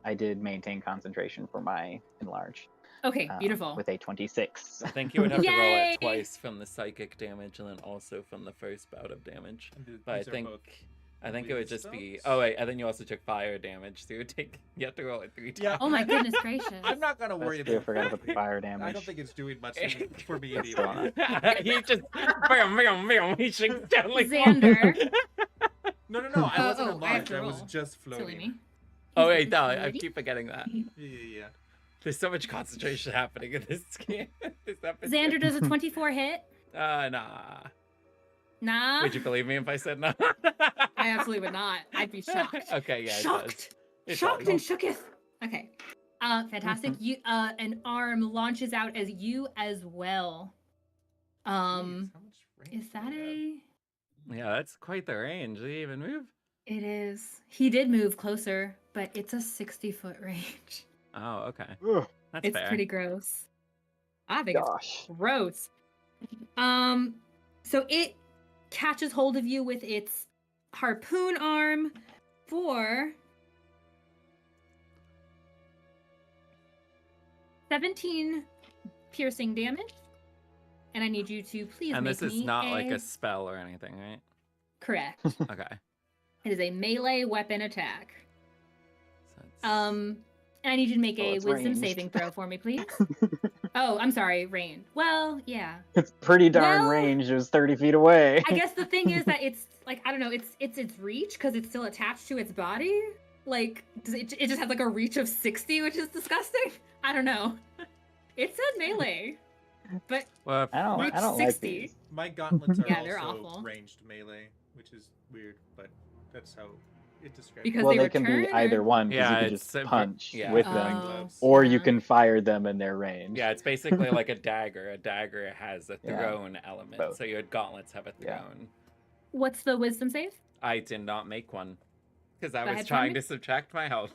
Speaker 5: I did maintain concentration for my enlarge.
Speaker 2: Okay, beautiful.
Speaker 5: With a 26.
Speaker 1: I think you would have to roll
Speaker 2: Yay!
Speaker 1: it twice from the psychic damage and then also from the first bout of damage. But
Speaker 4: These are both
Speaker 1: I think it would just be.
Speaker 4: wisdoms?
Speaker 1: Oh wait, and then you also took fire damage, so you have to roll it 3 times.
Speaker 4: Yeah.
Speaker 2: Oh my goodness gracious.
Speaker 4: I'm not gonna
Speaker 5: That's
Speaker 4: worry
Speaker 5: true, I
Speaker 4: about
Speaker 5: forgot about the fire damage.
Speaker 4: I don't think it's doing much for me
Speaker 5: That's still
Speaker 4: anyway.
Speaker 5: not-
Speaker 1: He just bam, he shakes down like
Speaker 2: Xander.
Speaker 4: No, I wasn't
Speaker 2: I have
Speaker 4: enlarged.
Speaker 2: to
Speaker 4: I was
Speaker 2: roll.
Speaker 4: just
Speaker 2: Silly
Speaker 4: floating.
Speaker 2: me.
Speaker 1: Oh wait, no, I
Speaker 2: Ready?
Speaker 1: keep forgetting that.
Speaker 4: Yeah.
Speaker 1: There's so much concentration happening in this game. This episode.
Speaker 2: Xander does a 24 hit.
Speaker 1: Nah.
Speaker 2: Nah.
Speaker 1: Would you believe me if I said no?
Speaker 2: I absolutely would not. I'd be shocked.
Speaker 1: Okay, yeah,
Speaker 2: Shocked.
Speaker 1: It
Speaker 2: Shocked
Speaker 1: does.
Speaker 2: and shooketh. Okay. Fantastic. You an arm launches out as you as well.
Speaker 4: Jeez, how much range
Speaker 2: Is
Speaker 4: do I
Speaker 2: that
Speaker 4: have?
Speaker 2: a
Speaker 1: Yeah, that's quite the range. Did he even move?
Speaker 2: It is. He did move closer, but it's a 60-foot range.
Speaker 1: Oh, okay.
Speaker 5: Ugh,
Speaker 1: That's
Speaker 2: It's
Speaker 1: fair.
Speaker 2: pretty gross. I think
Speaker 5: gosh.
Speaker 2: it's gross. So it catches hold of you with its harpoon arm for 17 piercing damage. And I need you to please
Speaker 1: And
Speaker 2: make
Speaker 1: this is
Speaker 2: me
Speaker 1: not like a spell or anything, right?
Speaker 2: Correct.
Speaker 1: Okay.
Speaker 2: It is a melee weapon attack.
Speaker 1: So it's...
Speaker 2: And I need you to make
Speaker 5: Oh,
Speaker 2: a
Speaker 5: it's
Speaker 2: wisdom
Speaker 5: ranged.
Speaker 2: saving throw for me, please. Oh, I'm sorry, range. Well, yeah.
Speaker 5: It's pretty darn
Speaker 2: Well-
Speaker 5: range. It was 30 feet away.
Speaker 2: I guess the thing is that it's like I don't know. It's its reach because it's still attached to its body. Like it just has like a reach of 60, which is disgusting. I don't know. It said melee, but
Speaker 1: Well,
Speaker 5: I
Speaker 2: reach
Speaker 5: don't like
Speaker 2: 60.
Speaker 5: these.
Speaker 4: My gauntlets are
Speaker 2: Yeah, they're
Speaker 4: also
Speaker 2: awful.
Speaker 4: ranged melee, which is weird, but that's how it describes
Speaker 2: Because
Speaker 4: it.
Speaker 5: Well,
Speaker 2: they
Speaker 5: they can be
Speaker 2: return,
Speaker 5: either
Speaker 2: or-
Speaker 5: one, because
Speaker 1: Yeah,
Speaker 5: you can
Speaker 1: it's
Speaker 5: just
Speaker 1: simple-
Speaker 5: punch
Speaker 1: yeah.
Speaker 5: with
Speaker 4: Oh.
Speaker 5: them,
Speaker 4: gloves.
Speaker 5: or
Speaker 2: yeah.
Speaker 5: you can fire them in their range.
Speaker 1: yeah, it's basically like a dagger. A dagger has a
Speaker 5: Yeah.
Speaker 1: thrown element,
Speaker 5: Both.
Speaker 1: so your gauntlets have a
Speaker 5: Yeah.
Speaker 1: thrown.
Speaker 2: What's the wisdom save?
Speaker 1: I did not make one because I
Speaker 2: Go
Speaker 1: was
Speaker 2: ahead,
Speaker 1: trying
Speaker 2: Tommy.
Speaker 1: to subtract my health.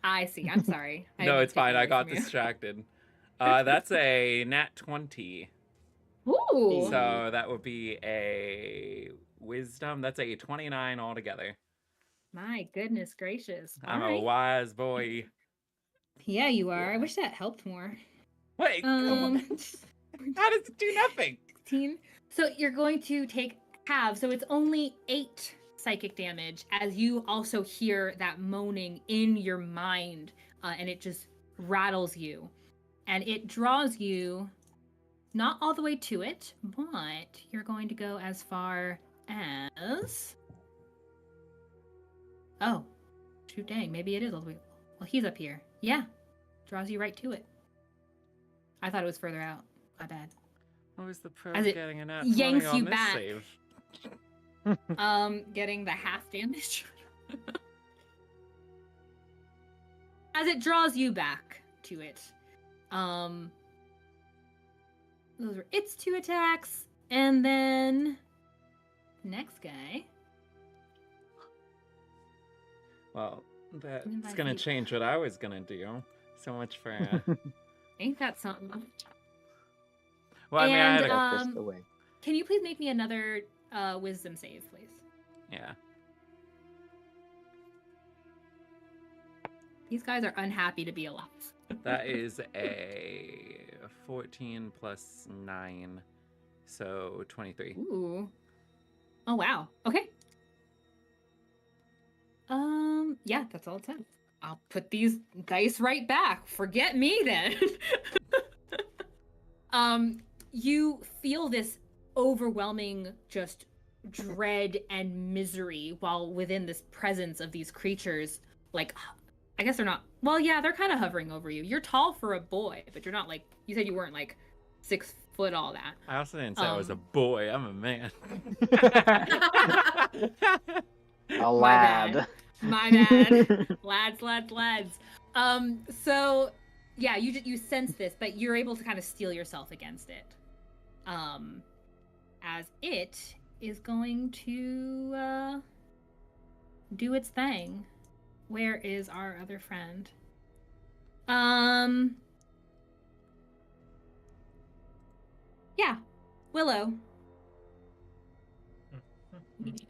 Speaker 2: I see. I'm sorry. I
Speaker 1: No,
Speaker 2: didn't
Speaker 1: it's
Speaker 2: take it
Speaker 1: fine. I
Speaker 2: away
Speaker 1: got
Speaker 2: from you.
Speaker 1: distracted. That's a nat 20.
Speaker 2: Ooh.
Speaker 1: So that would be a wisdom. That's a 29 altogether.
Speaker 2: My goodness gracious.
Speaker 1: I'm
Speaker 2: All
Speaker 1: a
Speaker 2: right.
Speaker 1: wise boy.
Speaker 2: Yeah, you are. I wish that helped more.
Speaker 1: Wait, come on. How does it do nothing?
Speaker 2: 16. So you're going to take half. So it's only 8 psychic damage as you also hear that moaning in your mind, and it just rattles you. And it draws you not all the way to it, but you're going to go as far as. Oh, shoot, dang. Maybe it is all the way. Well, he's up here. Yeah. Draws you right to it. I thought it was further out. My bad.
Speaker 1: What was the pro
Speaker 2: As it
Speaker 1: getting a nat
Speaker 2: yanks
Speaker 1: 20 on
Speaker 2: you
Speaker 1: this
Speaker 2: back.
Speaker 1: save?
Speaker 2: Getting the half damage. As it draws you back to it. Those were its 2 attacks. And then next guy.
Speaker 1: Well, that's
Speaker 2: Invite
Speaker 1: gonna
Speaker 2: you.
Speaker 1: change what I was gonna do. So much for.
Speaker 2: Ain't that something?
Speaker 1: Well, I mean, I had
Speaker 2: And,
Speaker 1: a...
Speaker 5: Get this away.
Speaker 2: Can you please make me another wisdom save, please?
Speaker 1: Yeah.
Speaker 2: These guys are unhappy to be alive.
Speaker 1: That is a 14 plus 9, so 23.
Speaker 2: Ooh. Oh wow. Okay. Yeah, that's all it says. I'll put these dice right back. Forget me then. You feel this overwhelming just dread and misery while within this presence of these creatures. Like, I guess they're not, well, yeah, they're kind of hovering over you. You're tall for a boy, but you're not like, you said you weren't like 6 foot all that.
Speaker 1: I also didn't say I was a boy. I'm a man.
Speaker 5: A lad.
Speaker 2: My bad. Lads. So yeah, you sense this, but you're able to kind of steel yourself against it. As it is going to do its thing. Where is our other friend? Yeah, Willow.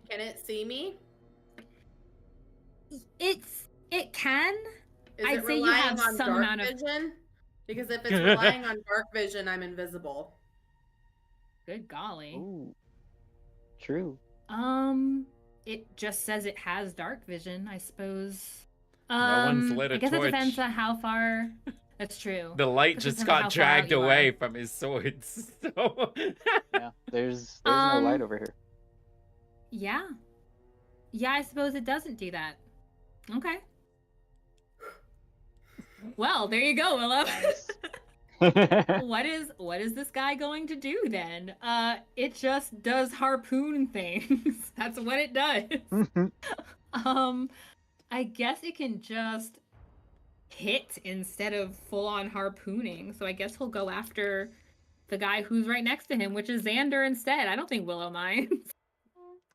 Speaker 3: Can it see me?
Speaker 2: It can.
Speaker 3: Is
Speaker 2: I'd
Speaker 3: it
Speaker 2: say you
Speaker 3: relying
Speaker 2: have
Speaker 3: on
Speaker 2: some
Speaker 3: dark
Speaker 2: amount of-
Speaker 3: vision? Because if it's relying on dark vision, I'm invisible.
Speaker 2: Good golly.
Speaker 5: Ooh. True.
Speaker 2: It just says it has dark vision, I suppose.
Speaker 1: No one's lit a
Speaker 2: I guess
Speaker 1: torch.
Speaker 2: it depends on how far. That's true.
Speaker 1: The light
Speaker 2: It
Speaker 1: just
Speaker 2: depends on how
Speaker 1: got
Speaker 2: far out
Speaker 1: dragged
Speaker 2: you are.
Speaker 1: away from his swords. So
Speaker 5: Yeah. There's no light over here.
Speaker 2: Yeah. Yeah, I suppose it doesn't do that. Okay. Well, there you go, Willow. What is this guy going to do then? It just does harpoon things. That's what it does. I guess it can just hit instead of full on harpooning. So I guess he'll go after the guy who's right next to him, which is Xander instead. I don't think Willow minds.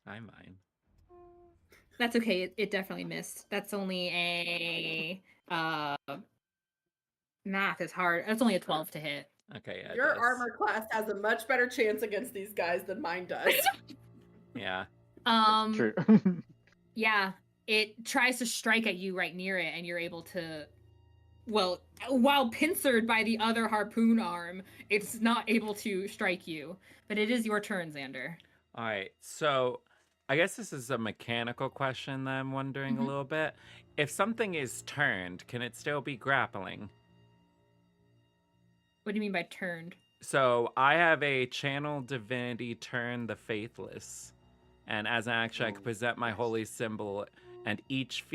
Speaker 1: I mind.
Speaker 2: That's okay. It definitely missed. That's only a math is hard. That's only a 12 to hit.
Speaker 1: Okay, yeah. it
Speaker 3: Your
Speaker 1: does.
Speaker 3: armor class has a much better chance against these guys than mine does.
Speaker 1: Yeah.
Speaker 5: True.
Speaker 2: Yeah, it tries to strike at you right near it, and you're able to. Well, while pincered by the other harpoon arm, it's not able to strike you. But it is your turn, Xander.
Speaker 1: All right. So I guess this is a mechanical question that I'm wondering a little bit. If something is turned, can it still be grappling?
Speaker 2: What do you mean by turned?
Speaker 1: So I have a channel divinity turn the faithless. And as an action, I can present my holy symbol, and each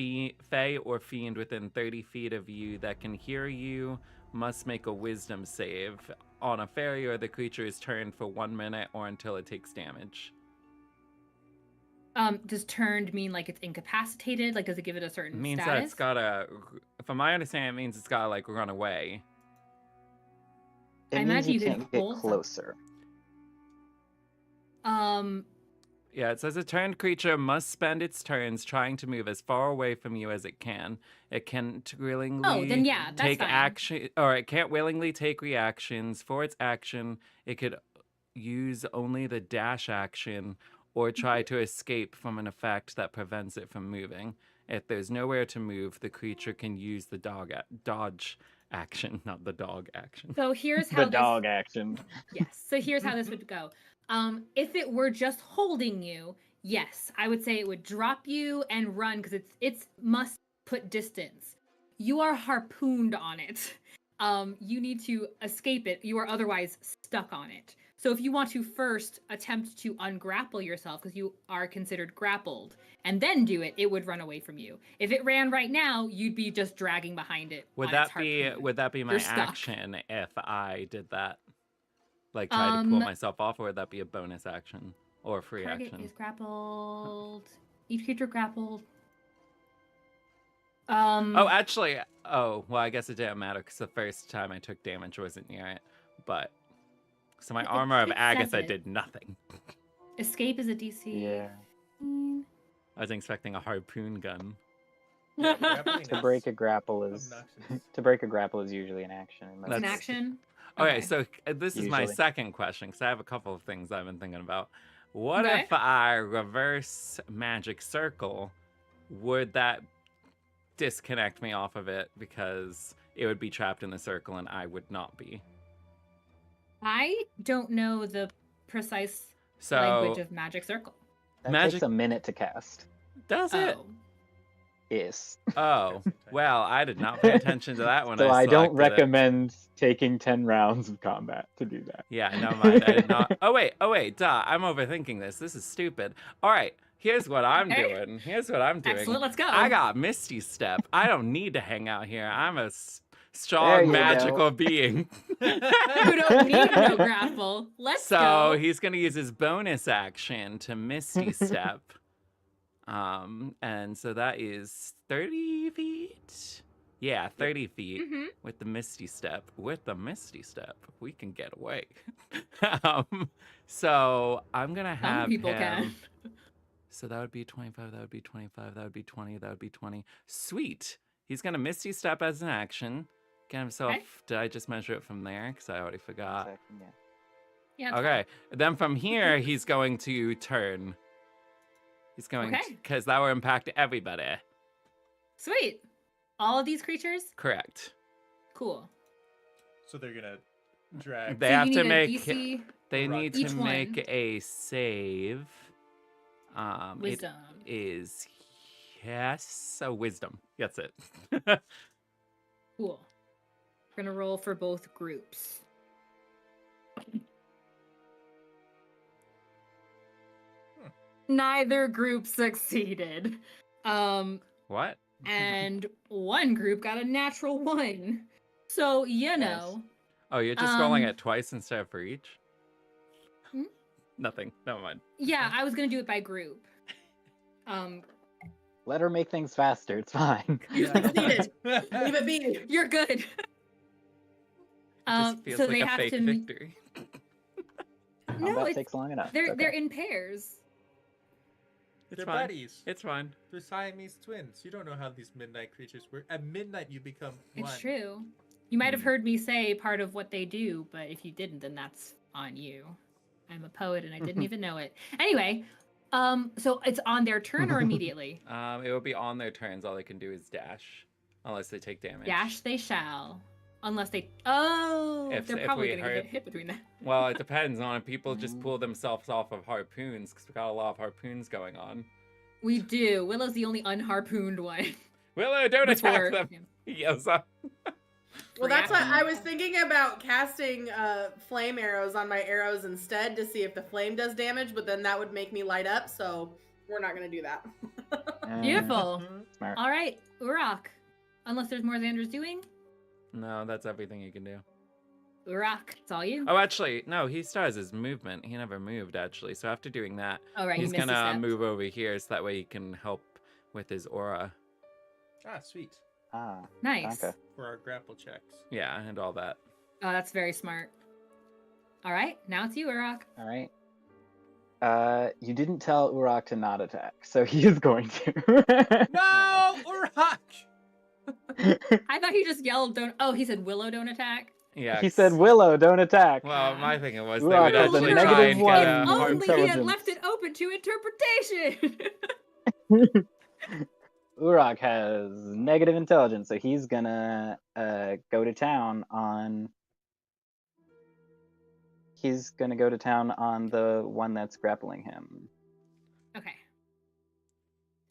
Speaker 1: fae or fiend within 30 feet of you that can hear you must make a wisdom save. On a failure, the creature is turned for 1 minute or until it takes damage.
Speaker 2: Does turned mean like it's incapacitated? Like, does it give it a certain
Speaker 1: It means that
Speaker 2: status?
Speaker 1: it's gotta, from my understanding, it means it's gotta like run away.
Speaker 5: It
Speaker 2: I
Speaker 5: means
Speaker 2: imagine
Speaker 5: you
Speaker 2: you could
Speaker 5: can't get
Speaker 2: hold some-
Speaker 5: closer.
Speaker 1: Yeah, it says a turned creature must spend its turns trying to move as far away from you as it can. It can't willingly
Speaker 2: Oh, then yeah, that's
Speaker 1: take
Speaker 2: fine.
Speaker 1: action, or it can't willingly take reactions. For its action, it could use only the dash action or try to escape from an effect that prevents it from moving. If there's nowhere to move, the creature can use the dodge action, not the dog action.
Speaker 2: So here's how
Speaker 5: The
Speaker 2: this.
Speaker 5: dog action.
Speaker 2: Yes. So here's how this would go. If it were just holding you, yes, I would say it would drop you and run because it's must put distance. You are harpooned on it. You need to escape it. You are otherwise stuck on it. So if you want to first attempt to ungrapple yourself because you are considered grappled and then do it, it would run away from you. If it ran right now, you'd be just dragging behind it.
Speaker 1: Would
Speaker 2: on
Speaker 1: that
Speaker 2: its
Speaker 1: be
Speaker 2: harpoon.
Speaker 1: my
Speaker 2: You're stuck.
Speaker 1: action if I did that? Like try to pull myself off, or would that be a bonus action or a free
Speaker 2: Target
Speaker 1: action?
Speaker 2: is grappled. Each creature grappled.
Speaker 1: Oh, actually, well, I guess it didn't matter because the first time I took damage wasn't near it. But so my armor of
Speaker 2: it says
Speaker 1: Agatha
Speaker 2: it.
Speaker 1: did nothing.
Speaker 2: Escape is a DC.
Speaker 5: Yeah.
Speaker 1: I was expecting a harpoon gun.
Speaker 4: Yeah, grappling
Speaker 5: To
Speaker 4: is
Speaker 5: break a grapple is
Speaker 4: obnoxious.
Speaker 5: to break a grapple is usually an action.
Speaker 2: It's an
Speaker 1: That's-
Speaker 2: action.
Speaker 1: Okay, so this is my
Speaker 5: Usually.
Speaker 1: second question because I have a couple of things I've been thinking about. What
Speaker 2: Okay.
Speaker 1: if I reverse magic circle? Would that disconnect me off of it because it would be trapped in the circle and I would not be.
Speaker 2: I don't know the precise
Speaker 1: So
Speaker 2: language of magic circle.
Speaker 5: That takes a minute to cast.
Speaker 1: Does it?
Speaker 2: Oh.
Speaker 5: Yes.
Speaker 1: Oh, well, I did not pay attention to that one.
Speaker 5: So I don't
Speaker 1: selected it.
Speaker 5: recommend taking 10 rounds of combat to do that.
Speaker 1: Yeah, never mind. I did not. Oh wait, duh. I'm overthinking this. This is stupid. All right, here's what I'm
Speaker 2: Okay.
Speaker 1: doing. Here's what I'm doing.
Speaker 2: Excellent, let's go.
Speaker 1: I got Misty Step. I don't need to hang out here. I'm a
Speaker 5: There
Speaker 1: strong
Speaker 5: you
Speaker 1: magical being.
Speaker 2: You don't need no grapple. Let's
Speaker 1: So
Speaker 2: go.
Speaker 1: he's gonna use his bonus action to Misty Step. And so that is 30 feet. Yeah, 30 feet
Speaker 2: Mhm.
Speaker 1: with the Misty Step. With the Misty Step, we can get away. So I'm gonna have
Speaker 2: Some people
Speaker 1: him.
Speaker 2: can.
Speaker 1: So that would be 25. That would be 25. That would be 20. That would be 20. Sweet. He's gonna Misty Step as an action. Get himself.
Speaker 2: Okay.
Speaker 1: Did I just measure it from there? Because I already forgot.
Speaker 5: Exactly, yeah.
Speaker 2: Yeah, it's
Speaker 1: Okay. Then from here, he's going to turn. He's going
Speaker 2: Okay.
Speaker 1: because that will impact everybody.
Speaker 2: fine. Sweet. All of these creatures?
Speaker 1: Correct.
Speaker 2: Cool.
Speaker 4: So they're gonna drag.
Speaker 1: They
Speaker 2: So you
Speaker 1: have to
Speaker 2: need an
Speaker 1: make.
Speaker 2: DC
Speaker 1: They
Speaker 4: Right.
Speaker 1: need
Speaker 2: Each
Speaker 1: to
Speaker 2: one.
Speaker 1: make a save.
Speaker 2: wisdom.
Speaker 1: It is yes, a wisdom. That's it.
Speaker 2: Cool. We're gonna roll for both groups. Neither group succeeded.
Speaker 1: What?
Speaker 2: And one group got a natural 1. So, you
Speaker 5: Nice.
Speaker 2: know,
Speaker 1: Oh, you're just rolling
Speaker 2: Um,
Speaker 1: it twice instead of for each?
Speaker 2: Hmm?
Speaker 1: Nothing. Never mind.
Speaker 2: yeah, I was gonna do it by group.
Speaker 5: Let her make things faster. It's fine.
Speaker 3: You succeeded. Leave it be.
Speaker 2: You're good.
Speaker 1: It just feels
Speaker 2: so
Speaker 1: like
Speaker 2: they
Speaker 1: a
Speaker 2: have
Speaker 1: fake
Speaker 2: to.
Speaker 1: victory.
Speaker 2: No,
Speaker 5: Combat
Speaker 2: it's,
Speaker 5: takes long enough.
Speaker 2: they're
Speaker 5: It's
Speaker 2: they're
Speaker 5: okay.
Speaker 2: in pairs.
Speaker 1: It's
Speaker 4: They're
Speaker 1: fine.
Speaker 4: buddies.
Speaker 1: It's fine.
Speaker 4: They're Siamese twins. You don't know how these midnight creatures work. At midnight, you become one.
Speaker 2: It's true. You might have
Speaker 1: Hmm.
Speaker 2: heard me say part of what they do, but if you didn't, then that's on you. I'm a poet and I didn't even know it. Anyway, so it's on their turn or immediately?
Speaker 1: It will be on their turns. All they can do is dash, unless they take damage.
Speaker 2: Dash they shall. Unless they. Oh!
Speaker 1: If
Speaker 2: they're
Speaker 1: we
Speaker 2: probably going to
Speaker 1: hurt-
Speaker 2: get hit between that.
Speaker 1: Well, it depends on if people just pull themselves off of harpoons, because we got a lot of harpoons going on.
Speaker 2: We do. Willow's the only unharpooned one.
Speaker 1: Willow, don't
Speaker 2: Before
Speaker 1: attack them.
Speaker 2: him.
Speaker 1: He yells up.
Speaker 3: Well, that's what
Speaker 2: Reaction.
Speaker 3: I was thinking about casting flame arrows on my arrows instead to see if the flame does damage, but then that would make me light up, so we're not going to do that.
Speaker 2: Beautiful.
Speaker 5: Smart.
Speaker 2: All right, Urok. Unless there's more Xander's doing.
Speaker 1: No, that's everything you can do.
Speaker 2: Urok, it's all you.
Speaker 1: Oh, actually, no, he still has his movement. He never moved, actually. So after doing that,
Speaker 2: Oh, right,
Speaker 1: he's
Speaker 2: he missed a
Speaker 1: gonna
Speaker 2: step.
Speaker 1: move over here so that way he can help with his aura.
Speaker 4: Ah, sweet.
Speaker 5: Ah,
Speaker 2: Nice.
Speaker 5: okay.
Speaker 4: For our grapple checks.
Speaker 1: Yeah, and all that.
Speaker 2: Oh, that's very smart. All right, now it's you, Urok.
Speaker 5: All right. You didn't tell Urok to not attack, so he is going to.
Speaker 4: No, Urok!
Speaker 2: I thought he just yelled, "Don't!" Oh, he said, "Willow, don't attack."
Speaker 1: Yeah.
Speaker 5: He said, "Willow, don't attack."
Speaker 1: Well, my thinking was they
Speaker 5: Rock
Speaker 1: would
Speaker 5: has a
Speaker 1: actually
Speaker 5: negative
Speaker 1: try and
Speaker 5: one.
Speaker 1: get a
Speaker 2: If
Speaker 5: Hard
Speaker 2: only he had
Speaker 5: intelligence.
Speaker 2: left it open to interpretation.
Speaker 5: Urok has negative intelligence, so he's gonna go to town on. He's gonna go to town on the one that's grappling him,
Speaker 2: Okay.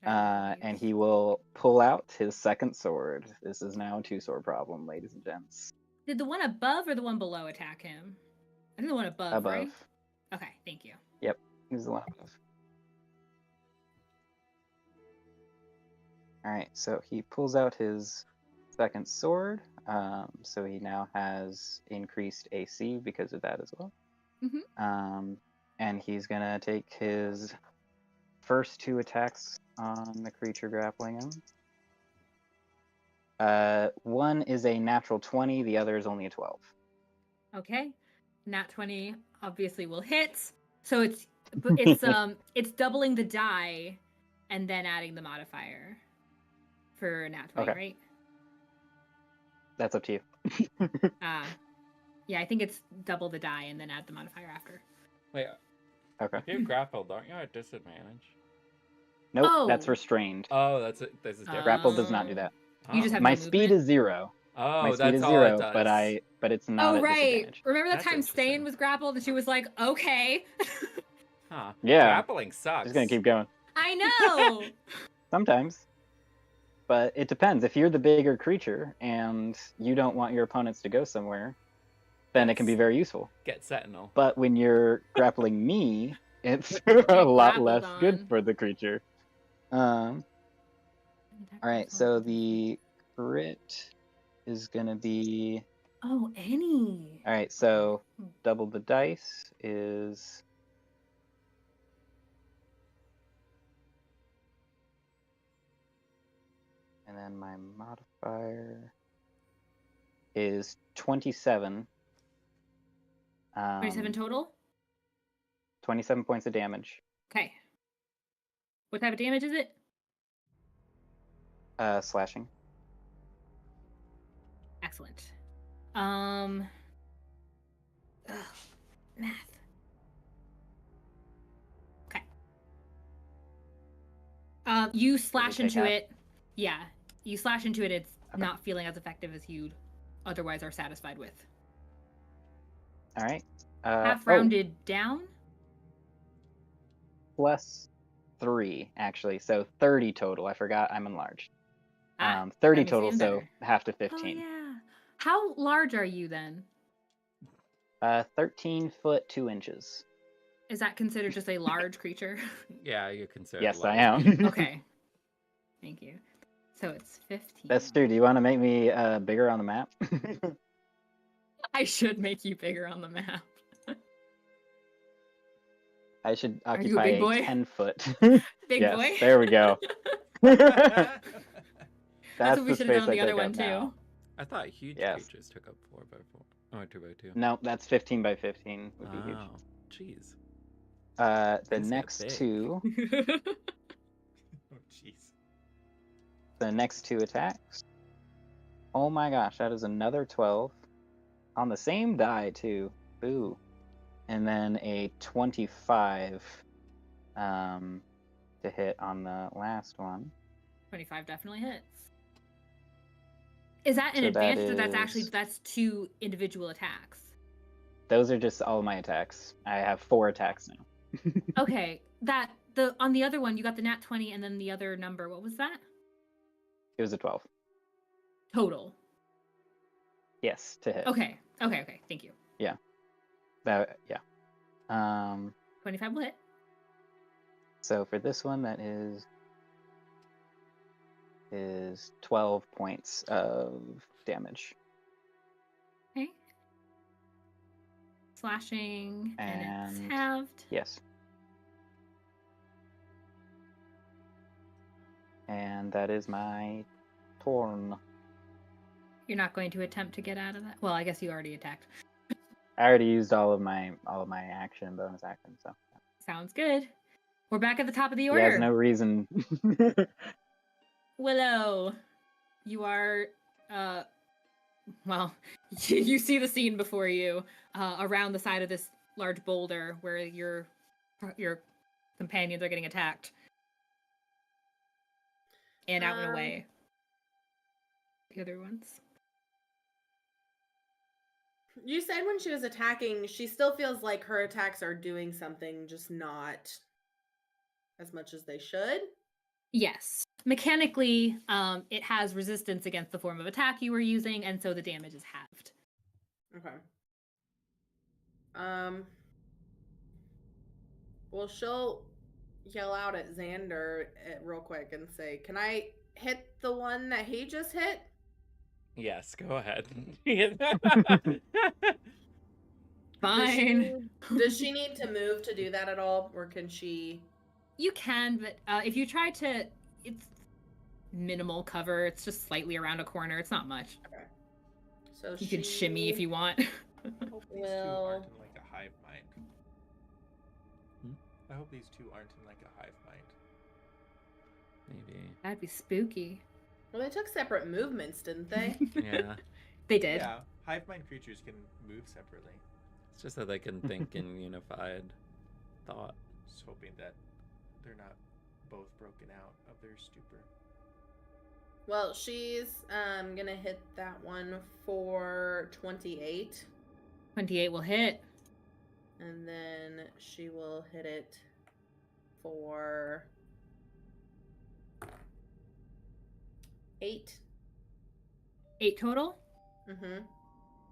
Speaker 5: and he will pull out his second sword. This is now a two-sword problem, ladies and gents.
Speaker 2: Did the one above or the one below attack him? I think the one above,
Speaker 5: Above.
Speaker 2: right? Okay, thank you.
Speaker 5: He's the one above. All right, so he pulls out his second sword. So he now has increased AC because of that as well. And he's gonna take his first two attacks on the creature grappling him. One is a natural 20, the other is only a 12.
Speaker 2: Okay. Nat 20 obviously will hit. So it's it's doubling the die and then adding the modifier for nat 20,
Speaker 5: Okay.
Speaker 2: right?
Speaker 5: That's up to you.
Speaker 2: Yeah, I think it's double the die and then add the modifier after.
Speaker 1: Wait,
Speaker 5: Okay.
Speaker 1: if you grapple, don't you at disadvantage?
Speaker 5: Nope, that's
Speaker 2: Oh.
Speaker 5: restrained.
Speaker 1: Oh, that's it. This is different.
Speaker 5: Grapple does not do
Speaker 2: Oh.
Speaker 5: that.
Speaker 2: You just have
Speaker 5: My
Speaker 2: no
Speaker 5: speed
Speaker 2: movement?
Speaker 5: is 0.
Speaker 1: Oh,
Speaker 5: My speed
Speaker 1: that's
Speaker 5: is
Speaker 1: all
Speaker 5: 0,
Speaker 1: it does.
Speaker 5: but it's not
Speaker 2: Oh,
Speaker 5: at
Speaker 2: right.
Speaker 5: disadvantage.
Speaker 2: Remember that
Speaker 1: That's
Speaker 2: time Stain
Speaker 1: interesting.
Speaker 2: was grappled and she was like, okay.
Speaker 1: Huh.
Speaker 5: Yeah.
Speaker 1: Grappling sucks.
Speaker 5: Just gonna keep going.
Speaker 2: I know.
Speaker 5: Sometimes. But it depends. If you're the bigger creature and you don't want your opponents to go somewhere, then it can be
Speaker 1: Yes.
Speaker 5: very useful.
Speaker 1: Get Sentinel.
Speaker 5: But when you're grappling me, it's a lot
Speaker 2: grappled
Speaker 5: less good
Speaker 2: on.
Speaker 5: for the creature. All right, so the crit is gonna be.
Speaker 2: Oh, any.
Speaker 5: All right, so double the dice is. And then my modifier is 27.
Speaker 2: 27 total?
Speaker 5: 27 points of damage.
Speaker 2: Okay. What type of damage is it?
Speaker 5: Slashing.
Speaker 2: Excellent. Math. Okay. You slash
Speaker 5: take
Speaker 2: into
Speaker 5: half?
Speaker 2: it. Yeah. You slash into it, it's
Speaker 5: Okay.
Speaker 2: not feeling as effective as you'd otherwise are satisfied with.
Speaker 5: All right.
Speaker 2: Half
Speaker 5: oh,
Speaker 2: rounded down?
Speaker 5: plus 3, actually. So 30 total. I forgot I'm enlarged.
Speaker 2: Ah,
Speaker 5: 30
Speaker 2: that makes it
Speaker 5: total,
Speaker 2: even
Speaker 5: so
Speaker 2: better.
Speaker 5: half to
Speaker 2: Oh,
Speaker 5: 15.
Speaker 2: yeah. How large are you then?
Speaker 5: 13 foot 2 inches.
Speaker 2: Is that considered just a large creature?
Speaker 1: Yeah, you consider.
Speaker 5: Yes, I am.
Speaker 2: Okay. Thank you. So it's 15.
Speaker 5: That's true. Do you want to make me bigger on the map?
Speaker 2: I should make you bigger on the map.
Speaker 5: I should
Speaker 2: Are you a
Speaker 5: occupy
Speaker 2: big
Speaker 5: a
Speaker 2: boy?
Speaker 5: 10-foot.
Speaker 2: Big
Speaker 5: yes,
Speaker 2: boy?
Speaker 5: there we go.
Speaker 2: That's
Speaker 5: That's
Speaker 2: what we
Speaker 5: the
Speaker 2: should have done
Speaker 5: space
Speaker 2: on
Speaker 5: I
Speaker 2: the other
Speaker 5: take
Speaker 2: one
Speaker 5: up
Speaker 2: too.
Speaker 5: now.
Speaker 1: I thought huge
Speaker 5: Yes.
Speaker 1: creatures took up 4x4. Oh, 2x2.
Speaker 5: No, that's 15 by 15 would be huge.
Speaker 1: Oh, jeez.
Speaker 5: The
Speaker 1: Things get
Speaker 5: next
Speaker 1: big.
Speaker 5: two,
Speaker 4: Oh, jeez.
Speaker 5: the next two attacks. Oh my gosh, that is another 12 on the same die too. Ooh, and then a 25 to hit on the last one.
Speaker 2: 25 definitely hits. Is that an
Speaker 5: So that
Speaker 2: advantage or that's actually
Speaker 5: is-
Speaker 2: that's 2 individual attacks?
Speaker 5: Those are just all my attacks. I have 4 attacks now.
Speaker 2: Okay. On the other one you got the nat 20 and then the other number, what was that?
Speaker 5: It was a 12.
Speaker 2: Total.
Speaker 5: Yes, to hit.
Speaker 2: Okay. Thank you.
Speaker 5: That, yeah.
Speaker 2: 25 will hit.
Speaker 5: So for this one, that is 12 points of damage.
Speaker 2: Okay. Slashing and it's
Speaker 5: And-
Speaker 2: halved.
Speaker 5: Yes. And that is my turn.
Speaker 2: You're not going to attempt to get out of that? Well, I guess you already attacked.
Speaker 5: I already used all of my action, bonus action, so
Speaker 2: Sounds good. We're back at the top of the
Speaker 5: he
Speaker 2: order.
Speaker 5: has no reason.
Speaker 2: Willow, you are, well, you see the scene before you, around the side of this large boulder where your companions are getting attacked. And out and away. The other ones.
Speaker 3: You said when she was attacking, she still feels like her attacks are doing something, just not as much as they should.
Speaker 2: Yes. Mechanically, it has resistance against the form of attack you were using, and so the damage is halved.
Speaker 3: Okay. Well, she'll yell out at Xander real quick and say, "Can I hit the one that he just hit?"
Speaker 1: Yes, go ahead.
Speaker 2: Fine.
Speaker 3: Does she need to move to do that at all, or can she?
Speaker 2: You can, but if you try to, it's minimal cover. It's just slightly around a corner. It's not much.
Speaker 3: Okay. So
Speaker 2: You can shimmy if you want.
Speaker 4: I hope these two
Speaker 3: Well-
Speaker 4: aren't in like a hive mind. I hope these two aren't in like a hive mind.
Speaker 1: Maybe.
Speaker 2: That'd be spooky.
Speaker 3: Well, they took separate movements, didn't they?
Speaker 1: Yeah.
Speaker 2: They did.
Speaker 4: Yeah, hive mind creatures can move separately.
Speaker 1: It's just that they can think in unified thought.
Speaker 4: Just hoping that they're not both broken out of their stupor.
Speaker 3: Well, she's gonna hit that one for 28.
Speaker 2: 28 will hit.
Speaker 3: And then she will hit it for 8.
Speaker 2: 8 total?
Speaker 3: Mm-hmm.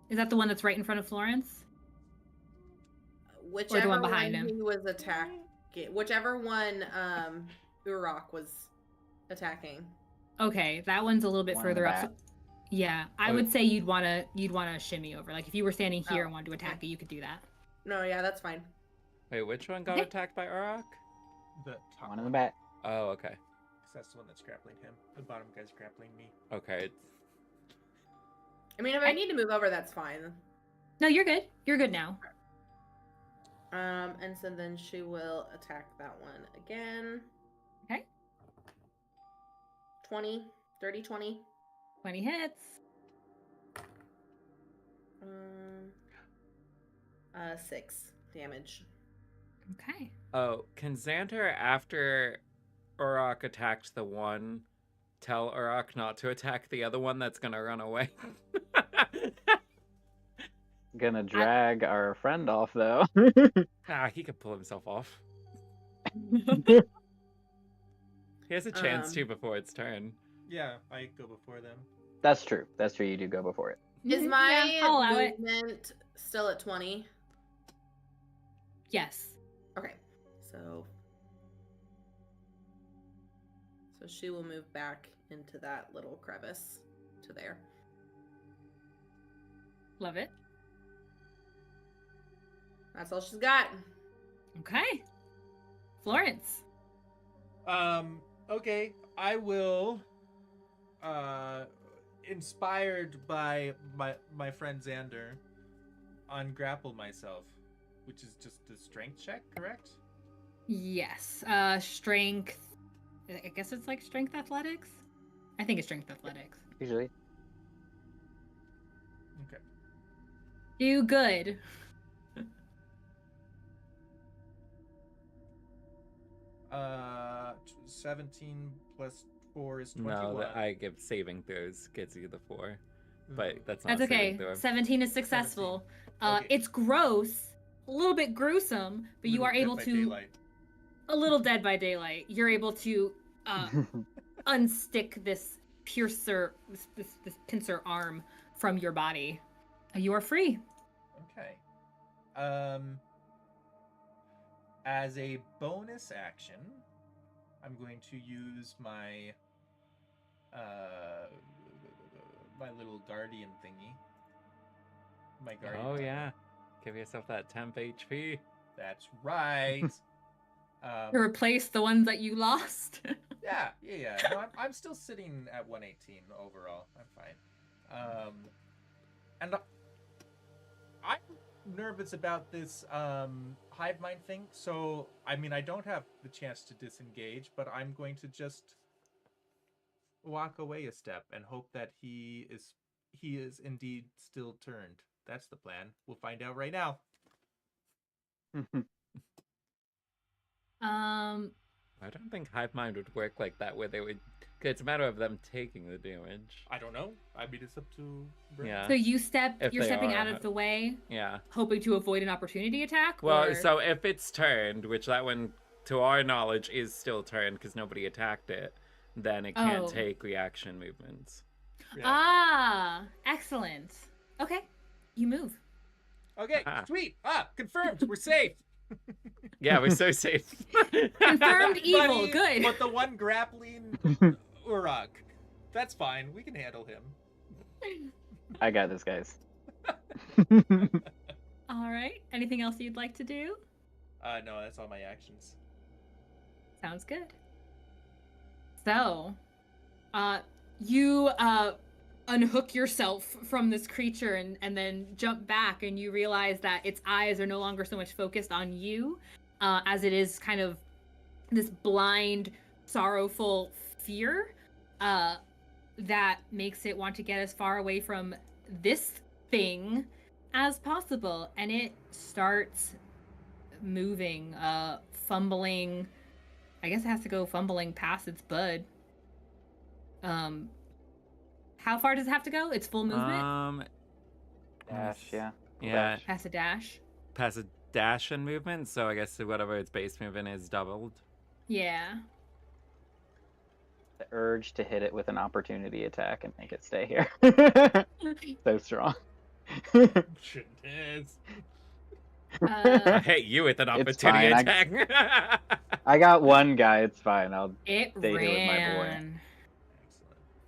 Speaker 2: Is that the one that's right in front of Florence?
Speaker 3: Whichever
Speaker 2: one behind
Speaker 3: one
Speaker 2: him?
Speaker 3: he was attacking. Whichever one Urok was attacking.
Speaker 2: Okay, that one's a little bit
Speaker 5: One in the
Speaker 2: further up.
Speaker 5: back.
Speaker 2: Yeah, I would say you'd wanna shimmy over. Like if you were standing here
Speaker 3: Oh,
Speaker 2: and wanted to attack
Speaker 3: okay.
Speaker 2: it, you could do that.
Speaker 3: No, yeah, that's fine.
Speaker 1: Wait, which one got
Speaker 2: Okay.
Speaker 1: attacked by Urok?
Speaker 4: The top
Speaker 5: One in the back.
Speaker 1: Oh, okay.
Speaker 4: 'Cause that's the one that's grappling him. The bottom guy's grappling me.
Speaker 1: Okay.
Speaker 3: I mean, if I need to move over, that's fine.
Speaker 2: No, you're good. You're good now.
Speaker 3: And so then she will attack that one again.
Speaker 2: Okay.
Speaker 3: 20, 30, 20.
Speaker 2: 20 hits.
Speaker 3: 6 damage.
Speaker 2: Okay.
Speaker 1: Oh, can Xander, after Urok attacked the one, tell Urok not to attack the other one that's gonna run away?
Speaker 5: Gonna drag our friend off though.
Speaker 1: He could pull himself off. He has a chance to before its turn.
Speaker 4: Yeah, I go before them.
Speaker 5: That's true. That's true. You do go before it.
Speaker 3: Is my
Speaker 2: Yeah, I'll allow it.
Speaker 3: movement still at 20?
Speaker 2: Yes.
Speaker 3: Okay, so she will move back into that little crevice to there.
Speaker 2: Love it.
Speaker 3: That's all she's got.
Speaker 2: Okay. Florence.
Speaker 4: Okay, I will, inspired by my friend Xander, ungrapple myself, which is just a strength check, correct?
Speaker 2: Yes. Strength. I guess it's like strength athletics. I think it's strength athletics.
Speaker 5: Usually.
Speaker 4: Okay.
Speaker 2: Do good.
Speaker 4: 17 plus 4 is 21.
Speaker 1: No, I give saving throws gets you the 4, but that's not
Speaker 2: That's okay.
Speaker 1: saving throw.
Speaker 2: 17 is successful.
Speaker 4: 17. Okay.
Speaker 2: It's gross, a little bit gruesome, but you
Speaker 4: Little
Speaker 2: are
Speaker 4: Dead
Speaker 2: able
Speaker 4: by
Speaker 2: to
Speaker 4: Daylight.
Speaker 2: a little dead by daylight. You're able to unstick this piercer, this pincer arm from your body. You are free.
Speaker 4: Okay. As a bonus action, I'm going to use my my little guardian thingy. My guardian.
Speaker 1: Oh
Speaker 4: tower.
Speaker 1: yeah, give yourself that temp HP.
Speaker 4: That's right.
Speaker 2: To replace the ones that you lost.
Speaker 4: Yeah. No, I'm still sitting at 118 overall. I'm fine. And I'm nervous about this hive mind thing. So, I mean, I don't have the chance to disengage, but I'm going to just walk away a step and hope that he is indeed still turned. That's the plan. We'll find out right now.
Speaker 1: I don't think hive mind would work like that, where they would. It's a matter of them taking the damage.
Speaker 4: I don't know. I mean, it's up to Brenna.
Speaker 1: Yeah.
Speaker 2: So you're
Speaker 1: If they
Speaker 2: stepping
Speaker 1: are,
Speaker 2: out of the way,
Speaker 1: Yeah.
Speaker 2: hoping to avoid an opportunity attack?
Speaker 1: Well,
Speaker 2: or...
Speaker 1: so if it's turned, which that one, to our knowledge, is still turned because nobody attacked it, then it can't
Speaker 2: Oh.
Speaker 1: take reaction movements.
Speaker 4: Yeah.
Speaker 2: Ah, excellent. Okay, you move.
Speaker 4: Okay,
Speaker 1: Ah.
Speaker 4: sweet. Confirmed. We're safe.
Speaker 1: Yeah, we're so safe.
Speaker 2: Confirmed evil,
Speaker 4: Buddy,
Speaker 2: good.
Speaker 4: But the one grappling Urok, that's fine. We can handle him.
Speaker 5: I got this, guys.
Speaker 2: All right. Anything else you'd like to do?
Speaker 4: No, that's all my actions.
Speaker 2: Sounds good. So, you unhook yourself from this creature and then jump back, and you realize that its eyes are no longer so much focused on you, as it is kind of this blind, sorrowful fear that makes it want to get as far away from this thing as possible. And it starts moving, fumbling, I guess it has to go fumbling past its bud. How far does it have to go? Its full movement?
Speaker 5: Dash, yeah.
Speaker 1: Yeah,
Speaker 2: Past a dash?
Speaker 1: past a dash and movement, so I guess whatever its base movement is doubled.
Speaker 2: Yeah.
Speaker 5: The urge to hit it with an opportunity attack and make it stay here. So strong.
Speaker 4: Shit is.
Speaker 1: I hate you with an
Speaker 5: It's
Speaker 1: opportunity
Speaker 5: fine,
Speaker 1: attack.
Speaker 5: I got one guy, it's fine. I'll
Speaker 2: It
Speaker 5: stay here with my boy.
Speaker 2: ran.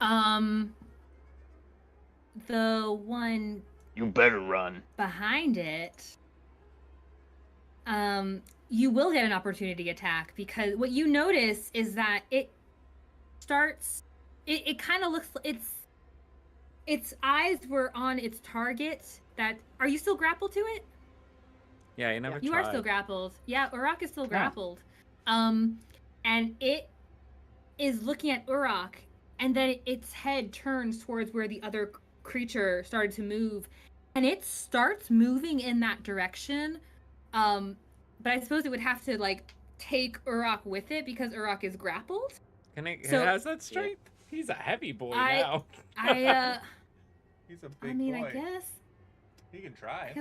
Speaker 4: Excellent.
Speaker 2: The one
Speaker 5: You better run.
Speaker 2: behind it, you will get an opportunity attack because what you notice is that it starts. It kind of looks. Its eyes were on its target. Are you still grappled to it?
Speaker 1: Yeah, you never
Speaker 2: You
Speaker 1: tried.
Speaker 2: are still grappled. Yeah, Urok is still grappled. And it is looking at Urok, and then its head turns towards where the other creature started to move, and it starts moving in that direction. But I suppose it would have to like take Urok with it because Urok is grappled. So-
Speaker 1: has that strength? He's a heavy boy
Speaker 2: I-
Speaker 1: now.
Speaker 4: He's a big
Speaker 2: I mean,
Speaker 4: boy.
Speaker 2: I guess.
Speaker 4: He can try.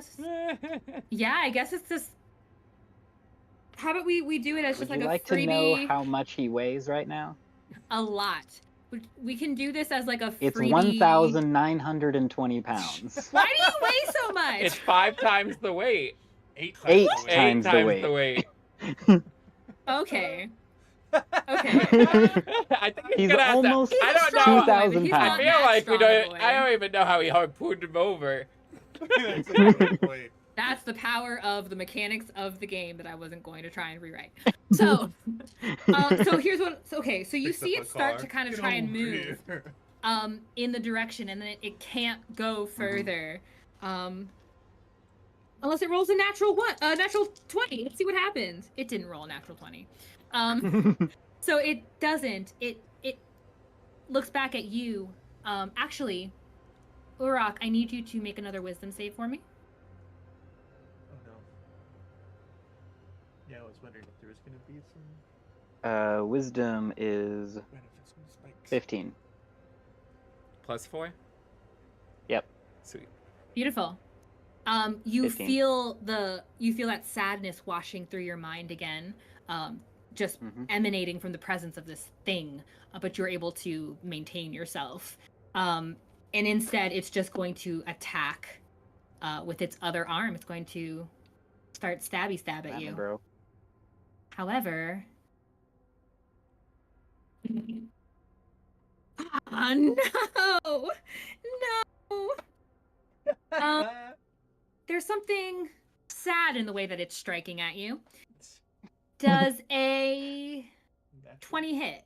Speaker 2: Yeah, I guess it's just. How about we do it as
Speaker 5: Would
Speaker 2: just like
Speaker 5: you
Speaker 2: a
Speaker 5: like
Speaker 2: freebie?
Speaker 5: to know how much he weighs right now?
Speaker 2: A lot. We can do this as like a
Speaker 5: It's
Speaker 2: freebie.
Speaker 5: 1,920 pounds.
Speaker 2: Why do you weigh so much?
Speaker 1: It's 5 times the weight.
Speaker 4: 8
Speaker 5: Eight
Speaker 4: times.
Speaker 1: 8
Speaker 5: times the
Speaker 1: times
Speaker 5: weight.
Speaker 1: the weight.
Speaker 2: Okay.
Speaker 1: I think he's
Speaker 5: He's
Speaker 1: gonna have
Speaker 5: almost
Speaker 1: to. I
Speaker 2: He's a
Speaker 1: don't
Speaker 2: strong
Speaker 1: know.
Speaker 2: boy, but
Speaker 5: 2,000
Speaker 2: he's
Speaker 1: I
Speaker 2: not
Speaker 5: pounds.
Speaker 1: feel
Speaker 2: that
Speaker 1: like we
Speaker 2: strong a
Speaker 1: don't.
Speaker 2: boy.
Speaker 1: I don't even know how he harpooned him over.
Speaker 4: That's a big boy.
Speaker 2: That's the power of the mechanics of the game that I wasn't going to try and rewrite. So, so here's what. Okay, so you
Speaker 4: Picks
Speaker 2: see
Speaker 4: up
Speaker 2: it
Speaker 4: a
Speaker 2: start
Speaker 4: car.
Speaker 2: to kind of
Speaker 4: Get
Speaker 2: try and
Speaker 4: over
Speaker 2: move,
Speaker 4: here.
Speaker 2: in the direction, and then it can't go further, unless it rolls a natural 20. Let's see what happens. It didn't roll a natural 20. So it doesn't. It looks back at you. Actually, Urok, I need you to make another wisdom save for me.
Speaker 4: Oh no. Yeah, I was wondering if there was going to be some
Speaker 5: Wisdom is
Speaker 4: benefits from the spikes.
Speaker 5: 15.
Speaker 1: +4.
Speaker 5: Yep.
Speaker 1: Sweet.
Speaker 2: Beautiful. You
Speaker 5: 15.
Speaker 2: feel that sadness washing through your mind again, just emanating from the presence of this thing, but you're able to maintain yourself. And instead, it's just going to attack with its other arm. It's going to start stab at
Speaker 5: Damn
Speaker 2: you.
Speaker 5: it, bro.
Speaker 2: However, no, no. There's something sad in the way that it's striking at you. Does a 20 hit?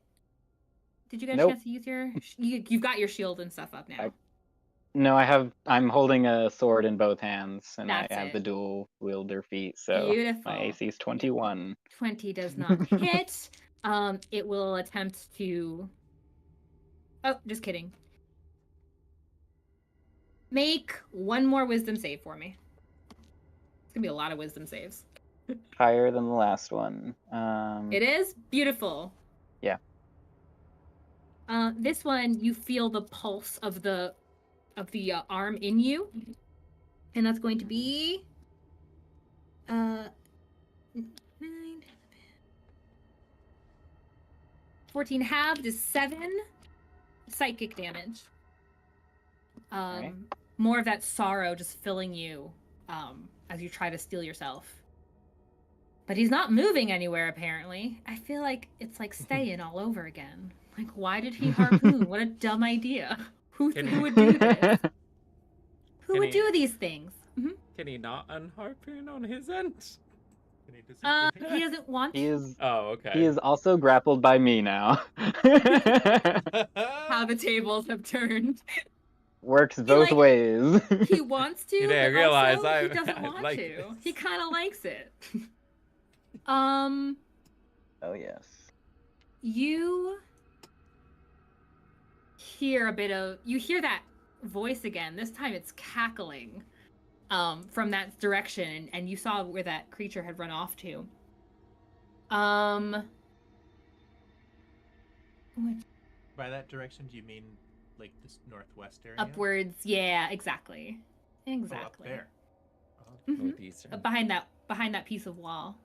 Speaker 2: Did you get a
Speaker 5: Nope.
Speaker 2: chance to use your? You've got your shield and stuff up now.
Speaker 5: No, I'm holding a sword in both hands, and
Speaker 2: That's
Speaker 5: I have
Speaker 2: it.
Speaker 5: the dual wielder feat, so
Speaker 2: Beautiful.
Speaker 5: my AC is 21.
Speaker 2: 20 does not hit. It will attempt to. Oh, just kidding. Make one more wisdom save for me. It's gonna be a lot of wisdom saves.
Speaker 5: Higher than the last one.
Speaker 2: It is beautiful.
Speaker 5: Yeah.
Speaker 2: This one, you feel the pulse of the arm in you, and that's going to be 14 halved is 7 psychic damage.
Speaker 5: Alright.
Speaker 2: More of that sorrow just filling you as you try to steel yourself. But he's not moving anywhere, apparently. I feel like it's like staying all over again. Like, why did he harpoon? What a dumb idea. Who would do this? Who
Speaker 1: Can
Speaker 2: would
Speaker 1: he-
Speaker 2: do these things?
Speaker 1: Can he not unharpoon on his end?
Speaker 4: Can he disappear?
Speaker 2: He doesn't want
Speaker 5: He
Speaker 2: to.
Speaker 5: is
Speaker 1: Oh, okay.
Speaker 5: he is also grappled by me now.
Speaker 2: How the tables have turned.
Speaker 5: Works both
Speaker 2: like-
Speaker 5: ways.
Speaker 2: He wants to,
Speaker 1: You didn't
Speaker 2: but
Speaker 1: realize
Speaker 2: also
Speaker 1: I-
Speaker 2: he doesn't
Speaker 1: I
Speaker 2: want
Speaker 1: like
Speaker 2: to.
Speaker 1: this.
Speaker 2: He kind of likes it.
Speaker 5: Oh yes.
Speaker 2: You hear that voice again. This time it's cackling from that direction, and you saw where that creature had run off to.
Speaker 4: By that direction, do you mean like this northwest area?
Speaker 2: Upwards, yeah, exactly.
Speaker 4: Oh, up
Speaker 2: Exactly.
Speaker 4: there. Oh,
Speaker 2: Mhm.
Speaker 1: Northeastern.
Speaker 2: Behind that piece of wall.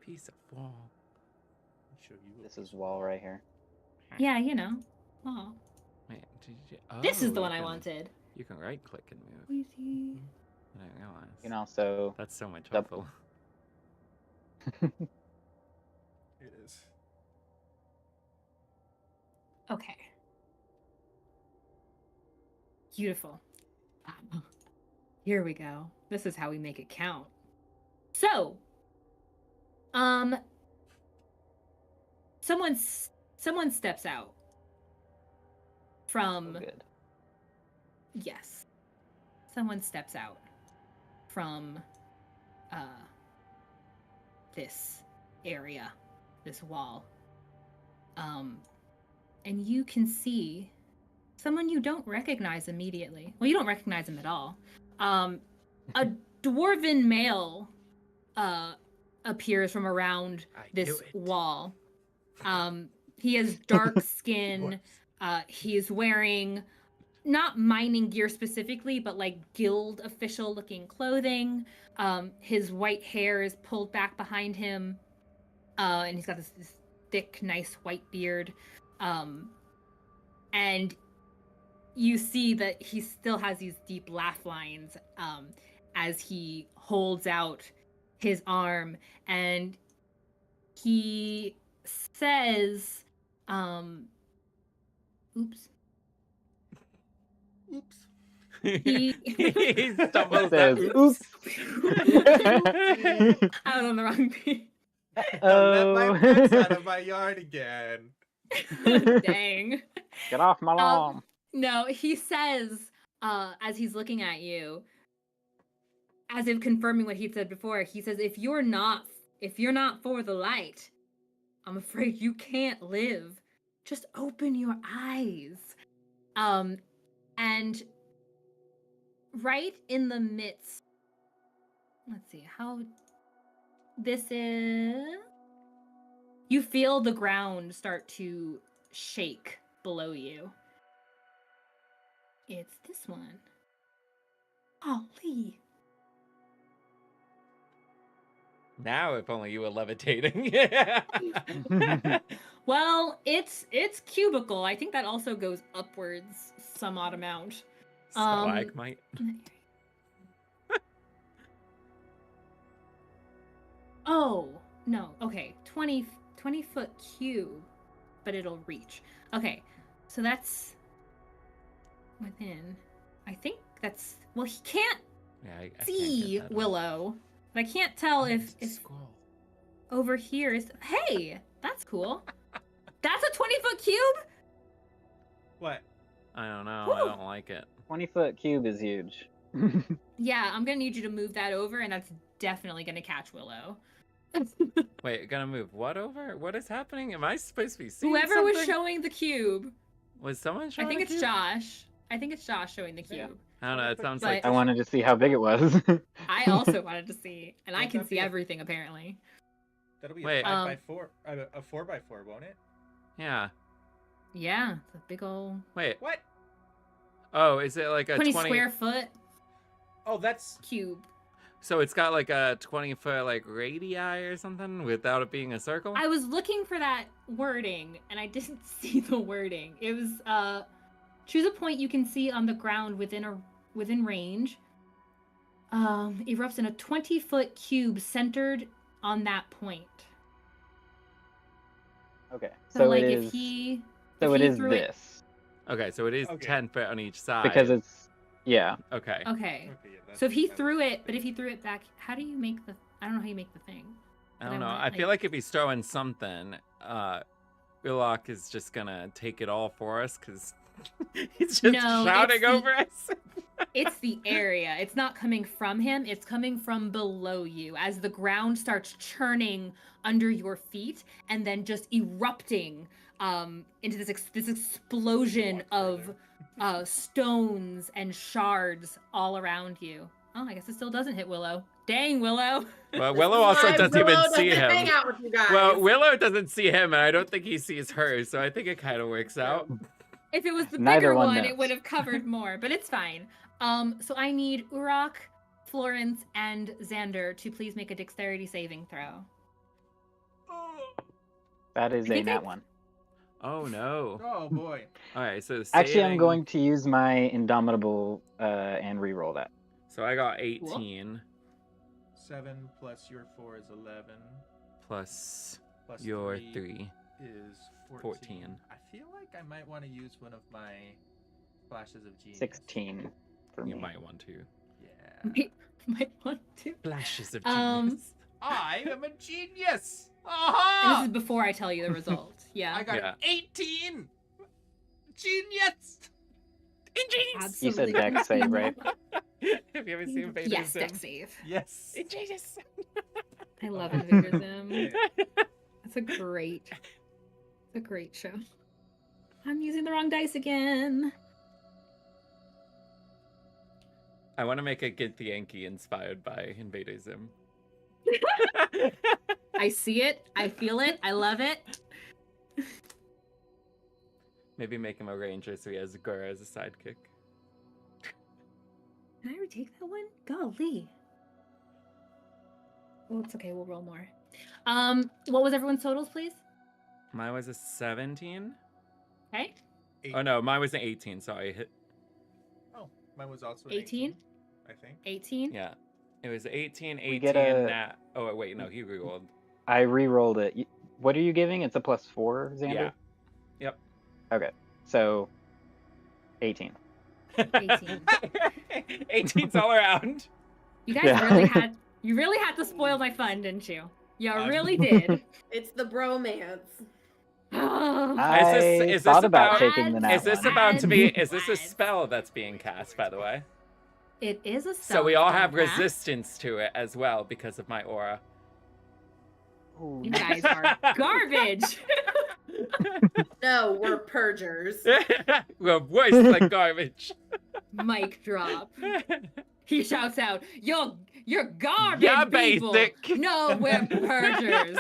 Speaker 1: Piece of wall.
Speaker 4: I'll show you.
Speaker 5: This is wall right here.
Speaker 2: Yeah, you know. Oh.
Speaker 1: Wait,
Speaker 2: This is the
Speaker 1: you
Speaker 2: one I
Speaker 1: can-
Speaker 2: wanted.
Speaker 1: You can right click and move.
Speaker 2: Easy.
Speaker 1: I didn't realize.
Speaker 5: You can also
Speaker 1: That's so much
Speaker 5: Double-
Speaker 1: helpful.
Speaker 4: It is.
Speaker 2: Okay. Beautiful. Here we go. This is how we make it count. So, someone steps out from
Speaker 5: good.
Speaker 2: yes. Someone steps out from this area, this wall. And you can see someone you don't recognize immediately. Well, you don't recognize him at all. A dwarven male appears from around this wall. He has dark skin. He is wearing not mining gear specifically, but like guild official looking clothing. His white hair is pulled back behind him. And he's got this thick, nice white beard. And you see that he still has these deep laugh lines as he holds out his arm, and he says, oops.
Speaker 4: Oops.
Speaker 1: He stumbles
Speaker 5: Says,
Speaker 1: down.
Speaker 5: oops.
Speaker 2: I was on the wrong page.
Speaker 4: Don't let my pets out of my yard again.
Speaker 2: Dang.
Speaker 5: Get off my lawn.
Speaker 2: No, he says, as he's looking at you, as if confirming what he said before, he says, if you're not for the light, I'm afraid you can't live. Just open your eyes. And right in the midst, let's see how this is. You feel the ground start to shake below you. It's this one. Golly.
Speaker 1: Now, if only you were levitating.
Speaker 2: Well, it's cubical. I think that also goes upwards some odd amount.
Speaker 1: Stalagmite.
Speaker 2: Oh, no. Okay. 20 foot cube, but it'll reach. Okay. So that's within. I think that's, well, he can't
Speaker 1: Yeah, I can't
Speaker 2: see
Speaker 1: get that up.
Speaker 2: Willow, but I can't tell if
Speaker 4: Scroll.
Speaker 2: over here is. Hey, that's cool. That's a 20-foot cube?
Speaker 4: What?
Speaker 1: I don't know. I
Speaker 2: Woo!
Speaker 1: don't like it.
Speaker 5: 20-foot cube is huge.
Speaker 2: Yeah, I'm gonna need you to move that over, and that's definitely gonna catch Willow.
Speaker 1: Wait, gonna move what over? What is happening? Am I supposed to be seeing
Speaker 2: Whoever was
Speaker 1: something?
Speaker 2: showing the cube,
Speaker 1: Was someone showing
Speaker 2: I think
Speaker 1: the
Speaker 2: it's
Speaker 1: cube?
Speaker 2: Josh. I think it's Josh showing the cube.
Speaker 4: Yeah.
Speaker 1: I don't know. It sounds
Speaker 2: But-
Speaker 1: like
Speaker 5: I wanted to see how big it was.
Speaker 2: I also wanted to see, and I
Speaker 4: Won't
Speaker 2: can
Speaker 4: that
Speaker 2: see
Speaker 4: be a-
Speaker 2: everything apparently.
Speaker 4: That'll be
Speaker 1: Wait.
Speaker 4: a 5x4, a 4x4, won't it?
Speaker 1: yeah.
Speaker 2: Yeah, it's a big old
Speaker 1: Wait.
Speaker 4: What?
Speaker 1: Oh, is it like a
Speaker 2: 20
Speaker 1: 20?
Speaker 2: square foot
Speaker 4: Oh, that's
Speaker 2: cube.
Speaker 1: So it's got like a 20-foot like radii or something without it being a circle.
Speaker 2: I was looking for that wording, and I didn't see the wording. It was choose a point you can see on the ground within range. Erupts in a 20-foot cube centered on that point.
Speaker 5: Okay,
Speaker 2: So,
Speaker 5: so
Speaker 2: like
Speaker 5: it
Speaker 2: if
Speaker 5: is.
Speaker 2: he
Speaker 5: So
Speaker 2: if
Speaker 5: it
Speaker 2: he
Speaker 5: is
Speaker 2: threw
Speaker 5: this
Speaker 1: Okay, so it is
Speaker 4: Okay.
Speaker 1: 10 foot on each side.
Speaker 5: because it's yeah.
Speaker 1: Okay.
Speaker 2: Okay.
Speaker 4: okay. Yeah, that's,
Speaker 2: So if he
Speaker 4: that
Speaker 2: threw
Speaker 4: is-
Speaker 2: it, but if he threw it back, how do you make the? I don't know how you make the thing.
Speaker 1: I
Speaker 2: But
Speaker 1: don't know.
Speaker 2: want,
Speaker 1: I feel like if he's throwing something, Ulok is just gonna take it all for us because he's just
Speaker 2: No,
Speaker 1: shouting
Speaker 2: it's the-
Speaker 1: over us.
Speaker 2: It's the area. It's not coming from him. It's coming from below you as the ground starts churning under your feet and then just erupting into this explosion
Speaker 4: Walk
Speaker 2: of stones and shards all around you. Oh, I guess it still doesn't hit Willow. Dang, Willow.
Speaker 1: Well,
Speaker 3: This
Speaker 1: Willow
Speaker 3: is
Speaker 1: also
Speaker 3: why
Speaker 1: doesn't even
Speaker 3: Willow
Speaker 1: see
Speaker 3: doesn't
Speaker 1: him.
Speaker 3: hang out with you guys.
Speaker 1: Well, Willow doesn't see him, and I don't think he sees her, so I think it kind of works out.
Speaker 2: If it was the
Speaker 5: Neither
Speaker 2: bigger
Speaker 5: one
Speaker 2: one,
Speaker 5: knows.
Speaker 2: it would have covered more, but it's fine. So I need Urok, Florence, and Xander to please make a dexterity saving throw.
Speaker 5: That is
Speaker 2: I
Speaker 5: a
Speaker 2: think
Speaker 5: nat
Speaker 2: I-
Speaker 5: one.
Speaker 1: Oh no!
Speaker 4: Oh boy.
Speaker 1: All right, so
Speaker 5: Actually, I'm
Speaker 1: saving-
Speaker 5: going to use my Indomitable and re-roll that.
Speaker 1: So I got 18
Speaker 4: 7 plus your 4 is 11.
Speaker 1: plus
Speaker 4: Plus
Speaker 1: your
Speaker 4: 3
Speaker 1: 3.
Speaker 4: is 14.
Speaker 1: 14.
Speaker 4: I feel like I might want to use one of my flashes of genius.
Speaker 5: 16 for
Speaker 1: You
Speaker 5: me.
Speaker 1: might want to.
Speaker 4: Yeah.
Speaker 2: Might want to.
Speaker 1: Flashes of
Speaker 2: Um,
Speaker 1: genius.
Speaker 4: I am a genius.
Speaker 2: And
Speaker 4: Aha!
Speaker 2: this is before I tell you the result. Yeah.
Speaker 4: I got
Speaker 1: Yeah.
Speaker 4: 18. Genius.
Speaker 1: Ingenious.
Speaker 5: You said
Speaker 2: Absolutely.
Speaker 5: dex save, right?
Speaker 1: Have you ever seen Vader's
Speaker 2: Yes,
Speaker 1: Sim?
Speaker 2: dex save.
Speaker 4: Yes.
Speaker 1: Ingenious.
Speaker 2: I love Invaderism. It's a great show. I'm using the wrong dice again.
Speaker 1: I want to make a Githyanki inspired by Invader Zim.
Speaker 2: I see it. I feel it. I love it.
Speaker 1: Maybe make him a ranger so he has Gura as a sidekick.
Speaker 2: Can I retake that one? Golly. Well, it's okay. We'll roll more. What was everyone's totals, please?
Speaker 1: Mine was a 17.
Speaker 2: Okay.
Speaker 1: Oh no, mine was an 18. Sorry, hit.
Speaker 4: Oh, mine was also an
Speaker 2: 18?
Speaker 4: I think.
Speaker 2: 18.
Speaker 1: Yeah, it was 18,
Speaker 5: We
Speaker 1: 18.
Speaker 5: get a-
Speaker 1: Nat. Oh wait, no, he rerolled.
Speaker 5: I re-rolled it. What are you giving? It's a +4, Xander?
Speaker 1: Yeah. Yep.
Speaker 5: Okay, so 18.
Speaker 2: 18.
Speaker 1: 18's all around.
Speaker 2: You guys
Speaker 5: Yeah.
Speaker 2: really had to spoil my fun, didn't you? You
Speaker 4: I'm-
Speaker 2: really did.
Speaker 3: It's the bromance.
Speaker 5: I
Speaker 1: is this
Speaker 5: thought about
Speaker 1: about-
Speaker 5: taking the nat
Speaker 1: Is this
Speaker 5: one.
Speaker 1: about to be?
Speaker 2: Bad.
Speaker 1: Is this a spell that's being cast, by the way?
Speaker 2: It is a
Speaker 1: So we all have
Speaker 2: spell, huh?
Speaker 1: resistance to it as well because of my aura.
Speaker 5: Ooh.
Speaker 2: You guys are garbage.
Speaker 3: No, we're purgers.
Speaker 1: We're worse than garbage.
Speaker 2: Mic drop. He shouts out, You're garbage,
Speaker 1: You're
Speaker 2: people.
Speaker 1: basic.
Speaker 2: No, we're purgers.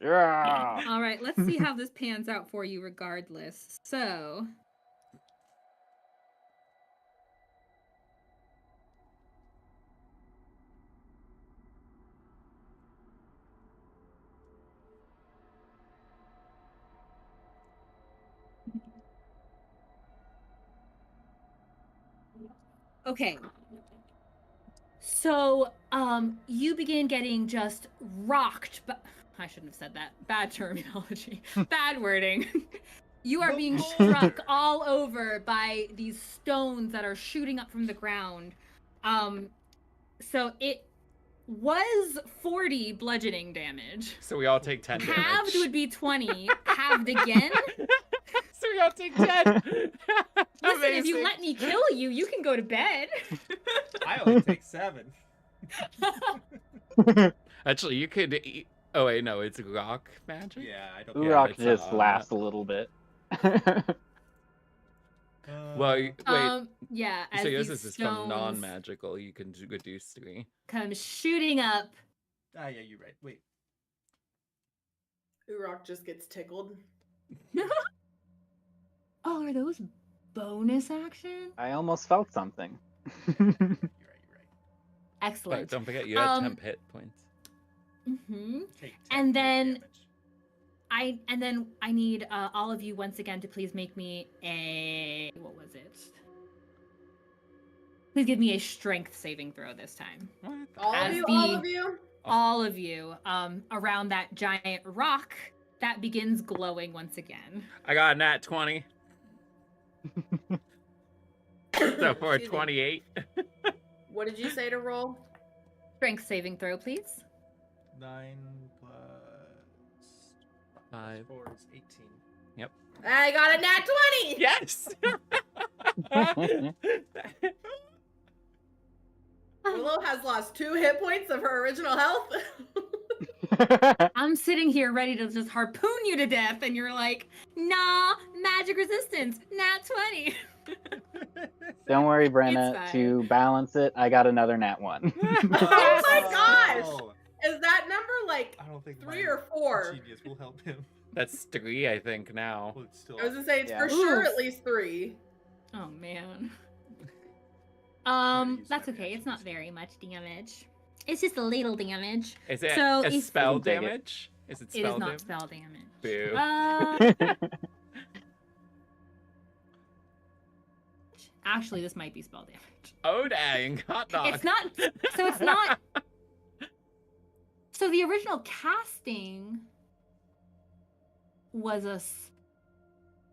Speaker 5: Yeah.
Speaker 2: All right, let's see how this pans out for you regardless. So, okay. So, you begin getting just rocked, but I shouldn't have said that. Bad terminology. Bad wording. You are being struck all over by these stones that are shooting up from the ground. So it was 40 bludgeoning damage.
Speaker 1: So we all take 10 damage.
Speaker 2: Halved would be 20. Halved again.
Speaker 1: So we all take 10.
Speaker 2: Listen, if you
Speaker 1: Amazing.
Speaker 2: let me kill you, you can go to bed.
Speaker 4: I only take 7.
Speaker 1: Actually, you could. Oh wait, no, it's rock magic.
Speaker 4: Yeah, I don't.
Speaker 5: Urok
Speaker 1: it's,
Speaker 5: just laughs a little bit.
Speaker 1: Well, wait.
Speaker 2: Yeah. As
Speaker 1: So yours
Speaker 2: these
Speaker 1: is from
Speaker 2: stones
Speaker 1: non-magical. You can reduce 3.
Speaker 2: come shooting up.
Speaker 4: Ah, yeah, you're right. Wait.
Speaker 3: Urok just gets tickled.
Speaker 2: Oh, are those bonus action?
Speaker 5: I almost felt something.
Speaker 4: You're right.
Speaker 2: Excellent.
Speaker 1: But don't forget, you have 10 hit points.
Speaker 2: Mm-hmm.
Speaker 4: Take 10
Speaker 2: And then-
Speaker 4: damage.
Speaker 2: I need all of you once again to please make me a, what was it? Please give me a strength saving throw this time.
Speaker 1: What?
Speaker 3: All of
Speaker 2: As
Speaker 3: you,
Speaker 2: the-
Speaker 3: all of you.
Speaker 2: All of you, around that giant rock that begins glowing once again.
Speaker 1: I got a nat 20. So for a
Speaker 3: Excuse me.
Speaker 1: 28.
Speaker 3: What did you say to roll?
Speaker 2: Strength saving throw, please.
Speaker 4: 9 plus
Speaker 1: 5.
Speaker 4: 4 is 18.
Speaker 3: I got a nat 20!
Speaker 1: Yes!
Speaker 3: Willow has lost 2 hit points of her original health.
Speaker 2: I'm sitting here ready to just harpoon you to death, and you're like, nah, magic resistance, nat 20.
Speaker 5: Don't worry,
Speaker 2: It's
Speaker 5: Brenna.
Speaker 2: fine.
Speaker 5: To balance it, I got another nat 1.
Speaker 3: Oh my gosh!
Speaker 4: Oh,
Speaker 3: Is that number like
Speaker 4: I don't think
Speaker 3: 3
Speaker 4: my
Speaker 3: or 4?
Speaker 4: genius will help him.
Speaker 1: That's 3, I think, now.
Speaker 4: Well, it's still.
Speaker 3: I was gonna say it's
Speaker 5: Yeah.
Speaker 3: for sure
Speaker 2: Oof.
Speaker 3: at least 3.
Speaker 2: Oh man.
Speaker 4: use
Speaker 2: That's
Speaker 4: my
Speaker 2: okay. It's not
Speaker 4: reactions.
Speaker 2: very much damage. It's just a little damage.
Speaker 1: Is it
Speaker 2: So
Speaker 1: a
Speaker 2: if-
Speaker 1: spell
Speaker 5: You can take it.
Speaker 1: damage? Is it
Speaker 2: It
Speaker 1: spell
Speaker 2: is not
Speaker 1: damage?
Speaker 2: spell damage.
Speaker 1: Boo.
Speaker 2: Actually, this might be spell damage.
Speaker 1: Oh dang, hot dog.
Speaker 2: It's not. So it's not. So the original casting was a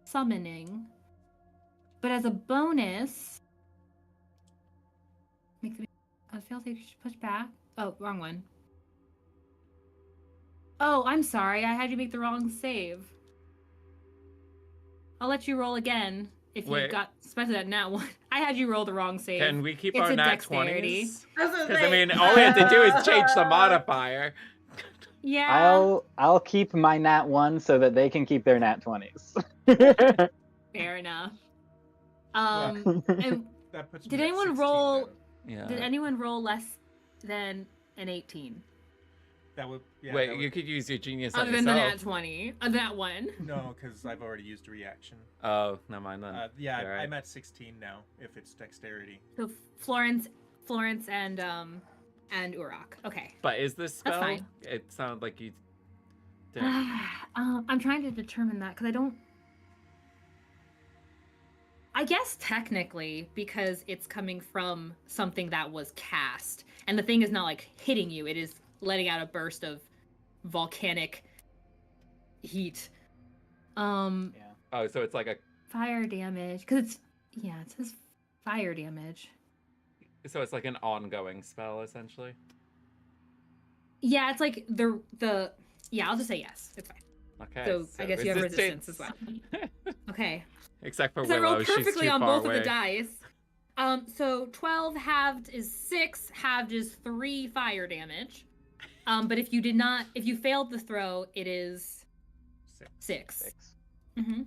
Speaker 2: summoning, but as a bonus, make the failsafe push back. Oh, wrong one. Oh, I'm sorry. I had you make the wrong save. I'll let you roll again if you
Speaker 1: Wait.
Speaker 2: got, especially that nat 1. I had you roll the wrong save.
Speaker 1: Can we keep
Speaker 2: It's
Speaker 1: our
Speaker 2: a
Speaker 1: nat
Speaker 2: dexterity.
Speaker 1: 20s?
Speaker 3: I was gonna
Speaker 1: Because I
Speaker 3: say,
Speaker 1: mean, all we have to do is change the modifier.
Speaker 2: Yeah.
Speaker 5: I'll keep my nat 1 so that they can keep their nat 20s.
Speaker 2: Fair enough.
Speaker 4: Yeah.
Speaker 2: And
Speaker 4: That puts
Speaker 2: Did
Speaker 4: me at
Speaker 2: anyone
Speaker 4: 16
Speaker 2: roll-
Speaker 4: then.
Speaker 1: Yeah.
Speaker 2: did anyone roll less than an 18?
Speaker 4: That would. Yeah,
Speaker 1: Wait,
Speaker 4: that
Speaker 1: you
Speaker 4: would-
Speaker 1: could use your genius on
Speaker 2: Other than the
Speaker 1: yourself.
Speaker 2: nat 20. That one.
Speaker 4: No, because I've already used a reaction.
Speaker 1: Oh, never mind then.
Speaker 4: Yeah,
Speaker 1: You're right.
Speaker 4: I'm at 16 now. If it's dexterity.
Speaker 2: So Florence and Urok. Okay.
Speaker 1: But is this spell?
Speaker 2: fine.
Speaker 1: It sounded like you didn't.
Speaker 2: I'm trying to determine that because I don't. I guess technically, because it's coming from something that was cast, and the thing is not like hitting you; it is letting out a burst of volcanic heat.
Speaker 5: Yeah.
Speaker 1: Oh, so it's like a.
Speaker 2: Fire damage, because it says fire damage.
Speaker 1: So it's like an ongoing spell, essentially.
Speaker 2: Yeah, it's like the. Yeah, I'll just say yes. It's fine.
Speaker 1: Okay.
Speaker 2: So I guess you have resistance as well. Okay.
Speaker 1: Except for
Speaker 2: Because I
Speaker 1: Willow,
Speaker 2: rolled
Speaker 1: she's
Speaker 2: perfectly
Speaker 1: too
Speaker 2: on
Speaker 1: far
Speaker 2: both
Speaker 1: away.
Speaker 2: of the dice. So 12 halved is 6, halved is 3 fire damage. But if you failed the throw, it is 6.
Speaker 5: 6.
Speaker 2: Mm-hmm.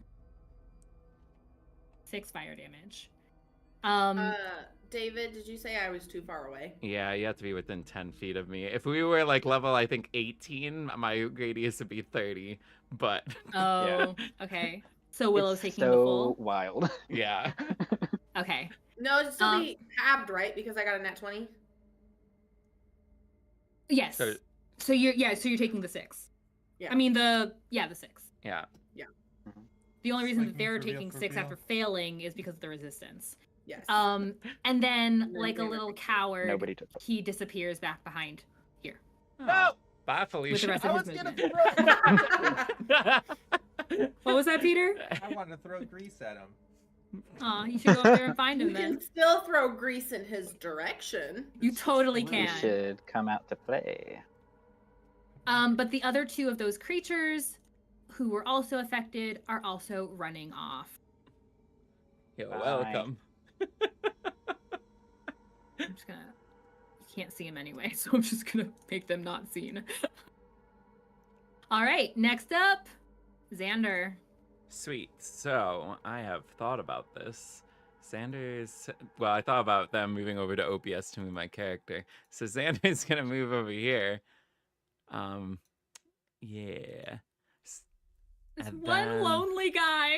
Speaker 2: 6 fire damage.
Speaker 3: David, did you say I was too far away?
Speaker 1: Yeah, you have to be within 10 feet of me. If we were like level, I think 18, my radius would be 30. But
Speaker 2: Oh,
Speaker 5: Yeah.
Speaker 2: okay. So Willow's
Speaker 5: It's
Speaker 2: taking
Speaker 5: so
Speaker 2: the full.
Speaker 5: wild.
Speaker 1: yeah.
Speaker 2: Okay.
Speaker 3: No, it'd still be halved, right? Because I got a nat 20.
Speaker 2: Yes.
Speaker 1: So-
Speaker 2: So you're taking the 6.
Speaker 3: Yeah.
Speaker 2: I mean the 6.
Speaker 1: Yeah.
Speaker 2: The only reason that
Speaker 4: Swinging
Speaker 2: they're
Speaker 4: for real,
Speaker 2: taking
Speaker 4: for
Speaker 2: 6
Speaker 4: real.
Speaker 2: after failing is because of the resistance.
Speaker 3: Yes.
Speaker 2: And then
Speaker 3: then
Speaker 2: like a
Speaker 3: they were
Speaker 2: little
Speaker 3: thinking-
Speaker 2: coward,
Speaker 5: Nobody took it.
Speaker 2: he disappears back behind here
Speaker 1: Oh, bye,
Speaker 2: with the
Speaker 1: Felicia.
Speaker 2: rest
Speaker 4: I
Speaker 2: of
Speaker 4: was
Speaker 2: his
Speaker 4: gonna
Speaker 2: movement.
Speaker 4: throw.
Speaker 2: What was that, Peter?
Speaker 4: I want to throw grease at him.
Speaker 2: Aw, you should go up there and find
Speaker 3: you
Speaker 2: him
Speaker 3: can
Speaker 2: then.
Speaker 3: still throw grease in his direction.
Speaker 2: You totally
Speaker 5: You
Speaker 2: can.
Speaker 5: should come out to play.
Speaker 2: But the other 2 of those creatures who were also affected are also running off.
Speaker 1: You're
Speaker 5: Bye.
Speaker 1: welcome.
Speaker 2: I'm just gonna. You can't see them anyway, so I'm just gonna make them not seen. All right, next up, Xander.
Speaker 1: Sweet. So I have thought about this. Xander's. Well, I thought about them moving over to OBS to move my character. So Xander's gonna move over here. Yeah.
Speaker 2: This
Speaker 1: And
Speaker 2: one
Speaker 1: then-
Speaker 2: lonely guy.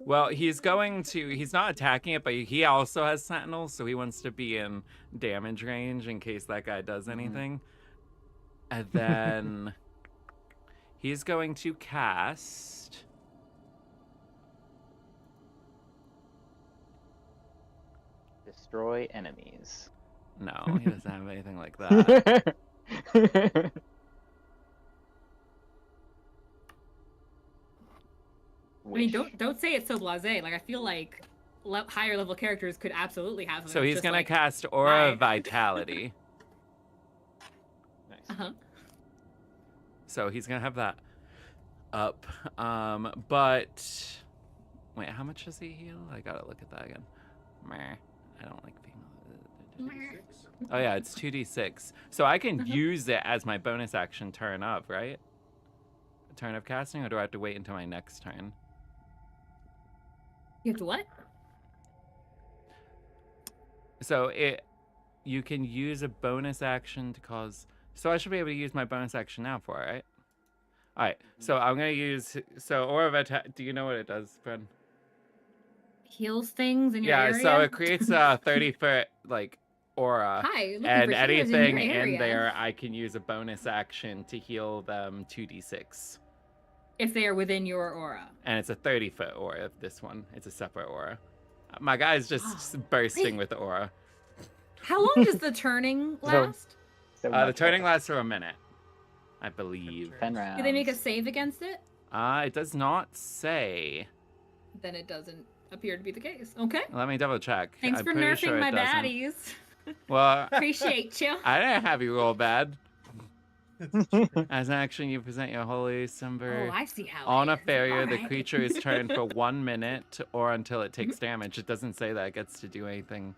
Speaker 1: Well, he's not attacking it, but he also has sentinels, so he wants to be in damage range in case that guy does anything. And then he's going to cast
Speaker 5: Destroy enemies.
Speaker 1: No, he doesn't have anything like that.
Speaker 2: I mean,
Speaker 5: Wish.
Speaker 2: don't say it so blasé. Like I feel like higher level characters could absolutely have them.
Speaker 1: So
Speaker 2: It's
Speaker 1: he's
Speaker 2: just
Speaker 1: gonna
Speaker 2: like,
Speaker 1: cast Aura
Speaker 2: why?
Speaker 1: Vitality.
Speaker 5: Nice.
Speaker 2: Uh-huh.
Speaker 1: So he's gonna have that up. But wait, how much does he heal? I gotta look at that again. Meh. I don't like female. Oh yeah, it's 2d6. So I can use it as my bonus action turn up, right? Turn of casting, or do I have to wait until my next turn?
Speaker 2: You have to what?
Speaker 1: So you can use a bonus action to cause. So I should be able to use my bonus action now for it, right? All right. So I'm gonna use. So Aura of Attack. Do you know what it does, Bren?
Speaker 2: Heals things in your
Speaker 1: Yeah.
Speaker 2: area.
Speaker 1: So it creates a 30-foot aura,
Speaker 2: Hi, looking
Speaker 1: and
Speaker 2: for healers in your
Speaker 1: anything
Speaker 2: area.
Speaker 1: in there, I can use a bonus action to heal them 2d6.
Speaker 2: If they are within your aura.
Speaker 1: And it's a 30-foot aura. This one, it's a separate aura. My guy's just bursting with aura.
Speaker 2: How long does the turning last?
Speaker 5: So
Speaker 1: The
Speaker 5: much
Speaker 1: turning
Speaker 5: better.
Speaker 1: lasts for a minute, I believe.
Speaker 5: 10 rounds.
Speaker 2: Do they make a save against it?
Speaker 1: It does not say.
Speaker 2: Then it doesn't appear to be the case. Okay.
Speaker 1: Let me double check.
Speaker 2: Thanks
Speaker 1: I'm
Speaker 2: for
Speaker 1: pretty
Speaker 2: nerfing
Speaker 1: sure it
Speaker 2: my
Speaker 1: doesn't.
Speaker 2: baddies.
Speaker 1: Well,
Speaker 2: Appreciate you.
Speaker 1: I didn't have you roll bad. As an action, you present your holy symbol.
Speaker 2: Oh, I see how
Speaker 1: On
Speaker 2: it
Speaker 1: a
Speaker 2: is.
Speaker 1: failure, the
Speaker 2: Alright.
Speaker 1: creature is turned for 1 minute or until it takes damage. It doesn't say that it gets to do anything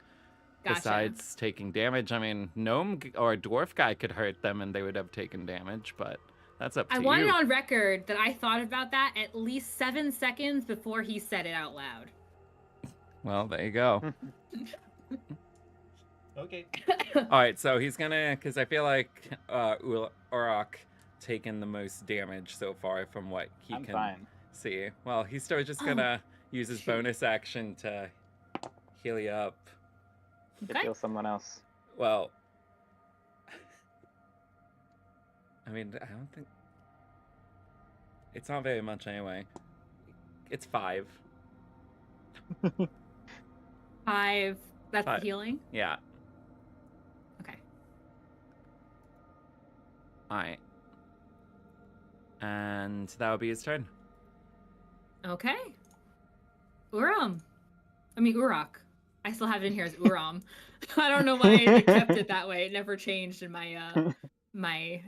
Speaker 2: Gotcha.
Speaker 1: besides taking damage. I mean, gnome or dwarf guy could hurt them and they would have taken damage, but that's up to
Speaker 2: I
Speaker 1: you.
Speaker 2: want it on record that I thought about that at least 7 seconds before he said it out loud.
Speaker 1: Well, there you go.
Speaker 4: Okay.
Speaker 1: All right, so he's gonna, because I feel like Urok taken the most damage so far from what he
Speaker 5: I'm
Speaker 1: can
Speaker 5: fine.
Speaker 1: see. Well, he's still just gonna use his
Speaker 2: shoot.
Speaker 1: bonus action to heal you up.
Speaker 5: Could heal someone else.
Speaker 1: Well, I mean, I don't think it's not very much anyway. It's 5.
Speaker 2: 5. That's
Speaker 1: 5.
Speaker 2: the healing?
Speaker 1: Yeah.
Speaker 2: Okay.
Speaker 1: All right. And that would be his turn.
Speaker 2: Okay. Urok. I still have it in here as Uram. I don't know why I kept it that way. It never changed in my my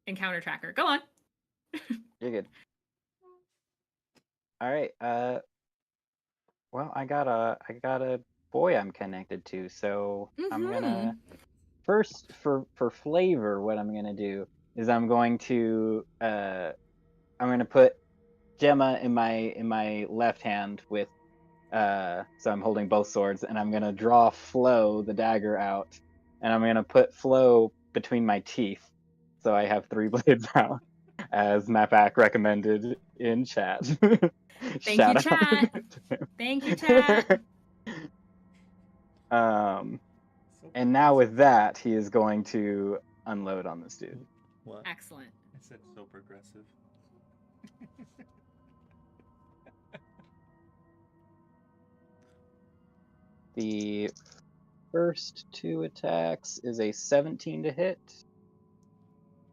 Speaker 2: encounter tracker. Go on.
Speaker 5: You're good. All right. Well, I got a boy I'm connected to, so I'm gonna first for flavor. What I'm gonna do is I'm going to put Gemma in my left hand with so I'm holding both swords, and I'm gonna draw Flo the dagger out, and I'm gonna put Flo between my teeth, so I have 3 blades out, as Mapak recommended in chat.
Speaker 2: Thank you, chat. Thank you, chat.
Speaker 5: And now with that, he is going to unload on this dude.
Speaker 4: What?
Speaker 2: Excellent.
Speaker 4: I said so progressive.
Speaker 5: The first 2 attacks is a 17 to hit.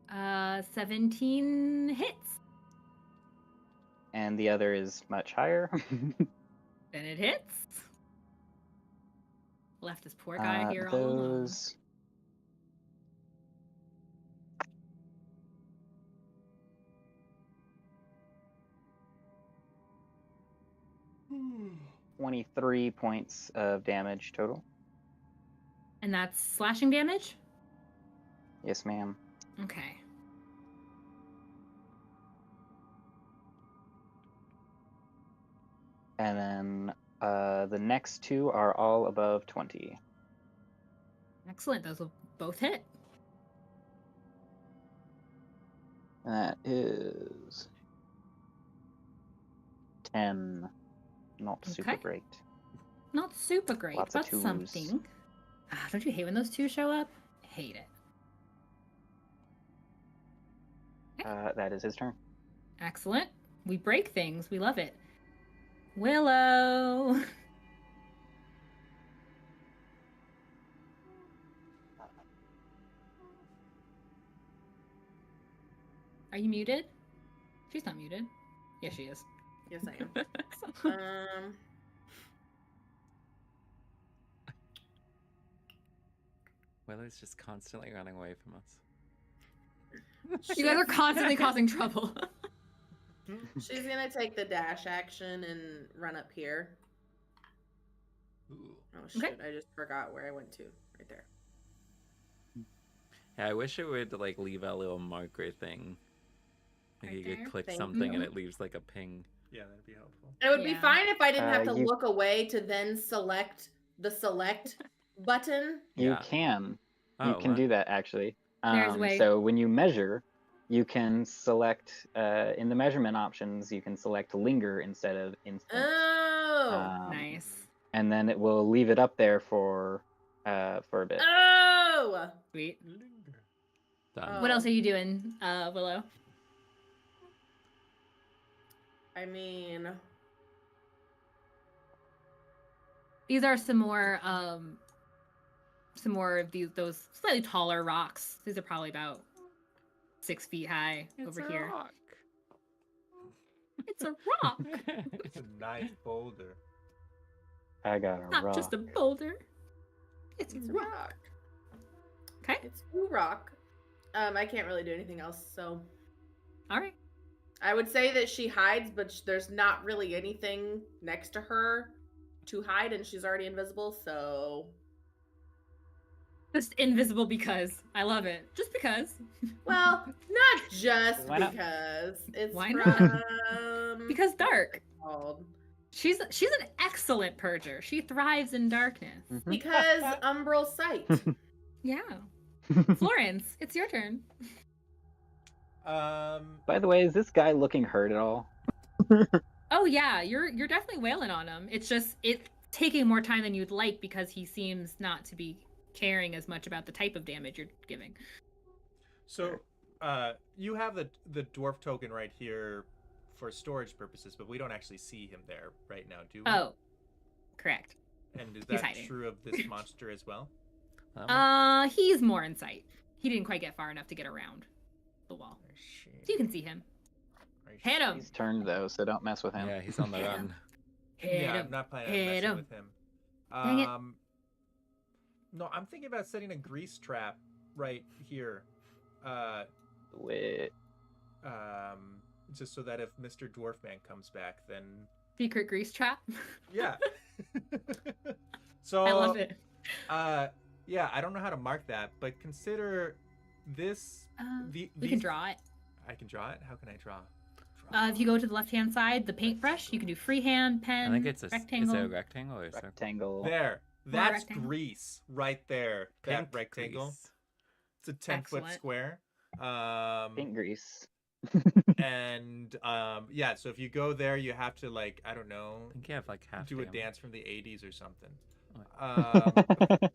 Speaker 2: 17 hits.
Speaker 5: And the other is much higher.
Speaker 2: Then it hits. Left this poor guy here all alone.
Speaker 5: Those... $23 points of damage total.
Speaker 2: And that's slashing damage?
Speaker 5: Yes, ma'am.
Speaker 2: Okay.
Speaker 5: And then the next 2 are all above 20.
Speaker 2: Excellent. Those will both hit.
Speaker 5: And that is 10. Not super
Speaker 2: Okay.
Speaker 5: great.
Speaker 2: Not super great,
Speaker 5: Lots of
Speaker 2: but
Speaker 5: twos.
Speaker 2: something. Don't you hate when those 2 show up? Hate it.
Speaker 5: That is his turn.
Speaker 2: Excellent. We break things. We love it. Willow. Are you muted? She's not muted. Yes, she is.
Speaker 3: Yes, I am.
Speaker 1: Willow's just constantly running away from us.
Speaker 2: You guys are constantly causing trouble.
Speaker 3: She's gonna take the dash action and run up here.
Speaker 4: Ooh.
Speaker 3: Oh shoot!
Speaker 2: Okay.
Speaker 3: I just forgot where I went to. Right there.
Speaker 1: Yeah, I wish it would leave a little marker thing. Like
Speaker 2: Right
Speaker 1: you
Speaker 2: there?
Speaker 1: could click
Speaker 3: Thank
Speaker 1: something and
Speaker 2: you.
Speaker 1: it leaves like a ping.
Speaker 4: Yeah, that'd be helpful.
Speaker 3: It would be
Speaker 2: Yeah.
Speaker 3: fine if I didn't have to
Speaker 5: You-
Speaker 3: look away to then select the select button?
Speaker 5: You
Speaker 1: Yeah.
Speaker 5: can.
Speaker 1: Oh,
Speaker 5: You can
Speaker 1: what?
Speaker 5: do that actually.
Speaker 2: There's a way.
Speaker 5: So when you measure, you can select in the measurement options. You can select linger instead of instant.
Speaker 3: Oh.
Speaker 2: Nice.
Speaker 5: And then it will leave it up there for a bit.
Speaker 3: Oh.
Speaker 2: Sweet.
Speaker 1: Done.
Speaker 2: What else are you doing, Willow?
Speaker 3: I mean,
Speaker 2: These are some more of those slightly taller rocks. These are probably about 6 feet high over here.
Speaker 1: Rock.
Speaker 2: It's a rock.
Speaker 4: It's a nice boulder.
Speaker 5: I got a
Speaker 2: Not
Speaker 5: rock.
Speaker 2: just a boulder. It's a
Speaker 3: it's a
Speaker 2: rock.
Speaker 3: rock.
Speaker 2: Okay.
Speaker 3: It's a rock. I can't really do anything else, so
Speaker 2: All right.
Speaker 3: I would say that she hides, but there's not really anything next to her to hide, and she's already invisible, so
Speaker 2: Just invisible because. I love it. Just because.
Speaker 3: well, not just
Speaker 5: Why not?
Speaker 3: because it's
Speaker 2: Why
Speaker 3: from
Speaker 2: not? Because dark.
Speaker 3: called
Speaker 2: She's an excellent purger. She thrives in darkness.
Speaker 5: Mhm.
Speaker 3: because umbral sight.
Speaker 2: Yeah. Florence, it's your turn.
Speaker 5: By the way, is this guy looking hurt at all?
Speaker 2: Oh yeah, you're definitely wailing on him. It's taking more time than you'd like because he seems not to be caring as much about the type of damage you're giving.
Speaker 4: So, you have the dwarf token right here for storage purposes, but we don't actually see him there right now, do we?
Speaker 2: Oh, correct.
Speaker 4: And is
Speaker 2: he's
Speaker 4: that
Speaker 2: hiding.
Speaker 4: true of this monster as well?
Speaker 2: He's more in sight. He didn't quite get far enough to get around the wall. So you can see him. Hit him.
Speaker 5: He's turned though, so don't mess with him.
Speaker 1: Yeah, he's on the
Speaker 2: Hit
Speaker 1: run.
Speaker 2: him. Hit
Speaker 4: Yeah,
Speaker 2: him.
Speaker 4: I'm not planning on
Speaker 2: Hit
Speaker 4: messing
Speaker 2: him.
Speaker 4: with him.
Speaker 2: Dang it.
Speaker 4: No, I'm thinking about setting a grease trap right here.
Speaker 5: Wait.
Speaker 4: Just so that if Mr. Dwarfman comes back, then
Speaker 2: Secret grease trap.
Speaker 4: yeah. So
Speaker 2: I love it.
Speaker 4: Yeah, I don't know how to mark that, but consider this.
Speaker 2: We can draw it.
Speaker 4: I can draw it. How can I draw?
Speaker 2: If you go to the left-hand side, the paintbrush, you can do freehand, pen,
Speaker 1: I think it's
Speaker 2: rectangle.
Speaker 1: Is it a rectangle or a circle?
Speaker 5: Rectangle.
Speaker 4: There. That's
Speaker 2: rectangle.
Speaker 4: grease right there.
Speaker 1: Pink
Speaker 4: That rectangle.
Speaker 1: grease.
Speaker 4: It's a 10-foot
Speaker 2: Excellent.
Speaker 4: square.
Speaker 5: Pink grease.
Speaker 4: And yeah, so if you go there, you have to like, I don't know,
Speaker 1: I think you have like half
Speaker 4: do a
Speaker 1: damage.
Speaker 4: dance from the 80s or something.
Speaker 5: Dex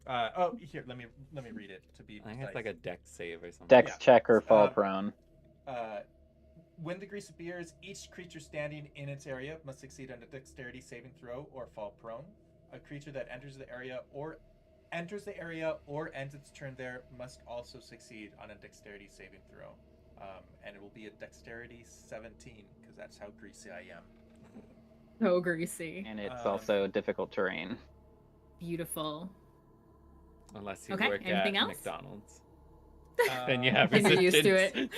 Speaker 4: Oh, here, let me read it to be
Speaker 1: I think
Speaker 4: precise.
Speaker 1: it's like a deck save or something.
Speaker 4: Yeah.
Speaker 5: check or fall
Speaker 4: Um,
Speaker 5: prone.
Speaker 4: When the grease appears, each creature standing in its area must succeed on a dexterity saving throw or fall prone. A creature that enters the area or ends its turn there must also succeed on a dexterity saving throw. And it will be a dexterity 17 because that's how greasy I am.
Speaker 2: So greasy.
Speaker 5: And it's
Speaker 4: um,
Speaker 5: also difficult terrain.
Speaker 2: Beautiful.
Speaker 1: Unless you
Speaker 2: Okay,
Speaker 1: work
Speaker 2: anything
Speaker 1: at
Speaker 2: else?
Speaker 1: McDonald's. Then you have
Speaker 2: Then you're used to
Speaker 1: resistance.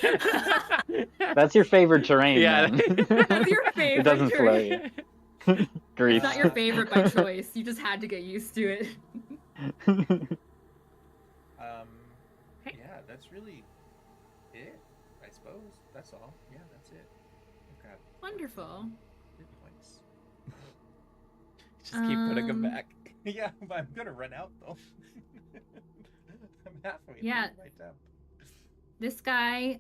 Speaker 5: That's your favorite terrain,
Speaker 1: Yeah.
Speaker 5: man.
Speaker 2: That's your favorite
Speaker 5: It doesn't slow
Speaker 2: terrain.
Speaker 5: you. Grease.
Speaker 2: It's not your favorite by choice. You just had to get used to it. Okay.
Speaker 4: Yeah, that's really it, I suppose. That's all. Yeah, that's it. I've got
Speaker 2: Wonderful.
Speaker 4: hit points.
Speaker 1: Just keep putting them
Speaker 2: Um,
Speaker 1: back.
Speaker 4: Yeah, but I'm gonna run out though. I'm halfway.
Speaker 2: Yeah.
Speaker 4: through my temp.
Speaker 2: This guy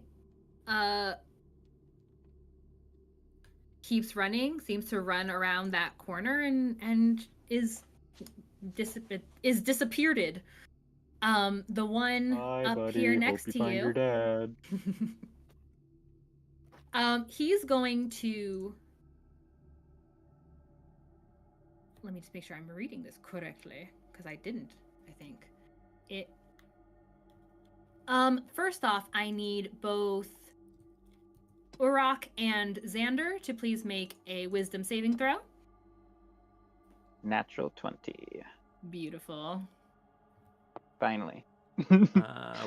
Speaker 2: keeps running, seems to run around that corner and is disappeared. The one up here next to you.
Speaker 5: Dad.
Speaker 2: He's going to. Let me just make sure I'm reading this correctly, because I didn't, I think. It. First off, I need both Urok and Xander to please make a wisdom saving throw.
Speaker 5: Natural 20.
Speaker 2: Beautiful.
Speaker 5: Finally.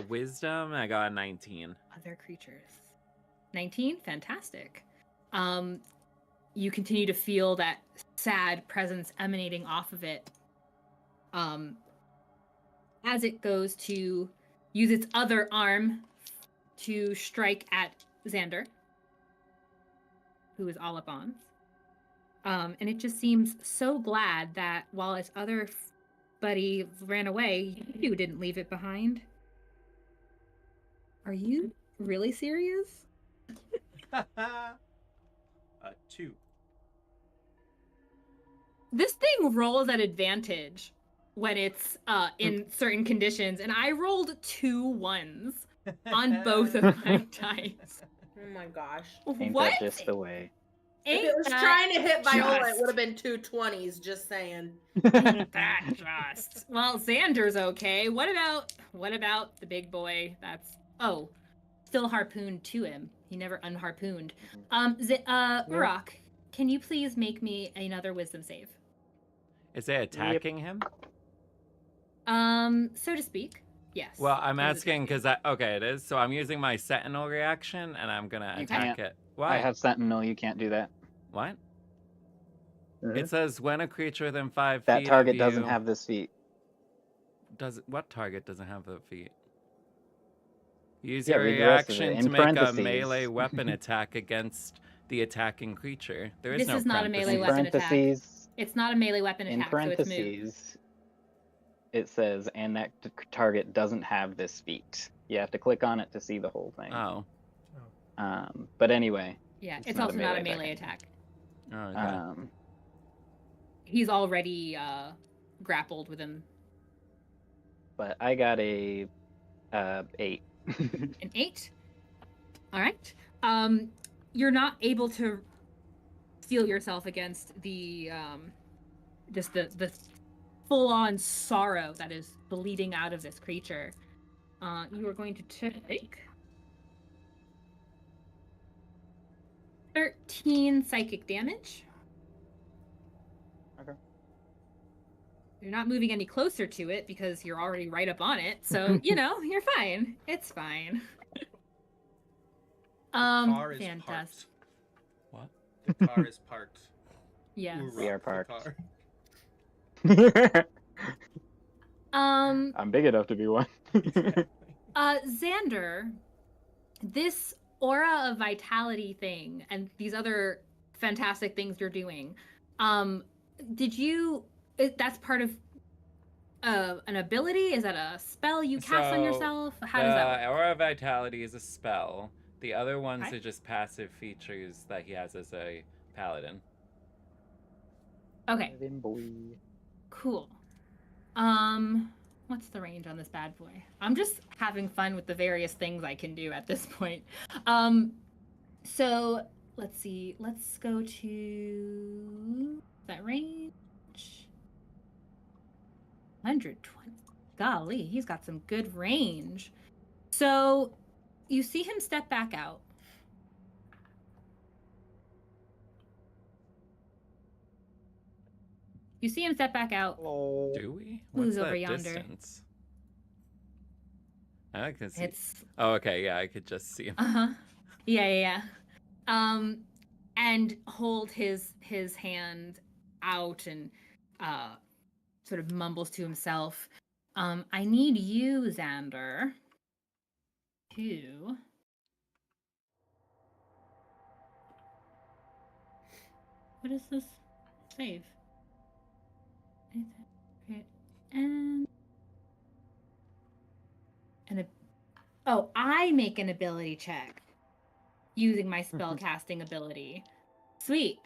Speaker 1: Wisdom, I got a 19.
Speaker 2: Other creatures. 19? Fantastic. You continue to feel that sad presence emanating off of it. As it goes to use its other arm to strike at Xander, who is all up on. And it just seems so glad that while its other buddy ran away. You didn't leave it behind. Are you really serious?
Speaker 4: 2.
Speaker 2: This thing rolls at advantage when it's in certain conditions, and I rolled 2 1s on both of my dice.
Speaker 3: Oh my gosh.
Speaker 5: Ain't
Speaker 2: What?
Speaker 5: that just the way?
Speaker 3: If
Speaker 2: Ain't
Speaker 3: it was
Speaker 2: that
Speaker 3: trying to hit Viola, it
Speaker 2: just?
Speaker 3: would have been 2 20s, just saying.
Speaker 2: Ain't that just? Well, Xander's okay. What about the big boy? That's still harpooned to him. He never unharpooned. Urok, can you please make me another wisdom save?
Speaker 1: Is it attacking him?
Speaker 2: So to speak. Yes.
Speaker 1: Well, I'm
Speaker 2: it is
Speaker 1: asking
Speaker 2: attacking.
Speaker 1: because it is. So I'm using my Sentinel reaction, and I'm gonna
Speaker 5: You
Speaker 1: attack
Speaker 5: can't.
Speaker 1: it. What?
Speaker 5: I have Sentinel. You can't do that.
Speaker 1: What?
Speaker 5: Mhm.
Speaker 1: It says when a creature within 5
Speaker 5: That
Speaker 1: feet
Speaker 5: target
Speaker 1: of
Speaker 5: doesn't
Speaker 1: you-
Speaker 5: have this feat.
Speaker 1: What target doesn't have the feat? Use
Speaker 5: Yeah,
Speaker 1: your
Speaker 5: read the rest of it.
Speaker 1: reaction
Speaker 5: In
Speaker 1: to make a
Speaker 5: parentheses.
Speaker 1: melee weapon attack against the attacking creature. There is
Speaker 2: This
Speaker 1: no
Speaker 2: is not a melee
Speaker 5: In
Speaker 2: weapon attack.
Speaker 5: parentheses,
Speaker 2: It's not a melee weapon
Speaker 5: in
Speaker 2: attack, so it's moot.
Speaker 5: parentheses, it says, and that target doesn't have this feat. You have to click on it to see the whole thing.
Speaker 1: Oh.
Speaker 5: But anyway,
Speaker 2: Yeah,
Speaker 5: It's
Speaker 2: it's
Speaker 5: not a
Speaker 2: also not a
Speaker 5: melee
Speaker 2: melee attack.
Speaker 1: Oh, okay.
Speaker 2: He's already grappled with him.
Speaker 5: but I got a 8.
Speaker 2: An 8. All right. You're not able to steel yourself against the just the full-on sorrow that is bleeding out of this creature. You are going to take 13 psychic damage.
Speaker 5: Okay.
Speaker 2: You're not moving any closer to it because you're already right up on it. So, you're fine. It's fine.
Speaker 4: Car is
Speaker 2: Fantastic.
Speaker 1: What?
Speaker 4: The car is parked.
Speaker 2: Yes.
Speaker 5: We are
Speaker 4: Urok the
Speaker 5: parked.
Speaker 4: car.
Speaker 2: Um,
Speaker 5: I'm big enough to be one.
Speaker 2: Xander, this aura of vitality thing and these other fantastic things you're doing, that's part of an ability? Is that a spell you cast on yourself? How does that work?
Speaker 1: Aura of Vitality is a spell. The other ones
Speaker 2: Okay.
Speaker 1: are just passive features that he has as a paladin.
Speaker 2: Okay,
Speaker 5: Boy.
Speaker 2: cool. What's the range on this bad boy? I'm just having fun with the various things I can do at this point. So let's see. Let's go to that range. 120. Golly, he's got some good range. So you see him step back out. You see him step back out.
Speaker 1: Do we?
Speaker 2: Who's
Speaker 1: What's
Speaker 2: over
Speaker 1: that
Speaker 2: yonder?
Speaker 1: distance? I can see.
Speaker 2: It's
Speaker 1: Oh, okay. Yeah, I could just see him.
Speaker 2: Yeah. And hold his hand out and sort of mumbles to himself. I need you, Xander, to what is this? Save. And I make an ability check using my spell casting ability. Sweet.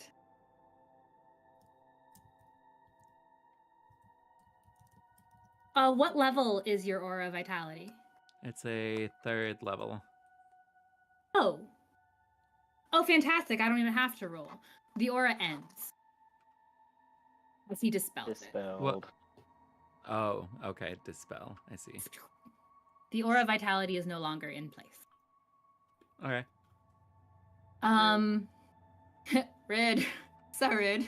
Speaker 2: What level is your aura vitality?
Speaker 1: It's a 3rd level.
Speaker 2: Oh, fantastic. I don't even have to roll. The aura ends as he dispels it.
Speaker 5: Dispelled.
Speaker 1: Oh, okay. Dispel. I see.
Speaker 2: The aura vitality is no longer in place.
Speaker 1: Okay.
Speaker 2: Red. So red.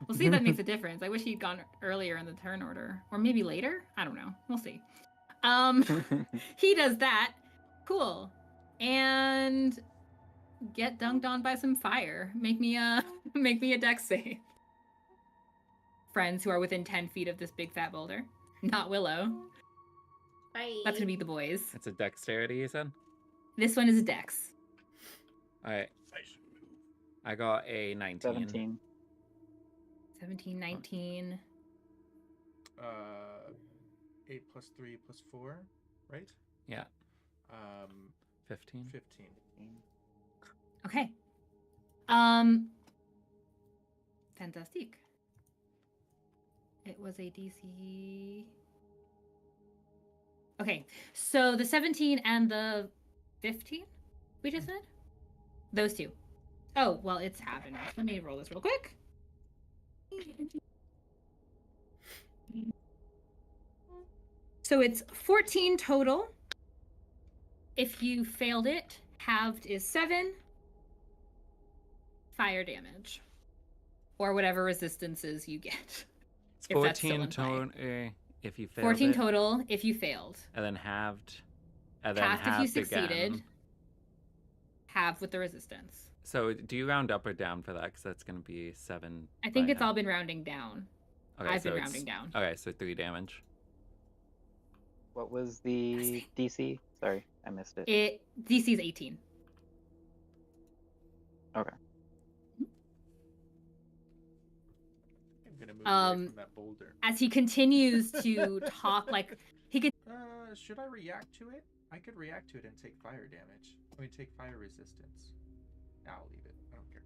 Speaker 2: We'll see if that makes a difference. I wish he'd gone earlier in the turn order. Or maybe later? I don't know. We'll see. He does that. Cool. And get dunked on by some fire. Make me a dex save. Friends who are within 10 feet of this big fat boulder. Not Willow.
Speaker 3: Bye.
Speaker 2: That's gonna be the boys.
Speaker 1: It's a dexterity, you said?
Speaker 2: This one is a dex.
Speaker 1: Alright. I got a 19.
Speaker 5: 17.
Speaker 2: 17, 19.
Speaker 4: 8 plus 3 plus 4, right?
Speaker 1: Yeah.
Speaker 4: 15.
Speaker 1: 15.
Speaker 4: 15.
Speaker 2: Okay. Fantastic. It was a DC. Okay, so the 17 and the 15 we just said? Those two. Oh, well, it's half enough. Let me roll this real quick. So it's 14 total. If you failed it, halved is 7 fire damage. Or whatever resistances you get.
Speaker 1: It's
Speaker 2: if that's still
Speaker 1: 14
Speaker 2: in play.
Speaker 1: total if you failed
Speaker 2: 14
Speaker 1: it,
Speaker 2: total if you failed.
Speaker 1: and then halved, and then
Speaker 2: Halved if you
Speaker 1: halved
Speaker 2: succeeded.
Speaker 1: again.
Speaker 2: Halved with the resistance.
Speaker 1: So do you round up or down for that? Because that's going to be 7.
Speaker 2: I think
Speaker 1: by
Speaker 2: it's
Speaker 1: now.
Speaker 2: all been rounding down.
Speaker 1: Okay,
Speaker 2: I've
Speaker 1: so
Speaker 2: been
Speaker 1: it's-
Speaker 2: rounding down.
Speaker 1: Okay, so 3 damage.
Speaker 5: What was the DC? Sorry, I missed it.
Speaker 2: It DC is 18.
Speaker 5: Okay.
Speaker 4: I'm gonna move away from that boulder.
Speaker 2: As he continues to talk, like he could.
Speaker 4: Should I react to it? I could react to it and take fire damage. I mean, take fire resistance. I'll leave it. I don't care.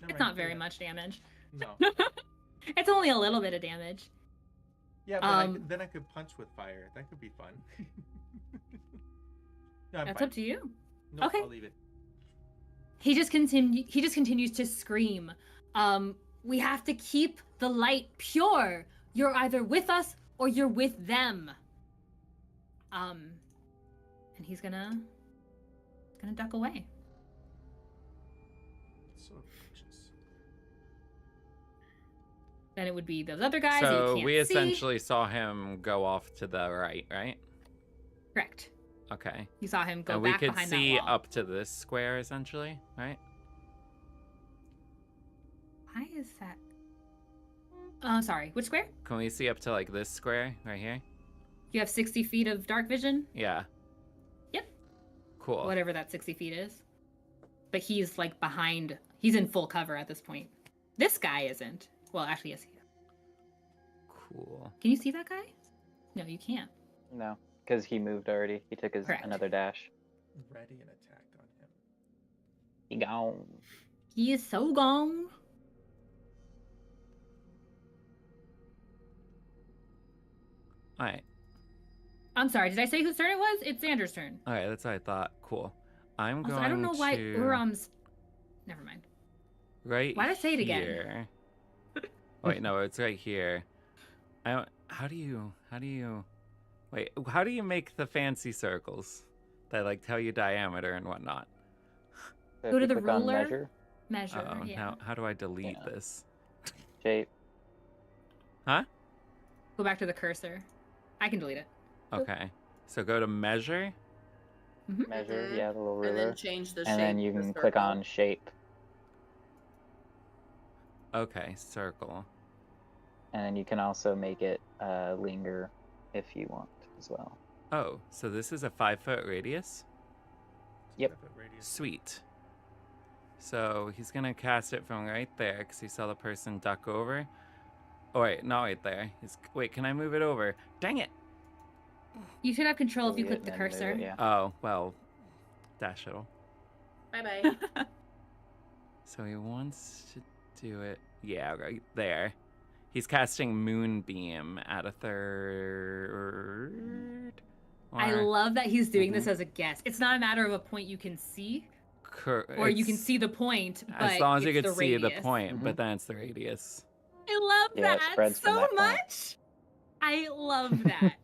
Speaker 4: Never
Speaker 2: It's
Speaker 4: mind,
Speaker 2: not very
Speaker 4: yeah.
Speaker 2: much damage.
Speaker 4: No.
Speaker 2: It's only a little bit of damage.
Speaker 4: Yeah, but then I could punch with fire. That could be fun. No, I'm
Speaker 2: That's
Speaker 4: fine.
Speaker 2: up to you.
Speaker 4: No,
Speaker 2: Okay.
Speaker 4: I'll leave it.
Speaker 2: He just continues to scream. We have to keep the light pure. You're either with us or you're with them. And he's gonna duck away.
Speaker 4: So obnoxious.
Speaker 2: Then it would be those other guys that you
Speaker 1: So
Speaker 2: can't
Speaker 1: we
Speaker 2: see.
Speaker 1: essentially saw him go off to the right, right?
Speaker 2: Correct.
Speaker 1: Okay.
Speaker 2: You saw him go
Speaker 1: And we
Speaker 2: back
Speaker 1: could
Speaker 2: behind
Speaker 1: see
Speaker 2: that wall.
Speaker 1: up to this square, essentially, right?
Speaker 2: Why is that? Sorry. Which square?
Speaker 1: Can we see up to, like, this square right here?
Speaker 2: You have 60 feet of dark vision.
Speaker 1: Yeah.
Speaker 2: Yep.
Speaker 1: Cool.
Speaker 2: Whatever that 60 feet is. But he's like behind. He's in full cover at this point. This guy isn't. Well, actually, yes, he is.
Speaker 1: Cool.
Speaker 2: Can you see that guy? No, you can't.
Speaker 5: No, because he moved already. He took his
Speaker 2: Correct.
Speaker 5: another dash.
Speaker 4: Ready and attacked on him.
Speaker 5: He gone.
Speaker 2: He is so gone.
Speaker 1: All right.
Speaker 2: I'm sorry. Did I say whose turn it was? It's Xander's turn.
Speaker 1: All right, that's what I thought. Cool. I'm
Speaker 2: Also,
Speaker 1: going
Speaker 2: I don't know why
Speaker 1: to...
Speaker 2: Uram's. Never mind.
Speaker 1: Right
Speaker 2: Why'd I say it again?
Speaker 1: here. Wait, no, it's right here. I don't... How do you... Wait, how do you make the fancy circles that, like, tell you diameter and whatnot?
Speaker 5: So
Speaker 2: Go
Speaker 5: if
Speaker 2: to
Speaker 5: you
Speaker 2: the
Speaker 5: click on
Speaker 2: ruler.
Speaker 5: measure,
Speaker 2: Measure.
Speaker 1: Oh,
Speaker 2: Yeah.
Speaker 1: now how do I delete
Speaker 5: Yeah.
Speaker 1: this?
Speaker 5: shape.
Speaker 1: Huh?
Speaker 2: Go back to the cursor. I can delete it.
Speaker 1: Okay. So go to measure.
Speaker 5: Measure,
Speaker 3: Mhm.
Speaker 5: yeah, the little
Speaker 3: And
Speaker 5: ruler.
Speaker 3: then change the shape.
Speaker 5: And then you
Speaker 3: of the
Speaker 5: can click
Speaker 3: circle.
Speaker 5: on shape.
Speaker 1: Okay, circle.
Speaker 5: And then you can also make it linger if you want as well.
Speaker 1: Oh, so this is a 5-foot radius?
Speaker 5: Yep.
Speaker 4: 5 foot radius.
Speaker 1: Sweet. So he's gonna cast it from right there because he saw the person duck over. Oh wait, not right there. Wait, can I move it over? Dang it!
Speaker 2: You should have control if you
Speaker 5: Delete
Speaker 2: click
Speaker 5: it
Speaker 2: the
Speaker 5: and then move
Speaker 2: cursor.
Speaker 5: it, yeah.
Speaker 1: Oh, well, dash it'll.
Speaker 3: Bye bye.
Speaker 1: So he wants to do it. Yeah, right there. He's casting Moonbeam at a third.
Speaker 2: I
Speaker 1: or
Speaker 2: love that he's doing this
Speaker 5: Mhm.
Speaker 2: as a guess. It's not a matter of a point you can see,
Speaker 1: cur-
Speaker 2: or you can
Speaker 1: it's-
Speaker 2: see the point, but
Speaker 1: as long as you
Speaker 2: it's
Speaker 1: can
Speaker 2: the
Speaker 1: see the
Speaker 2: radius.
Speaker 1: point, but
Speaker 5: Mhm.
Speaker 1: then it's the radius.
Speaker 2: I love
Speaker 5: Yeah, it
Speaker 2: that
Speaker 5: spreads from
Speaker 2: so
Speaker 5: that point.
Speaker 2: much. I love that.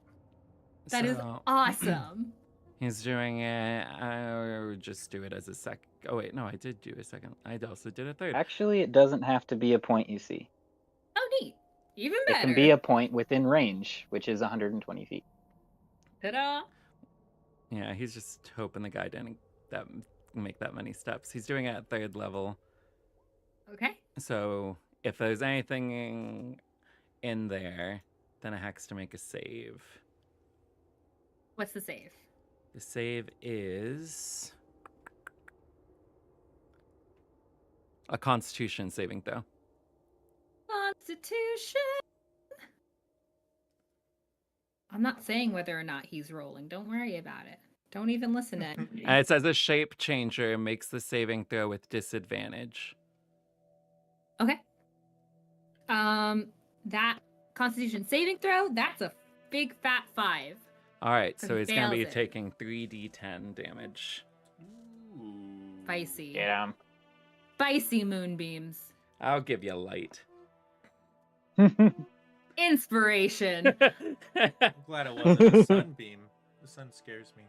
Speaker 2: That is
Speaker 1: So,
Speaker 2: awesome.
Speaker 1: He's doing it. I would just do it as a sec. Oh wait, no, I did do a second. I also did a third.
Speaker 5: Actually, it doesn't have to be a point you see.
Speaker 2: Oh, neat. Even
Speaker 5: It
Speaker 2: better.
Speaker 5: can be a point within range, which is 120 feet.
Speaker 2: Ta-da.
Speaker 1: Yeah, he's just hoping the guy didn't make that many steps. He's doing it at 3rd level.
Speaker 2: Okay.
Speaker 1: So if there's anything in there, then it has to make a save.
Speaker 2: What's the save?
Speaker 1: The save is a Constitution saving throw.
Speaker 2: Constitution. I'm not saying whether or not he's rolling. Don't worry about it. Don't even listen to anything.
Speaker 1: And it says a shape changer makes the saving throw with disadvantage.
Speaker 2: Okay. That Constitution saving throw, that's a big fat 5.
Speaker 1: All right,
Speaker 2: So
Speaker 1: so
Speaker 2: he
Speaker 1: he's going to be
Speaker 2: fails it.
Speaker 1: taking 3d10 damage.
Speaker 2: Spicy.
Speaker 5: Yeah.
Speaker 2: Spicy moonbeams.
Speaker 1: I'll give you light.
Speaker 2: Inspiration.
Speaker 4: I'm glad it wasn't a sunbeam. The sun scares me.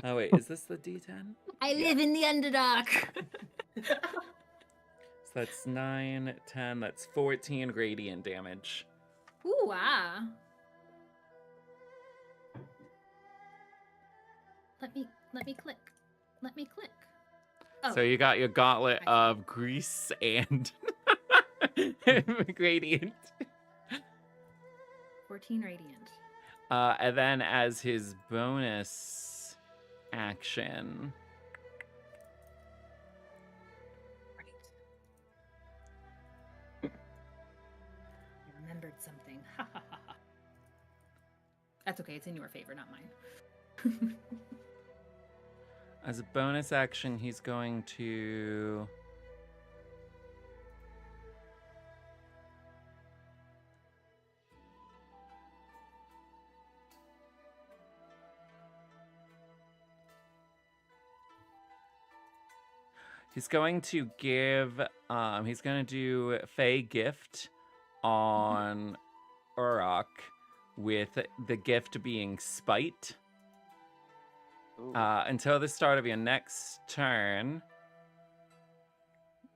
Speaker 1: Oh, wait, is this the d10?
Speaker 2: I live in the Underdark.
Speaker 1: So that's 9, 10, that's 14 radiant damage.
Speaker 2: Ooh, ah. Let me click. Let me click. Oh,
Speaker 1: So you got your gauntlet of grease and radiant.
Speaker 2: 14 radiant.
Speaker 1: And then as his bonus action,
Speaker 2: Right. I remembered something. That's okay. It's in your favor, not mine.
Speaker 1: as a bonus action, he's going to... He's going to give, he's going to do Fey Gift on Urok with the gift being Spite.
Speaker 5: Ooh.
Speaker 1: Until the start of your next turn,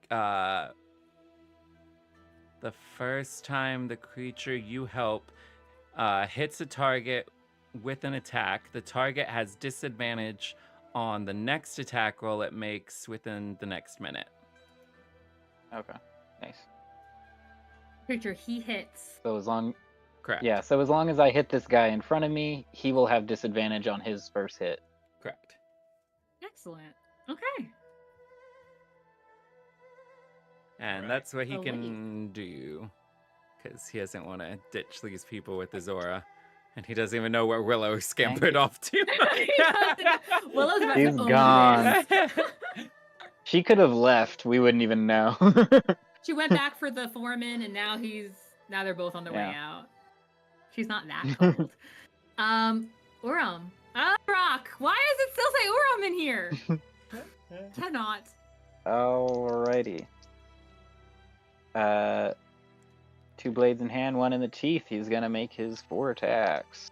Speaker 1: the first time the creature you help hits a target with an attack, the target has disadvantage on the next attack roll it makes within the next minute.
Speaker 5: Okay. Nice.
Speaker 2: Creature he hits.
Speaker 5: So as long
Speaker 1: Correct.
Speaker 5: Yeah, so as long as I hit this guy in front of me, he will have disadvantage on his first hit.
Speaker 1: Correct.
Speaker 2: Excellent. Okay.
Speaker 1: And
Speaker 4: Right.
Speaker 1: that's what he
Speaker 2: Oh,
Speaker 1: can do. Because he doesn't want to ditch these people with his aura. And he doesn't even know where Willow scampered off to.
Speaker 2: Willow's about
Speaker 5: He's
Speaker 2: to own
Speaker 5: gone.
Speaker 2: this.
Speaker 5: She could have left. We wouldn't even know.
Speaker 2: She went back for the foreman, and now they're both on their way
Speaker 5: Yeah.
Speaker 2: out. She's not that cold. Urum. Rock. Why does it still say Urum in here? Cannot.
Speaker 5: Alrighty. 2 blades in hand, 1 in the teeth. He's gonna make his 4 attacks.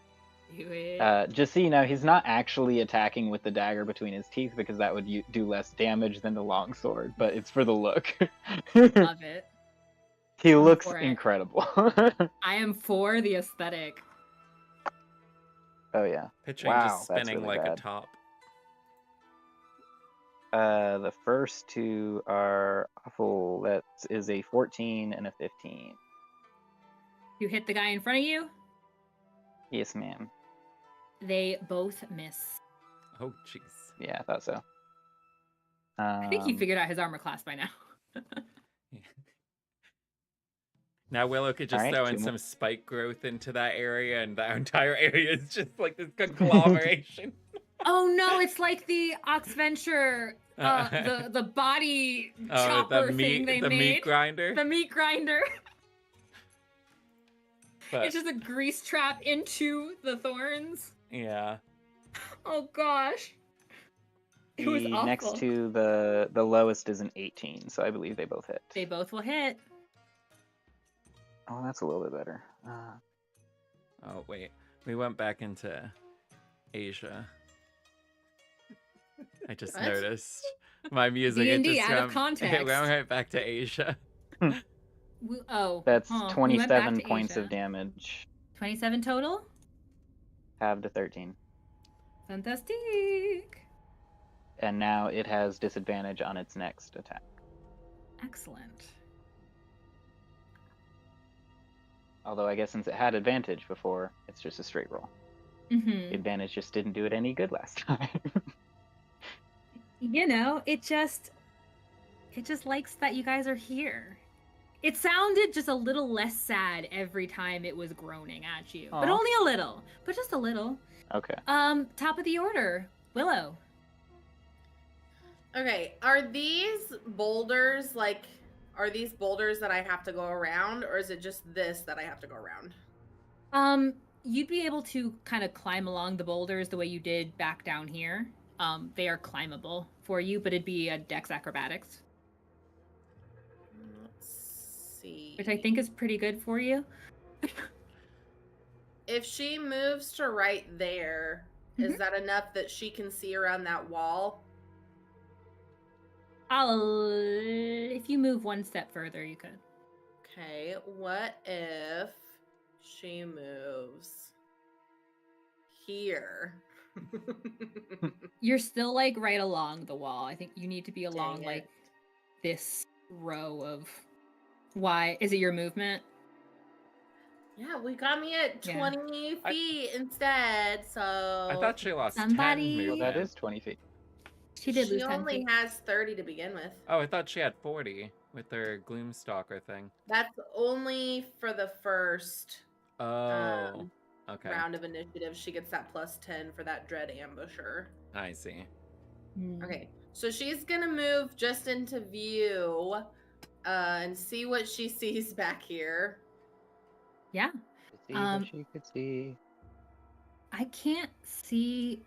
Speaker 2: Do it.
Speaker 5: Just so you know, he's not actually attacking with the dagger between his teeth because that would do less damage than the longsword, but it's for the look.
Speaker 2: Love it.
Speaker 5: He looks
Speaker 2: for it.
Speaker 5: incredible.
Speaker 2: I am for the aesthetic.
Speaker 5: Oh yeah.
Speaker 1: Picturing
Speaker 5: Wow,
Speaker 1: just
Speaker 5: that's
Speaker 1: spinning
Speaker 5: really
Speaker 1: like
Speaker 5: bad.
Speaker 1: a top.
Speaker 5: The first 2 are awful. That is a 14 and a 15.
Speaker 2: You hit the guy in front of you.
Speaker 5: Yes, ma'am.
Speaker 2: They both miss.
Speaker 1: Oh, jeez.
Speaker 5: Yeah, I thought so.
Speaker 2: I think he figured out his armor class by now.
Speaker 1: Now Willow could just
Speaker 5: Alright,
Speaker 1: throw in
Speaker 5: 2 more.
Speaker 1: some spike growth into that area, and that entire area is just like this conglomeration.
Speaker 2: Oh no, it's like the Oxventure, the body chopper thing they
Speaker 1: the
Speaker 2: made.
Speaker 1: meat grinder.
Speaker 2: The meat grinder.
Speaker 1: But,
Speaker 2: It's just a grease trap into the thorns.
Speaker 1: yeah.
Speaker 2: Oh gosh. It was
Speaker 5: The
Speaker 2: awful.
Speaker 5: next 2, the lowest is an 18, so I believe they both hit.
Speaker 2: They both will hit.
Speaker 5: Oh, that's a little bit better.
Speaker 1: Oh wait, we went back into Asia. I just
Speaker 3: What?
Speaker 1: noticed my music. It
Speaker 2: D&D
Speaker 1: just
Speaker 2: out of
Speaker 1: went,
Speaker 2: context.
Speaker 1: It went right back to Asia.
Speaker 5: That's
Speaker 2: we went back
Speaker 5: 27
Speaker 2: to
Speaker 5: points of
Speaker 2: Asia.
Speaker 5: damage.
Speaker 2: 27 total?
Speaker 5: Halved to 13.
Speaker 2: Fantastic.
Speaker 5: And now it has disadvantage on its next attack.
Speaker 2: Excellent.
Speaker 5: Although I guess since it had advantage before, it's just a straight roll.
Speaker 2: Mm-hmm.
Speaker 5: The advantage just didn't do it any good last time.
Speaker 2: You know, it just likes that you guys are here. It sounded just a little less sad every time it was groaning at you. But
Speaker 5: Aw.
Speaker 2: only a little. But just a little.
Speaker 5: Okay.
Speaker 2: Top of the order. Willow.
Speaker 3: Okay, are these boulders that I have to go around, or is it just this that I have to go around?
Speaker 2: You'd be able to kind of climb along the boulders the way you did back down here. They are climbable for you, but it'd be a dex acrobatics,
Speaker 3: Let's see.
Speaker 2: which I think is pretty good for you.
Speaker 3: If she moves to right there, is that enough that she can see around that wall?
Speaker 2: If you move one step further, you could.
Speaker 3: Okay, what if she moves here?
Speaker 2: You're still like right along the wall. I think you need to be along
Speaker 3: Dang
Speaker 2: like
Speaker 3: it.
Speaker 2: this row of. Why is it your movement?
Speaker 3: Yeah, we got me at
Speaker 2: Yeah.
Speaker 3: 20 feet instead, so
Speaker 1: I thought she lost
Speaker 2: Somebody-
Speaker 1: 10
Speaker 5: Well, that
Speaker 1: movement.
Speaker 5: is 20 feet.
Speaker 2: She did
Speaker 3: she
Speaker 2: lose 10
Speaker 3: only
Speaker 2: feet.
Speaker 3: has 30 to begin with.
Speaker 1: Oh, I thought she had 40 with her Gloomstalker thing.
Speaker 3: That's only for the first
Speaker 1: Oh, okay.
Speaker 3: round of initiative. She gets that plus 10 for that dread ambusher.
Speaker 1: I see.
Speaker 2: Mm.
Speaker 3: Okay, so she's gonna move just into view and see what she sees back here.
Speaker 2: Yeah.
Speaker 5: See
Speaker 2: Um,
Speaker 5: what she could see.
Speaker 2: I can't see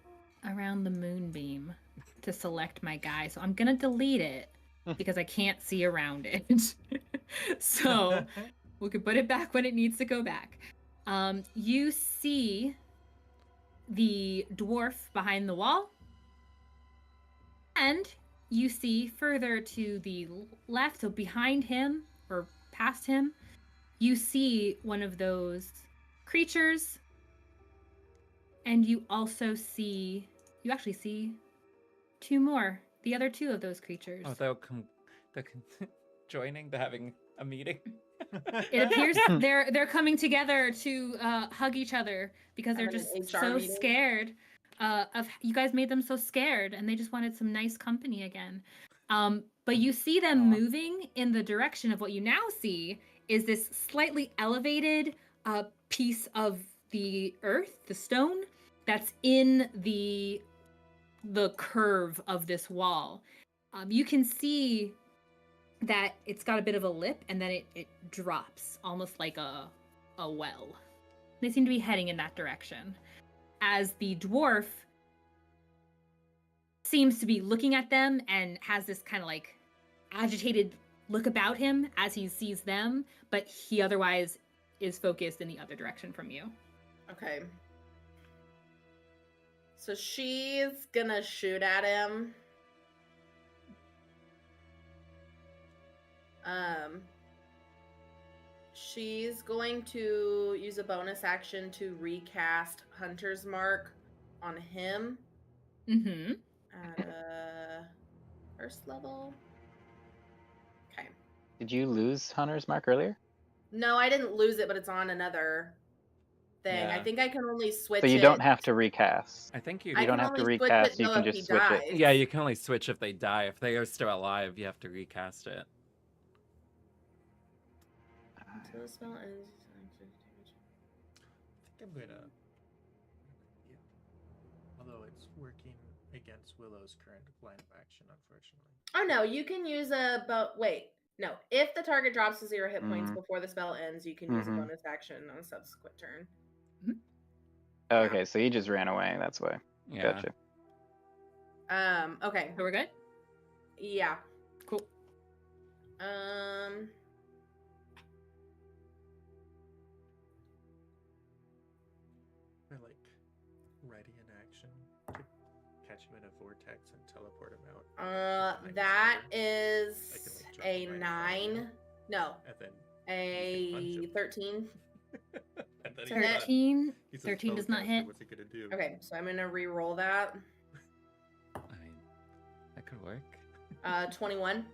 Speaker 2: around the moonbeam to select my guy, so I'm gonna delete it because I can't see around it. So we could put it back when it needs to go back. You see the dwarf behind the wall, and you see further to the left, so behind him or past him, you see one of those creatures, and you also see, you actually see two more, the other two of those creatures.
Speaker 1: Oh, they're joining, they're having a meeting.
Speaker 2: It appears they're coming together to hug each other because they're
Speaker 3: Having an
Speaker 2: just
Speaker 3: HR
Speaker 2: so
Speaker 3: meeting?
Speaker 2: scared of you guys made them so scared, and they just wanted some nice company again. But you see them
Speaker 5: Aw.
Speaker 2: moving in the direction of what you now see is this slightly elevated piece of the earth, the stone, that's in the curve of this wall. You can see that it's got a bit of a lip, and then it drops almost like a well. They seem to be heading in that direction. As the dwarf seems to be looking at them and has this kind of like agitated look about him as he sees them, but he otherwise is focused in the other direction from you.
Speaker 3: Okay. So she's gonna shoot at him. She's going to use a bonus action to recast Hunter's Mark on him
Speaker 2: Mm-hmm.
Speaker 3: at first level. Okay.
Speaker 5: Did you lose Hunter's Mark earlier?
Speaker 3: No, I didn't lose it, but it's on another thing.
Speaker 1: Yeah.
Speaker 3: I think I can only switch
Speaker 5: So you
Speaker 3: it.
Speaker 5: don't have to recast.
Speaker 1: I think
Speaker 3: I
Speaker 5: You don't
Speaker 3: can
Speaker 5: have to
Speaker 3: only switch
Speaker 5: recast,
Speaker 3: it,
Speaker 5: you
Speaker 3: though,
Speaker 5: can
Speaker 3: if
Speaker 5: just
Speaker 3: he
Speaker 5: switch it.
Speaker 3: dies.
Speaker 1: Yeah, you can only switch if they die. If they are still alive, you have to recast it.
Speaker 3: Until the spell ends.
Speaker 4: I think I'm gonna. Yeah. Although it's working against Willow's current line of action, unfortunately.
Speaker 3: Oh no, you can use a wait. No, if the target drops to 0 hit points
Speaker 5: Mhm.
Speaker 3: before the spell ends, you can use a
Speaker 5: Mhm.
Speaker 3: bonus action on a subsequent turn.
Speaker 5: Okay, so he just ran away. That's why.
Speaker 1: Yeah.
Speaker 5: Gotcha.
Speaker 3: Okay.
Speaker 2: So we're good?
Speaker 3: Yeah.
Speaker 2: Cool.
Speaker 4: I like ready in action to catch him in a vortex and teleport him out.
Speaker 3: That is
Speaker 4: I can, like, jump
Speaker 3: a
Speaker 4: right in front of
Speaker 3: 9. No,
Speaker 4: And then
Speaker 3: a
Speaker 4: punch him.
Speaker 3: 13.
Speaker 4: and then
Speaker 3: To hit.
Speaker 2: 13.
Speaker 4: he's a
Speaker 2: 13 does not
Speaker 4: spellcaster,
Speaker 2: hit.
Speaker 4: What's he gonna do?
Speaker 3: Okay, so I'm gonna re-roll that.
Speaker 1: I mean, that could work.
Speaker 3: 21.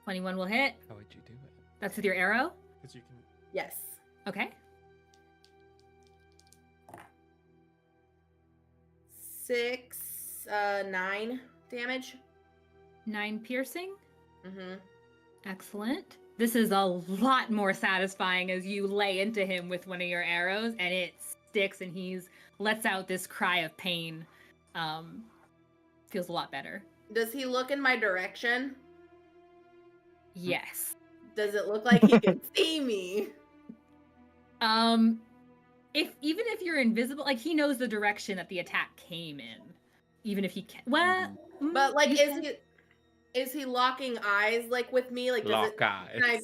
Speaker 2: 21 will hit.
Speaker 1: How would you do it?
Speaker 2: That's with your arrow?
Speaker 4: Because you can.
Speaker 3: Yes.
Speaker 2: Okay.
Speaker 3: 6, 9 damage.
Speaker 2: 9 piercing.
Speaker 3: Mm-hmm.
Speaker 2: Excellent. This is a lot more satisfying as you lay into him with one of your arrows, and it sticks, and he's lets out this cry of pain. Feels a lot better.
Speaker 3: Does he look in my direction?
Speaker 2: Yes.
Speaker 3: Does it look like he can see me?
Speaker 2: If you're invisible, like he knows the direction that the attack came in, even if he can. Well,
Speaker 3: But like,
Speaker 2: you said-
Speaker 3: is he locking eyes like with me? Like, does
Speaker 1: Lock eyes.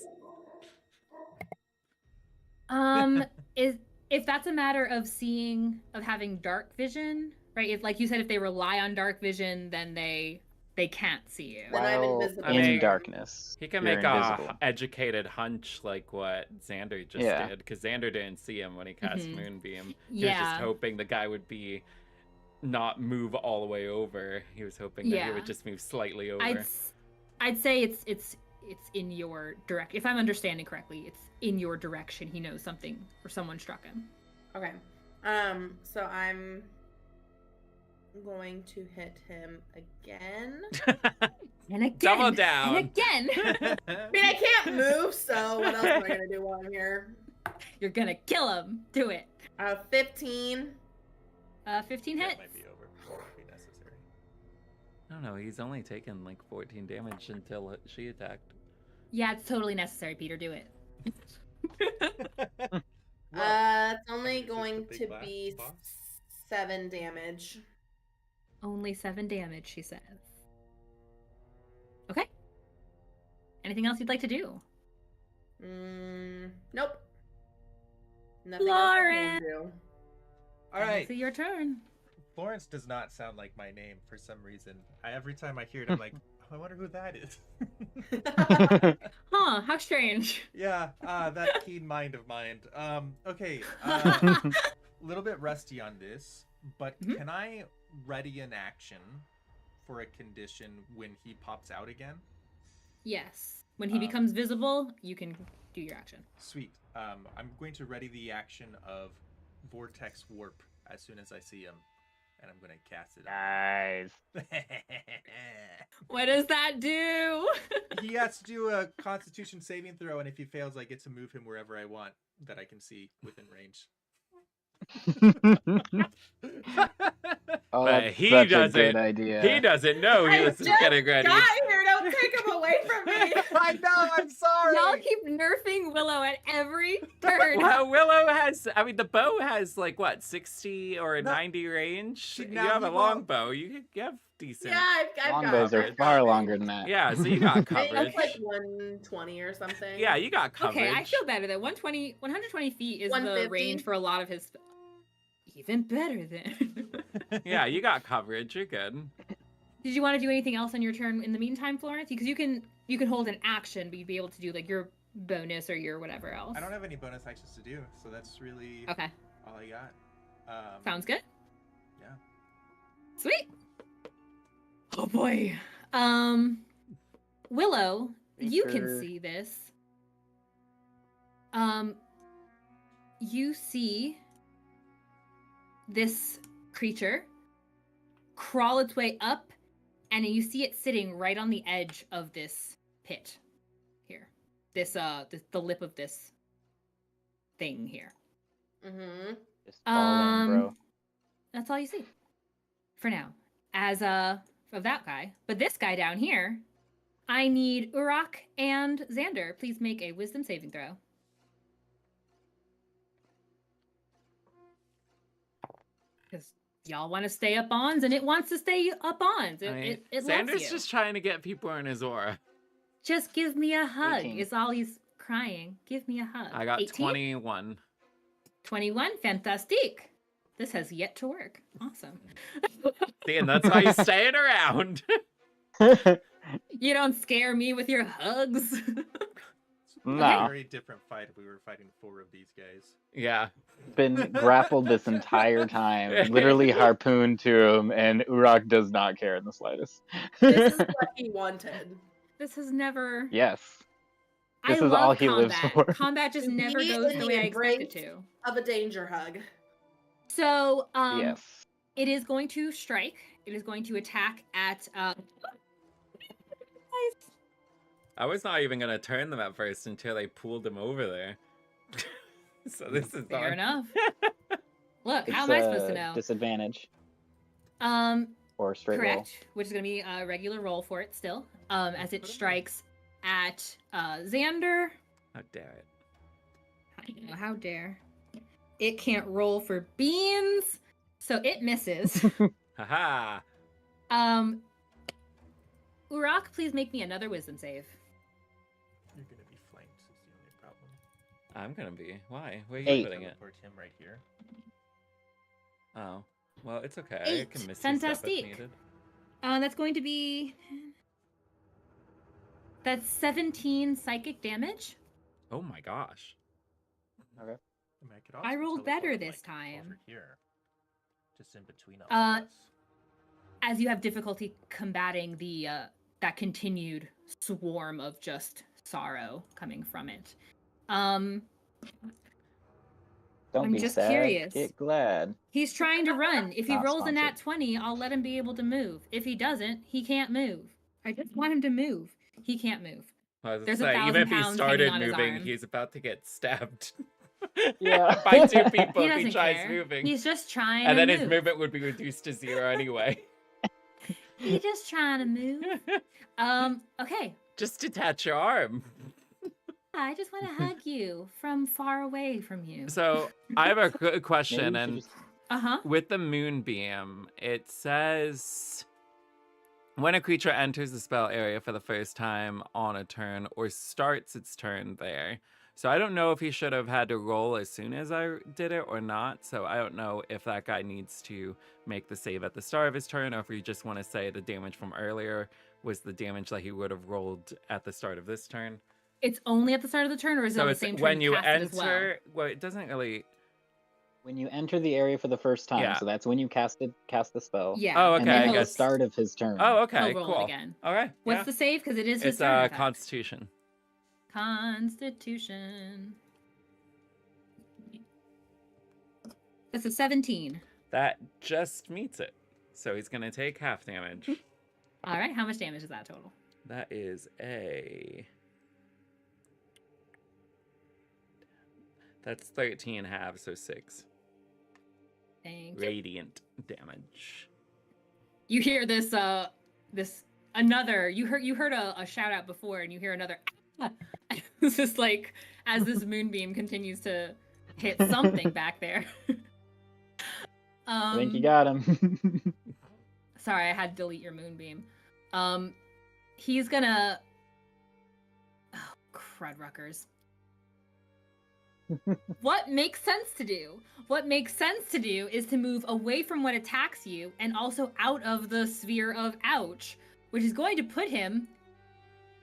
Speaker 2: if that's a matter of having dark vision, right? If, like you said, if they rely on dark vision, then they can't see you.
Speaker 3: Then I'm
Speaker 5: While
Speaker 3: invisible.
Speaker 1: I mean,
Speaker 5: in darkness.
Speaker 1: He can
Speaker 5: you're
Speaker 1: make
Speaker 5: invisible.
Speaker 1: a educated hunch like what Xander just
Speaker 5: Yeah.
Speaker 1: did, because Xander didn't see him when he cast
Speaker 2: Mhm.
Speaker 1: Moonbeam. He was just hoping the guy would not move all the way over. He was hoping that he
Speaker 2: Yeah.
Speaker 1: would just move slightly over.
Speaker 2: I'd say it's in your direct. If I'm understanding correctly, it's in your direction. He knows something or someone struck him.
Speaker 3: Okay. So I'm going to hit him again.
Speaker 2: And again.
Speaker 1: Double down.
Speaker 2: And again.
Speaker 3: I mean, I can't move, so what else am I gonna do while I'm here?
Speaker 2: You're gonna kill him. Do it.
Speaker 3: 15.
Speaker 2: 15
Speaker 4: That
Speaker 2: hits.
Speaker 4: might be over. Might be necessary.
Speaker 1: I don't know. He's only taken like 14 damage until she attacked.
Speaker 2: Yeah, it's totally necessary, Peter. Do it.
Speaker 3: It's only
Speaker 4: is this the
Speaker 3: going
Speaker 4: big
Speaker 3: to
Speaker 4: last
Speaker 3: be
Speaker 4: boss?
Speaker 3: 7 damage.
Speaker 2: Only 7 damage, she says. Okay. Anything else you'd like to do?
Speaker 3: Nope. Nothing else I can
Speaker 2: Florence!
Speaker 3: do.
Speaker 4: All right.
Speaker 2: It's your turn.
Speaker 4: Florence does not sound like my name for some reason. Every time I hear it, I'm like, oh, I wonder who that is.
Speaker 2: Huh, how strange.
Speaker 4: Yeah, that keen mind of mine. Okay, a little bit rusty on this, but
Speaker 2: Mhm.
Speaker 4: can I ready an action for a condition when he pops out again?
Speaker 2: Yes. When he becomes visible, you can do your action.
Speaker 4: Sweet. I'm going to ready the action of Vortex Warp as soon as I see him, and I'm going to cast it.
Speaker 5: Nice.
Speaker 2: What does that do?
Speaker 4: He has to do a Constitution saving throw, and if he fails, I get to move him wherever I want that I can see within range.
Speaker 5: Oh,
Speaker 1: But
Speaker 5: that's
Speaker 1: he
Speaker 5: such a
Speaker 1: doesn't-
Speaker 5: good idea.
Speaker 1: He doesn't know he
Speaker 3: I
Speaker 1: was
Speaker 3: just
Speaker 1: getting ready.
Speaker 3: got here. Don't take him away from me.
Speaker 4: I know. I'm sorry.
Speaker 2: Y'all keep nerfing Willow at every turn.
Speaker 1: Well, Willow has, I mean, the bow has like what, 60 or
Speaker 4: No.
Speaker 1: 90 range?
Speaker 4: See,
Speaker 1: You
Speaker 4: now
Speaker 1: have
Speaker 4: he
Speaker 1: a long
Speaker 4: won't-
Speaker 1: bow. You have decent.
Speaker 3: Yeah, I've got
Speaker 5: Longbows are
Speaker 3: I've
Speaker 5: far
Speaker 3: got
Speaker 5: longer than that.
Speaker 1: Yeah, so you got
Speaker 3: I think
Speaker 1: coverage.
Speaker 3: that's like 120 or something.
Speaker 1: Yeah, you got coverage.
Speaker 2: Okay, I feel better. That 120 feet is the
Speaker 3: 150?
Speaker 2: range for a lot of his. Even better then.
Speaker 1: Yeah, you got coverage. You're good.
Speaker 2: Did you want to do anything else on your turn in the meantime, Florence? Because you can hold an action, but you'd be able to do like your bonus or your whatever else.
Speaker 4: I don't have any bonus actions to do, so that's really
Speaker 2: Okay,
Speaker 4: all I got.
Speaker 2: sounds good.
Speaker 4: Yeah.
Speaker 2: Sweet. Oh boy. Willow, you can
Speaker 5: Sure.
Speaker 2: see this. You see this creature crawl its way up, and you see it sitting right on the edge of this pit here. The lip of this thing here.
Speaker 3: Mm-hmm.
Speaker 5: Just fall in, bro.
Speaker 2: That's all you see for now. As of that guy, but this guy down here, I need Uruk and Xander. Please make a wisdom saving throw. Because y'all want to stay up ons, and it wants to stay up ons.
Speaker 1: I mean,
Speaker 2: It loves
Speaker 1: Xander's
Speaker 2: you.
Speaker 1: just trying to get people in his aura.
Speaker 2: Just give me a hug.
Speaker 5: 18.
Speaker 2: Is all he's crying. Give me a hug.
Speaker 1: I got
Speaker 2: 18?
Speaker 1: 21.
Speaker 2: 21. Fantastic. This has yet to work. Awesome.
Speaker 1: See, and that's why he's staying around.
Speaker 2: You don't scare me with your hugs.
Speaker 5: No.
Speaker 4: Very different fight if we were fighting 4 of these guys.
Speaker 1: Yeah.
Speaker 5: Been grappled this entire time, literally harpooned to him, and Uruk does not care in the slightest.
Speaker 3: This is what he wanted.
Speaker 2: This has never.
Speaker 5: Yes.
Speaker 2: I
Speaker 5: This is
Speaker 2: love
Speaker 5: all he
Speaker 2: combat.
Speaker 5: lives for.
Speaker 2: Combat just
Speaker 3: To
Speaker 2: never
Speaker 3: be
Speaker 2: goes
Speaker 3: in
Speaker 2: the
Speaker 3: the
Speaker 2: way I expect it
Speaker 3: embrace
Speaker 2: to.
Speaker 3: Of a danger hug.
Speaker 2: So,
Speaker 5: Yes.
Speaker 2: it is going to strike. It is going to attack at.
Speaker 1: I was not even gonna turn them at first until they pulled them over there. So this is
Speaker 2: Fair
Speaker 1: on.
Speaker 2: enough. Look, how
Speaker 5: It's
Speaker 2: am I supposed to
Speaker 5: a
Speaker 2: know?
Speaker 5: disadvantage
Speaker 2: Um,
Speaker 5: or straight roll.
Speaker 2: correct, which is going to be a regular roll for it still, as it strikes at Xander.
Speaker 1: How dare it?
Speaker 2: How dare. It can't roll for beans, so it misses.
Speaker 1: Haha.
Speaker 2: Urok, please make me another wisdom save.
Speaker 4: You're gonna be flanked. Is the only problem.
Speaker 1: I'm gonna be. Why? Where are you
Speaker 5: 8.
Speaker 1: putting it?
Speaker 4: Teleport him right here.
Speaker 1: Oh. Well, it's okay. I
Speaker 2: 8.
Speaker 1: can miss stuff if
Speaker 2: Fantastic.
Speaker 1: needed.
Speaker 2: That's going to be... That's 17 psychic damage.
Speaker 1: Oh my gosh.
Speaker 5: Okay.
Speaker 4: I mean, I could
Speaker 2: I
Speaker 4: also
Speaker 2: rolled
Speaker 4: teleport
Speaker 2: better
Speaker 4: him,
Speaker 2: this
Speaker 4: like,
Speaker 2: time.
Speaker 4: Over here, just in between all of us.
Speaker 2: As you have difficulty combating the that continued swarm of just sorrow coming from it.
Speaker 5: Don't
Speaker 2: I'm
Speaker 5: be
Speaker 2: just
Speaker 5: sad.
Speaker 2: curious.
Speaker 5: Get glad.
Speaker 2: He's trying to run. If he
Speaker 5: Not
Speaker 2: rolls a nat
Speaker 5: sponsored.
Speaker 2: 20, I'll let him be able to move. If he doesn't, he can't move. I just want him to move. He can't move.
Speaker 1: I was
Speaker 2: There's
Speaker 1: gonna say,
Speaker 2: 1,000
Speaker 1: even if he
Speaker 2: pounds
Speaker 1: started
Speaker 2: hanging on his
Speaker 1: moving,
Speaker 2: arm.
Speaker 1: he's about to get stabbed.
Speaker 5: Yeah.
Speaker 1: By 2 people
Speaker 2: He
Speaker 1: if he
Speaker 2: doesn't
Speaker 1: tries
Speaker 2: care.
Speaker 1: moving.
Speaker 2: He's just trying
Speaker 1: And
Speaker 2: to
Speaker 1: then
Speaker 2: move.
Speaker 1: his movement would be reduced to 0 anyway.
Speaker 2: He's just trying to move. Okay.
Speaker 1: Just detach your arm.
Speaker 2: I just want to hug you from far away from you.
Speaker 1: So I have a
Speaker 5: Maybe
Speaker 1: question,
Speaker 5: you should
Speaker 1: and
Speaker 5: just...
Speaker 2: Uh-huh.
Speaker 1: with the moonbeam, it says when a creature enters the spell area for the first time on a turn or starts its turn there. So I don't know if he should have had to roll as soon as I did it or not. So I don't know if that guy needs to make the save at the start of his turn, or if you just want to say the damage from earlier was the damage that he would have rolled at the start of this turn.
Speaker 2: It's only at the start of the turn, or is it
Speaker 1: So
Speaker 2: on the
Speaker 1: it's
Speaker 2: same turn
Speaker 1: when you
Speaker 2: cast it as well?
Speaker 1: enter. Well, it doesn't really.
Speaker 5: When you enter the area for the first time,
Speaker 1: Yeah.
Speaker 5: so that's when you cast the spell.
Speaker 2: Yeah.
Speaker 1: Oh,
Speaker 5: And
Speaker 1: okay,
Speaker 5: then
Speaker 1: I
Speaker 5: at the
Speaker 1: guess.
Speaker 5: start of his turn.
Speaker 1: Oh, okay,
Speaker 2: He'll roll it
Speaker 1: cool.
Speaker 2: again.
Speaker 1: All right.
Speaker 2: What's
Speaker 1: yeah.
Speaker 2: the save? Because it is his
Speaker 1: It's
Speaker 2: turn. in fact.
Speaker 1: Constitution.
Speaker 2: Constitution. That's a 17.
Speaker 1: That just meets it. So he's gonna take half damage.
Speaker 2: All right. How much damage is that total?
Speaker 1: That is a. That's 13 halves, so 6
Speaker 2: Thank you.
Speaker 1: radiant damage.
Speaker 2: You hear this another you heard a shout out before, and you hear another it's just like as this moonbeam continues to hit something back there.
Speaker 5: I think you got him.
Speaker 2: Sorry, I had to delete your moonbeam. He's gonna oh crudruckers. What makes sense to do? What makes sense to do is to move away from what attacks you and also out of the sphere of ouch, which is going to put him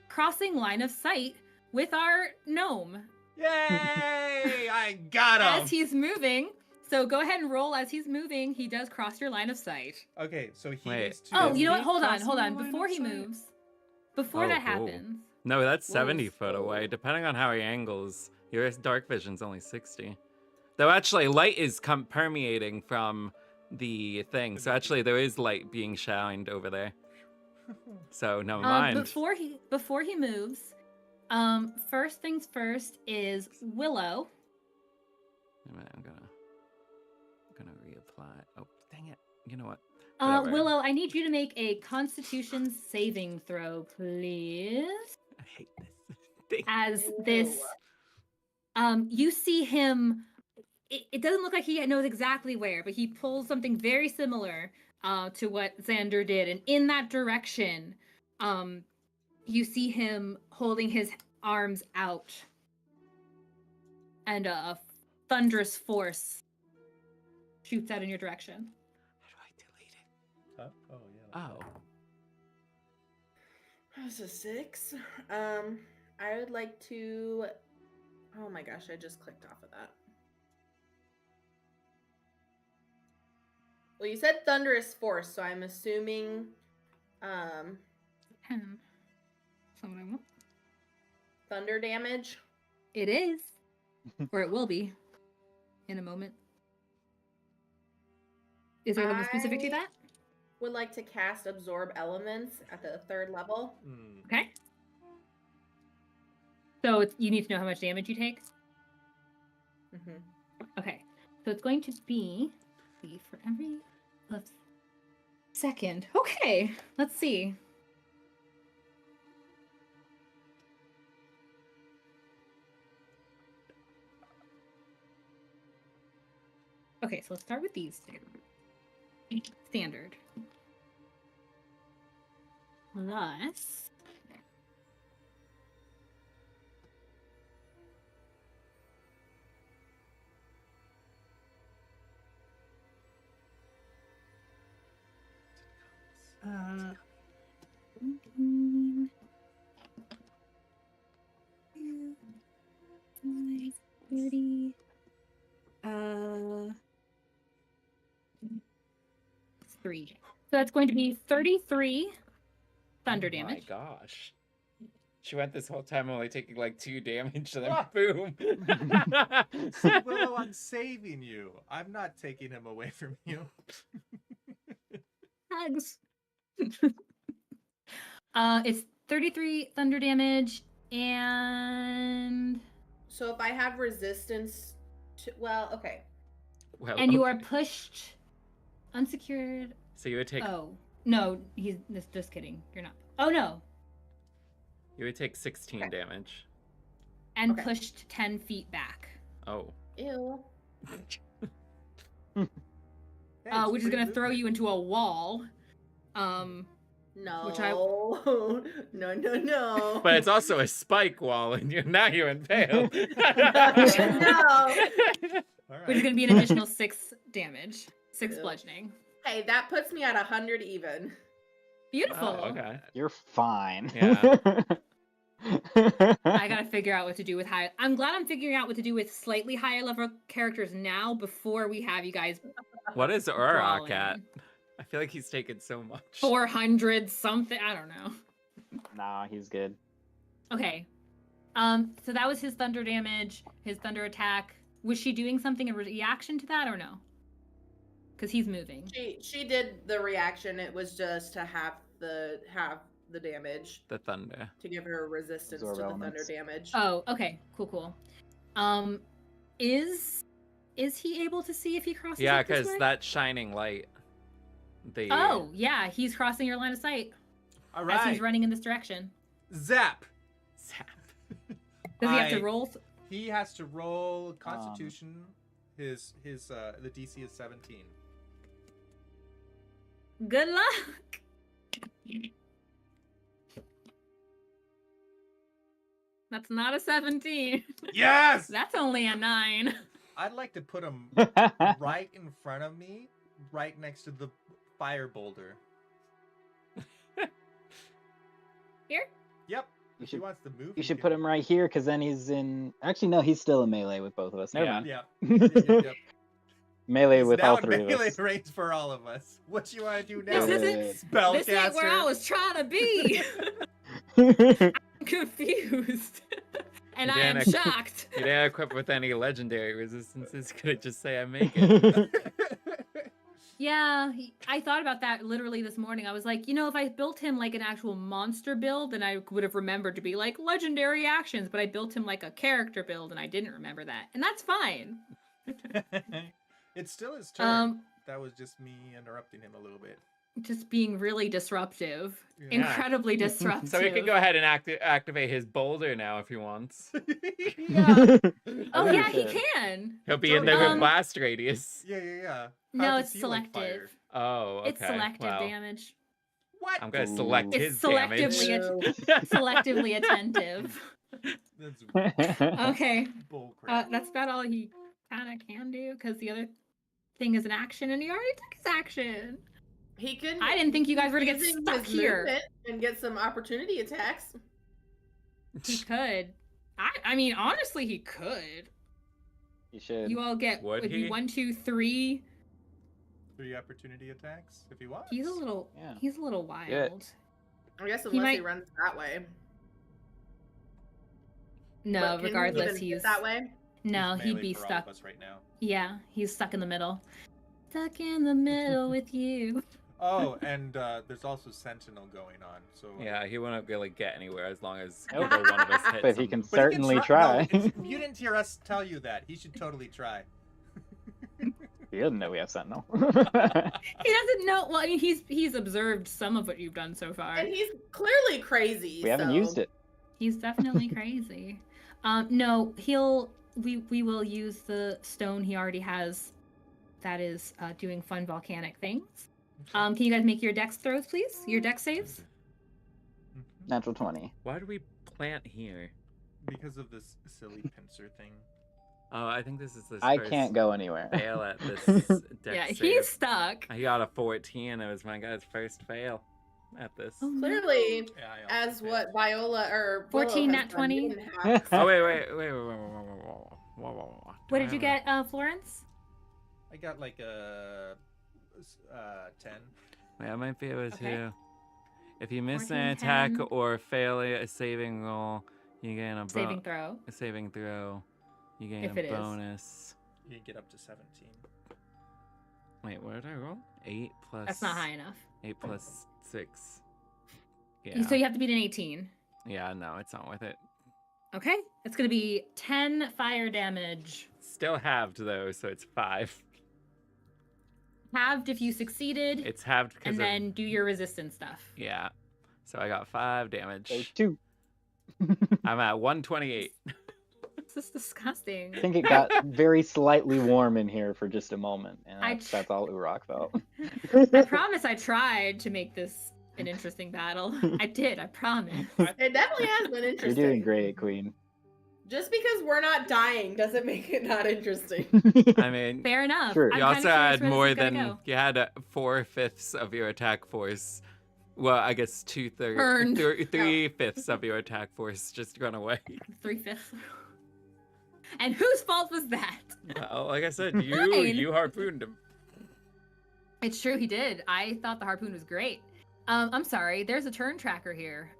Speaker 2: crossing line of sight with our gnome.
Speaker 4: Yay! I got him.
Speaker 2: As he's moving. So go ahead and roll as he's moving. He does cross your line of sight.
Speaker 4: Okay, so he
Speaker 1: Wait.
Speaker 4: needs to.
Speaker 2: Oh, you know what?
Speaker 1: he
Speaker 2: Hold on,
Speaker 1: crossing
Speaker 2: hold
Speaker 1: the
Speaker 2: on.
Speaker 1: line
Speaker 2: Before
Speaker 1: of
Speaker 2: he
Speaker 1: sight?
Speaker 2: moves, before
Speaker 1: Oh,
Speaker 2: that
Speaker 1: cool.
Speaker 2: happens,
Speaker 1: No, that's
Speaker 2: Whoa,
Speaker 1: 70 foot away.
Speaker 2: whoa.
Speaker 1: Depending on how he angles, your dark vision's only 60. Though actually, light is permeating from the thing. So actually, there is light being shined over there. So never mind.
Speaker 2: before he moves, first things first is Willow.
Speaker 1: Wait a minute, I'm gonna reapply. Oh, dang it! You know what? Whatever.
Speaker 2: Willow, I need you to make a Constitution saving throw, please.
Speaker 1: I hate this thing.
Speaker 2: As this, you see him. It doesn't look like he knows exactly where, but he pulls something very similar to what Xander did, and in that direction, you see him holding his arms out, and a thunderous force shoots out in your direction.
Speaker 1: How do I delete it?
Speaker 4: Oh yeah.
Speaker 1: Oh.
Speaker 3: That was a 6. I would like to. Oh my gosh, I just clicked off of that. Well, you said thunderous force, so I'm assuming. Thunder damage.
Speaker 2: It is, or it will be, in a moment. Is there something specific to that?
Speaker 3: Would like to cast absorb elements at the 3rd level.
Speaker 4: Hmm.
Speaker 2: Okay. So you need to know how much damage you take?
Speaker 3: Mm-hmm.
Speaker 2: Okay. So it's going to be for every second. Okay. Let's see. Okay, so let's start with these two. Standard. Plus. Uh, 19, 30, 3. So that's going to be 33 thunder damage.
Speaker 1: Oh my gosh. She went this whole time only taking like 2 damage, and then boom.
Speaker 4: Willow, I'm saving you. I'm not taking him away from you.
Speaker 2: Hugs. It's 33 thunder damage, and
Speaker 3: So if I have resistance to, well, okay.
Speaker 1: Well,
Speaker 2: and you
Speaker 1: okay.
Speaker 2: are pushed, unsecured.
Speaker 1: So you would take
Speaker 2: Oh no, he's just kidding. You're not. Oh no,
Speaker 1: 16
Speaker 3: Okay.
Speaker 1: damage.
Speaker 2: and
Speaker 3: Okay.
Speaker 2: pushed 10 feet back.
Speaker 1: Oh.
Speaker 3: Ew.
Speaker 4: Hey, it's
Speaker 2: Which is
Speaker 4: free
Speaker 2: gonna throw
Speaker 4: movement.
Speaker 2: you into a wall.
Speaker 3: No.
Speaker 2: Which I-
Speaker 3: No.
Speaker 1: But it's also a spike wall, and you're impaled.
Speaker 3: No.
Speaker 4: All
Speaker 2: Which is
Speaker 4: right.
Speaker 2: gonna be an additional 6 damage, 6
Speaker 3: Ew.
Speaker 2: bludgeoning.
Speaker 3: Hey, that puts me at 100 even.
Speaker 2: Beautiful.
Speaker 1: Oh, okay.
Speaker 5: You're fine.
Speaker 1: Yeah.
Speaker 2: I gotta figure out what to do with high. I'm glad I'm figuring out what to do with slightly higher level characters now before we have you guys
Speaker 1: What is Auroch
Speaker 2: brawling.
Speaker 1: at? I feel like he's taken so much.
Speaker 2: 400 something. I don't know.
Speaker 5: Nah, he's good.
Speaker 2: Okay. So that was his thunder damage, his thunder attack. Was she doing something in reaction to that or no? Because he's moving.
Speaker 3: She did the reaction. It was just to have the damage
Speaker 1: The thunder.
Speaker 3: to give her resistance
Speaker 5: Absorb
Speaker 3: to the
Speaker 5: elements.
Speaker 3: thunder damage.
Speaker 2: Oh, okay. Cool. Is he able to see if he crosses?
Speaker 1: Yeah,
Speaker 2: up this
Speaker 1: because
Speaker 2: way?
Speaker 1: that shining light.
Speaker 2: Oh, yeah, he's crossing your line of sight
Speaker 4: All
Speaker 2: as
Speaker 4: right.
Speaker 2: he's running in this direction.
Speaker 4: Zap.
Speaker 1: Zap.
Speaker 2: Does he have to
Speaker 4: I-
Speaker 2: roll?
Speaker 4: He has to roll Constitution. His the DC is 17.
Speaker 2: Good luck. That's not a 17.
Speaker 4: Yes.
Speaker 2: That's only a 9.
Speaker 4: I'd like to put him right in front of me, right next to the fire boulder.
Speaker 2: Here?
Speaker 4: Yep.
Speaker 5: You
Speaker 4: If he
Speaker 5: should-
Speaker 4: wants to move,
Speaker 5: You
Speaker 4: he
Speaker 5: should
Speaker 4: can-
Speaker 5: put him right here, because then he's in. Actually, no, he's still in melee with both of us. Never
Speaker 1: Yeah.
Speaker 5: mind.
Speaker 4: Yeah. Yep.
Speaker 5: Melee
Speaker 4: He's
Speaker 5: with
Speaker 4: now
Speaker 5: all
Speaker 4: in
Speaker 5: 3 of
Speaker 4: melee
Speaker 5: us.
Speaker 4: range for all of us. What you want to do
Speaker 2: This
Speaker 4: now?
Speaker 2: isn't-
Speaker 4: Spellcaster.
Speaker 2: This ain't where I was trying to be. I'm confused. And I am
Speaker 1: Danica.
Speaker 2: shocked.
Speaker 1: You didn't equip with any legendary resistances. Could it just say I make it?
Speaker 2: Yeah, I thought about that literally this morning. I was like, if I built him like an actual monster build, then I would have remembered to be like legendary actions, but I built him like a character build and I didn't remember that. And that's fine.
Speaker 4: It's still his turn. That was just me interrupting him a little bit.
Speaker 2: Just being really disruptive.
Speaker 4: Yeah.
Speaker 2: Incredibly disruptive.
Speaker 1: So he can go ahead and activate his boulder now if he wants.
Speaker 4: Yeah.
Speaker 2: Oh
Speaker 5: Okay.
Speaker 2: yeah, he can.
Speaker 1: He'll be in the
Speaker 2: Um,
Speaker 1: blast radius.
Speaker 4: Yeah.
Speaker 2: No,
Speaker 4: How
Speaker 2: it's
Speaker 4: does he like
Speaker 2: selective.
Speaker 4: fire?
Speaker 1: Oh, okay.
Speaker 2: It's selective
Speaker 1: well,
Speaker 2: damage.
Speaker 4: What?
Speaker 1: I'm gonna select
Speaker 5: Ooh.
Speaker 1: his
Speaker 2: It's selectively
Speaker 1: damage.
Speaker 2: selectively attentive.
Speaker 4: That's
Speaker 2: Okay.
Speaker 4: bullcrap.
Speaker 2: That's about all he kind of can do because the other thing is an action, and he already took his action.
Speaker 3: He can.
Speaker 2: I didn't think you guys were gonna get
Speaker 3: using
Speaker 2: stuck
Speaker 3: his
Speaker 2: here.
Speaker 3: movement and get some opportunity attacks.
Speaker 2: He could. I mean, honestly, he could.
Speaker 5: You should.
Speaker 2: You all get
Speaker 1: Would
Speaker 2: would be
Speaker 1: he?
Speaker 2: 1, 2, 3.
Speaker 4: 3 opportunity attacks if he wants.
Speaker 2: He's a little.
Speaker 5: Yeah.
Speaker 2: He's a little wild.
Speaker 5: Good.
Speaker 3: I guess
Speaker 2: He
Speaker 3: unless he
Speaker 2: might-
Speaker 3: runs that way.
Speaker 2: No,
Speaker 3: But can he
Speaker 2: regardless,
Speaker 3: even get
Speaker 2: he's
Speaker 3: that way.
Speaker 2: no,
Speaker 4: He's
Speaker 2: he'd
Speaker 4: melee
Speaker 2: be
Speaker 4: for all
Speaker 2: stuck.
Speaker 4: of us right now.
Speaker 2: Yeah, he's stuck in the middle. Stuck in the middle with you.
Speaker 4: Oh, and there's also Sentinel going on. So
Speaker 1: Yeah, he wouldn't really get anywhere as long as
Speaker 5: Nope.
Speaker 1: either one of us hits
Speaker 5: But he
Speaker 1: him.
Speaker 5: can
Speaker 4: But
Speaker 5: certainly
Speaker 4: No,
Speaker 5: try.
Speaker 4: you didn't hear us tell you that. He should totally try.
Speaker 5: He doesn't know we have Sentinel.
Speaker 2: He doesn't know. Well, I mean, he's observed some of what you've done so far.
Speaker 3: And he's clearly crazy.
Speaker 5: We haven't used it.
Speaker 2: He's definitely crazy. No, we will use the stone he already has. That is doing fun volcanic things. Can you guys make your dex throws, please? Your dex saves.
Speaker 5: Natural 20.
Speaker 1: Why do we plant here?
Speaker 4: Because of this silly pincer thing.
Speaker 1: Oh, I think this is his
Speaker 5: I
Speaker 1: first
Speaker 5: can't go anywhere.
Speaker 1: fail at this dex
Speaker 2: Yeah,
Speaker 1: save.
Speaker 2: he's stuck.
Speaker 1: He got a 14. It was my guy's first fail at this.
Speaker 2: Oh, no.
Speaker 3: Clearly,
Speaker 4: Yeah, I also
Speaker 3: as
Speaker 4: failed.
Speaker 3: what Viola or Willow
Speaker 2: 14,
Speaker 3: has
Speaker 2: nat
Speaker 3: done,
Speaker 2: 20.
Speaker 3: you didn't have-
Speaker 1: Oh wait.
Speaker 2: What did you get, Florence?
Speaker 4: I got like a 10.
Speaker 1: Wait, I might be able to.
Speaker 2: Okay.
Speaker 1: If you miss
Speaker 2: 14,
Speaker 1: an attack
Speaker 2: 10.
Speaker 1: or fail a saving roll, you gain a
Speaker 2: Saving throw.
Speaker 1: a saving throw. You gain
Speaker 2: If
Speaker 1: a
Speaker 2: it is.
Speaker 1: bonus.
Speaker 4: You can get up to 17.
Speaker 1: Wait, what did I roll? 8 plus.
Speaker 2: That's not high enough.
Speaker 1: 8 plus 6. Yeah.
Speaker 2: So you have to beat an 18.
Speaker 1: Yeah, no, it's not worth it.
Speaker 2: Okay, it's gonna be 10 fire damage.
Speaker 1: Still halved though, so it's 5.
Speaker 2: Halved if you succeeded,
Speaker 1: It's halved because
Speaker 2: and
Speaker 1: of
Speaker 2: then do your resistance stuff.
Speaker 1: yeah. So I got 5 damage.
Speaker 5: There's 2.
Speaker 1: I'm at 128.
Speaker 2: This is disgusting.
Speaker 5: I think it got very slightly warm in here for just a moment, and
Speaker 2: I
Speaker 5: that's all Urok felt.
Speaker 2: I promise I tried to make this an interesting battle. I did, I promise.
Speaker 3: It definitely has been
Speaker 5: You're
Speaker 3: interesting.
Speaker 5: doing great, Queen.
Speaker 3: Just because we're not dying doesn't make it not interesting.
Speaker 1: I mean,
Speaker 2: Fair enough.
Speaker 5: True.
Speaker 2: I'm
Speaker 1: you
Speaker 2: kinda
Speaker 1: also
Speaker 2: curious
Speaker 1: had
Speaker 2: where this
Speaker 1: more
Speaker 2: is gonna
Speaker 1: than
Speaker 2: go.
Speaker 1: you had 4/5 of your attack force. Well, I guess
Speaker 2: Burned.
Speaker 1: 3/5 of your attack force just gone away.
Speaker 2: 3/5. And whose fault was that?
Speaker 1: Well, like I said,
Speaker 2: Mine.
Speaker 1: you harpooned him.
Speaker 2: It's true, he did. I thought the harpoon was great. I'm sorry, there's a turn tracker here.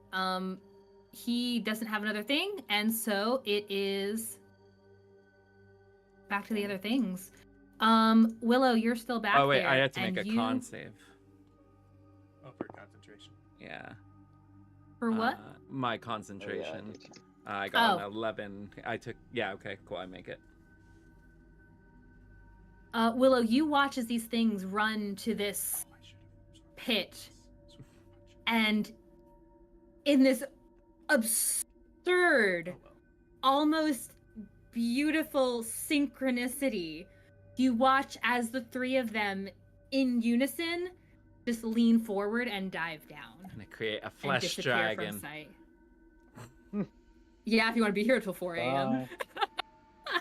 Speaker 2: He doesn't have another thing, and so it is back to the other things. Willow, you're still back
Speaker 1: Oh wait,
Speaker 2: there,
Speaker 1: I had to
Speaker 2: and
Speaker 1: make a
Speaker 2: you...
Speaker 1: con save.
Speaker 4: Oh, for concentration.
Speaker 1: Yeah.
Speaker 2: For what?
Speaker 1: My
Speaker 5: Oh,
Speaker 1: concentration.
Speaker 5: yeah.
Speaker 1: I got
Speaker 2: Oh.
Speaker 1: an 11. I took. Yeah. Okay. Cool. I make it.
Speaker 2: Willow, you watch as these things run to this
Speaker 4: Oh, I should have.
Speaker 2: pit, and in this absurd,
Speaker 4: Oh, well.
Speaker 2: almost beautiful synchronicity, you watch as the three of them in unison just lean forward and dive down
Speaker 1: I'm gonna create a
Speaker 2: and
Speaker 1: flesh
Speaker 2: disappear
Speaker 1: dragon.
Speaker 2: from sight. Yeah, if you want to be here till 4 a.m.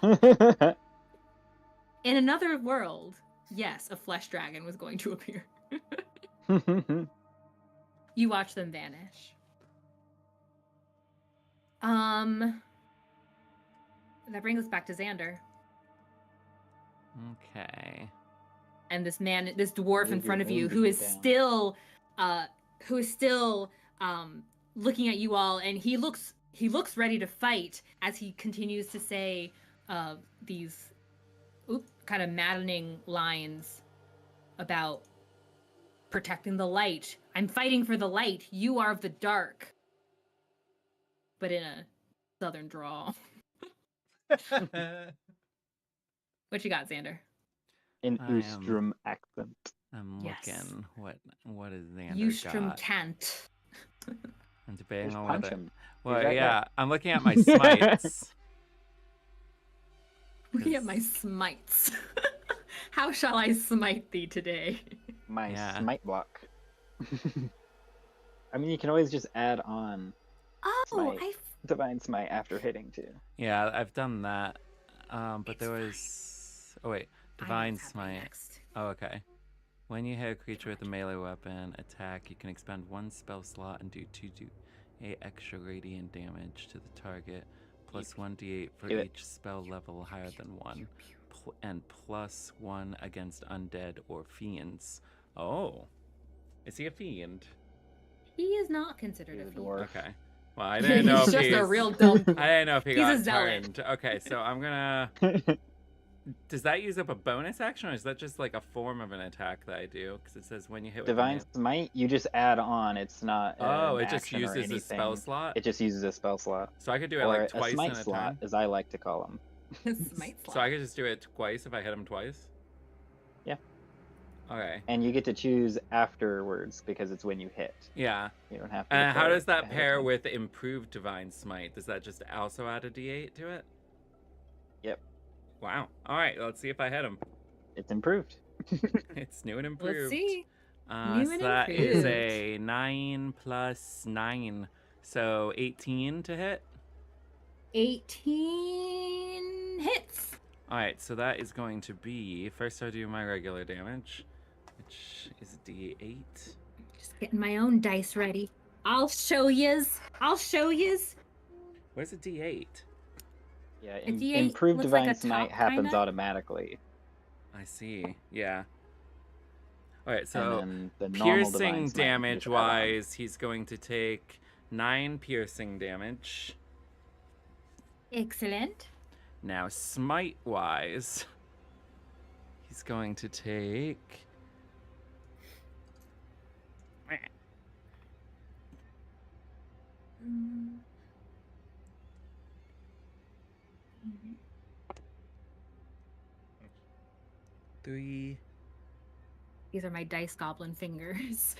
Speaker 5: Bye.
Speaker 2: In another world, yes, a flesh dragon was going to appear. You watch them vanish. That brings us back to Xander
Speaker 1: Okay.
Speaker 2: and this man, this dwarf in
Speaker 5: Maybe
Speaker 2: front of you,
Speaker 5: maybe
Speaker 2: who is
Speaker 5: down.
Speaker 2: still looking at you all, and he looks ready to fight as he continues to say these kind of maddening lines about protecting the light. I'm fighting for the light. You are of the dark. But in a southern drawl. What you got, Xander?
Speaker 5: In
Speaker 1: I am-
Speaker 5: Ustrom accent.
Speaker 1: I'm
Speaker 2: Yes.
Speaker 1: looking. What is Xander
Speaker 2: Eustrom
Speaker 1: got?
Speaker 2: Kant.
Speaker 1: I'm debating
Speaker 5: Just
Speaker 1: on
Speaker 5: punch
Speaker 1: whether.
Speaker 5: him.
Speaker 1: Well,
Speaker 5: that
Speaker 1: yeah. I'm looking at my smites.
Speaker 2: Looking at my smites. How shall I smite thee today?
Speaker 5: My
Speaker 1: Yeah.
Speaker 5: smite block. I mean, you can always just add on
Speaker 2: Oh,
Speaker 5: Smite. Divine Smite after hitting too.
Speaker 1: Yeah, I've done that. But there was. Oh wait, Divine Smite.
Speaker 2: Next.
Speaker 1: Oh, okay. When you hit a creature with a melee weapon attack, you can expend one spell slot and do 2d8 extra radiant damage to the target, plus 1d8 for
Speaker 5: Do it.
Speaker 1: each spell level higher than 1, and plus 1 against undead or fiends. Oh, is he a fiend?
Speaker 2: He is not considered
Speaker 5: He's
Speaker 2: a
Speaker 5: a
Speaker 2: fiend.
Speaker 5: dwarf.
Speaker 1: Okay. Well, I didn't know
Speaker 2: He's
Speaker 1: if
Speaker 2: just
Speaker 1: he's.
Speaker 2: a real dumb.
Speaker 1: I didn't know if he
Speaker 2: He's a
Speaker 1: got
Speaker 2: zealot.
Speaker 1: turned. Okay, so I'm gonna does that use up a bonus action, or is that just like a form of an attack that I do? Because it says when you hit with
Speaker 5: Divine
Speaker 1: melee-
Speaker 5: Smite, you just add on. It's not
Speaker 1: Oh,
Speaker 5: an
Speaker 1: it just
Speaker 5: action or
Speaker 1: uses a spell
Speaker 5: anything.
Speaker 1: slot.
Speaker 5: It just uses a spell slot.
Speaker 1: So I could do it
Speaker 5: Or
Speaker 1: like
Speaker 5: a
Speaker 1: twice
Speaker 5: smite
Speaker 1: in a
Speaker 5: slot,
Speaker 1: time.
Speaker 5: as I like to call them.
Speaker 2: Smite
Speaker 1: So I
Speaker 2: slot.
Speaker 1: could just do it twice if I hit him twice.
Speaker 5: Yeah.
Speaker 1: Okay.
Speaker 5: And you get to choose afterwards because it's when you hit.
Speaker 1: Yeah.
Speaker 5: You don't have to.
Speaker 1: And how
Speaker 5: declare
Speaker 1: does that
Speaker 5: ahead of
Speaker 1: pair
Speaker 5: time.
Speaker 1: with improved divine smite? Does that just also add a d8 to it?
Speaker 5: Yep.
Speaker 1: Wow. All right. Let's see if I hit him.
Speaker 5: It's improved.
Speaker 1: It's new and improved.
Speaker 2: Let's see.
Speaker 1: So
Speaker 2: New and
Speaker 1: that is
Speaker 2: improved.
Speaker 1: a 9 plus 9, so 18 to hit.
Speaker 2: 18 hits.
Speaker 1: All right, so that is going to be first. I do my regular damage, which is d8.
Speaker 2: Just getting my own dice ready. I'll show yous.
Speaker 1: Where's a d8?
Speaker 5: Yeah,
Speaker 2: A D8
Speaker 5: improved
Speaker 2: looks like
Speaker 5: divine
Speaker 2: a
Speaker 5: smite
Speaker 2: top,
Speaker 5: happens
Speaker 2: kinda?
Speaker 5: automatically.
Speaker 1: I see. Yeah. All right, so
Speaker 5: and then the normal divine
Speaker 1: piercing
Speaker 5: smite, you
Speaker 1: damage
Speaker 5: just add on.
Speaker 1: wise, he's going to take 9 piercing damage.
Speaker 2: Excellent.
Speaker 1: Now, smite wise, he's going to take. Three,
Speaker 2: These are my dice goblin fingers.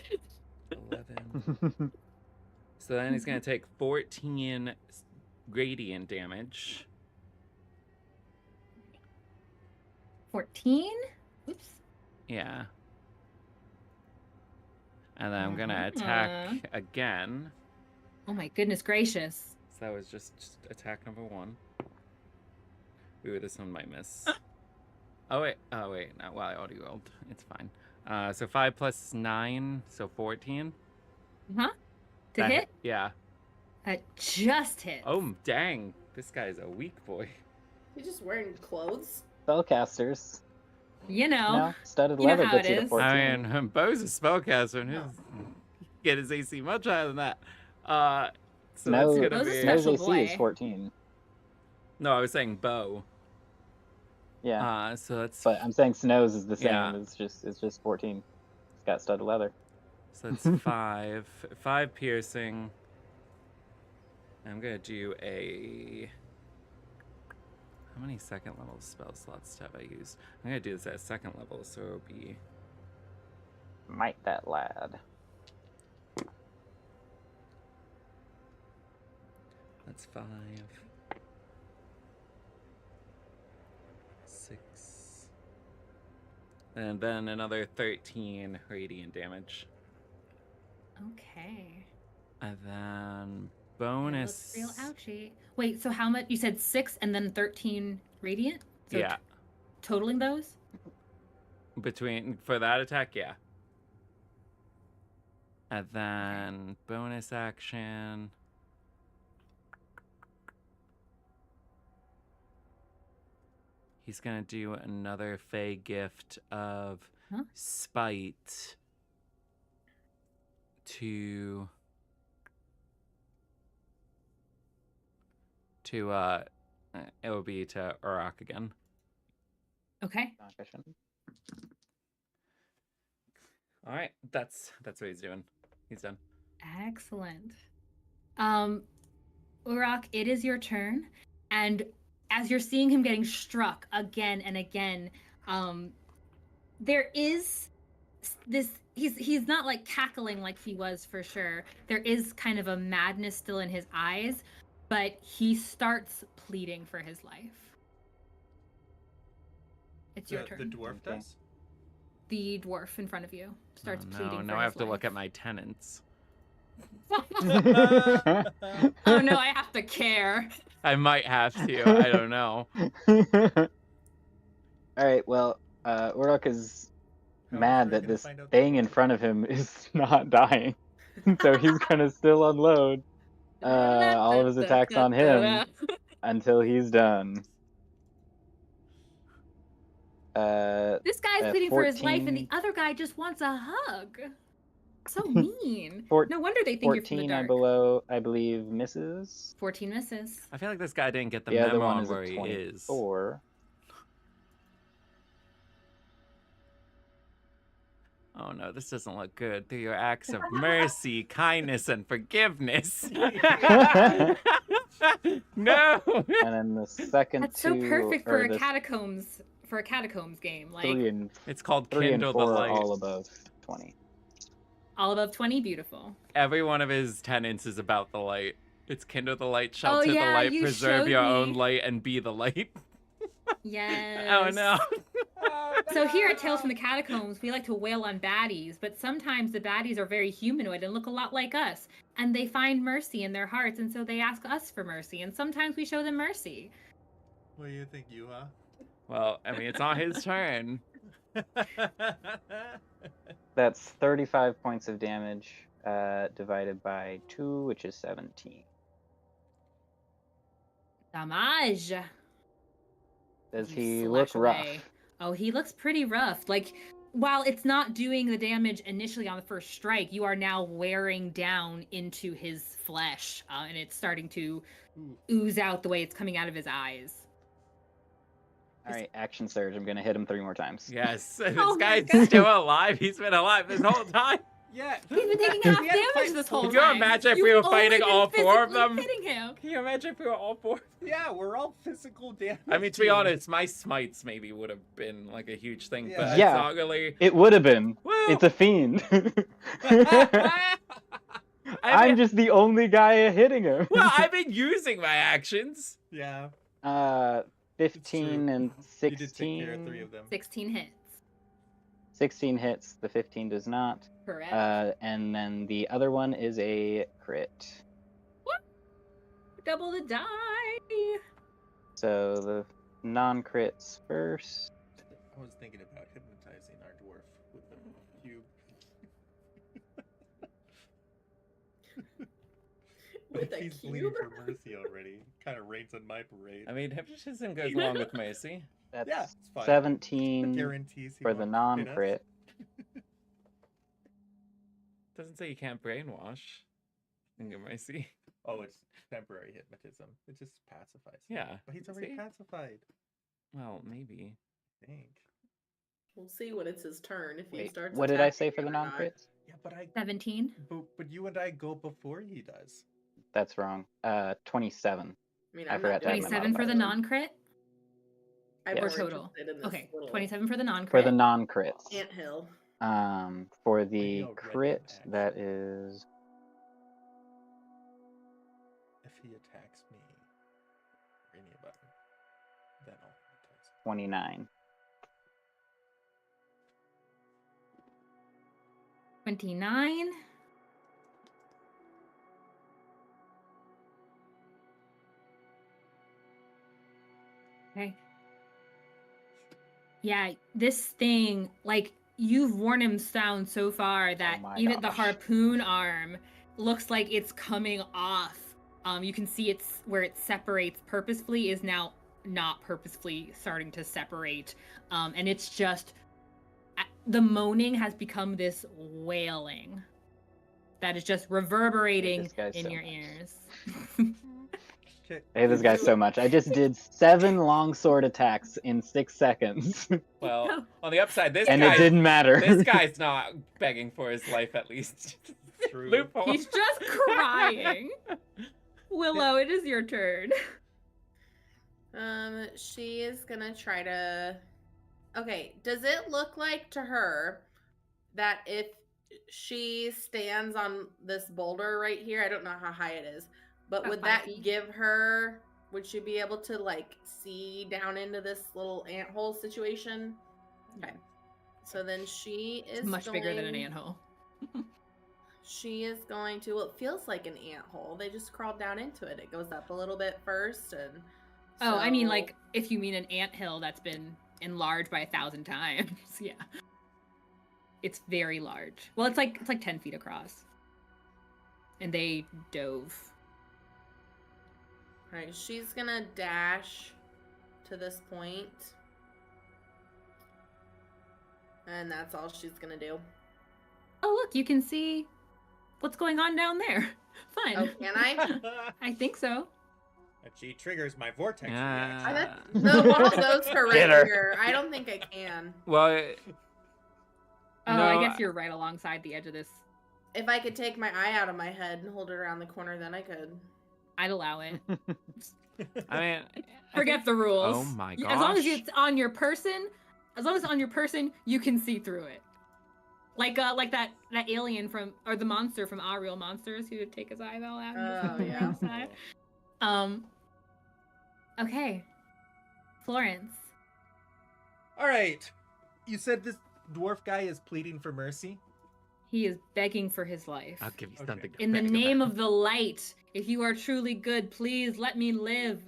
Speaker 1: 11. So then he's going to take 14 radiant damage.
Speaker 2: 14? Oops.
Speaker 1: Yeah. And then I'm going to attack
Speaker 2: Uh-huh.
Speaker 1: again.
Speaker 2: Oh my goodness gracious.
Speaker 1: So that was just attack number 1. Ooh, this one might miss. Oh, wait. No. Well, I already rolled. It's fine. So 5 plus 9, so 14.
Speaker 2: Huh? To
Speaker 1: That
Speaker 2: hit?
Speaker 1: Yeah.
Speaker 2: That just hit.
Speaker 1: Oh, dang. This guy's a weak boy.
Speaker 3: He's just wearing clothes.
Speaker 5: Spellcasters.
Speaker 2: You know.
Speaker 5: No, studded
Speaker 2: You know
Speaker 5: leather
Speaker 2: how
Speaker 5: gets
Speaker 2: it
Speaker 5: you to
Speaker 2: is.
Speaker 5: 14.
Speaker 1: I mean, Bo's a spellcaster, and his get his AC much higher than that. So
Speaker 5: Snow,
Speaker 1: that's gonna
Speaker 2: Bo's a
Speaker 1: be.
Speaker 2: special
Speaker 5: Snow's AC is
Speaker 2: boy.
Speaker 5: 14.
Speaker 1: No, I was saying Bo.
Speaker 5: Yeah,
Speaker 1: So that's
Speaker 5: but I'm saying Snow's is the same.
Speaker 1: Yeah.
Speaker 5: It's just 14. It's got studded leather.
Speaker 1: so that's 5 piercing. I'm gonna do a. How many second level spell slots have I used? I'm gonna do this at second level, so it'll be.
Speaker 5: Might that lad.
Speaker 1: That's 5. 6. And then another 13 radiant damage.
Speaker 2: Okay.
Speaker 1: And then
Speaker 2: That
Speaker 1: bonus.
Speaker 2: looks real ouchy. Wait, so how much? You said 6 and then 13 radiant? So
Speaker 1: Yeah.
Speaker 2: Totaling those?
Speaker 1: For that attack, yeah. And then bonus action. He's gonna do another Fey gift of
Speaker 2: Huh?
Speaker 1: spite to it will be to Urok again.
Speaker 2: Okay.
Speaker 1: All right, that's what he's doing. He's done.
Speaker 2: Excellent. Urok, it is your turn. And as you're seeing him getting struck again and again, there is this he's not like cackling like he was for sure. There is kind of a madness still in his eyes, but he starts pleading for his life. It's your turn.
Speaker 4: The dwarf
Speaker 5: Okay.
Speaker 4: does?
Speaker 2: The dwarf in front of you starts pleading for
Speaker 1: now
Speaker 2: his
Speaker 1: I have to look
Speaker 2: life.
Speaker 1: at my tenants.
Speaker 2: Oh no, I have to care.
Speaker 1: I might have to. I don't know.
Speaker 5: Alright, well, Urok is
Speaker 4: How else are
Speaker 5: mad
Speaker 4: we
Speaker 5: that
Speaker 4: gonna
Speaker 5: this
Speaker 4: find out
Speaker 5: thing
Speaker 4: the
Speaker 5: in front of him is not dying. So he's gonna still unload all of his attacks on him until he's done.
Speaker 2: This guy's pleading for his life, and the
Speaker 5: 14
Speaker 2: other guy just wants a hug. So mean.
Speaker 5: Four-
Speaker 2: No wonder they think you're from the
Speaker 5: 14
Speaker 2: dark.
Speaker 5: I believe misses.
Speaker 2: 14 misses.
Speaker 1: I feel like this guy didn't get the
Speaker 5: The other
Speaker 1: memo
Speaker 5: one
Speaker 1: on
Speaker 5: is
Speaker 1: where
Speaker 5: a
Speaker 1: he is.
Speaker 5: 24.
Speaker 1: Oh no, this doesn't look good. Through your acts of mercy, kindness, and forgiveness. No.
Speaker 5: And then the second
Speaker 2: That's
Speaker 5: two
Speaker 2: so perfect
Speaker 5: or
Speaker 2: for a
Speaker 5: this
Speaker 2: catacombs game. Like
Speaker 5: 3 and
Speaker 1: It's called
Speaker 5: 3 and
Speaker 1: Kindle
Speaker 5: 4
Speaker 1: the
Speaker 5: are
Speaker 1: Light.
Speaker 5: all above 20.
Speaker 2: all above 20, beautiful.
Speaker 1: Every one of his tenets is about the light. It's kindle the light, shelter
Speaker 2: yeah,
Speaker 1: the light,
Speaker 2: you
Speaker 1: preserve
Speaker 2: showed
Speaker 1: your
Speaker 2: me.
Speaker 1: own light, and be the light.
Speaker 2: Yes.
Speaker 1: Oh no.
Speaker 2: So here at Tales from the Catacombs, we like to wail on baddies, but sometimes the baddies are very humanoid and look a lot like us, and they find mercy in their hearts, and so they ask us for mercy, and sometimes we show them mercy.
Speaker 4: What do you think, you are?
Speaker 1: Well, I mean, it's not his turn.
Speaker 5: That's 35 points of damage divided by 2, which is 17.
Speaker 2: Damage.
Speaker 5: Does
Speaker 2: You
Speaker 5: he look
Speaker 2: slash
Speaker 5: rough?
Speaker 2: away. Oh, he looks pretty rough. Like, while it's not doing the damage initially on the first strike, you are now wearing down into his flesh, and it's starting to ooze out the way it's coming out of his eyes.
Speaker 5: All right, action surge. I'm gonna hit him 3 more times.
Speaker 1: Yes, this
Speaker 2: Oh my
Speaker 1: guy's
Speaker 2: God.
Speaker 1: still alive. He's been alive this whole time.
Speaker 4: Yeah.
Speaker 2: He's been taking half
Speaker 4: We had to
Speaker 2: damage
Speaker 4: fight
Speaker 2: this
Speaker 4: so-
Speaker 2: whole
Speaker 1: Could you
Speaker 2: time.
Speaker 1: imagine if
Speaker 2: You've
Speaker 1: we were
Speaker 2: only
Speaker 1: fighting
Speaker 2: been
Speaker 1: all 4 of
Speaker 2: physically
Speaker 1: them?
Speaker 2: hitting him.
Speaker 1: Can you imagine if we were all 4?
Speaker 4: Yeah, we're all physical damage.
Speaker 1: I mean, to be honest, my smites maybe would have been like a huge thing, but
Speaker 5: Yeah.
Speaker 1: it's not really.
Speaker 5: It would have been.
Speaker 1: Well,
Speaker 5: It's a fiend.
Speaker 1: I
Speaker 5: I'm
Speaker 1: mean,
Speaker 5: just the only guy hitting him.
Speaker 1: well, I've been using my actions.
Speaker 4: Yeah.
Speaker 5: 15
Speaker 4: true.
Speaker 5: and
Speaker 4: You did take care of 3
Speaker 5: 16.
Speaker 4: of them.
Speaker 2: 16 hits.
Speaker 5: 16 hits. The 15 does not.
Speaker 2: Correct.
Speaker 5: And then the other one is a crit.
Speaker 2: Double the die.
Speaker 5: So the non-crits first.
Speaker 4: I was thinking about hypnotizing our dwarf with the cube. But
Speaker 3: With
Speaker 4: if
Speaker 3: a
Speaker 4: he's bleeding
Speaker 3: cube?
Speaker 4: for mercy already, kind of rains on my parade.
Speaker 1: I mean, hypnotism goes along with mercy.
Speaker 5: That's
Speaker 4: Yeah, it's fine.
Speaker 5: 17
Speaker 4: Guarantees he
Speaker 5: for the
Speaker 4: won't hit us.
Speaker 5: non-crit.
Speaker 1: Doesn't say you can't brainwash. In your mercy.
Speaker 4: Oh, it's temporary hypnotism. It just pacifies him.
Speaker 1: Yeah.
Speaker 4: But he's already
Speaker 1: See?
Speaker 4: pacified.
Speaker 1: Well, maybe.
Speaker 4: I think.
Speaker 3: We'll see when it's his turn if he
Speaker 5: Wait,
Speaker 3: starts.
Speaker 5: what did I say
Speaker 3: attacking
Speaker 5: for the
Speaker 3: or not.
Speaker 5: non-crits?
Speaker 4: Yeah, but
Speaker 2: 17.
Speaker 4: but you and I go before he does.
Speaker 5: That's wrong. 27.
Speaker 3: I mean,
Speaker 5: I
Speaker 3: I'm
Speaker 5: forgot
Speaker 3: not
Speaker 5: to add
Speaker 3: doing
Speaker 5: my
Speaker 2: 27 for the
Speaker 3: modifier.
Speaker 2: non-crit?
Speaker 3: I'm
Speaker 5: Yes.
Speaker 3: more
Speaker 2: Or total?
Speaker 3: interested in this
Speaker 2: Okay,
Speaker 3: little
Speaker 2: 27 for the non-crit.
Speaker 5: For the non-crits.
Speaker 3: anthill.
Speaker 5: For the
Speaker 4: Maybe I'll read
Speaker 5: crit,
Speaker 4: them
Speaker 5: that
Speaker 4: actually.
Speaker 5: is
Speaker 4: If he attacks me, any button, then I'll hypnotize.
Speaker 5: 29.
Speaker 2: 29. Okay. Yeah, this thing, like, you've worn him down so far that
Speaker 5: my
Speaker 2: even the
Speaker 5: gosh.
Speaker 2: harpoon arm looks like it's coming off. You can see it's where it separates purposefully is now not purposefully starting to separate. And it's just the moaning has become this wailing that is just reverberating
Speaker 5: this guy
Speaker 2: in
Speaker 5: so
Speaker 2: your
Speaker 5: much.
Speaker 2: ears.
Speaker 4: Okay.
Speaker 5: I hate this guy so much. I just did 7 longsword attacks in 6 seconds.
Speaker 1: Well, on the upside, this
Speaker 5: And
Speaker 1: guy
Speaker 5: it didn't matter.
Speaker 1: this guy's not begging for his life at least.
Speaker 4: True.
Speaker 1: Loophole.
Speaker 2: He's just crying. Willow, it is your turn.
Speaker 3: She is gonna try to. Okay, does it look like to her that if she stands on this boulder right here, I don't know how high it is, but
Speaker 2: About
Speaker 3: would
Speaker 2: 5
Speaker 3: that
Speaker 2: feet.
Speaker 3: give her? Would she be able to like see down into this little anthole situation? Okay, so then she is
Speaker 2: It's much bigger than an
Speaker 3: going-
Speaker 2: anthole.
Speaker 3: She is going to. Well, it feels like an anthole. They just crawled down into it. It goes up a little bit first, and
Speaker 2: Oh, I mean,
Speaker 3: so-
Speaker 2: like, if you mean an anthill that's been enlarged by 1,000 times, yeah. It's very large. Well, it's like 10 feet across. And they dove.
Speaker 3: All right, she's gonna dash to this point, and that's all she's gonna do.
Speaker 2: Oh, look, you can see what's going on down there. Fun.
Speaker 3: Oh, can I?
Speaker 2: I think so.
Speaker 4: And she triggers my vortex
Speaker 1: Yeah.
Speaker 3: I
Speaker 4: reaction.
Speaker 3: bet the wall goes to right
Speaker 5: Get her.
Speaker 3: here. I don't think I can.
Speaker 1: Well,
Speaker 2: Oh,
Speaker 1: No,
Speaker 2: I guess you're right alongside the edge of this.
Speaker 3: If I could take my eye out of my head and hold it around the corner, then I could.
Speaker 2: I'd allow it.
Speaker 1: I mean,
Speaker 2: Forget the rules.
Speaker 1: Oh my gosh.
Speaker 2: As long as it's on your person, you can see through it. Like that alien from, or the monster from Our Real Monsters who would take his eyeball out.
Speaker 3: Oh, yeah.
Speaker 2: Outside. Okay. Florence.
Speaker 4: All right. You said this dwarf guy is pleading for mercy.
Speaker 2: He is begging for his life.
Speaker 1: I'll give you
Speaker 4: Okay.
Speaker 1: something. to
Speaker 2: In the
Speaker 1: brag
Speaker 2: name
Speaker 1: about.
Speaker 2: of the light, if you are truly good, please let me live.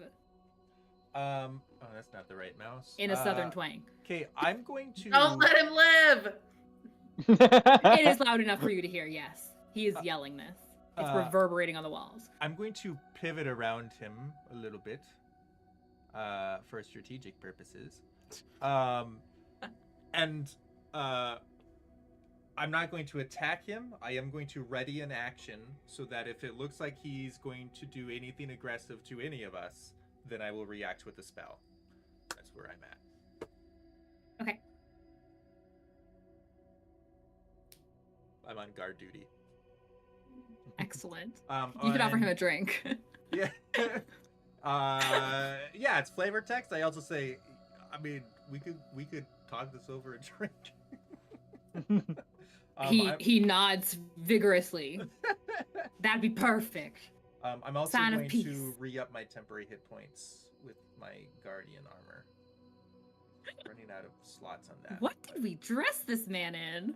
Speaker 4: Oh, that's not the right mouse.
Speaker 2: In a southern twang.
Speaker 4: Okay, I'm going to.
Speaker 3: Don't let him live!
Speaker 2: It is loud enough for you to hear, yes. He is yelling this. It's reverberating on the walls.
Speaker 4: I'm going to pivot around him a little bit, for strategic purposes, and I'm not going to attack him. I am going to ready an action so that if it looks like he's going to do anything aggressive to any of us, then I will react with a spell. That's where I'm at.
Speaker 2: Okay.
Speaker 4: I'm on guard duty.
Speaker 2: Excellent. You could offer
Speaker 4: and-
Speaker 2: him a drink.
Speaker 4: Yeah. Yeah, it's flavor text. I also say, I mean, we could talk this over a drink.
Speaker 2: He nods vigorously. That'd be perfect.
Speaker 4: I'm also
Speaker 2: Sign of
Speaker 4: going
Speaker 2: peace.
Speaker 4: to re-up my temporary hit points with my guardian armor. Running out of slots on that.
Speaker 2: What did we dress this man in?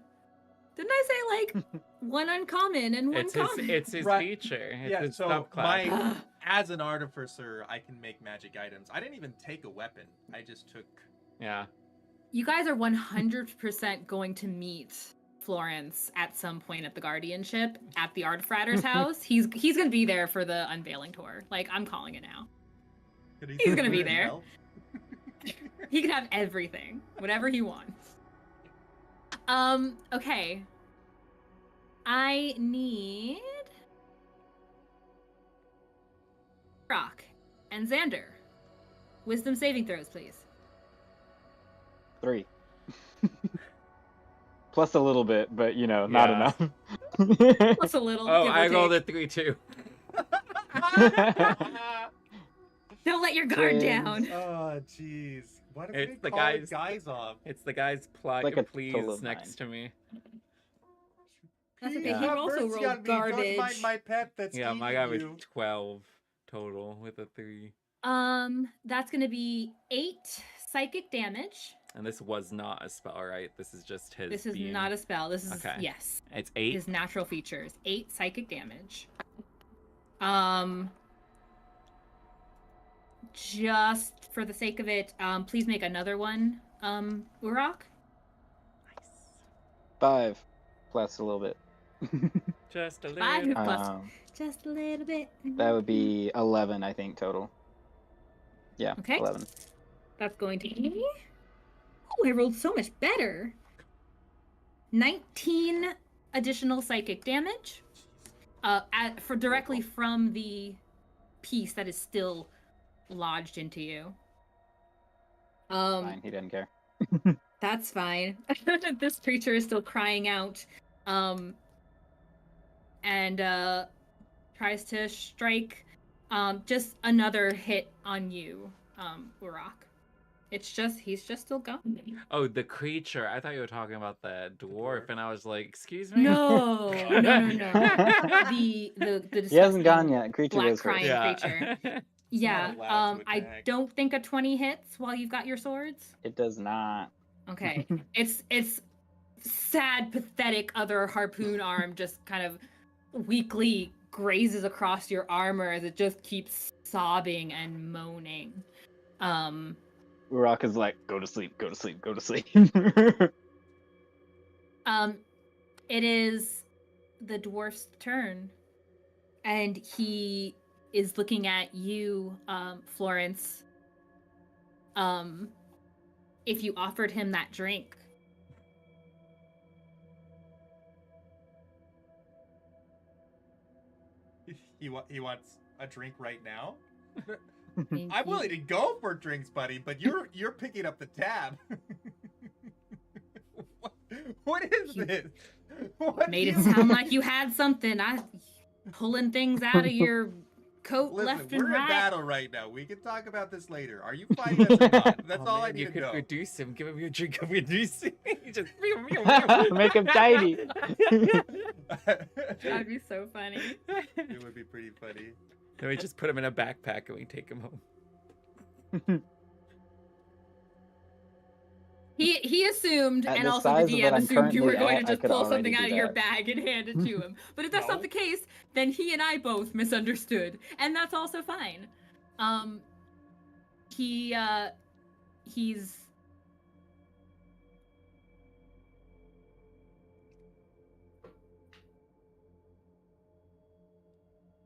Speaker 2: Didn't I say like one uncommon and one common?
Speaker 1: It's his
Speaker 4: Right.
Speaker 1: feature. It's
Speaker 4: Yeah,
Speaker 1: his
Speaker 4: so
Speaker 1: subclass.
Speaker 4: as an artificer, I can make magic items. I didn't even take a weapon. I just took.
Speaker 1: Yeah.
Speaker 2: You guys are 100% going to meet Florence at some point at the guardianship at the Artifratter's house. He's gonna be there for the unveiling tour. Like, I'm calling it now. He's gonna be there. He can have everything, whatever he wants. Okay. I need Rock and Xander. Wisdom saving throws, please.
Speaker 5: 3. Plus a little bit, but not
Speaker 1: Yeah.
Speaker 5: enough.
Speaker 2: Plus a little.
Speaker 1: Oh,
Speaker 2: give or
Speaker 1: I rolled a
Speaker 2: take.
Speaker 1: 3 too.
Speaker 2: Don't let your guard down.
Speaker 4: Oh, jeez. What if
Speaker 1: It's
Speaker 4: we
Speaker 1: the
Speaker 4: call
Speaker 1: guys-
Speaker 4: guys off?
Speaker 1: It's the guy's plug
Speaker 5: Like a
Speaker 1: please
Speaker 5: total of
Speaker 1: next
Speaker 5: 9.
Speaker 1: to me.
Speaker 2: That's okay.
Speaker 4: Please
Speaker 2: He
Speaker 4: have
Speaker 2: also
Speaker 4: mercy
Speaker 2: rolled
Speaker 4: on me. Don't
Speaker 2: garbage.
Speaker 4: mind my pet that's
Speaker 1: Yeah, my
Speaker 4: eating
Speaker 1: guy was
Speaker 4: you.
Speaker 1: 12 total with a 3.
Speaker 2: That's gonna be 8 psychic damage.
Speaker 1: And this was not a spell, right? This is just his.
Speaker 2: This is
Speaker 1: being...
Speaker 2: not a spell. This is
Speaker 1: Okay.
Speaker 2: yes.
Speaker 1: It's 8.
Speaker 2: His natural features. 8 psychic damage. Just for the sake of it, please make another one, Urok.
Speaker 5: 5 plus a little bit.
Speaker 1: Just a little.
Speaker 2: 5 plus.
Speaker 5: Um,
Speaker 2: Just a little bit.
Speaker 5: that would be 11, I think, total. Yeah,
Speaker 2: Okay.
Speaker 5: 11.
Speaker 2: That's going to be. Oh, I rolled so much better. 19 additional psychic damage. For directly from the piece that is still lodged into you.
Speaker 5: Fine, he doesn't care.
Speaker 2: That's fine. This creature is still crying out, and tries to strike just another hit on you, Urok. He's just still going.
Speaker 1: Oh, the creature. I thought you were talking about the dwarf, and I was like, excuse me?
Speaker 2: No. The
Speaker 5: He hasn't gone
Speaker 2: disgusting
Speaker 5: yet. Creature
Speaker 2: black
Speaker 5: goes first.
Speaker 2: crying creature. Yeah.
Speaker 4: not allowed to
Speaker 2: I
Speaker 4: attack.
Speaker 2: don't think a 20 hits while you've got your swords.
Speaker 5: It does not.
Speaker 2: Okay. It's sad, pathetic other harpoon arm just kind of weakly grazes across your armor as it just keeps sobbing and moaning.
Speaker 5: Urok is like, go to sleep, go to sleep, go to sleep.
Speaker 2: It is the dwarf's turn. And he is looking at you, Florence. If you offered him that drink.
Speaker 4: He wants a drink right now.
Speaker 2: Thank
Speaker 4: I'm
Speaker 2: you.
Speaker 4: willing to go for drinks, buddy, but you're picking up the tab. What is this? What
Speaker 2: Made
Speaker 4: do
Speaker 2: it
Speaker 4: you-
Speaker 2: sound like you had something. I pulling things out of your coat
Speaker 4: Listen,
Speaker 2: left and
Speaker 4: we're in
Speaker 2: right.
Speaker 4: battle right now. We can talk about this later. Are you fighting us or not? That's
Speaker 1: Oh,
Speaker 4: all I
Speaker 1: man,
Speaker 4: need
Speaker 1: you
Speaker 4: to
Speaker 1: could
Speaker 4: know.
Speaker 1: reduce him. Give him your drink of reducing. Just
Speaker 5: Make him tiny.
Speaker 2: That'd be so funny.
Speaker 4: It would be pretty funny.
Speaker 1: Then we just put him in a backpack and we take him home.
Speaker 2: He assumed,
Speaker 5: At
Speaker 2: and
Speaker 5: the
Speaker 2: also
Speaker 5: size
Speaker 2: the
Speaker 5: of what
Speaker 2: DM
Speaker 5: I'm
Speaker 2: assumed you were
Speaker 5: currently
Speaker 2: going
Speaker 5: at,
Speaker 2: to
Speaker 5: I
Speaker 2: just
Speaker 5: could
Speaker 2: pull
Speaker 5: already
Speaker 2: something
Speaker 5: do
Speaker 2: out of your
Speaker 5: that.
Speaker 2: bag and hand it to him. But if that's not
Speaker 4: No.
Speaker 2: the case, then he and I both misunderstood, and that's also fine. He's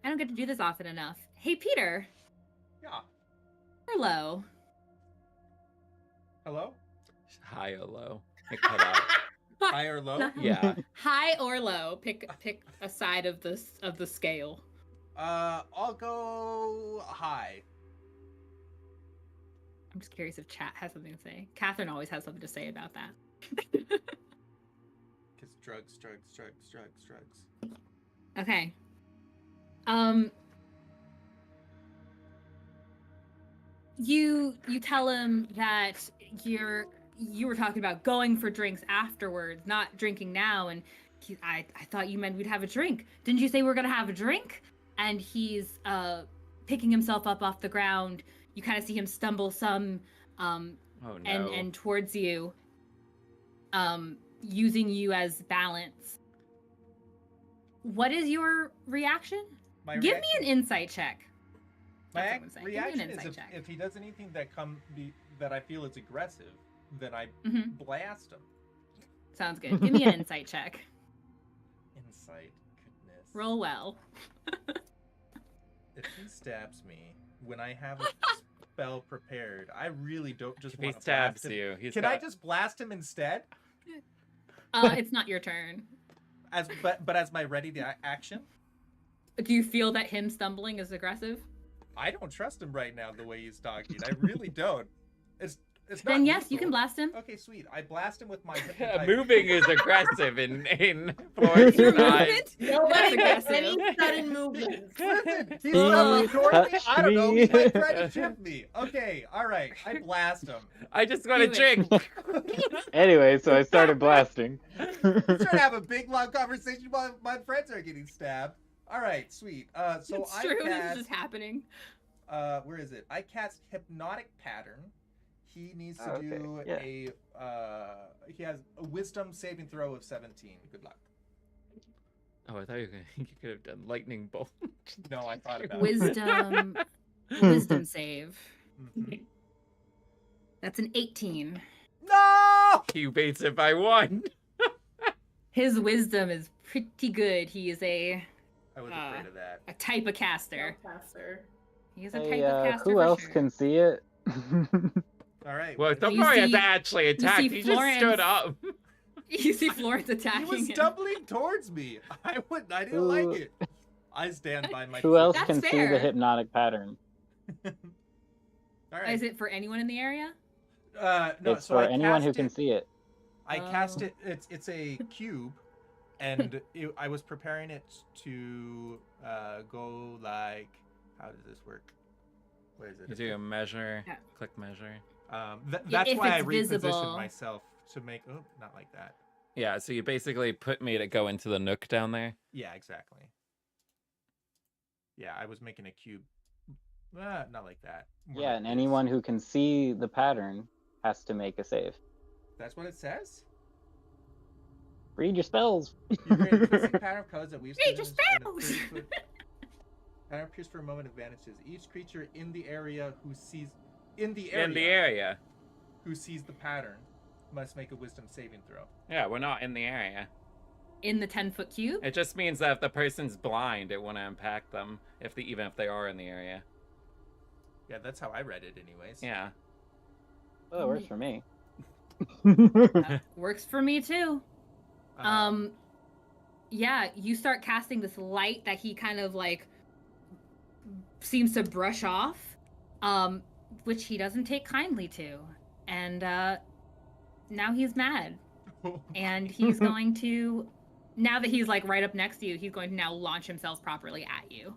Speaker 2: I don't get to do this often enough. Hey, Peter.
Speaker 4: Yeah.
Speaker 2: Hello.
Speaker 4: Hello?
Speaker 1: High or low? It cut out.
Speaker 4: High or low?
Speaker 1: Yeah.
Speaker 2: High or low? Pick a side of the scale.
Speaker 4: I'll go high.
Speaker 2: I'm just curious if chat has something to say. Catherine always has something to say about that.
Speaker 4: Because drugs.
Speaker 2: Okay. You tell him that you were talking about going for drinks afterwards, not drinking now, and I thought you meant we'd have a drink. Didn't you say we're gonna have a drink? And he's picking himself up off the ground. You kind of see him stumble some
Speaker 1: Oh no.
Speaker 2: and towards you, using you as balance. What is your reaction? Give me an insight check.
Speaker 4: My
Speaker 2: That's what I'm saying. Give me an
Speaker 4: reaction is
Speaker 2: insight check.
Speaker 4: if he does anything that I feel is aggressive, then I
Speaker 2: Mhm.
Speaker 4: blast him.
Speaker 2: Sounds good. Give me an insight check.
Speaker 4: Insight, goodness.
Speaker 2: Roll well.
Speaker 4: If he stabs me when I have a spell prepared, I really don't just
Speaker 1: If he
Speaker 4: want to
Speaker 1: stabs
Speaker 4: blast him.
Speaker 1: you, he's
Speaker 4: Can
Speaker 1: got...
Speaker 4: I just blast him instead?
Speaker 2: It's not your turn.
Speaker 4: But as my ready to action?
Speaker 2: Do you feel that him stumbling is aggressive?
Speaker 4: I don't trust him right now the way he's talking. I really don't. It's not
Speaker 2: Then yes, you
Speaker 4: lethal.
Speaker 2: can blast him.
Speaker 4: Okay, sweet. I blast him with my
Speaker 1: Moving is aggressive in Florence's
Speaker 2: Your
Speaker 1: eyes.
Speaker 2: movement?
Speaker 3: Nobody
Speaker 2: That's
Speaker 3: gets any
Speaker 2: aggressive.
Speaker 3: sudden movements.
Speaker 4: Listen, he's
Speaker 5: He
Speaker 4: stumbling towards me.
Speaker 5: touched
Speaker 4: I don't know.
Speaker 5: me.
Speaker 4: He might try to trip me. Okay, all right. I blast him.
Speaker 1: I just want to
Speaker 2: Do it.
Speaker 1: drink.
Speaker 5: Anyway, so I started blasting.
Speaker 4: I'm trying to have a big long conversation while my friends are getting stabbed. All right, sweet. So
Speaker 2: It's
Speaker 4: I
Speaker 2: true. This
Speaker 4: cast.
Speaker 2: is just happening.
Speaker 4: Where is it? I cast hypnotic pattern. He needs to
Speaker 5: Okay,
Speaker 4: do
Speaker 5: yeah.
Speaker 4: he has a wisdom saving throw of 17. Good luck.
Speaker 1: Oh, I thought you could have done lightning bolt.
Speaker 4: No, I thought about it.
Speaker 2: Wisdom save.
Speaker 4: Mhm.
Speaker 2: That's an 18.
Speaker 4: No!
Speaker 1: He beats it by 1.
Speaker 2: His wisdom is pretty good. He is a
Speaker 4: I was afraid of that.
Speaker 2: type of caster.
Speaker 3: Spellcaster.
Speaker 2: He is a type
Speaker 5: Hey,
Speaker 2: of caster.
Speaker 5: who
Speaker 2: for
Speaker 5: else
Speaker 2: sure.
Speaker 5: can see it?
Speaker 4: All right.
Speaker 1: Well,
Speaker 4: what
Speaker 1: so
Speaker 4: is
Speaker 2: You
Speaker 1: far he
Speaker 2: see-
Speaker 1: has actually attacked.
Speaker 2: see
Speaker 1: He just stood
Speaker 2: Florence.
Speaker 1: up.
Speaker 2: You see Florence
Speaker 4: he
Speaker 2: attacking
Speaker 4: was
Speaker 2: him.
Speaker 4: stumbling towards me. I didn't
Speaker 5: Who-
Speaker 4: like it. I stand by my
Speaker 5: Who else
Speaker 4: decision.
Speaker 2: That's
Speaker 5: can see the
Speaker 2: fair.
Speaker 5: hypnotic pattern?
Speaker 4: All right.
Speaker 2: Is it for anyone in the area?
Speaker 4: No,
Speaker 5: It's
Speaker 4: so
Speaker 5: for
Speaker 4: I
Speaker 5: anyone who
Speaker 4: cast
Speaker 5: can
Speaker 4: it-
Speaker 5: see it.
Speaker 4: I cast
Speaker 2: Oh.
Speaker 4: it. It's a cube, and I was preparing it to go like. How does this work? What is it?
Speaker 1: You do a measure,
Speaker 2: Yeah.
Speaker 1: click measure.
Speaker 4: That's
Speaker 2: if
Speaker 4: why I
Speaker 2: it's
Speaker 4: repositioned
Speaker 2: visible.
Speaker 4: myself to make. Oh, not like that.
Speaker 1: Yeah, so you basically put me to go into the nook down there.
Speaker 4: Yeah, exactly. Yeah, I was making a cube. Not like that. More
Speaker 5: Yeah,
Speaker 4: like
Speaker 5: and
Speaker 4: this.
Speaker 5: anyone who can see the pattern has to make a save.
Speaker 4: That's what it says.
Speaker 5: Read your spells.
Speaker 4: You create a twisting pattern of colors that weaves
Speaker 2: Read your
Speaker 4: through them in a
Speaker 2: spells!
Speaker 4: 30-foot pattern appears for a moment of vanishes. Each creature in the area who sees
Speaker 1: In the area.
Speaker 4: who sees the pattern must make a wisdom saving throw.
Speaker 1: Yeah, we're not in the area.
Speaker 2: In the 10-foot cube?
Speaker 1: It just means that if the person's blind, it won't impact them, even if they are in the area.
Speaker 4: Yeah, that's how I read it, anyways.
Speaker 1: Yeah.
Speaker 5: Oh, it works for me.
Speaker 2: Works for me too. Yeah, you start casting this light that he kind of like seems to brush off, which he doesn't take kindly to. And now he's mad. and he's going to, now that he's like right up next to you, he's going to now launch himself properly at you.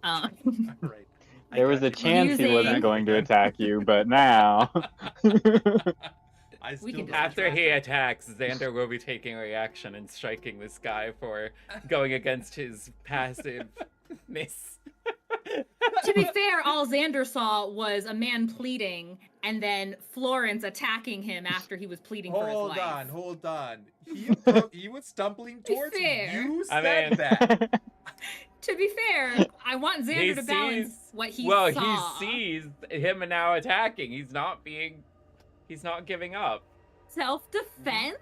Speaker 4: All right.
Speaker 5: There was a chance he wasn't
Speaker 2: Using-
Speaker 5: going to attack you, but now.
Speaker 4: I
Speaker 2: We
Speaker 4: still
Speaker 2: can
Speaker 4: don't
Speaker 1: After
Speaker 4: trust
Speaker 1: he
Speaker 4: him.
Speaker 1: attacks, Xander will be taking a reaction and striking this guy for going against his passiveness.
Speaker 2: To be fair, all Xander saw was a man pleading and then Florence attacking him after he was pleading for his life.
Speaker 4: Hold on. He was stumbling
Speaker 2: Be
Speaker 4: towards
Speaker 2: fair.
Speaker 4: you.
Speaker 1: I
Speaker 4: Said
Speaker 1: mean-
Speaker 4: that.
Speaker 2: To be fair, I want Xander
Speaker 1: He
Speaker 2: to balance
Speaker 1: sees-
Speaker 2: what he
Speaker 1: Well,
Speaker 2: saw.
Speaker 1: he sees him now attacking. He's not giving up.
Speaker 2: Self-defense?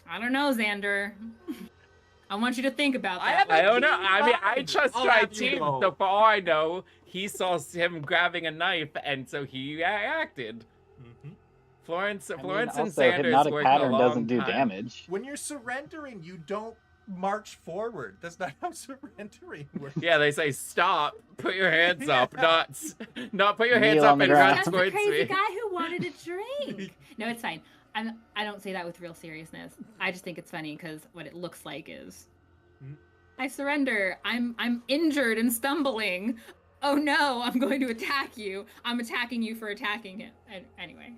Speaker 2: I don't know, Xander. I want you to think about that.
Speaker 1: I don't know.
Speaker 4: keen
Speaker 1: I mean, I
Speaker 4: mind.
Speaker 1: trust
Speaker 4: I'll
Speaker 1: my
Speaker 4: have you
Speaker 1: team.
Speaker 4: know.
Speaker 1: So for all I know, he saw him grabbing a knife, and so he acted.
Speaker 4: Mhm.
Speaker 1: Florence and
Speaker 5: Also,
Speaker 1: Xander
Speaker 5: hypnotic
Speaker 1: working a
Speaker 5: pattern
Speaker 1: long
Speaker 5: doesn't do
Speaker 1: time.
Speaker 5: damage.
Speaker 4: When you're surrendering, you don't march forward. That's not how surrendering works.
Speaker 1: Yeah, they say stop, put your hands up,
Speaker 4: Yeah.
Speaker 1: not put your hands
Speaker 5: Kneel
Speaker 1: up
Speaker 5: on the
Speaker 1: and
Speaker 5: ground.
Speaker 1: run
Speaker 2: That's the
Speaker 1: towards
Speaker 2: crazy
Speaker 1: me.
Speaker 2: guy who wanted a drink. No, it's fine. I don't say that with real seriousness. I just think it's funny because what it looks like is,
Speaker 4: Hmm.
Speaker 2: I surrender. I'm injured and stumbling. Oh no, I'm going to attack you. I'm attacking you for attacking him. Anyway.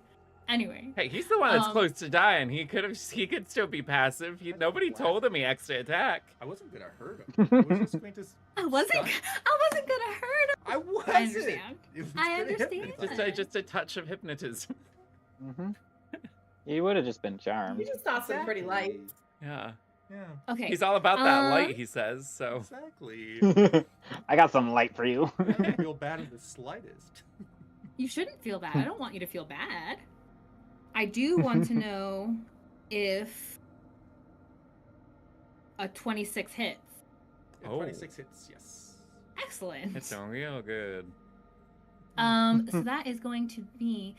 Speaker 1: Hey, he's the one that's
Speaker 2: Um,
Speaker 1: close to dying. He could still be passive. Nobody told him he extra attack.
Speaker 4: I wasn't gonna hurt him. I was just going to.
Speaker 2: I wasn't
Speaker 4: stun-
Speaker 2: gonna hurt him.
Speaker 4: I wasn't.
Speaker 2: I understand.
Speaker 4: It was
Speaker 2: I
Speaker 4: gonna
Speaker 2: understand.
Speaker 4: hypnotize.
Speaker 1: Just a touch of hypnotism.
Speaker 5: Hmm He would have just been charmed.
Speaker 3: You just saw some pretty lights.
Speaker 1: Yeah,
Speaker 4: Yeah.
Speaker 2: Okay.
Speaker 1: he's all about that
Speaker 2: Uh,
Speaker 1: light. He says so.
Speaker 4: Exactly.
Speaker 5: I got some light for you.
Speaker 4: I don't feel bad in the slightest.
Speaker 2: You shouldn't feel bad. I don't want you to feel bad. I do want to know if a 26 hits.
Speaker 4: Yeah,
Speaker 1: Oh.
Speaker 4: 26 hits, yes.
Speaker 2: Excellent.
Speaker 1: It's doing real good.
Speaker 2: So that is going to be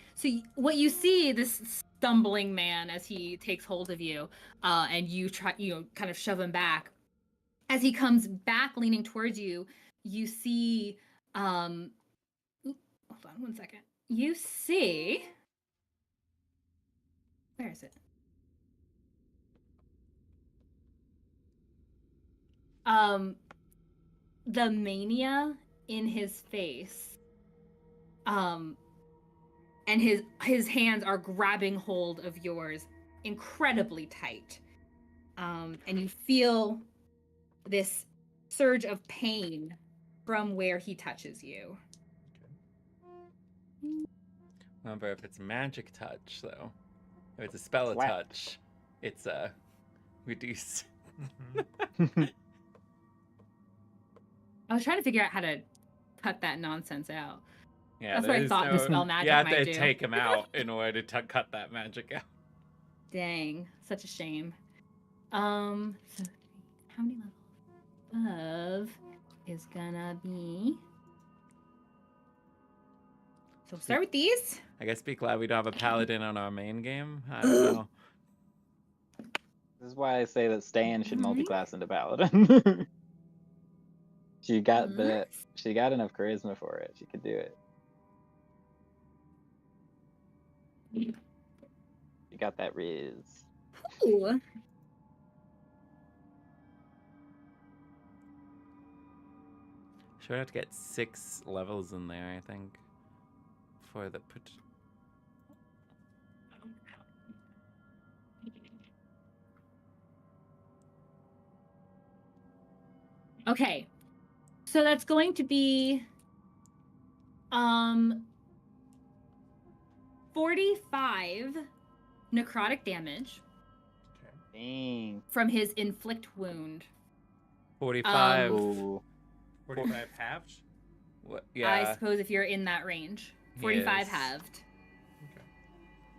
Speaker 2: what you see, this stumbling man as he takes hold of you, and you try, kind of shove him back. As he comes back, leaning towards you, you see, hold on one second. You see, where is it? The mania in his face. And his hands are grabbing hold of yours incredibly tight. And you feel this surge of pain from where he touches you.
Speaker 1: Remember, if it's magic touch, though, if it's a spell
Speaker 5: Slap.
Speaker 1: touch, it's reduced.
Speaker 4: Mhm.
Speaker 2: I was trying to figure out how to cut that nonsense out.
Speaker 1: Yeah,
Speaker 2: That's what I
Speaker 1: there's
Speaker 2: thought Dispel Magic
Speaker 1: You have
Speaker 2: might
Speaker 1: to
Speaker 2: do.
Speaker 1: take him out in order to cut that magic out.
Speaker 2: Dang, such a shame. So how many levels above is gonna be? So start with these.
Speaker 1: I guess be glad we don't have a paladin on our main game. I don't know.
Speaker 5: This is why I say that Stan should
Speaker 2: Alright.
Speaker 5: multi-class into Paladin. She got
Speaker 2: Let's-
Speaker 5: she got enough charisma for it. She could do it. She got that riz.
Speaker 2: Ooh.
Speaker 1: Should have to get 6 levels in there, I think, for the put.
Speaker 2: Okay. So that's going to be 45 necrotic damage
Speaker 4: Okay.
Speaker 5: Dang.
Speaker 2: from his inflict wound.
Speaker 1: 45.
Speaker 5: Ooh.
Speaker 4: 45 halved?
Speaker 1: What?
Speaker 2: I
Speaker 1: Yeah.
Speaker 2: suppose if you're in that range.
Speaker 1: He
Speaker 2: 45
Speaker 1: is.
Speaker 2: halved.
Speaker 4: Okay.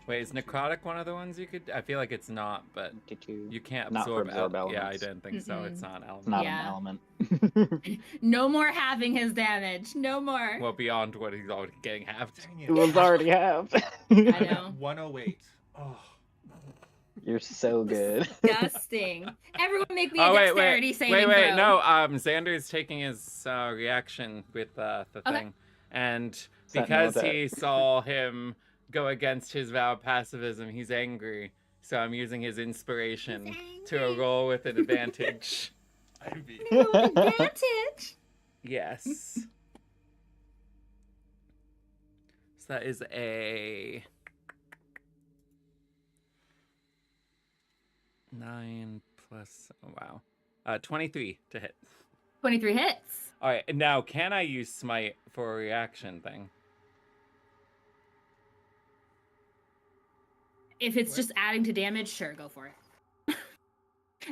Speaker 1: Wait, is necrotic one of the ones you could? I feel like it's not, but
Speaker 5: 52.
Speaker 1: you can't
Speaker 5: Not for
Speaker 1: absorb.
Speaker 5: absorb
Speaker 1: Yeah, I
Speaker 5: elements.
Speaker 1: didn't think so. It's
Speaker 2: Mm-mm.
Speaker 1: not an element.
Speaker 5: It's not
Speaker 2: Yeah.
Speaker 5: an element.
Speaker 2: No more having his damage. No more.
Speaker 1: Well, beyond what he's already getting halved.
Speaker 4: Dang
Speaker 5: It was already halved.
Speaker 2: I
Speaker 4: I'm at
Speaker 2: know.
Speaker 4: 108. Oh.
Speaker 5: You're so good.
Speaker 2: Disgusting. Everyone make me a
Speaker 1: Oh wait,
Speaker 2: dexterity
Speaker 1: wait,
Speaker 2: saving
Speaker 1: wait,
Speaker 2: throw.
Speaker 1: no. Xander's taking his reaction with the
Speaker 2: Okay.
Speaker 1: thing, and
Speaker 5: Sentinel
Speaker 1: because
Speaker 5: attack.
Speaker 1: he saw him go against his vow of pacifism, he's angry. So I'm using his inspiration to roll with an advantage.
Speaker 4: Ivy.
Speaker 2: Advantage.
Speaker 1: Yes. So that is a 9 plus, oh wow, 23 to hit.
Speaker 2: 23 hits.
Speaker 1: All right, and now can I use smite for a reaction thing?
Speaker 2: If it's
Speaker 4: What?
Speaker 2: just adding to damage, sure, go for it.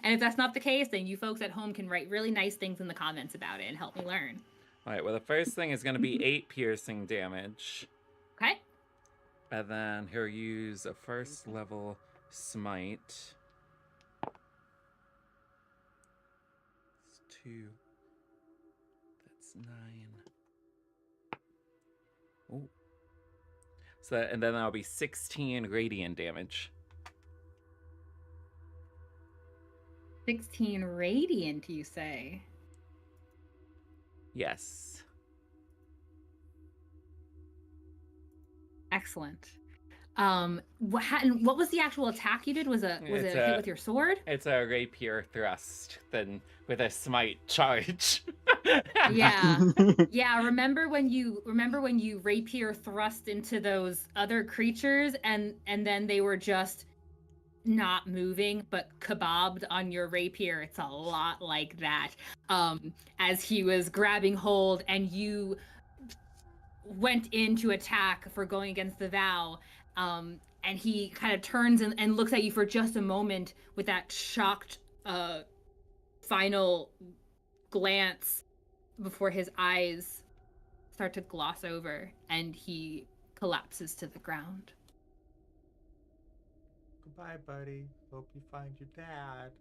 Speaker 2: And if that's not the case, then you folks at home can write really nice things in the comments about it and help me learn.
Speaker 1: All right, well, the first thing is going to be 8 piercing damage.
Speaker 2: Okay?
Speaker 1: And then he'll use a first level smite. It's 2. That's 9. Oh. So, and then that'll be 16 radiant damage.
Speaker 2: 16 radiant, you say?
Speaker 1: Yes.
Speaker 2: Excellent. What was the actual attack you did? Was it a hit with your sword?
Speaker 1: It's a rapier thrust, then with a smite charge.
Speaker 2: Yeah. Yeah, remember when you rapier thrust into those other creatures and then they were just not moving but kebabbed on your rapier? It's a lot like that. As he was grabbing hold and you went in to attack for going against the vow, and he kind of turns and looks at you for just a moment with that shocked final glance before his eyes start to gloss over and he collapses to the ground.
Speaker 4: Goodbye, buddy. Hope you find your dad.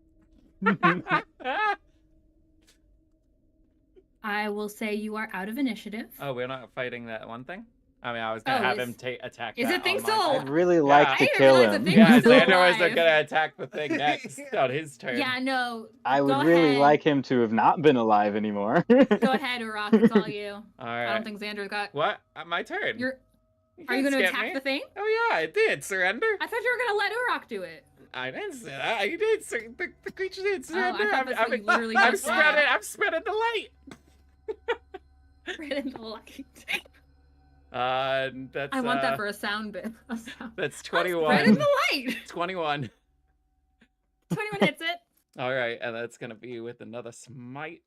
Speaker 2: I will say you are out of initiative.
Speaker 1: Oh, we're not fighting that one thing? I mean, I was going to have him attack
Speaker 2: is
Speaker 1: that
Speaker 2: it thing
Speaker 1: on my
Speaker 2: still-
Speaker 1: turn.
Speaker 5: I'd really
Speaker 1: Yeah.
Speaker 5: like
Speaker 2: I
Speaker 5: to
Speaker 2: didn't
Speaker 5: kill
Speaker 2: realize the
Speaker 5: him.
Speaker 2: thing
Speaker 1: Yeah,
Speaker 2: was still
Speaker 1: Xander was
Speaker 2: alive.
Speaker 1: going to attack the thing next on his turn.
Speaker 2: Yeah, no.
Speaker 5: I would
Speaker 2: go
Speaker 5: really
Speaker 2: ahead.
Speaker 5: like him to have not been alive anymore.
Speaker 2: Go ahead, Urok. It's all you.
Speaker 1: All
Speaker 2: I
Speaker 1: right.
Speaker 2: don't think Xander's got.
Speaker 1: What? My turn.
Speaker 2: Are you
Speaker 1: can't
Speaker 2: going to
Speaker 1: skip
Speaker 2: attack
Speaker 1: me.
Speaker 2: the thing?
Speaker 1: Oh, yeah, I did. Surrender.
Speaker 2: I thought you were going to let Urok do it.
Speaker 1: I didn't say that. I did. The creature did surrender.
Speaker 2: thought that's what you literally
Speaker 1: I'm
Speaker 2: just said.
Speaker 1: spreading the light.
Speaker 2: Right in the light.
Speaker 1: That's.
Speaker 2: I want that for a sound bit.
Speaker 1: That's
Speaker 2: Right in
Speaker 1: 21.
Speaker 2: the light.
Speaker 1: 21.
Speaker 2: 21 hits it.
Speaker 1: All right, and that's gonna be with another smite.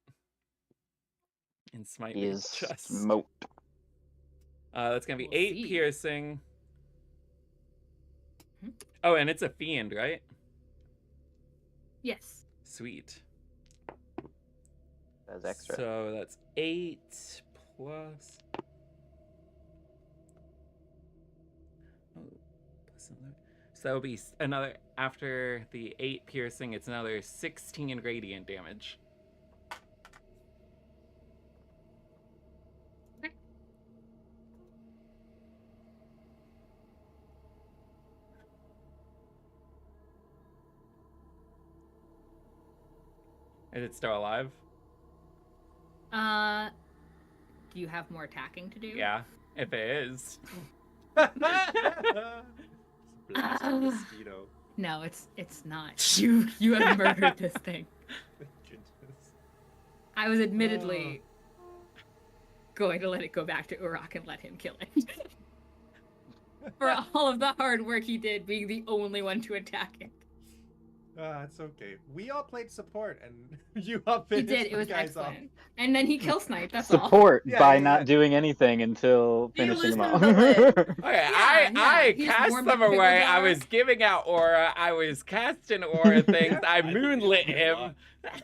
Speaker 1: And smite
Speaker 5: He
Speaker 1: me
Speaker 5: is
Speaker 1: just.
Speaker 5: smoked.
Speaker 1: That's gonna be
Speaker 2: We'll
Speaker 1: 8
Speaker 2: see.
Speaker 1: piercing.
Speaker 2: Mhm.
Speaker 1: Oh, and it's a fiend, right?
Speaker 2: Yes.
Speaker 1: Sweet.
Speaker 5: That's extra.
Speaker 1: So that's 8 plus. Oh, plus another. So it'll be another, after the 8 piercing, it's another 16 radiant damage. Is it still alive?
Speaker 2: Do you have more attacking to do?
Speaker 1: Yeah, if it is.
Speaker 4: Blast a mosquito.
Speaker 2: No, it's not. You have murdered this thing.
Speaker 4: Goodness.
Speaker 2: I was admittedly going to let it go back to Urok and let him kill it. For all of the hard work he did being the only one to attack it.
Speaker 4: It's okay. We all played support, and you all
Speaker 2: He
Speaker 4: finished
Speaker 2: did, it
Speaker 4: the
Speaker 2: was
Speaker 4: guys off.
Speaker 2: excellent. And then he kill sniped, that's all.
Speaker 5: Support
Speaker 4: Yeah,
Speaker 5: by
Speaker 4: yeah,
Speaker 5: not
Speaker 4: yeah.
Speaker 5: doing anything until
Speaker 3: You
Speaker 5: finishing them
Speaker 3: loosened
Speaker 5: all.
Speaker 3: the lid.
Speaker 1: Okay,
Speaker 2: Yeah,
Speaker 1: I
Speaker 2: he just
Speaker 1: cast
Speaker 2: warmed
Speaker 1: them
Speaker 2: up the
Speaker 1: away.
Speaker 2: pickle
Speaker 1: I
Speaker 2: jar.
Speaker 1: was giving out aura. I was casting aura things. I moonlit him.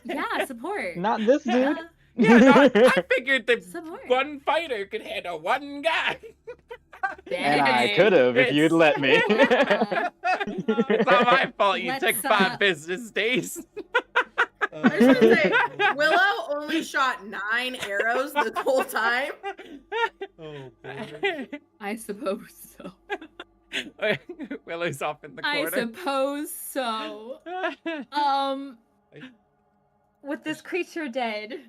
Speaker 2: Yeah, support.
Speaker 5: Not this dude.
Speaker 2: Yeah,
Speaker 1: Yeah, no, I figured that
Speaker 2: support.
Speaker 1: one fighter could handle one guy.
Speaker 5: And I
Speaker 2: Dang.
Speaker 5: could have if you'd let me.
Speaker 1: It's not my fault. You
Speaker 2: Let's,
Speaker 1: took 5 business days.
Speaker 3: I just want to say, Willow only shot 9 arrows the whole time.
Speaker 4: Oh, boy.
Speaker 2: I suppose so.
Speaker 1: Willow's off in the
Speaker 2: I
Speaker 1: corner.
Speaker 2: suppose so. With this creature dead,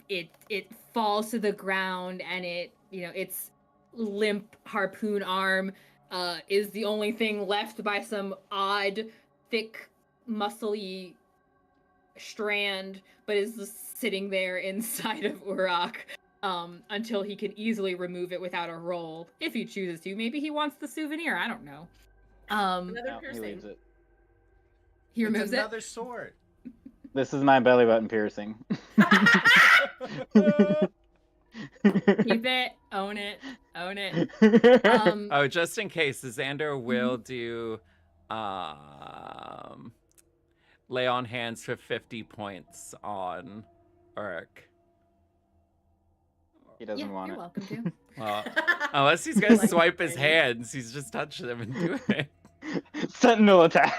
Speaker 2: it falls to the ground and it's limp harpoon arm is the only thing left by some odd, thick, muscly strand, but is just sitting there inside of Uruk until he can easily remove it without a roll, if he chooses to. Maybe he wants the souvenir, I don't know.
Speaker 3: Another
Speaker 5: No, he
Speaker 3: piercing.
Speaker 5: leaves it.
Speaker 2: He
Speaker 4: It's
Speaker 2: removes
Speaker 4: another sword.
Speaker 5: This is my belly button piercing.
Speaker 2: Keep it, own it, own it.
Speaker 1: Oh, just in case, Xander will do lay on hands for 50 points on Uruk.
Speaker 5: He doesn't want
Speaker 2: you're
Speaker 5: it.
Speaker 2: welcome to.
Speaker 1: Well, unless he's gonna
Speaker 3: Like
Speaker 1: swipe his
Speaker 3: thing.
Speaker 1: hands, he's just touching them and doing it.
Speaker 5: Sentinel attack.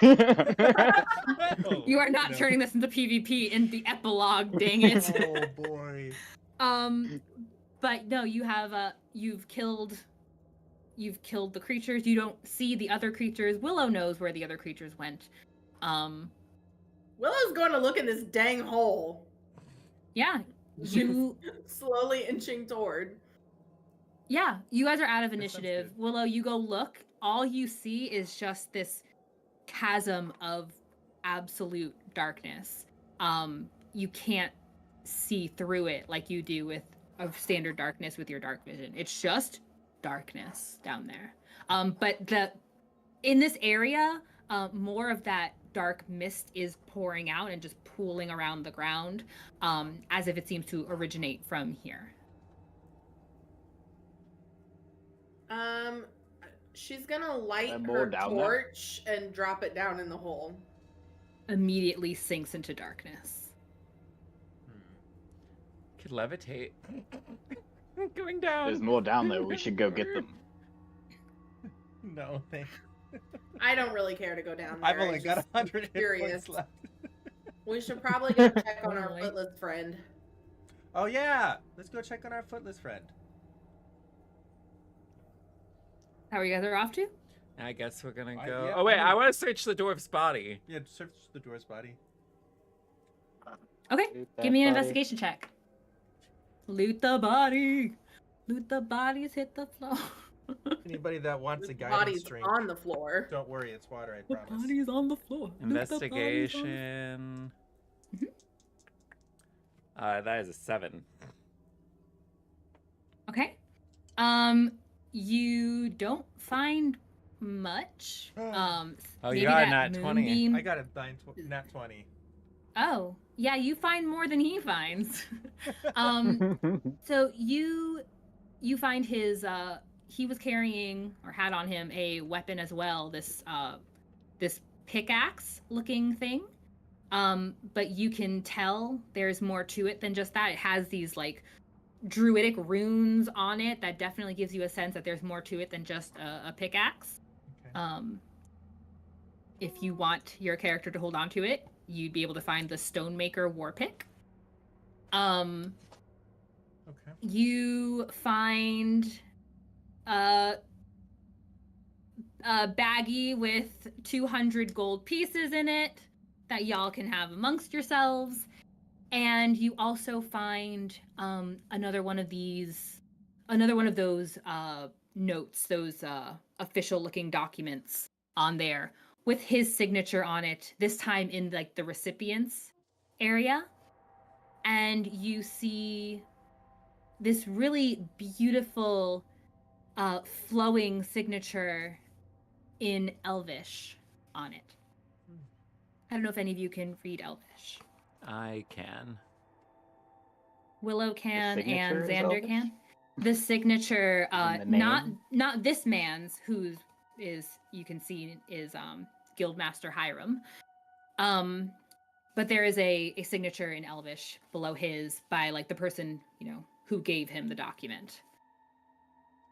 Speaker 4: Oh,
Speaker 2: You are not
Speaker 4: no.
Speaker 2: turning this into PvP in the epilogue, dang it.
Speaker 4: Oh boy.
Speaker 2: But no, you have you've killed the creatures. You don't see the other creatures. Willow knows where the other creatures went.
Speaker 3: Willow's going to look in this dang hole.
Speaker 2: Yeah. You
Speaker 3: Slowly inching toward.
Speaker 2: Yeah, you guys are out of
Speaker 4: sounds
Speaker 2: initiative.
Speaker 4: good.
Speaker 2: Willow, you go look. All you see is just this chasm of absolute darkness. You can't see through it like you do with a standard darkness with your dark vision. It's just darkness down there. But in this area, more of that dark mist is pouring out and just pooling around the ground, as if it seems to originate from here.
Speaker 3: She's gonna light
Speaker 5: That
Speaker 3: her
Speaker 5: more down there?
Speaker 3: torch and drop it down in the hole.
Speaker 2: Immediately sinks into darkness.
Speaker 1: Could levitate. Going down.
Speaker 5: There's more down there. We should go get them.
Speaker 4: No, thanks.
Speaker 3: I don't really care to go down there.
Speaker 4: I've only
Speaker 3: It's
Speaker 4: got
Speaker 3: just
Speaker 4: 100 hit
Speaker 3: curious.
Speaker 4: points left.
Speaker 3: We should probably go check on our
Speaker 2: Really?
Speaker 3: footless friend.
Speaker 4: Oh yeah, let's go check on our footless friend.
Speaker 2: How are you guys are off to?
Speaker 1: I guess we're gonna
Speaker 4: I-
Speaker 1: go.
Speaker 4: yeah,
Speaker 1: Oh wait,
Speaker 4: I mean-
Speaker 1: I want to search the dwarf's body.
Speaker 4: Yeah, search the door's body.
Speaker 2: Okay,
Speaker 5: Loot that
Speaker 2: give me an
Speaker 5: body.
Speaker 2: investigation check. Loot the body. Loot the bodies, hit the floor.
Speaker 4: Anybody that wants a
Speaker 3: The
Speaker 4: guiding
Speaker 3: body's
Speaker 4: strength,
Speaker 3: on the floor.
Speaker 4: don't worry, it's water. I
Speaker 2: The
Speaker 4: promise.
Speaker 2: body's on the floor. Loot the bodies on the-
Speaker 1: Investigation. That is a 7.
Speaker 2: Okay. You don't find much.
Speaker 1: Oh,
Speaker 2: maybe
Speaker 1: you got a
Speaker 2: that
Speaker 1: nat 20.
Speaker 2: moonbeam-
Speaker 4: I got a nat 20.
Speaker 2: Oh, yeah, you find more than he finds. So you find his he was carrying or had on him a weapon as well, this pickaxe looking thing. But you can tell there's more to it than just that. It has these like druidic runes on it that definitely gives you a sense that there's more to it than just a pickaxe.
Speaker 4: Okay.
Speaker 2: If you want your character to hold on to it, you'd be able to find the Stonemaker war pick.
Speaker 4: Okay.
Speaker 2: You find a baggie with 200 gold pieces in it that y'all can have amongst yourselves. And you also find another one of those notes, those official looking documents on there with his signature on it, this time in like the recipients area. And you see this really beautiful flowing signature in Elvish on it. I don't know if any of you can read Elvish.
Speaker 1: I can.
Speaker 2: Willow can and
Speaker 5: signature is
Speaker 2: Xander
Speaker 5: Elvish?
Speaker 2: can. The signature,
Speaker 5: And the name?
Speaker 2: not this man's, whose is you can see is Guildmaster Hiram. But there is a signature in Elvish below his by like the person, who gave him the document.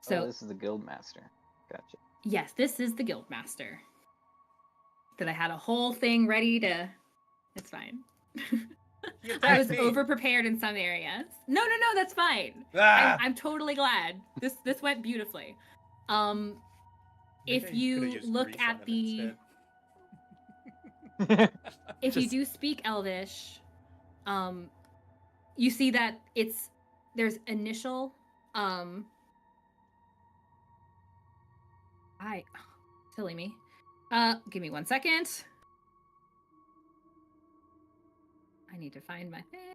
Speaker 2: So
Speaker 5: this is the Guildmaster. Gotcha.
Speaker 2: yes, this is the Guildmaster. That I had a whole thing ready to. It's fine.
Speaker 4: You
Speaker 2: I was
Speaker 4: attacked me.
Speaker 2: over prepared in some areas. No, that's fine.
Speaker 4: Ah!
Speaker 2: I'm totally glad. This went beautifully.
Speaker 4: Maybe
Speaker 2: If
Speaker 4: I could've
Speaker 2: you
Speaker 4: used
Speaker 2: look
Speaker 4: grease
Speaker 2: at
Speaker 4: on it
Speaker 2: the,
Speaker 4: instead.
Speaker 2: if you
Speaker 1: Just-
Speaker 2: do speak Elvish, you see that there's initial Silly me. Give me 1 second. I need to find my thing.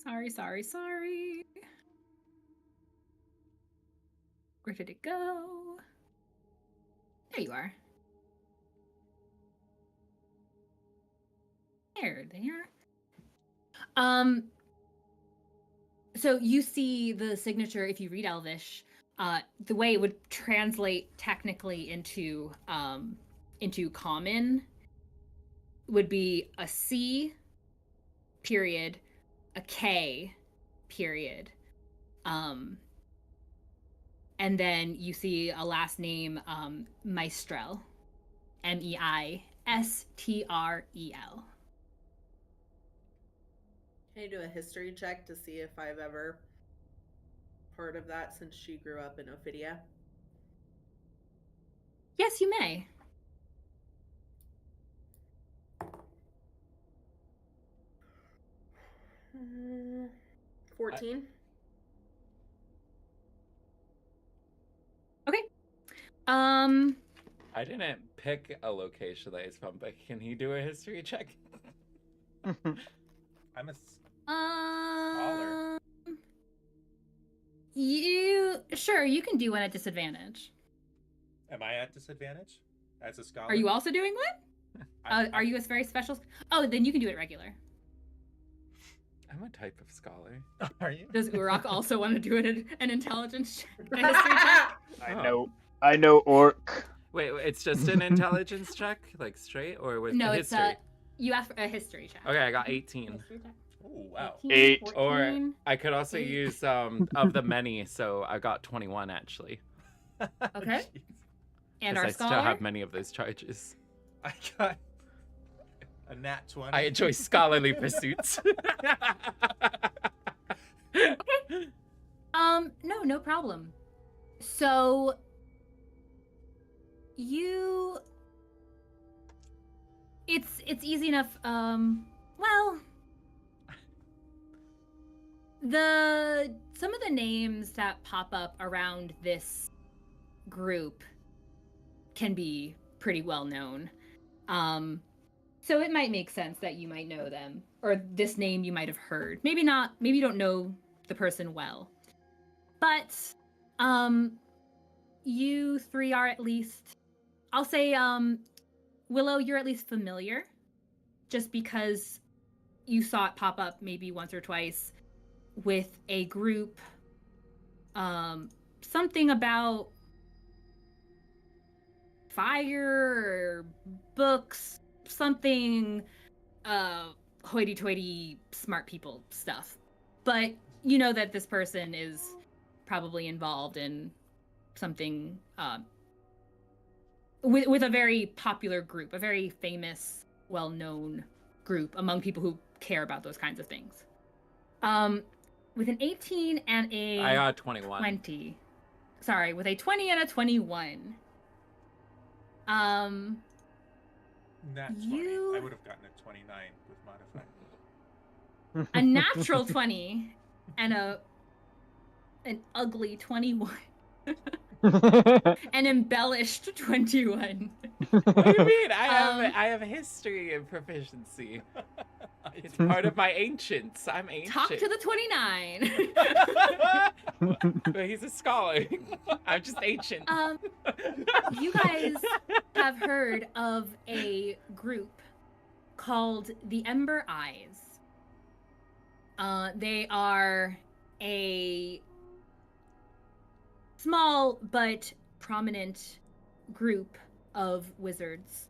Speaker 2: Sorry. Where did it go? There you are. There they are. So you see the signature if you read Elvish. The way it would translate technically into common would be a C period, a K period, and then you see a last name, Meistrel, Meistrel.
Speaker 3: Can you do a history check to see if I've ever heard of that since she grew up in Ophidia?
Speaker 2: Yes, you may.
Speaker 3: Uh, 14.
Speaker 2: Okay.
Speaker 1: I didn't pick a location that he's from, but can he do a history check?
Speaker 4: I'm a scholar.
Speaker 2: You can do one at disadvantage.
Speaker 4: Am I at disadvantage as a scholar?
Speaker 2: Are you also doing one? Are you a very special? Oh, then you can do it regular.
Speaker 1: I'm a type of scholar.
Speaker 4: Are you?
Speaker 2: Does Urok also want to do it an intelligence check? A history check?
Speaker 5: I know orc.
Speaker 1: Wait, it's just an intelligence check, like straight, or with
Speaker 2: No,
Speaker 1: history?
Speaker 2: it's you asked for a history check.
Speaker 1: Okay, I got 18.
Speaker 2: History check.
Speaker 4: Oh, wow.
Speaker 2: 18,
Speaker 5: 8.
Speaker 2: 14.
Speaker 1: Or I could also
Speaker 2: 8.
Speaker 1: use of the many, so I got 21 actually.
Speaker 2: Okay.
Speaker 4: Jeez.
Speaker 2: And
Speaker 1: 'Cause
Speaker 2: our
Speaker 1: I
Speaker 2: scholar.
Speaker 1: still have many of those charges.
Speaker 4: I got a nat 20.
Speaker 1: I enjoy scholarly pursuits.
Speaker 2: No problem. So it's easy enough. Well, some of the names that pop up around this group can be pretty well known. So it might make sense that you might know them, or this name you might have heard. Maybe not, maybe you don't know the person well. But you three are at least, I'll say, Willow, you're at least familiar, just because you saw it pop up maybe once or twice with a group, something about fire or books, something hoity-toity smart people stuff. But you know that this person is probably involved in something with a very popular group, a very famous, well-known group among people who care about those kinds of things. With an 18 and a
Speaker 1: I got 21.
Speaker 2: 20. Sorry, with a 20 and a 21.
Speaker 4: Nat 20.
Speaker 2: You-
Speaker 4: I would have gotten a 29 with modifier.
Speaker 2: A natural 20 and an ugly 21. An embellished 21.
Speaker 1: What do you mean? I have history and proficiency. It's part of my ancients. I'm ancient.
Speaker 2: Talk to the 29.
Speaker 1: But he's a scholar. I'm just ancient.
Speaker 2: You guys have heard of a group called the Ember Eyes. They are a small but prominent group of wizards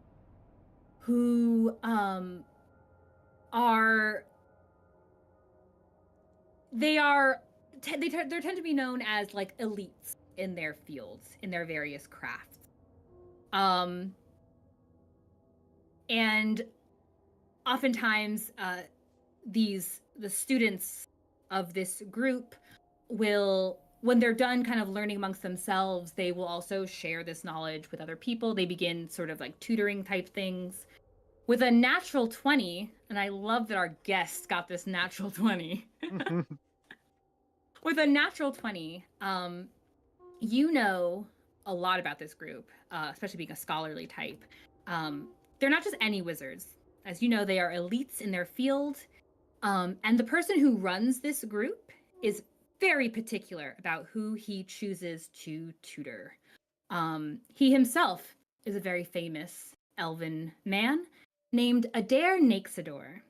Speaker 2: who they tend to be known as like elites in their fields, in their various crafts. And oftentimes the students of this group will, when they're done kind of learning amongst themselves, they will also share this knowledge with other people. They begin sort of like tutoring type things. With a natural 20, and I love that our guest got this natural 20. With a natural 20, you know a lot about this group, especially being a scholarly type. They're not just any wizards. As you know, they are elites in their field. And the person who runs this group is very particular about who he chooses to tutor. He himself is a very famous elven man named Adair Naxador,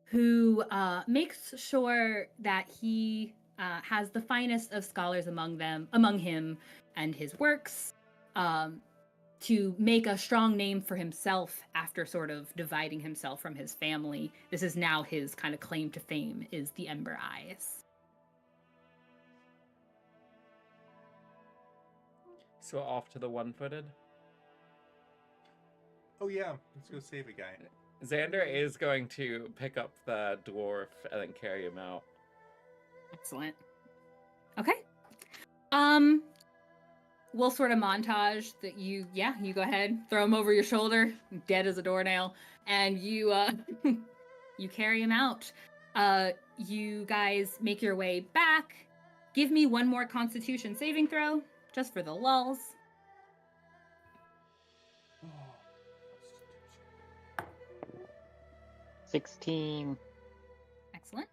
Speaker 2: who makes sure that he has the finest of scholars among him and his works, to make a strong name for himself after sort of dividing himself from his family. This is now his kind of claim to fame, is the Ember Eyes.
Speaker 1: So off to the one-footed.
Speaker 4: Oh yeah, let's go save a guy.
Speaker 1: Xander is going to pick up the dwarf and then carry him out.
Speaker 2: Excellent. Okay. We'll sort of montage that you go ahead, throw him over your shoulder, dead as a doornail, and you you carry him out. You guys make your way back. Give me one more Constitution saving throw, just for the lulls.
Speaker 5: 16.
Speaker 2: Excellent.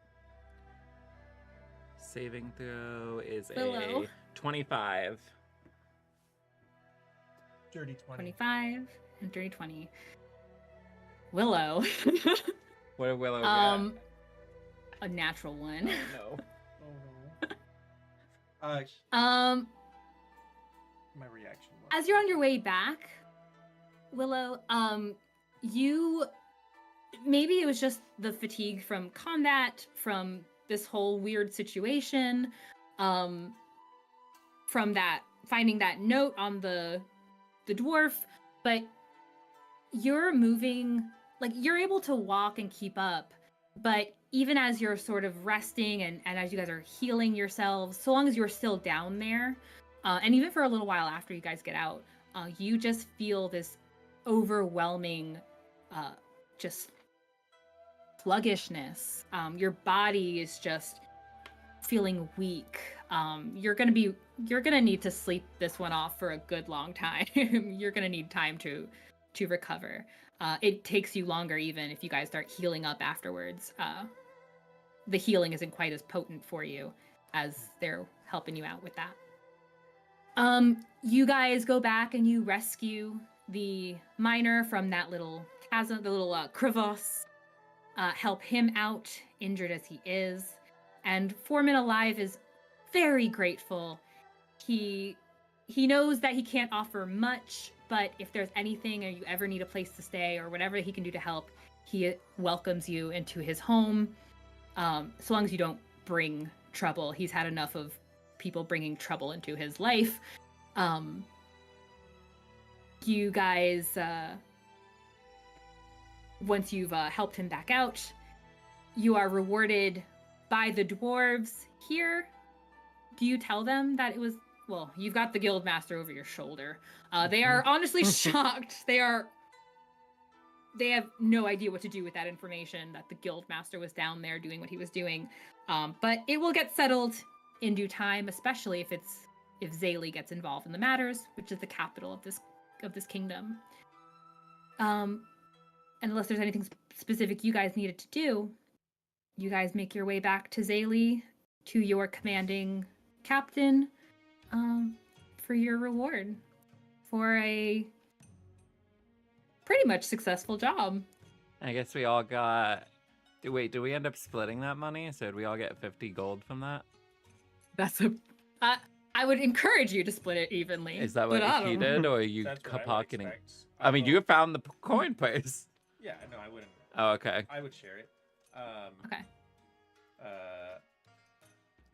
Speaker 1: Saving throw is
Speaker 2: Willow.
Speaker 1: a 25.
Speaker 4: Dirty 20.
Speaker 2: 25 and dirty 20. Willow.
Speaker 1: What did Willow get?
Speaker 2: A natural one.
Speaker 1: Oh, no.
Speaker 4: Oh no. My reaction was.
Speaker 2: As you're on your way back, Willow, you maybe it was just the fatigue from combat, from this whole weird situation, from that finding that note on the dwarf, but you're moving, like you're able to walk and keep up, but even as you're sort of resting and as you guys are healing yourselves, so long as you're still down there, and even for a little while after you guys get out, you just feel this overwhelming just sluggishness. Your body is just feeling weak. You're gonna need to sleep this one off for a good long time. You're gonna need time to recover. It takes you longer even if you guys start healing up afterwards. The healing isn't quite as potent for you as they're helping you out with that. You guys go back and you rescue the miner from that little chasm, the little crevasse. Help him out, injured as he is. And Foreman Alive is very grateful. He knows that he can't offer much, but if there's anything or you ever need a place to stay or whatever he can do to help, he welcomes you into his home. So long as you don't bring trouble. He's had enough of people bringing trouble into his life. You guys, once you've helped him back out, you are rewarded by the dwarves here. Do you tell them that it was, well, you've got the guild master over your shoulder. They are honestly shocked. They have no idea what to do with that information, that the guild master was down there doing what he was doing. But it will get settled in due time, especially if Zaylee gets involved in the matters, which is the capital of this kingdom. And unless there's anything specific you guys needed to do, you guys make your way back to Zaylee, to your commanding captain, for your reward for a pretty much successful job.
Speaker 1: I guess we all got... Wait, did we end up splitting that money? So did we all get 50 gold from that?
Speaker 2: That's I would encourage you to split it evenly.
Speaker 1: Is that what he did, or are you
Speaker 4: That's what I would
Speaker 1: pocketing?
Speaker 4: expect.
Speaker 1: I mean, you found the coin purse.
Speaker 4: Yeah, no, I wouldn't.
Speaker 1: Oh, okay.
Speaker 4: I would share it.
Speaker 2: Okay.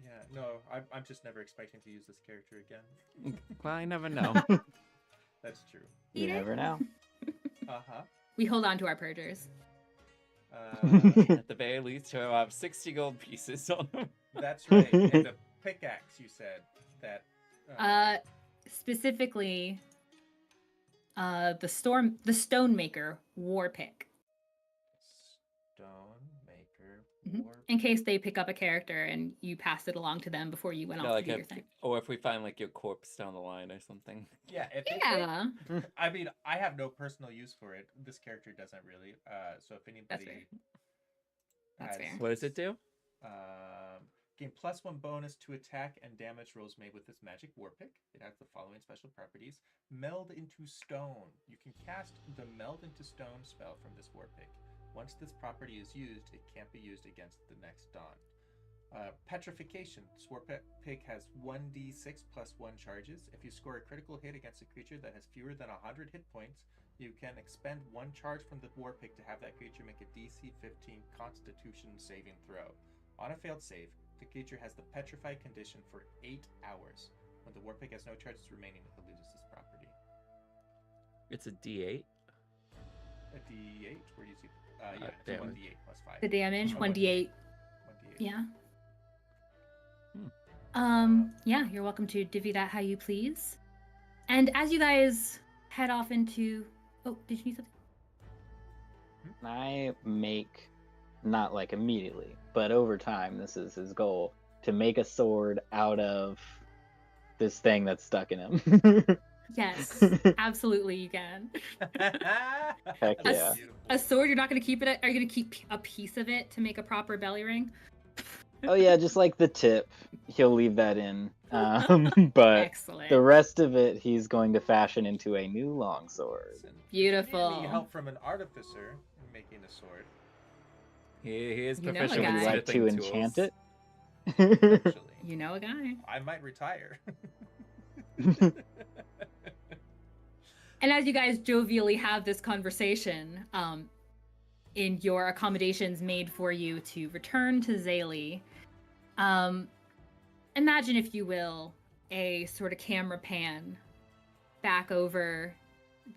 Speaker 4: Yeah, no, I'm just never expecting to use this character again.
Speaker 1: Well, I never know.
Speaker 4: That's true.
Speaker 5: You never know.
Speaker 4: Uh-huh.
Speaker 2: We hold on to our purgers.
Speaker 1: At the very least, he'll have 60 gold pieces on him.
Speaker 4: That's right. And the pickaxe, you said that.
Speaker 2: Specifically, the Stonemaker war pick.
Speaker 4: stone maker.
Speaker 2: Mhm.
Speaker 4: Warp.
Speaker 2: In case they pick up a character and you pass it along to them before you went
Speaker 1: No,
Speaker 2: off
Speaker 1: like
Speaker 2: to do your
Speaker 1: if,
Speaker 2: thing.
Speaker 1: or if we find like your corpse down the line or something.
Speaker 4: Yeah, if it
Speaker 2: Yeah,
Speaker 4: I mean, I have no personal use for it. This character doesn't really. So if anybody
Speaker 2: fair. That's fair.
Speaker 1: What does it do?
Speaker 4: Gain +1 bonus to attack and damage rolls made with this magic war pick. It has the following special properties: meld into stone. You can cast the meld into stone spell from this war pick. Once this property is used, it can't be used against the next dawn. Petrification. This war pick has 1d6 + 1 charges. If you score a critical hit against a creature that has fewer than 100 hit points, you can expend 1 charge from the war pick to have that creature make a DC 15 Constitution saving throw. On a failed save, the creature has the petrified condition for 8 hours. When the war pick has no charges remaining, it loses this property.
Speaker 1: It's a D8.
Speaker 4: A D8? Where do you see? Yeah, it's
Speaker 1: damage.
Speaker 4: 1d8 + 5.
Speaker 2: The damage,
Speaker 4: Oh,
Speaker 2: 1d8.
Speaker 4: 1d8.
Speaker 2: Yeah.
Speaker 1: Hmm.
Speaker 2: Yeah, you're welcome to divvy that how you please. And as you guys head off into... Oh, did you need something?
Speaker 5: I make, not like immediately, but over time, this is his goal, to make a sword out of this thing that's stuck in him.
Speaker 2: Yes, absolutely you can.
Speaker 5: Heck yeah.
Speaker 2: A sword, you're not going to keep it... Are you going to keep a piece of it to make a proper belly ring?
Speaker 5: Oh yeah, just like the tip, he'll leave that in. But
Speaker 2: Excellent.
Speaker 5: the rest of it, he's going to fashion into a new longsword.
Speaker 2: Beautiful.
Speaker 4: Any help from an artificer in making a sword?
Speaker 1: He is
Speaker 2: You know a
Speaker 1: proficient
Speaker 2: guy.
Speaker 1: with
Speaker 5: Would you like to
Speaker 1: smithing
Speaker 5: enchant
Speaker 1: tools.
Speaker 5: it?
Speaker 4: Eventually.
Speaker 2: You know a guy.
Speaker 4: I might retire.
Speaker 2: And as you guys jovially have this conversation, in your accommodations made for you to return to Zaylee, imagine, if you will, a sort of camera pan back over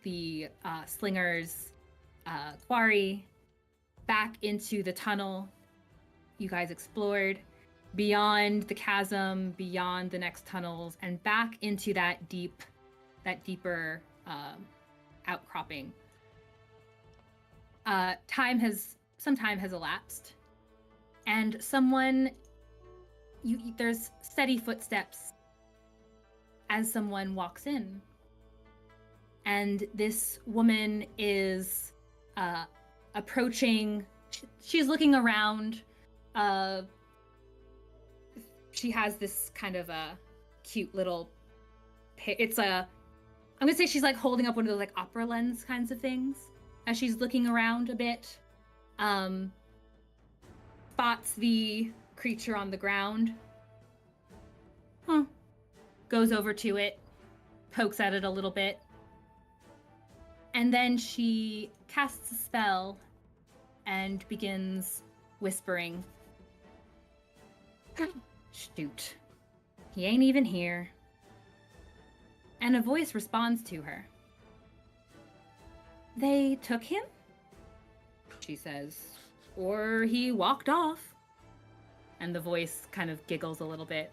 Speaker 2: the Slinger's quarry, back into the tunnel you guys explored, beyond the chasm, beyond the next tunnels, and back into that deeper outcropping. Some time has elapsed, and there's steady footsteps as someone walks in, and this woman is approaching. She's looking around. She has this kind of a cute little. I'm gonna say she's like holding up one of those like opera lens kinds of things as she's looking around a bit. Spots the creature on the ground. Goes over to it, pokes at it a little bit, and then she casts a spell and begins whispering. Shoot, he ain't even here. And a voice responds to her. They took him? She says. Or he walked off. And the voice kind of giggles a little bit.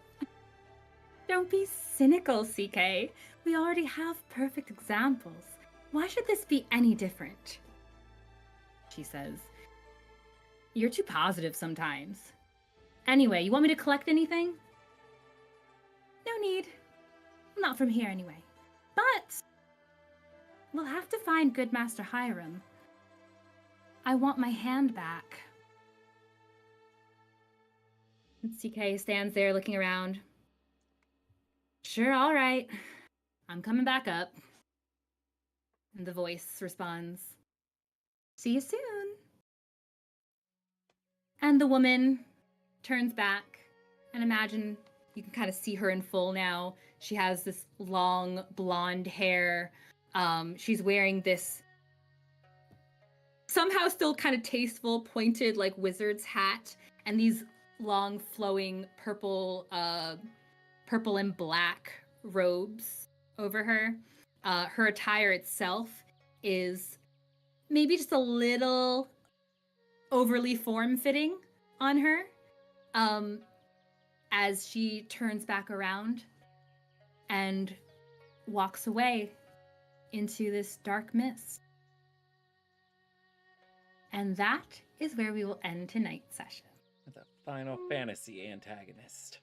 Speaker 2: Don't be cynical, CK. We already have perfect examples. Why should this be any different? She says. You're too positive sometimes. Anyway, you want me to collect anything? No need. Not from here, anyway. But we'll have to find good Master Hiram. I want my hand back. And CK stands there looking around. Sure, all right. I'm coming back up. And the voice responds, see you soon. And the woman turns back, and imagine you can kind of see her in full now. She has this long blonde hair. She's wearing this somehow still kind of tasteful pointed like wizard's hat, and these long flowing purple and black robes over her. Her attire itself is maybe just a little overly form-fitting on her. As she turns back around and walks away into this dark mist. And that is where we will end tonight's session.
Speaker 1: The Final Fantasy antagonist.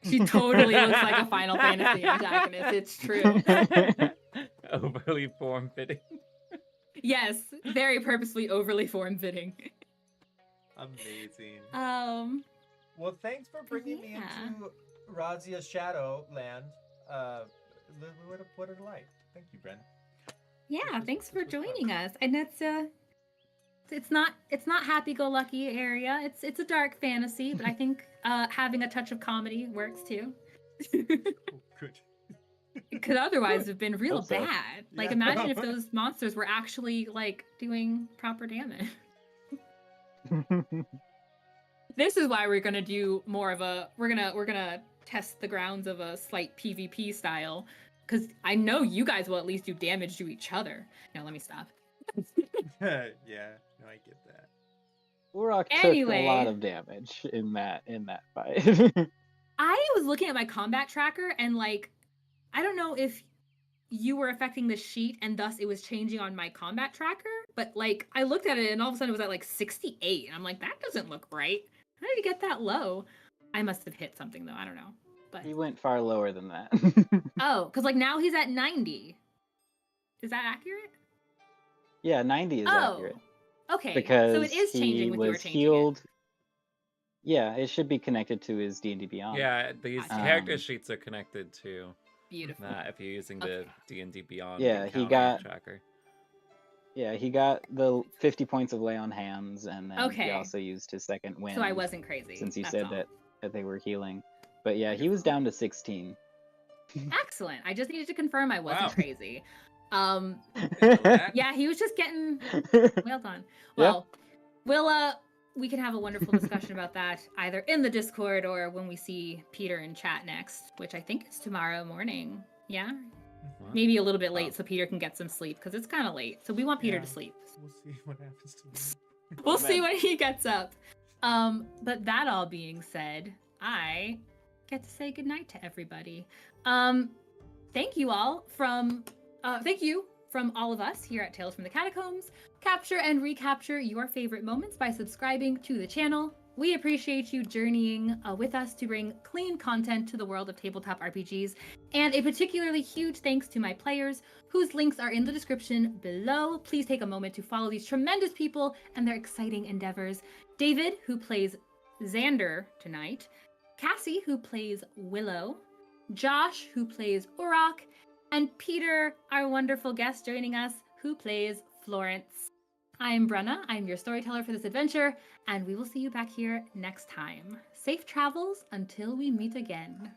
Speaker 2: She totally looks like a Final Fantasy antagonist. It's true.
Speaker 1: Overly form-fitting.
Speaker 2: Yes, very purposely overly form-fitting.
Speaker 4: Amazing.
Speaker 6: Well, thanks for bringing me into Razia's Shadowland. What a delight. Thank you, Bren.
Speaker 2: Yeah, thanks for joining us. And it's not happy-go-lucky area. It's a dark fantasy, but I think having a touch of comedy works too.
Speaker 4: Oh, good.
Speaker 2: It could otherwise have been real
Speaker 5: Hope so.
Speaker 2: bad. Like,
Speaker 4: Yeah.
Speaker 2: imagine if those monsters were actually like doing proper damage. This is why we're gonna do more of a we're gonna test the grounds of a slight PvP style, because I know you guys will at least do damage to each other. No, let me stop.
Speaker 4: Yeah, no, I get that.
Speaker 5: Urok
Speaker 2: Anyway.
Speaker 5: took a lot of damage in that fight.
Speaker 2: I was looking at my combat tracker and like, I don't know if you were affecting the sheet and thus it was changing on my combat tracker, but like I looked at it and all of a sudden it was at like 68. And I'm like, that doesn't look right. How did you get that low? I must have hit something though. I don't know. But
Speaker 5: He went far lower than that.
Speaker 2: oh, because like now he's at 90. Is that accurate?
Speaker 5: Yeah, 90 is accurate.
Speaker 2: Okay.
Speaker 5: Because
Speaker 2: so it is changing
Speaker 5: he
Speaker 2: with your
Speaker 5: was
Speaker 2: changing
Speaker 5: healed. Yeah, it should be connected to his D&D-Beyond.
Speaker 1: Yeah, these
Speaker 2: Um,
Speaker 1: character sheets are connected to
Speaker 2: it. Beautiful.
Speaker 1: that if you're using the
Speaker 2: Okay.
Speaker 1: D&D Beyond
Speaker 5: Yeah, he
Speaker 1: encounter
Speaker 5: got-
Speaker 1: tracker.
Speaker 5: Yeah, he got the 50 points of lay on hands, and then
Speaker 2: Okay.
Speaker 5: he also used his second win.
Speaker 2: So I wasn't crazy.
Speaker 5: Since you
Speaker 2: that's
Speaker 5: said
Speaker 2: all.
Speaker 5: that they were healing. But yeah, he was down to 16.
Speaker 2: Excellent. I just needed to confirm I wasn't
Speaker 1: Wow.
Speaker 2: crazy.
Speaker 1: Yeah.
Speaker 2: Yeah, he was just getting well done.
Speaker 5: Yeah.
Speaker 2: Well, we can have a wonderful discussion about that either in the Discord or when we see Peter in chat next, which I think is tomorrow morning. Yeah,
Speaker 1: What?
Speaker 2: maybe a little bit late
Speaker 1: Oh.
Speaker 2: so Peter can get some sleep because it's kind of late. So we want Peter
Speaker 4: Yeah.
Speaker 2: to sleep.
Speaker 4: We'll see what happens to me.
Speaker 2: We'll see when he gets up. But that all being said, I get to say goodnight to everybody. Thank you all thank you from all of us here at Tales from the Catacombs. Capture and recapture your favorite moments by subscribing to the channel. We appreciate you journeying with us to bring clean content to the world of tabletop RPGs. And a particularly huge thanks to my players, whose links are in the description below. Please take a moment to follow these tremendous people and their exciting endeavors. David, who plays Xander tonight. Kassie, who plays Willow. Josh, who plays Urok. And Peter, our wonderful guest joining us, who plays Florence. I am Brenna. I'm your storyteller for this adventure, and we will see you back here next time. Safe travels until we meet again.